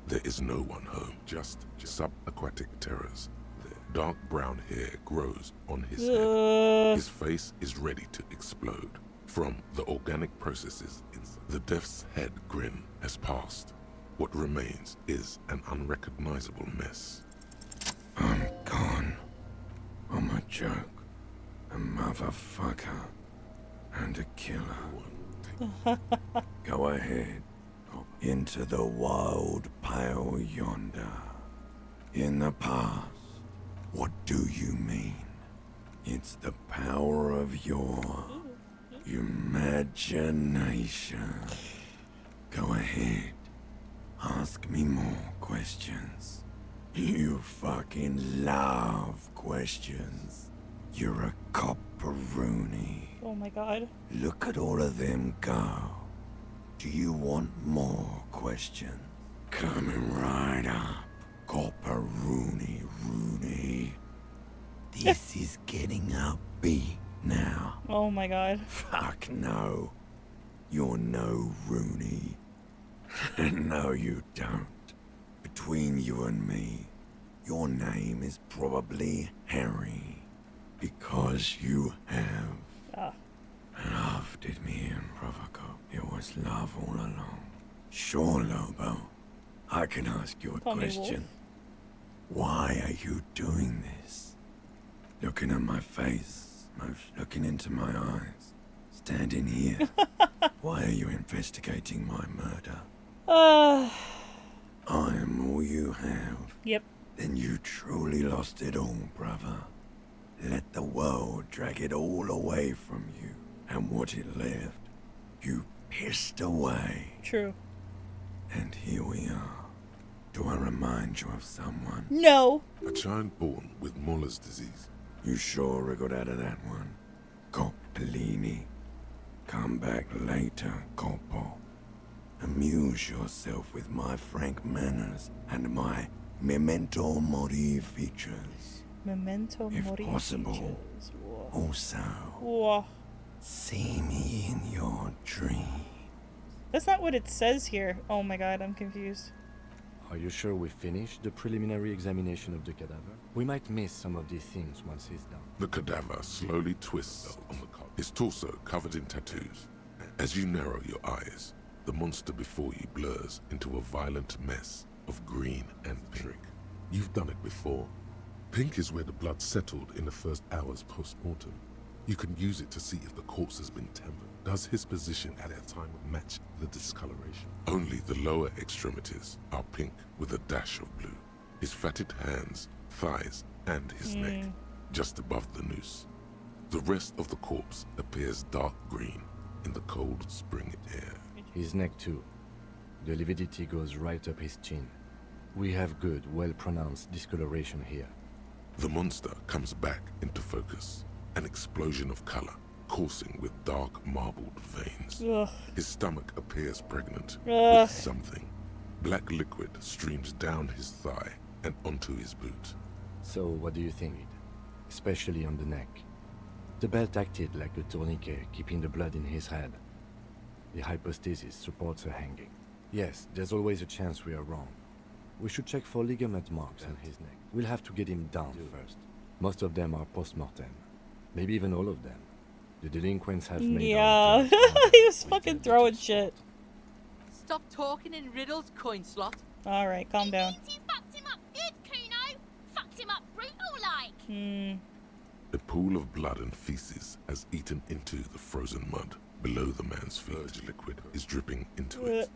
There is no one home, just subaquatic terrors. Their dark brown hair grows on his head. His face is ready to explode from the organic processes inside. The death's head grin has passed. What remains is an unrecognizable mess. I'm gone. I'm a joke. A motherfucker. And a killer. Go ahead. Into the wild pale yonder. In the past. What do you mean? It's the power of your imagination. Go ahead. Ask me more questions. You fucking love questions. You're a copperoonie. Oh my god. Look at all of them go. Do you want more questions? Coming right up. Copperoonie, Rooney. This is getting upbeat now. Oh my god. Fuck no. You're no Rooney. No, you don't. Between you and me, your name is probably Harry. Because you have loved it, me and Provoco. It was love all along. Sure, Lobo. I can ask you a Call me question. Why are you doing this? Looking at my face, looking into my eyes, standing here. Why are you investigating my murder? I am all you have. Yep. Then you truly lost it all, brother. Let the world drag it all away from you. And what it left, you pissed away. True. And here we are. Do I remind you of someone? No. A child born with Muller's disease. You sure wriggled out of that one. Cop Bellini. Come back later, Corpo. Amuse yourself with my frank manners and my memento mori features. Memento If mori possible, features. Whoa. also, Whoa. see me in your dream. That's not what it says here. Oh my god, I'm confused. Are you sure we finished the preliminary examination of the cadaver? We might miss some of these things once he's done. The cadaver slowly twists on the collar, his torso covered in tattoos. As you narrow your eyes, the monster before you blurs into a violent mess of green and pink. You've done it before. Pink is where the blood settled in the first hours post-mortem. You can use it to see if the corpse has been tempered. Does his position at that time match the discoloration? Only the lower extremities are pink with a dash of blue. His fatted hands, thighs, and his neck, just above the noose. The rest of the corpse appears dark green in the cold spring air. His neck too. The lividity goes right up his chin. We have good, well-pronounced discoloration here. The monster comes back into focus. An explosion of color, coursing with dark marbled veins. Ugh. His stomach appears pregnant Ugh. with something. Black liquid streams down his thigh and onto his boot. So what do you think? Especially on the neck. The belt acted like a tourniquet, keeping the blood in his head. The hypostasis supports a hanging. Yes, there's always a chance we are wrong. We should check for ligament marks on his neck. We'll have to get him down first. Most of them are post-mortem. Maybe even all of them. The delinquents have made Yeah. He was fucking throwing shit. Stop talking in riddles, coin slot. Alright, calm down. You fucked him up good, Kuno. Fucked him up brutal like. A pool of blood and feces has eaten into the frozen mud. Below the man's feet, liquid is dripping into it.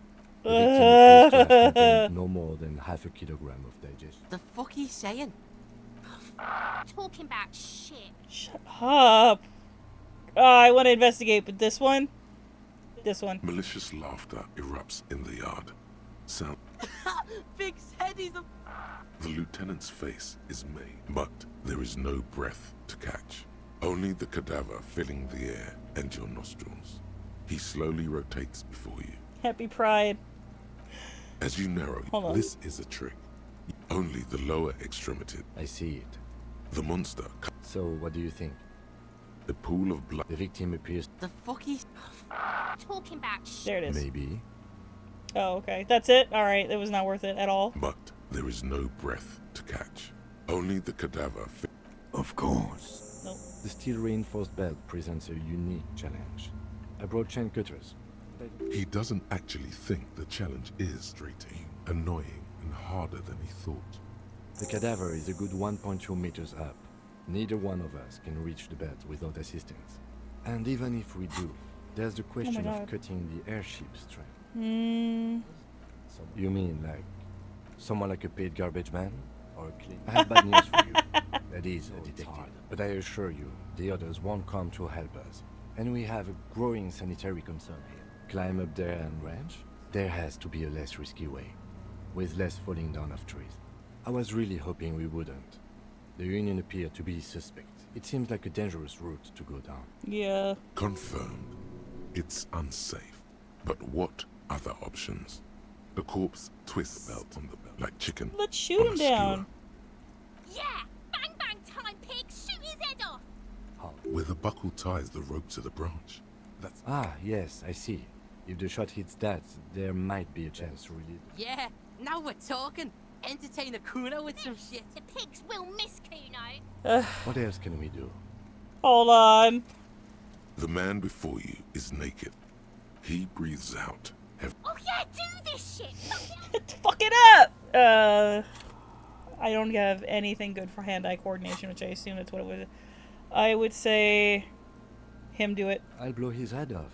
The victim appears to have contained no more than half a kilogram of digestion. The fuck he's saying? Talking about shit. Shut up. I want to investigate, but this one? This one. Malicious laughter erupts in the yard. Sound. Big said he's a... The lieutenant's face is made, but there is no breath to catch. Only the cadaver filling the air and your nostrils. He slowly rotates before you. Happy Pride. As you narrow, this is a trick. Only the lower extremity. I see it. The monster. So, what do you think? A pool of blood. The victim appears... The fuck he's... Talking about shit. There it is. Maybe. Oh, okay. That's it? Alright, it was not worth it at all. But there is no breath to catch. Only the cadaver. Of course. Nope. The steel-reinforced belt presents a unique challenge. I brought chain cutters. He doesn't actually think the challenge is frustrating, annoying, and harder than he thought. The cadaver is a good 1.2 meters up. Neither one of us can reach the belt without assistance. And even if we do, there's the question of cutting the airship strand. So you mean like someone like a paid garbage man? Or a clean? I have bad news for you. That is a detective. But I assure you, the others won't come to help us. And we have a growing sanitary concern here. Climb up there and ranch? There has to be a less risky way, with less falling down of trees. I was really hoping we wouldn't. The Union appeared to be suspect. It seems like a dangerous route to go down. Yeah. Confirmed. It's unsafe. But what other options? The corpse twists the belt on the belt like chicken. Let's shoot him down. Yeah! Bang bang time, pig! Shoot his head off! With a buckle ties the rope to the branch. That's... Ah, yes, I see. If the shot hits that, there might be a chance to release it. Yeah, now we're talking. Entertain a Kuno with some shit. The pigs will miss Kuno. What else can we do? Hold on. The man before you is naked. He breathes out. Oh yeah, do this shit! Fuck it up! I don't have anything good for hand-eye coordination, which I assume that's what it was. I would say him do it. I'll blow his head off.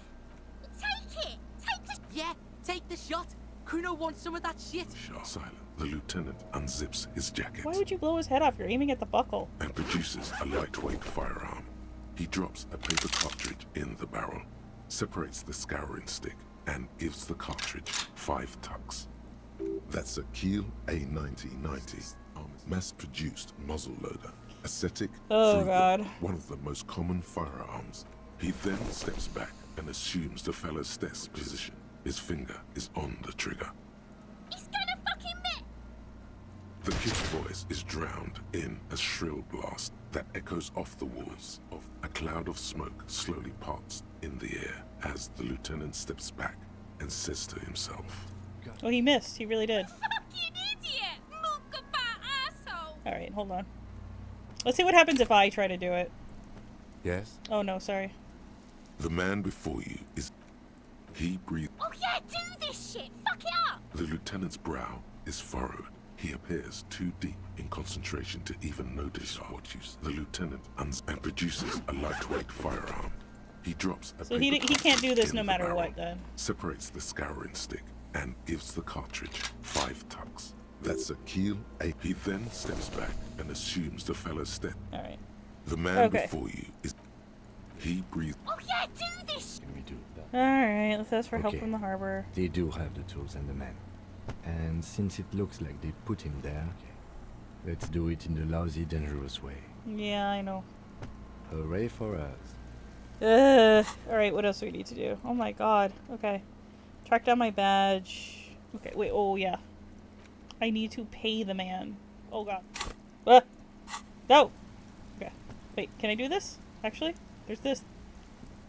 Take it! Take the... Yeah, take the shot. Kuno wants some of that shit. Silent. The lieutenant unzips his jacket. Why would you blow his head off? You're aiming at the buckle. And produces a lightweight firearm. He drops a paper cartridge in the barrel, separates the scouring stick, and gives the cartridge 5 tucks. That's a Kiel A9090, mass-produced muzzle loader. Ascetic, God. One of the most common firearms. He then steps back and assumes the fellow's desk position. His finger is on the trigger. He's gonna fucking miss! The kid's voice is drowned in a shrill blast that echoes off the walls. A cloud of smoke slowly parts in the air as the lieutenant steps back and says to himself, Oh, he missed. He really did. Fucking idiot! Mookaba asshole! Alright, hold on. Let's see what happens if I try to do it. Yes? Oh no, sorry. The man before you is... He breathes... Oh yeah, do this shit! Fuck it up! The lieutenant's brow is furrowed. He appears too deep in concentration to even notice what you say. The lieutenant and produces a lightweight firearm. He drops a So he can't do this no matter barrel, what, then. Separates the scouring stick and gives the cartridge 5 tucks. That's a Kiel A. He then steps back and assumes the fellow's step. Alright. The man before you is... He breathes... Oh yeah, do this! Can we do that? Alright, let's ask for help from the harbor. They do have the tools and the men. And since it looks like they put him there, let's do it in the lousy, dangerous way. Yeah, I know. Hooray for us. Alright, what else do we need to do? Oh my god. Okay. Track down my badge. Okay, wait, oh yeah. I need to pay the man. Oh god. No! Okay. Wait, can I do this? Actually? There's this.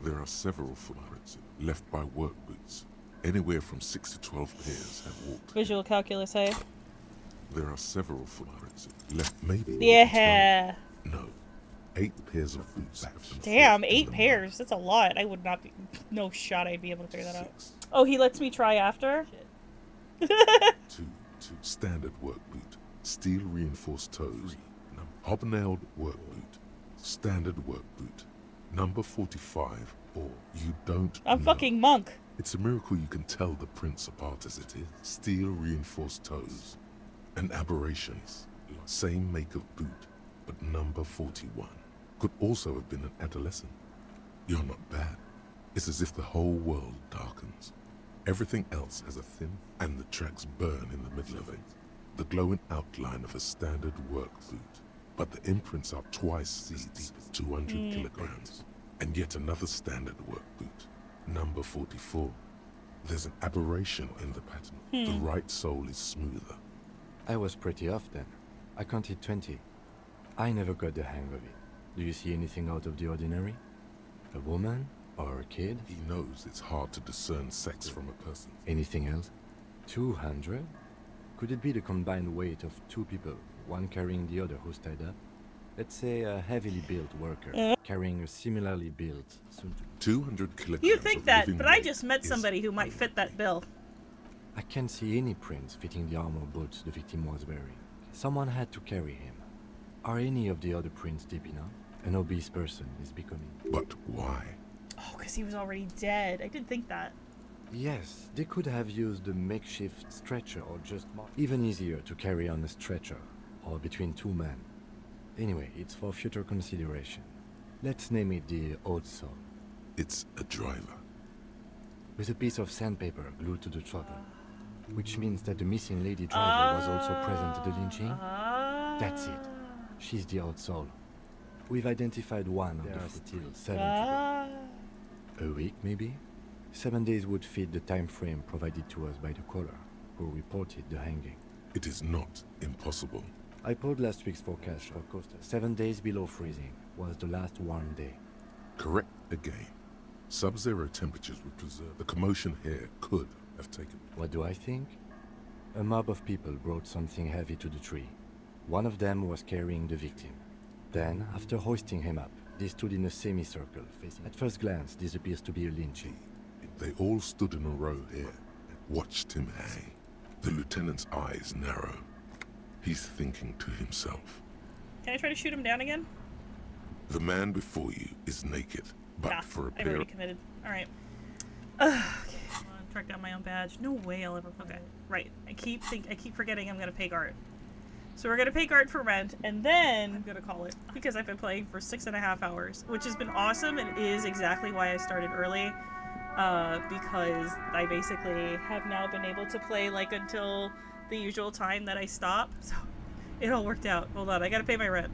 There are several footprints left by work boots. Anywhere from 6 to 12 pairs have walked. Visual calculus, hey? There are several footprints left, maybe. Yeah. No. 8 pairs of boots. Damn, 8 pairs. That's a lot. I would not be... No shot I'd be able to figure that out. Oh, he lets me try after? 2 standard work boot. Steel reinforced toes. Hobnailed work boot. standard work boot, number 45, or you don't I'm know. fucking monk. It's a miracle you can tell the prince apart as it is. Steel reinforced toes. An aberration. Same make of boot, but number 41. Could also have been an adolescent. You're not bad. It's as if the whole world darkens. Everything else has a thin, and the tracks burn in the middle of it. The glowing outline of a standard work boot. But the imprints are twice as deep, 200 kilograms. And yet another standard work boot, number 44. There's an aberration in the pattern. The right sole is smoother. I was pretty off then. I counted 20. I never got the hang of it. Do you see anything out of the ordinary? A woman? Or a kid? He knows it's hard to discern sex from a person. Anything else? 200? Could it be the combined weight of two people, one carrying the other who's tied up? Let's say a heavily built worker, carrying a similarly built, soon to 200 kilograms. You think of that, living but I weight just met is somebody who might fit that bill. I can't see any prints fitting the armor boots the victim was wearing. Someone had to carry him. Are any of the other prints deep enough? An obese person is becoming... But why? Oh, because he was already dead. I did think that. Yes, they could have used a makeshift stretcher or just... Even easier to carry on a stretcher, or between two men. Anyway, it's for future consideration. Let's name it the Old Soul. It's a driver. With a piece of sandpaper glued to the throttle. Which means that the missing lady driver was also present at the lynching? That's it. She's the Old Soul. We've identified one of the still 7 to go. A week, maybe? 7 days would fit the time frame provided to us by the caller, who reported the hanging. It is not impossible. I pulled last week's forecast for coastal. 7 days below freezing was the last warm day. Correct again. Sub-zero temperatures would preserve. The commotion here could have taken... What do I think? A mob of people brought something heavy to the tree. One of them was carrying the victim. Then, after hoisting him up, they stood in a semicircle facing... At first glance, this appears to be a lynching. They all stood in a row here and watched him hang. The lieutenant's eyes narrow. He's thinking to himself. Can I try to shoot him down again? The man before you is naked, but Nah, for a I've pair already committed. Alright. Okay, come on, track down my own badge. No way I'll ever... Okay, right. I keep forgetting I'm gonna pay guard. So we're gonna pay guard for rent, and then I'm gonna call it. Because I've been playing for 6.5 hours, which has been awesome and is exactly why I started early. Because I basically have now been able to play like until the usual time that I stop. So it all worked out. Hold on, I gotta pay my rent.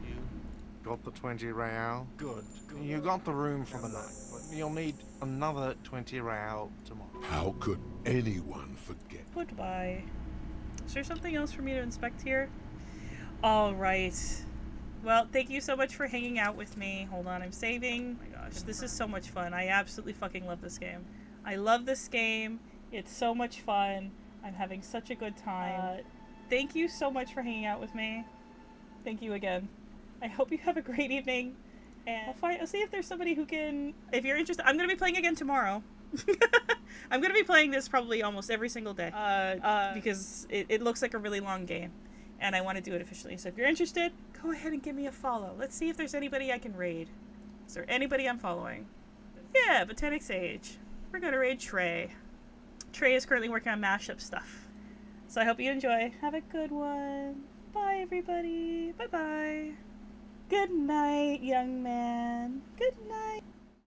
Got the 20 real? Good. You got the room for the night, but you'll need another 20 real tomorrow. How could anyone forget? Goodbye. Is there something else for me to inspect here? Alright. Well, thank you so much for hanging out with me. Hold on, I'm saving. Oh my gosh, this is so much fun. I absolutely fucking love this game. I love this game. It's so much fun. I'm having such a good time. Thank you so much for hanging out with me. Thank you again. I hope you have a great evening. And I'll see if there's somebody who can... If you're interested... I'm going to be playing again tomorrow. I'm going to be playing this probably almost every single day. Because it looks like a really long game. And I want to do it officially. So if you're interested, go ahead and give me a follow. Let's see if there's anybody I can raid. Is there anybody I'm following? Yeah, Botanic Sage. We're going to raid Trey. Trey is currently working on mashup stuff. So I hope you enjoy. Have a good one. Bye, everybody. Bye-bye. Good night, young man. Good night.